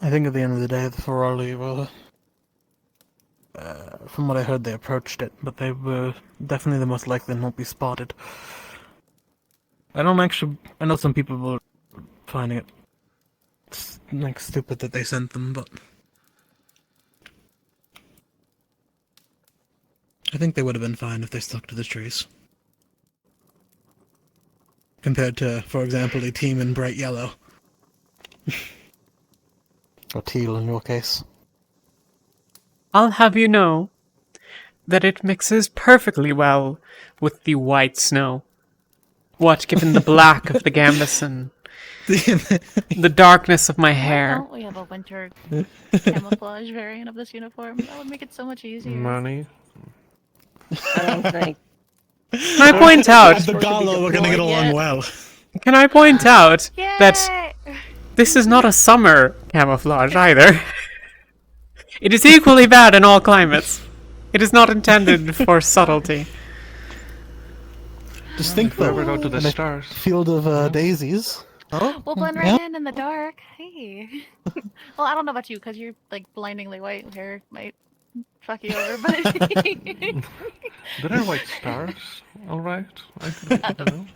[SPEAKER 14] I think at the end of the day, the Ferrari were from what I heard, they approached it, but they were definitely the most likely not be spotted. I know some people were finding it like stupid that they sent them, but I think they would have been fine if they stuck to the trees. Compared to, for example, a team in bright yellow. Or teal in your case.
[SPEAKER 1] I'll have you know that it mixes perfectly well with the white snow. What, given the black of the gambeson, the darkness of my
[SPEAKER 21] Why
[SPEAKER 1] hair.
[SPEAKER 21] don't we have a winter camouflage variant of this uniform? That would make it so much easier.
[SPEAKER 13] Money.
[SPEAKER 5] I don't think.
[SPEAKER 1] Can I point out?
[SPEAKER 14] The Gallo, we're gonna get along well.
[SPEAKER 1] Can I point out that this is not a summer camouflage either? It is equally bad in all climates. It is not intended for subtlety.
[SPEAKER 14] Just think though,
[SPEAKER 13] we go to the
[SPEAKER 14] in a
[SPEAKER 13] stars.
[SPEAKER 14] field of daisies. Oh,
[SPEAKER 21] We'll blend right in the dark. Hey. Well, I don't know about you, because you're like blindingly white hair might fuck you over, but
[SPEAKER 13] There are white stars, alright. I don't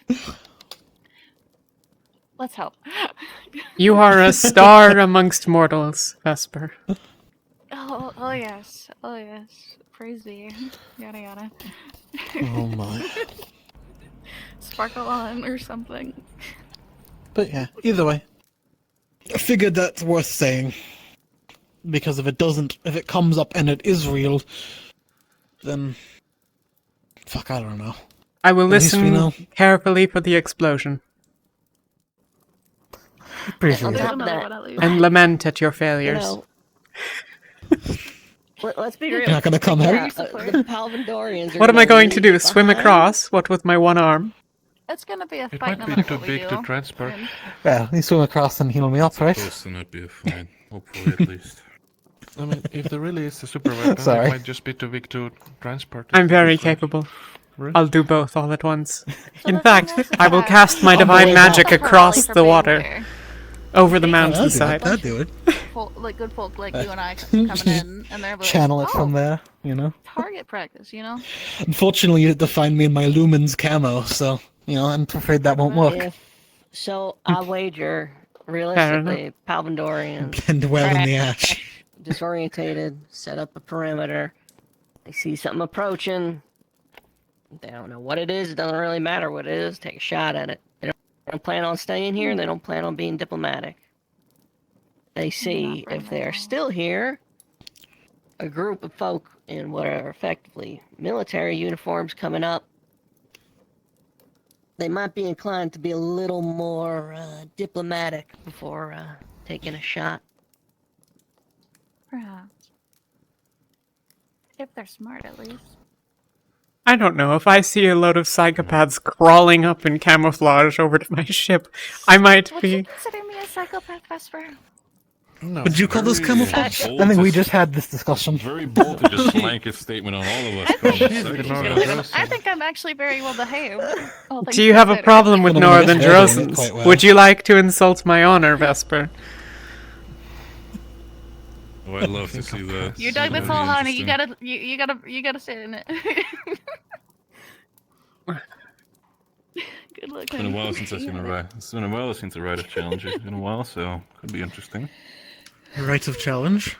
[SPEAKER 13] know.
[SPEAKER 21] let's hope.
[SPEAKER 1] You are a star amongst mortals, Vesper.
[SPEAKER 21] Oh yes. Oh yes. Praise be. Yada yada.
[SPEAKER 14] Oh my.
[SPEAKER 21] Sparkle on or something.
[SPEAKER 14] But yeah, either way. I figured that's worth saying. Because if it comes up and it is real, then fuck, I don't know.
[SPEAKER 1] I will
[SPEAKER 14] At least we
[SPEAKER 1] listen
[SPEAKER 14] know.
[SPEAKER 1] carefully for the explosion.
[SPEAKER 14] Appreciate it.
[SPEAKER 1] And lament at your failures.
[SPEAKER 5] Let's be real.
[SPEAKER 14] You're not gonna come
[SPEAKER 5] Yeah,
[SPEAKER 14] out?
[SPEAKER 5] the Palvandorians are
[SPEAKER 1] What am
[SPEAKER 5] gonna
[SPEAKER 1] I going to
[SPEAKER 5] leave
[SPEAKER 1] do? Swim
[SPEAKER 5] behind.
[SPEAKER 1] across? What with my one arm?
[SPEAKER 21] It's gonna be a
[SPEAKER 13] It
[SPEAKER 21] fight
[SPEAKER 13] might
[SPEAKER 21] no
[SPEAKER 13] be
[SPEAKER 21] matter
[SPEAKER 13] too
[SPEAKER 21] what we
[SPEAKER 13] big
[SPEAKER 21] do.
[SPEAKER 13] to transport.
[SPEAKER 14] Well, you swim across and heal me up, right?
[SPEAKER 12] Close to not be a fine. Hopefully, at least.
[SPEAKER 13] I mean, if there really is a super weapon,
[SPEAKER 1] Sorry.
[SPEAKER 13] it might just be too big to transport.
[SPEAKER 1] I'm very
[SPEAKER 13] It's different.
[SPEAKER 1] capable.
[SPEAKER 13] Really?
[SPEAKER 1] I'll do both all at once.
[SPEAKER 21] So
[SPEAKER 1] In
[SPEAKER 21] the
[SPEAKER 1] fact,
[SPEAKER 21] thing is
[SPEAKER 1] I will
[SPEAKER 21] that
[SPEAKER 1] cast my
[SPEAKER 21] I'm
[SPEAKER 1] divine
[SPEAKER 21] really
[SPEAKER 1] magic
[SPEAKER 21] not
[SPEAKER 1] across
[SPEAKER 21] for
[SPEAKER 1] the
[SPEAKER 21] being
[SPEAKER 1] water,
[SPEAKER 21] there.
[SPEAKER 1] over the
[SPEAKER 21] Being
[SPEAKER 1] mountainside.
[SPEAKER 14] That'd do it.
[SPEAKER 21] Like good folk like you and I coming in, and they're like,
[SPEAKER 14] Channel it
[SPEAKER 21] oh,
[SPEAKER 14] from there, you know?
[SPEAKER 21] target practice, you know?
[SPEAKER 14] Unfortunately, you have to find me in my Lumens camo, so, you know, I'm afraid that won't work.
[SPEAKER 5] So I wager, realistically, Palvandorians
[SPEAKER 14] Blend well in the ash.
[SPEAKER 5] disorientated, set up a perimeter. They see something approaching. They don't know what it is. It doesn't really matter what it is. Take a shot at it. They don't plan on staying here. They don't plan on being diplomatic. They see if they're still here, a group of folk in what are effectively military uniforms coming up. They might be inclined to be a little more diplomatic before taking a shot.
[SPEAKER 21] Perhaps. If they're smart, at least.
[SPEAKER 1] I don't know, if I see a load of psychopaths crawling up in camouflage over to my ship, I might
[SPEAKER 21] Would you
[SPEAKER 1] be...
[SPEAKER 21] consider me a psychopath, Vesper?
[SPEAKER 13] No,
[SPEAKER 14] Would you call this
[SPEAKER 12] very
[SPEAKER 14] camouflage?
[SPEAKER 12] bold
[SPEAKER 14] I think we
[SPEAKER 12] to-
[SPEAKER 14] just had this discussion.
[SPEAKER 12] Very bold to just blanket statement on all of us. calling us psychopaths.
[SPEAKER 21] I think I'm actually very well behaved. all things
[SPEAKER 1] Do you have a
[SPEAKER 21] considered.
[SPEAKER 1] problem with
[SPEAKER 14] Well, then I
[SPEAKER 1] Northern
[SPEAKER 14] guess we're doing it
[SPEAKER 1] Jerosans?
[SPEAKER 14] quite well.
[SPEAKER 1] Would you like to insult my honor, Vesper?
[SPEAKER 12] Oh, I'd love to see that.
[SPEAKER 21] You dug this
[SPEAKER 12] That'd be
[SPEAKER 21] hole, honey.
[SPEAKER 12] interesting.
[SPEAKER 21] You gotta sit in it. Good luck.
[SPEAKER 12] It's been a while since I've seen a ride. It's been a while since a ride of challenger. It's been a while, so could be interesting.
[SPEAKER 14] Rites of challenge?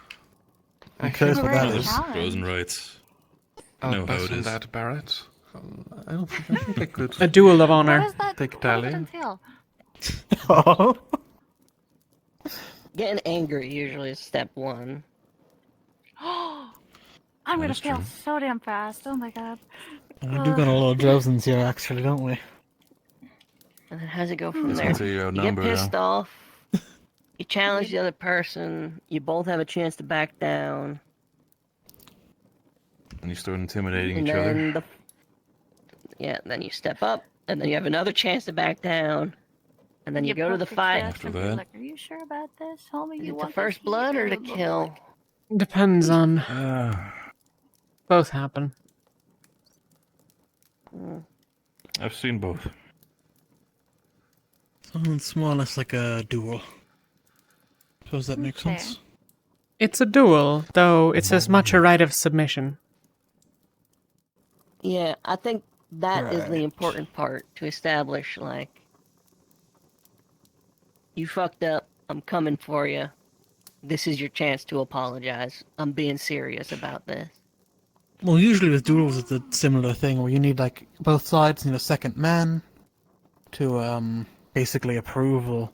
[SPEAKER 14] I'm curious what that is.
[SPEAKER 12] Frozen rights. Know how it is.
[SPEAKER 13] That Barrett. I think I could.
[SPEAKER 1] A duel of honor.
[SPEAKER 21] What does that
[SPEAKER 13] Take
[SPEAKER 21] what does it
[SPEAKER 13] Talia.
[SPEAKER 21] entail?
[SPEAKER 14] Oh.
[SPEAKER 5] Getting angry usually is step one.
[SPEAKER 21] I'm gonna
[SPEAKER 14] is
[SPEAKER 21] fail
[SPEAKER 14] true.
[SPEAKER 21] so damn fast. Oh my god.
[SPEAKER 14] We do got a lot of Drosens here, actually, don't we?
[SPEAKER 5] And then how's it go from
[SPEAKER 12] It's
[SPEAKER 5] there?
[SPEAKER 12] gonna say you're
[SPEAKER 5] You get
[SPEAKER 12] outnumbered,
[SPEAKER 5] pissed
[SPEAKER 12] huh?
[SPEAKER 5] off. You challenge the other person. You both have a chance to back down.
[SPEAKER 12] And you start intimidating
[SPEAKER 5] And
[SPEAKER 12] each
[SPEAKER 5] then
[SPEAKER 12] other.
[SPEAKER 5] then you step up, and then you have another chance to back down. And then you go to the fight.
[SPEAKER 12] After that.
[SPEAKER 21] Like, are you sure about this, homie?
[SPEAKER 5] Is
[SPEAKER 21] You
[SPEAKER 5] it
[SPEAKER 21] want
[SPEAKER 5] the first
[SPEAKER 21] this
[SPEAKER 5] blood
[SPEAKER 21] heat
[SPEAKER 5] or to
[SPEAKER 21] the
[SPEAKER 5] kill?
[SPEAKER 1] Depends on...
[SPEAKER 12] Ah,
[SPEAKER 1] Both happen.
[SPEAKER 12] I've seen both.
[SPEAKER 14] So it's more or less like a duel. Suppose that makes
[SPEAKER 21] Okay.
[SPEAKER 14] sense.
[SPEAKER 1] It's a duel, though it's as much a right of submission.
[SPEAKER 5] Yeah, I think that is the
[SPEAKER 8] Right.
[SPEAKER 5] important part to establish, like, you fucked up, I'm coming for you. This is your chance to apologize. I'm being serious about this.
[SPEAKER 14] Well, usually with duels, it's a similar thing where you need, like, both sides need a second man to, basically approve or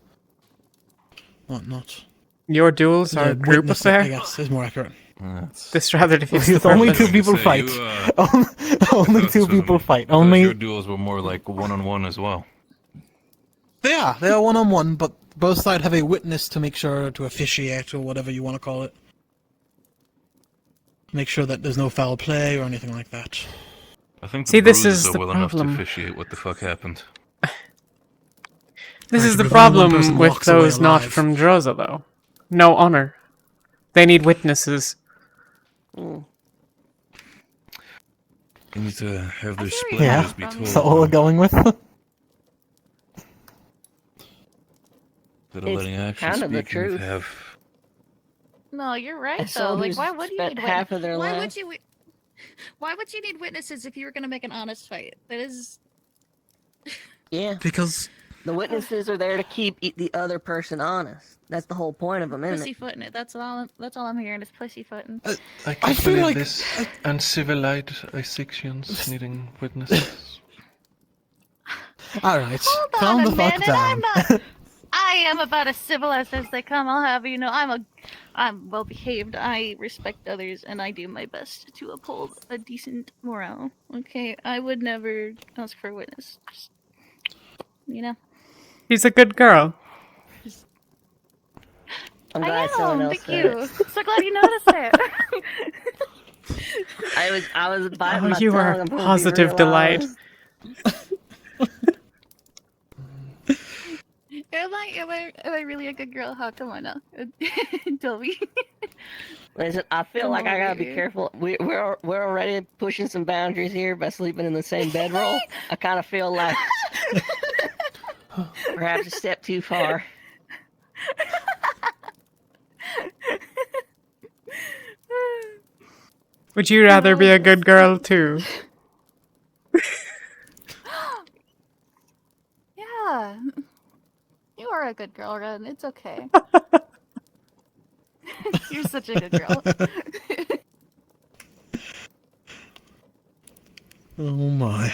[SPEAKER 14] whatnot.
[SPEAKER 1] Your duels are a group
[SPEAKER 14] witness it, I
[SPEAKER 1] affair?
[SPEAKER 14] guess, is more accurate.
[SPEAKER 1] This rather defeats the
[SPEAKER 14] If only
[SPEAKER 1] purpose.
[SPEAKER 14] two people fight. Only two people fight.
[SPEAKER 12] Your
[SPEAKER 14] Only
[SPEAKER 12] duels were more like one-on-one as well.
[SPEAKER 14] they are one-on-one, but both sides have a witness to make sure to officiate or whatever you want to call it. Make sure that there's no foul play or anything like that.
[SPEAKER 12] I think
[SPEAKER 1] See,
[SPEAKER 12] the
[SPEAKER 1] this
[SPEAKER 12] bruises
[SPEAKER 1] is
[SPEAKER 12] are
[SPEAKER 1] the
[SPEAKER 12] well enough to
[SPEAKER 1] problem.
[SPEAKER 12] officiate what the fuck happened.
[SPEAKER 1] This
[SPEAKER 14] Right,
[SPEAKER 1] is
[SPEAKER 14] but
[SPEAKER 1] the
[SPEAKER 14] if only one
[SPEAKER 1] problem
[SPEAKER 14] person
[SPEAKER 1] with
[SPEAKER 14] walks away
[SPEAKER 1] those not
[SPEAKER 14] alive.
[SPEAKER 1] from Droza, though. No honor. They need witnesses.
[SPEAKER 5] Mm.
[SPEAKER 12] You need to have their
[SPEAKER 14] Yeah,
[SPEAKER 12] splendors be told.
[SPEAKER 14] is that what we're going with?
[SPEAKER 12] Instead of
[SPEAKER 5] It's
[SPEAKER 12] letting action
[SPEAKER 5] kind of the
[SPEAKER 12] speak, you need to
[SPEAKER 5] truth.
[SPEAKER 12] have...
[SPEAKER 21] No, you're right
[SPEAKER 5] As
[SPEAKER 21] though. Like,
[SPEAKER 5] soldiers
[SPEAKER 21] why would you
[SPEAKER 5] spent
[SPEAKER 21] need
[SPEAKER 5] half of their
[SPEAKER 21] why
[SPEAKER 5] lives.
[SPEAKER 21] why would you need witnesses if you were gonna make an honest fight? That is.
[SPEAKER 5] Yeah.
[SPEAKER 14] Because
[SPEAKER 5] the witnesses are there to keep the other person honest. That's the whole point of them, isn't it?
[SPEAKER 21] Pussyfooting it. That's all I'm hearing is pussyfooting.
[SPEAKER 13] I can't
[SPEAKER 14] feel
[SPEAKER 13] believe
[SPEAKER 14] like-
[SPEAKER 13] this. Uncivilized Isaacsians needing witnesses.
[SPEAKER 14] Alright,
[SPEAKER 21] Hold
[SPEAKER 14] calm
[SPEAKER 21] on
[SPEAKER 14] the
[SPEAKER 21] a
[SPEAKER 14] fuck
[SPEAKER 21] minute,
[SPEAKER 14] down.
[SPEAKER 21] I am about as civilized as they come. I'll have you know, I'm well behaved. I respect others, and I do my best to uphold a decent morale. Okay, I would never ask for a witness. Just, you know.
[SPEAKER 1] She's a good girl.
[SPEAKER 5] I'm
[SPEAKER 21] I
[SPEAKER 5] glad someone
[SPEAKER 21] am.
[SPEAKER 5] else
[SPEAKER 21] Thank
[SPEAKER 5] said
[SPEAKER 21] you.
[SPEAKER 5] it.
[SPEAKER 21] So glad you noticed it.
[SPEAKER 5] I was biting my
[SPEAKER 1] Oh, you
[SPEAKER 5] tongue.
[SPEAKER 1] are
[SPEAKER 5] I'm gonna be
[SPEAKER 1] positive
[SPEAKER 5] real
[SPEAKER 1] delight.
[SPEAKER 5] honest.
[SPEAKER 21] Am I really a good girl? How come I now? Tell me.
[SPEAKER 5] Listen, I feel
[SPEAKER 21] Come
[SPEAKER 5] like I gotta be
[SPEAKER 21] over.
[SPEAKER 5] careful. We're already pushing some boundaries here by sleeping in the same bedroll. I kind of feel like perhaps a step too far.
[SPEAKER 1] Would you rather be a good girl, too?
[SPEAKER 21] Yeah. You are a good girl, Ren. It's okay. You're such a good girl.
[SPEAKER 14] Oh my.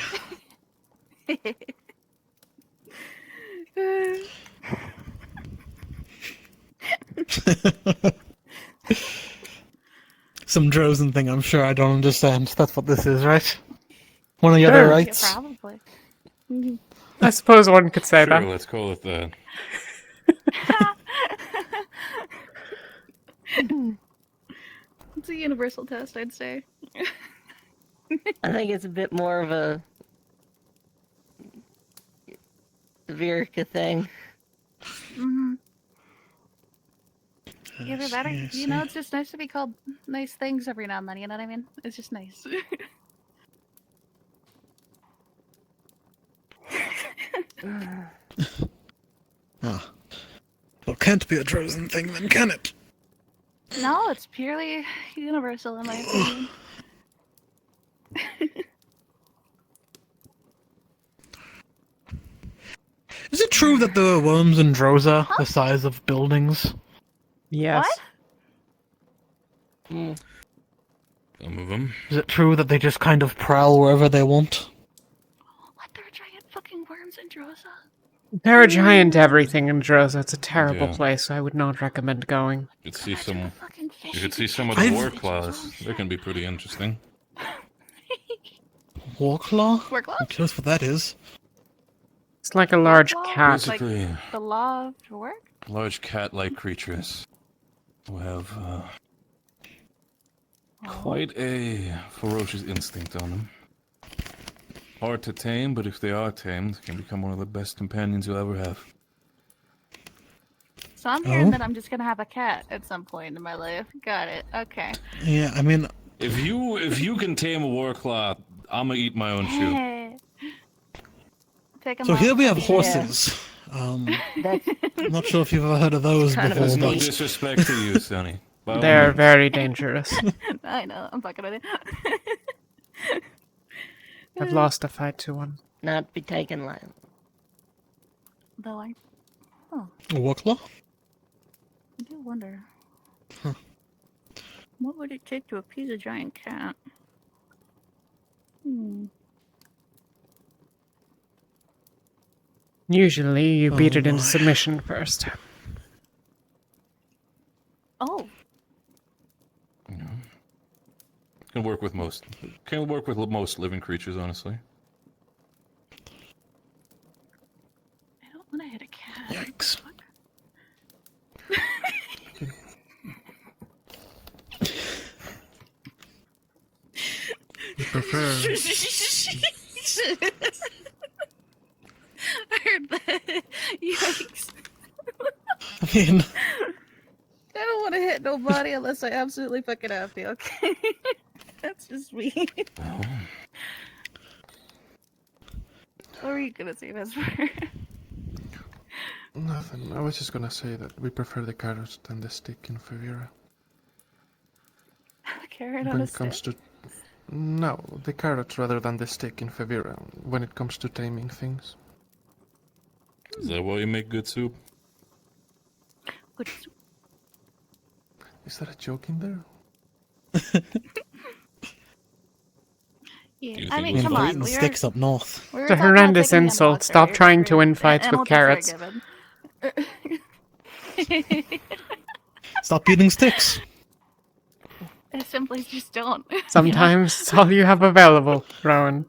[SPEAKER 14] Some Drozen thing I'm sure I don't understand. That's what this is, right? One of the other
[SPEAKER 1] Sure.
[SPEAKER 14] rights?
[SPEAKER 21] Yeah, probably.
[SPEAKER 1] I suppose one could say
[SPEAKER 12] Sure,
[SPEAKER 1] that.
[SPEAKER 12] let's call it that.
[SPEAKER 21] It's a universal test, I'd say.
[SPEAKER 5] I think it's a bit more of a Virica thing.
[SPEAKER 21] Mm-hmm. Either that or, you know, it's just nice to be called nice things every now and then, you know what I mean? It's just nice.
[SPEAKER 14] Ah. Well, can't be a Drozen thing then, can it?
[SPEAKER 21] No, it's purely universal in my opinion.
[SPEAKER 14] Is it true that the worms in Droza are the size of buildings?
[SPEAKER 1] Yes.
[SPEAKER 12] Some of them.
[SPEAKER 14] Is it true that they just kind of prowl wherever they want?
[SPEAKER 21] What? There are giant fucking worms in Droza?
[SPEAKER 1] There are giant everything in Droza. It's a terrible
[SPEAKER 12] Yeah.
[SPEAKER 1] place. I would not recommend going.
[SPEAKER 12] You could see some. You could see some of
[SPEAKER 14] I've-
[SPEAKER 12] the war claws. They can be pretty interesting.
[SPEAKER 14] Warclaw?
[SPEAKER 21] Warclaw?
[SPEAKER 14] I'm curious what that is.
[SPEAKER 1] It's like a large
[SPEAKER 21] Law?
[SPEAKER 1] cat.
[SPEAKER 12] Basically,
[SPEAKER 21] Like the law of work?
[SPEAKER 12] large cat-like creatures who have quite a ferocious instinct on them. Hard to tame, but if they are tamed, can become one of the best companions you'll ever have.
[SPEAKER 21] So I'm hearing
[SPEAKER 14] Oh?
[SPEAKER 21] that I'm just gonna have a cat at some point in my life. Got it. Okay.
[SPEAKER 14] Yeah, I mean,
[SPEAKER 12] If you can tame a warclaw, I'ma eat my own shoe.
[SPEAKER 21] Take 'em
[SPEAKER 14] so
[SPEAKER 21] off,
[SPEAKER 14] here we have
[SPEAKER 21] buddy.
[SPEAKER 14] horses.
[SPEAKER 5] That's
[SPEAKER 14] I'm not sure if you've ever heard of those
[SPEAKER 5] kind of
[SPEAKER 14] before,
[SPEAKER 12] There's no
[SPEAKER 14] but
[SPEAKER 12] disrespect to you, Sonny, all
[SPEAKER 1] They're
[SPEAKER 12] means.
[SPEAKER 1] very dangerous.
[SPEAKER 21] I know. I'm fucking with it.
[SPEAKER 1] I've lost a fight to one.
[SPEAKER 5] Not be taken lightly.
[SPEAKER 21] Though I, oh,
[SPEAKER 14] A Warclaw?
[SPEAKER 21] I do wonder.
[SPEAKER 14] Huh.
[SPEAKER 21] What would it take to appease a giant cat? Hmm.
[SPEAKER 1] Usually, you beat it into
[SPEAKER 14] my.
[SPEAKER 1] submission first.
[SPEAKER 21] Oh.
[SPEAKER 12] Can work with most. Can work with most living creatures, honestly.
[SPEAKER 21] I don't want to hit a cat.
[SPEAKER 14] Yikes.
[SPEAKER 13] You prefer.
[SPEAKER 21] I heard that. Yikes.
[SPEAKER 14] I mean,
[SPEAKER 21] I don't want to hit nobody unless I absolutely fucking have to, okay? That's just me. What were you gonna say, Vesper?
[SPEAKER 13] Nothing. I was just gonna say that we prefer the carrot than the stick in Favira.
[SPEAKER 21] Carrot
[SPEAKER 13] When
[SPEAKER 21] on a
[SPEAKER 13] it comes
[SPEAKER 21] stick?
[SPEAKER 13] to. No, the carrot rather than the stick in Favira when it comes to taming things.
[SPEAKER 12] Is that why you make good soup?
[SPEAKER 21] Good soup.
[SPEAKER 13] Is that a joke in there?
[SPEAKER 21] Yeah,
[SPEAKER 12] You
[SPEAKER 21] I
[SPEAKER 12] think
[SPEAKER 21] mean,
[SPEAKER 12] we're
[SPEAKER 21] come
[SPEAKER 14] we're
[SPEAKER 21] on.
[SPEAKER 14] eating
[SPEAKER 21] We
[SPEAKER 14] sticks up north.
[SPEAKER 21] were
[SPEAKER 1] It's a
[SPEAKER 21] talking about
[SPEAKER 1] horrendous
[SPEAKER 21] taking him
[SPEAKER 1] insult.
[SPEAKER 21] once,
[SPEAKER 1] Stop
[SPEAKER 21] right?
[SPEAKER 1] trying to win
[SPEAKER 21] And
[SPEAKER 1] fights with
[SPEAKER 21] almost
[SPEAKER 1] carrots.
[SPEAKER 21] forgiven.
[SPEAKER 14] Stop eating sticks.
[SPEAKER 21] I simply just don't.
[SPEAKER 1] Sometimes it's all you have available, Rowan.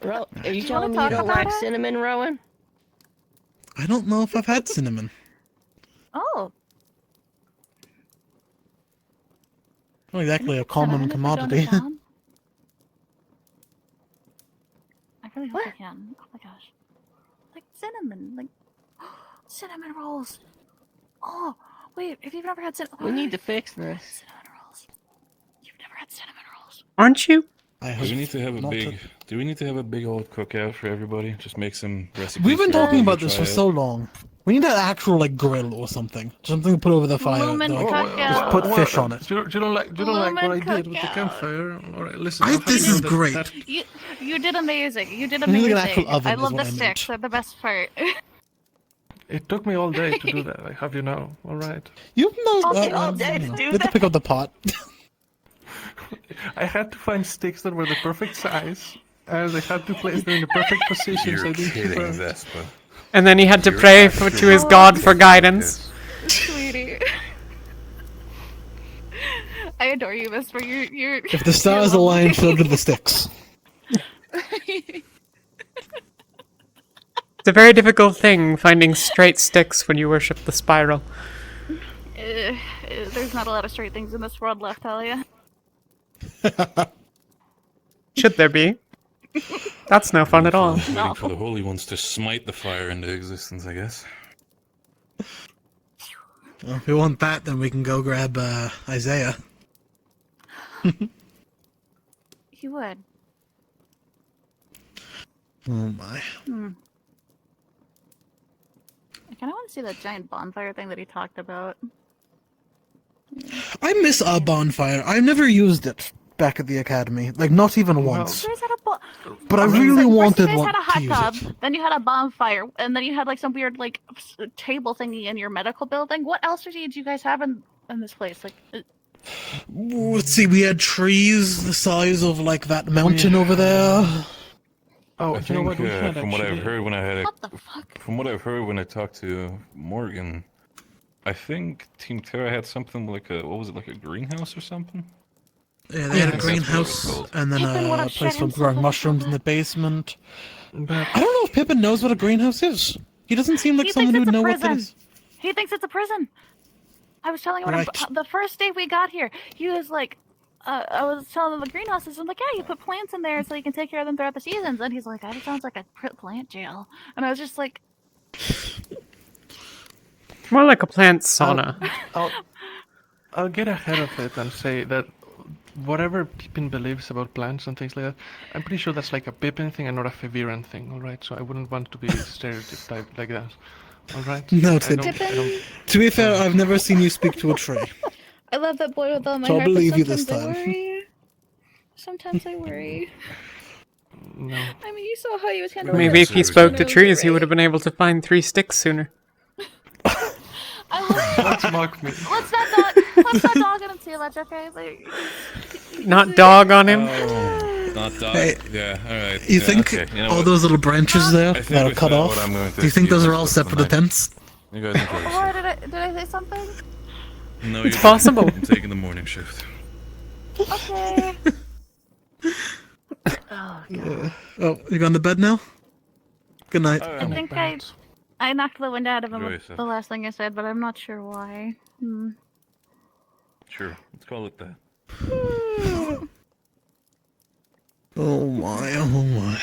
[SPEAKER 5] Are you
[SPEAKER 21] You
[SPEAKER 5] telling
[SPEAKER 21] wanna
[SPEAKER 5] me you
[SPEAKER 21] talk
[SPEAKER 5] don't
[SPEAKER 21] about
[SPEAKER 5] like
[SPEAKER 21] it?
[SPEAKER 5] cinnamon, Rowan?
[SPEAKER 14] I don't know if I've had cinnamon.
[SPEAKER 21] Oh.
[SPEAKER 14] Not exactly a
[SPEAKER 21] Cinnamon
[SPEAKER 14] common
[SPEAKER 21] if we don't
[SPEAKER 14] commodity.
[SPEAKER 21] down? I really hope I can. Oh my gosh. Like cinnamon. Like cinnamon rolls. Oh, wait. Have you never had cinnamon?
[SPEAKER 5] We need to fix this.
[SPEAKER 21] Cinnamon rolls. You've never had cinnamon rolls.
[SPEAKER 1] Aren't you?
[SPEAKER 12] Do we need to have a big? Do we need to have a big old cookout for everybody? Just make some recipes.
[SPEAKER 14] We've been
[SPEAKER 12] for
[SPEAKER 14] talking
[SPEAKER 12] everybody
[SPEAKER 14] about
[SPEAKER 12] to
[SPEAKER 14] this
[SPEAKER 12] try
[SPEAKER 14] for
[SPEAKER 12] out.
[SPEAKER 14] so long. We need an actual like grill or something. Something to put over the fire.
[SPEAKER 21] Lumen
[SPEAKER 14] Like,
[SPEAKER 21] cookout.
[SPEAKER 14] just put fish on it.
[SPEAKER 13] You don't like what I
[SPEAKER 21] Lumen
[SPEAKER 13] did with the
[SPEAKER 21] cookout.
[SPEAKER 13] campfire? Alright, listen.
[SPEAKER 14] I-
[SPEAKER 13] I'll have
[SPEAKER 14] this
[SPEAKER 13] you know
[SPEAKER 14] is
[SPEAKER 13] that-
[SPEAKER 14] great.
[SPEAKER 13] that-
[SPEAKER 21] You did amazing. You did
[SPEAKER 14] We need
[SPEAKER 21] amazing.
[SPEAKER 14] an actual oven
[SPEAKER 21] I
[SPEAKER 14] is
[SPEAKER 21] love
[SPEAKER 14] what
[SPEAKER 21] the
[SPEAKER 14] I meant.
[SPEAKER 21] sticks. They're the best part.
[SPEAKER 13] It took me all day to do that. I have you know. Alright.
[SPEAKER 14] You know,
[SPEAKER 5] All day to do
[SPEAKER 14] we have to
[SPEAKER 5] that.
[SPEAKER 14] pick up the pot.
[SPEAKER 13] I had to find sticks that were the perfect size, and I had to place them in the perfect position.
[SPEAKER 12] You're
[SPEAKER 13] so they
[SPEAKER 12] kidding,
[SPEAKER 13] burn.
[SPEAKER 12] Vespa.
[SPEAKER 1] And then he had to
[SPEAKER 12] You're
[SPEAKER 1] pray
[SPEAKER 12] actually
[SPEAKER 1] to his god for guidance.
[SPEAKER 21] Sweetie. I adore you, Vesper. You're.
[SPEAKER 14] If the stars align, so do the sticks.
[SPEAKER 1] It's a very difficult thing finding straight sticks when you worship the spiral.
[SPEAKER 21] There's not a lot of straight things in this world left, Talia.
[SPEAKER 1] Should there be? That's no fun at all.
[SPEAKER 12] Waiting for the holy ones to smite the fire into existence, I guess.
[SPEAKER 14] Well, if we want that, then we can go grab Isaiah.
[SPEAKER 21] You would.
[SPEAKER 14] Oh my.
[SPEAKER 21] I kind of want to see that giant bonfire thing that he talked about.
[SPEAKER 14] I miss a bonfire. I never used it back at the academy. Like, not even once.
[SPEAKER 21] You guys had a
[SPEAKER 14] But I really wanted
[SPEAKER 21] you guys
[SPEAKER 14] one
[SPEAKER 21] had a
[SPEAKER 14] to
[SPEAKER 21] hot
[SPEAKER 14] use
[SPEAKER 21] tub,
[SPEAKER 14] it.
[SPEAKER 21] then you had a bonfire, and then you had like some weird like table thingy in your medical building. What else did you guys have in this place? Like,
[SPEAKER 14] Let's see, we had trees the size of like that mountain over there.
[SPEAKER 13] Oh,
[SPEAKER 12] I
[SPEAKER 13] you know
[SPEAKER 12] think
[SPEAKER 13] what? We had
[SPEAKER 12] from what I've
[SPEAKER 13] actually-
[SPEAKER 12] heard when I had
[SPEAKER 21] what the fuck?
[SPEAKER 12] from what I've heard when I talked to Morgan, I think Team Terra had something like a what was it, like a greenhouse or something?
[SPEAKER 14] Yeah, they had a
[SPEAKER 12] I think that's what it was
[SPEAKER 14] greenhouse
[SPEAKER 12] called.
[SPEAKER 14] and then
[SPEAKER 21] Pippin would
[SPEAKER 14] a
[SPEAKER 21] have
[SPEAKER 14] place
[SPEAKER 21] shit
[SPEAKER 14] for
[SPEAKER 21] himself
[SPEAKER 14] growing
[SPEAKER 21] if
[SPEAKER 14] mushrooms in the basement. I don't know if Pippin knows what a greenhouse is. He doesn't seem like
[SPEAKER 21] He
[SPEAKER 14] someone
[SPEAKER 21] thinks
[SPEAKER 14] who'd
[SPEAKER 21] it's a
[SPEAKER 14] know what that
[SPEAKER 21] prison.
[SPEAKER 14] is.
[SPEAKER 21] He thinks it's a prison. I was telling him
[SPEAKER 14] Right.
[SPEAKER 21] the first day we got here. He was like, I was telling him the greenhouses. I'm like, yeah, you put plants in there so you can take care of them throughout the seasons. And he's like, that sounds like a plant jail. And I was just like,
[SPEAKER 1] More like a plant sauna.
[SPEAKER 13] I'll get ahead of it and say that whatever Pippin believes about plants and things like that, I'm pretty sure that's like a Pippin thing and not a Faviran thing, alright? So I wouldn't want to be stereotyped like that. Alright.
[SPEAKER 8] Noted.
[SPEAKER 13] I don't...
[SPEAKER 8] To be fair, I've never seen you speak to a tree.
[SPEAKER 21] I love that boy with all my
[SPEAKER 8] So I'll
[SPEAKER 21] heart, but
[SPEAKER 8] believe you this
[SPEAKER 21] sometimes I
[SPEAKER 8] time.
[SPEAKER 21] worry. Sometimes I worry.
[SPEAKER 13] No.
[SPEAKER 21] I mean, you saw how he was handling
[SPEAKER 1] Maybe if he spoke to
[SPEAKER 21] Knows it,
[SPEAKER 1] trees, he would
[SPEAKER 21] right?
[SPEAKER 1] have been able to find 3 sticks sooner.
[SPEAKER 13] Don't mock me.
[SPEAKER 21] Let's not dog on him too much, okay? Like,
[SPEAKER 1] Not dog on him.
[SPEAKER 12] Not dog.
[SPEAKER 8] Hey,
[SPEAKER 12] Yeah, alright.
[SPEAKER 8] You
[SPEAKER 12] yeah,
[SPEAKER 8] think
[SPEAKER 12] okay. You know
[SPEAKER 8] all
[SPEAKER 12] what?
[SPEAKER 8] those little branches there
[SPEAKER 12] I think
[SPEAKER 8] that are
[SPEAKER 12] with
[SPEAKER 8] cut
[SPEAKER 12] that,
[SPEAKER 8] off,
[SPEAKER 12] what I'm going to
[SPEAKER 8] do you think
[SPEAKER 12] do
[SPEAKER 8] those
[SPEAKER 12] is
[SPEAKER 8] are all
[SPEAKER 12] for the
[SPEAKER 8] separate
[SPEAKER 12] night.
[SPEAKER 8] attempts?
[SPEAKER 12] You guys enjoy yourself.
[SPEAKER 21] Why did I say something?
[SPEAKER 12] No,
[SPEAKER 1] It's
[SPEAKER 12] you're
[SPEAKER 1] possible.
[SPEAKER 12] I'm taking the morning shift.
[SPEAKER 21] Okay.
[SPEAKER 8] Oh, you going to bed now? Good night.
[SPEAKER 21] I think I knocked the wind out of him
[SPEAKER 12] Enjoy
[SPEAKER 21] with
[SPEAKER 12] yourself.
[SPEAKER 21] the last thing I said, but I'm not sure why.
[SPEAKER 12] Sure, let's call it that.
[SPEAKER 8] Oh my.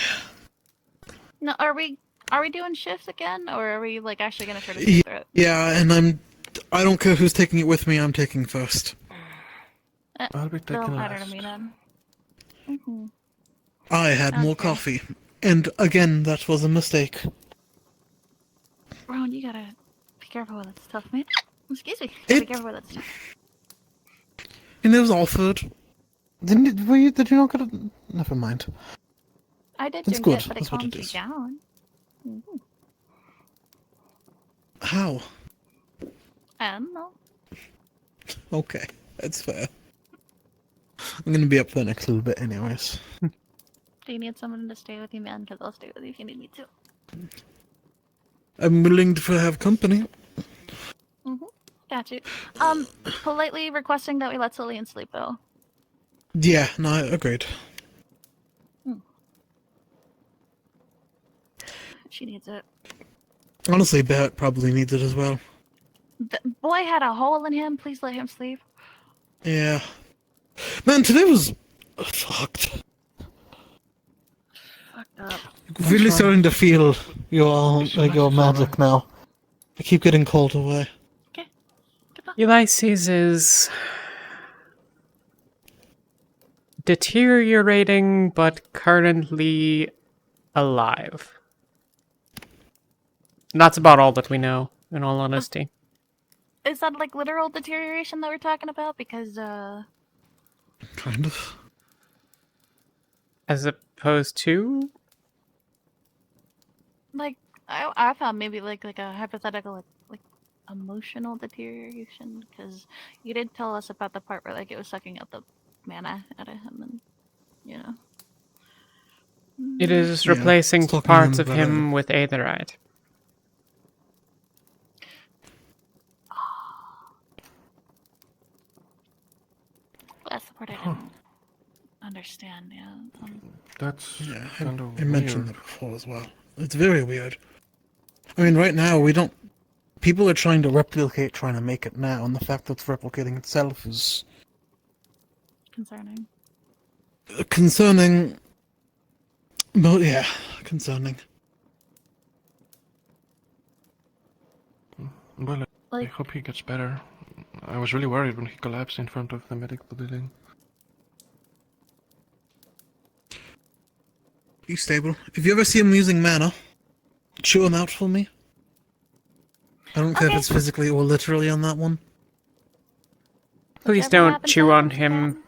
[SPEAKER 21] No, are we doing shifts again, or are we like actually gonna try to get through it?
[SPEAKER 8] Yeah, and I don't care who's taking it with me, I'm taking first.
[SPEAKER 13] I'll be
[SPEAKER 21] Still
[SPEAKER 13] taking
[SPEAKER 21] matter to
[SPEAKER 13] last.
[SPEAKER 21] me then.
[SPEAKER 8] I had more
[SPEAKER 21] Okay.
[SPEAKER 8] coffee. And again, that was a mistake.
[SPEAKER 21] Rowan, you gotta be careful with that stuff, man. Excuse me. Gotta be careful with that stuff.
[SPEAKER 8] And it was offered. Did you not get it? Never mind.
[SPEAKER 21] I did
[SPEAKER 8] It's
[SPEAKER 21] drink
[SPEAKER 8] good.
[SPEAKER 21] it, but it
[SPEAKER 8] That's what
[SPEAKER 21] calms
[SPEAKER 8] it
[SPEAKER 21] you
[SPEAKER 8] is.
[SPEAKER 21] down.
[SPEAKER 8] How?
[SPEAKER 21] I don't know.
[SPEAKER 8] Okay, that's fair. I'm gonna be up for the next little bit anyways.
[SPEAKER 21] Do you need someone to stay with you, man? Because I'll stay with you if you need me to.
[SPEAKER 8] I'm willing to have company.
[SPEAKER 21] Got you. Politely requesting that we let Cillian sleep, though.
[SPEAKER 8] Yeah, no, agreed.
[SPEAKER 21] She needs it.
[SPEAKER 8] Honestly, Barrett probably needs it as well.
[SPEAKER 21] The boy had a hole in him. Please let him sleep.
[SPEAKER 8] Yeah. Man, today was fucked.
[SPEAKER 21] Fucked up.
[SPEAKER 8] Really starting to feel your magic now. I keep getting called away.
[SPEAKER 1] Ulysses is deteriorating, but currently alive. And that's about all that we know, in all honesty.
[SPEAKER 21] Is that like literal deterioration that we're talking about? Because
[SPEAKER 8] Kind of.
[SPEAKER 1] As opposed to?
[SPEAKER 21] like I thought maybe like a hypothetical like emotional deterioration, because you did tell us about the part where like it was sucking out the mana out of him, and you know.
[SPEAKER 1] It is
[SPEAKER 8] Yeah,
[SPEAKER 1] replacing
[SPEAKER 8] it's talking
[SPEAKER 1] parts
[SPEAKER 8] him
[SPEAKER 1] of
[SPEAKER 8] about
[SPEAKER 1] him with aetherite.
[SPEAKER 21] That's the part I didn't understand. Yeah.
[SPEAKER 13] That's
[SPEAKER 8] Yeah,
[SPEAKER 13] kind of
[SPEAKER 8] I mentioned
[SPEAKER 13] weird.
[SPEAKER 8] that before as well. It's very weird. I mean, right now, we don't... People are trying to replicate, trying to make it now, and the fact that it's replicating itself is...
[SPEAKER 21] Concerning.
[SPEAKER 8] concerning. But yeah, concerning.
[SPEAKER 13] Well, I
[SPEAKER 21] Like-
[SPEAKER 13] hope he gets better. I was really worried when he collapsed in front of the medical building.
[SPEAKER 8] He's stable. If you ever see him using mana, chew him out for me. I don't care if it's physically or literally on that one.
[SPEAKER 1] Please
[SPEAKER 21] Whatever
[SPEAKER 1] don't
[SPEAKER 21] happens,
[SPEAKER 1] chew on
[SPEAKER 21] happens,
[SPEAKER 1] him.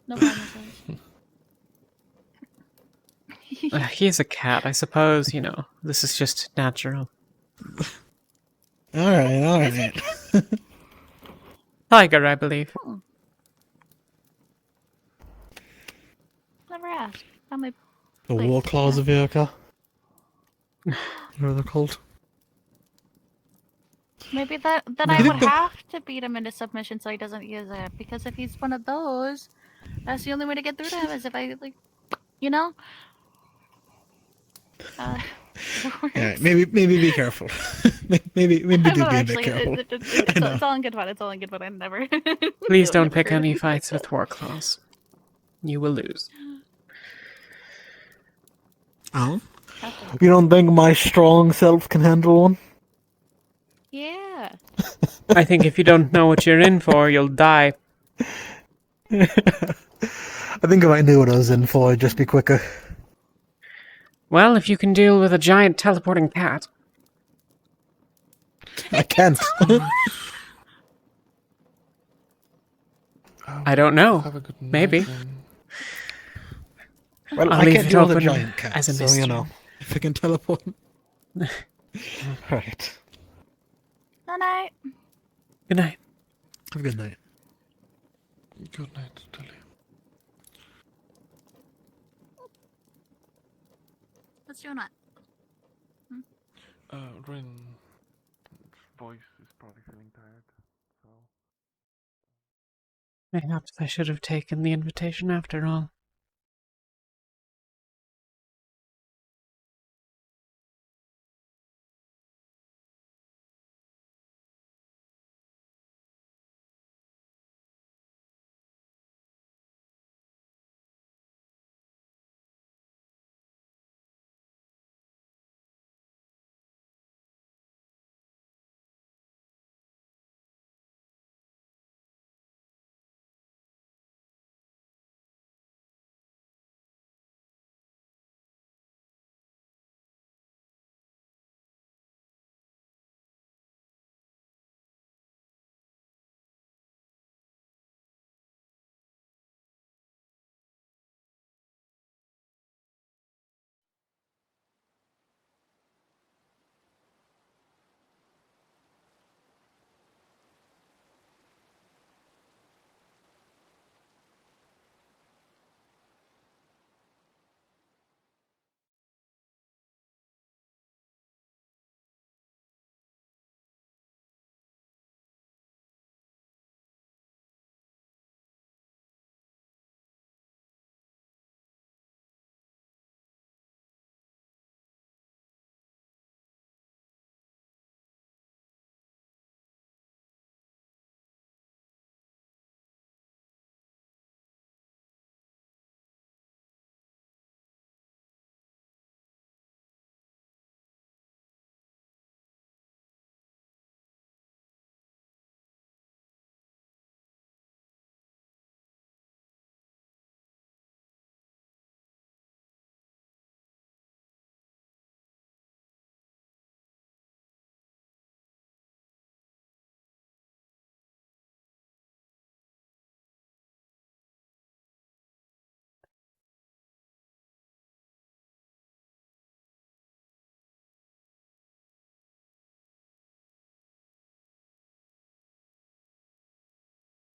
[SPEAKER 21] No problem.
[SPEAKER 1] He is a cat, I suppose, you know. This is just natural.
[SPEAKER 8] Alright.
[SPEAKER 1] Tiger, I believe.
[SPEAKER 21] Never asked. How my
[SPEAKER 8] The
[SPEAKER 21] place.
[SPEAKER 8] war claws of Yurka. Whatever they're called.
[SPEAKER 21] Maybe then
[SPEAKER 8] I
[SPEAKER 21] I
[SPEAKER 8] think
[SPEAKER 21] would
[SPEAKER 8] the-
[SPEAKER 21] have to beat him into submission so he doesn't use it. Because if he's one of those, that's the only way to get through to him is if I like, you know.
[SPEAKER 8] Alright, maybe be careful. maybe do
[SPEAKER 21] No,
[SPEAKER 8] be a bit
[SPEAKER 21] actually,
[SPEAKER 8] careful.
[SPEAKER 21] it's all in good fun. It's all in good fun. I never.
[SPEAKER 1] Please
[SPEAKER 21] I've
[SPEAKER 1] don't
[SPEAKER 21] never
[SPEAKER 1] pick
[SPEAKER 21] heard
[SPEAKER 1] any
[SPEAKER 21] anything
[SPEAKER 1] fights
[SPEAKER 21] like
[SPEAKER 1] with war claws. You will lose.
[SPEAKER 8] Oh? You don't think my strong self can handle one?
[SPEAKER 21] Yeah.
[SPEAKER 1] I think if you don't know what you're in for, you'll die.
[SPEAKER 8] I think if I knew what I was in for, I'd just be quicker.
[SPEAKER 1] Well, if you can deal with a giant teleporting cat.
[SPEAKER 14] I can't.
[SPEAKER 1] I don't know. Maybe.
[SPEAKER 14] Well,
[SPEAKER 1] I'll
[SPEAKER 14] I
[SPEAKER 1] leave
[SPEAKER 14] can't
[SPEAKER 1] it
[SPEAKER 14] deal with a
[SPEAKER 1] open
[SPEAKER 14] giant cat,
[SPEAKER 1] as a
[SPEAKER 14] so
[SPEAKER 1] mystery.
[SPEAKER 14] you know, if I can teleport. Right.
[SPEAKER 21] Good night.
[SPEAKER 1] Good night.
[SPEAKER 14] Have a good night.
[SPEAKER 13] Good night, Talia.
[SPEAKER 21] What's going on?
[SPEAKER 13] Rin's voice is probably feeling tired, so...
[SPEAKER 1] Perhaps I should have taken the invitation after all.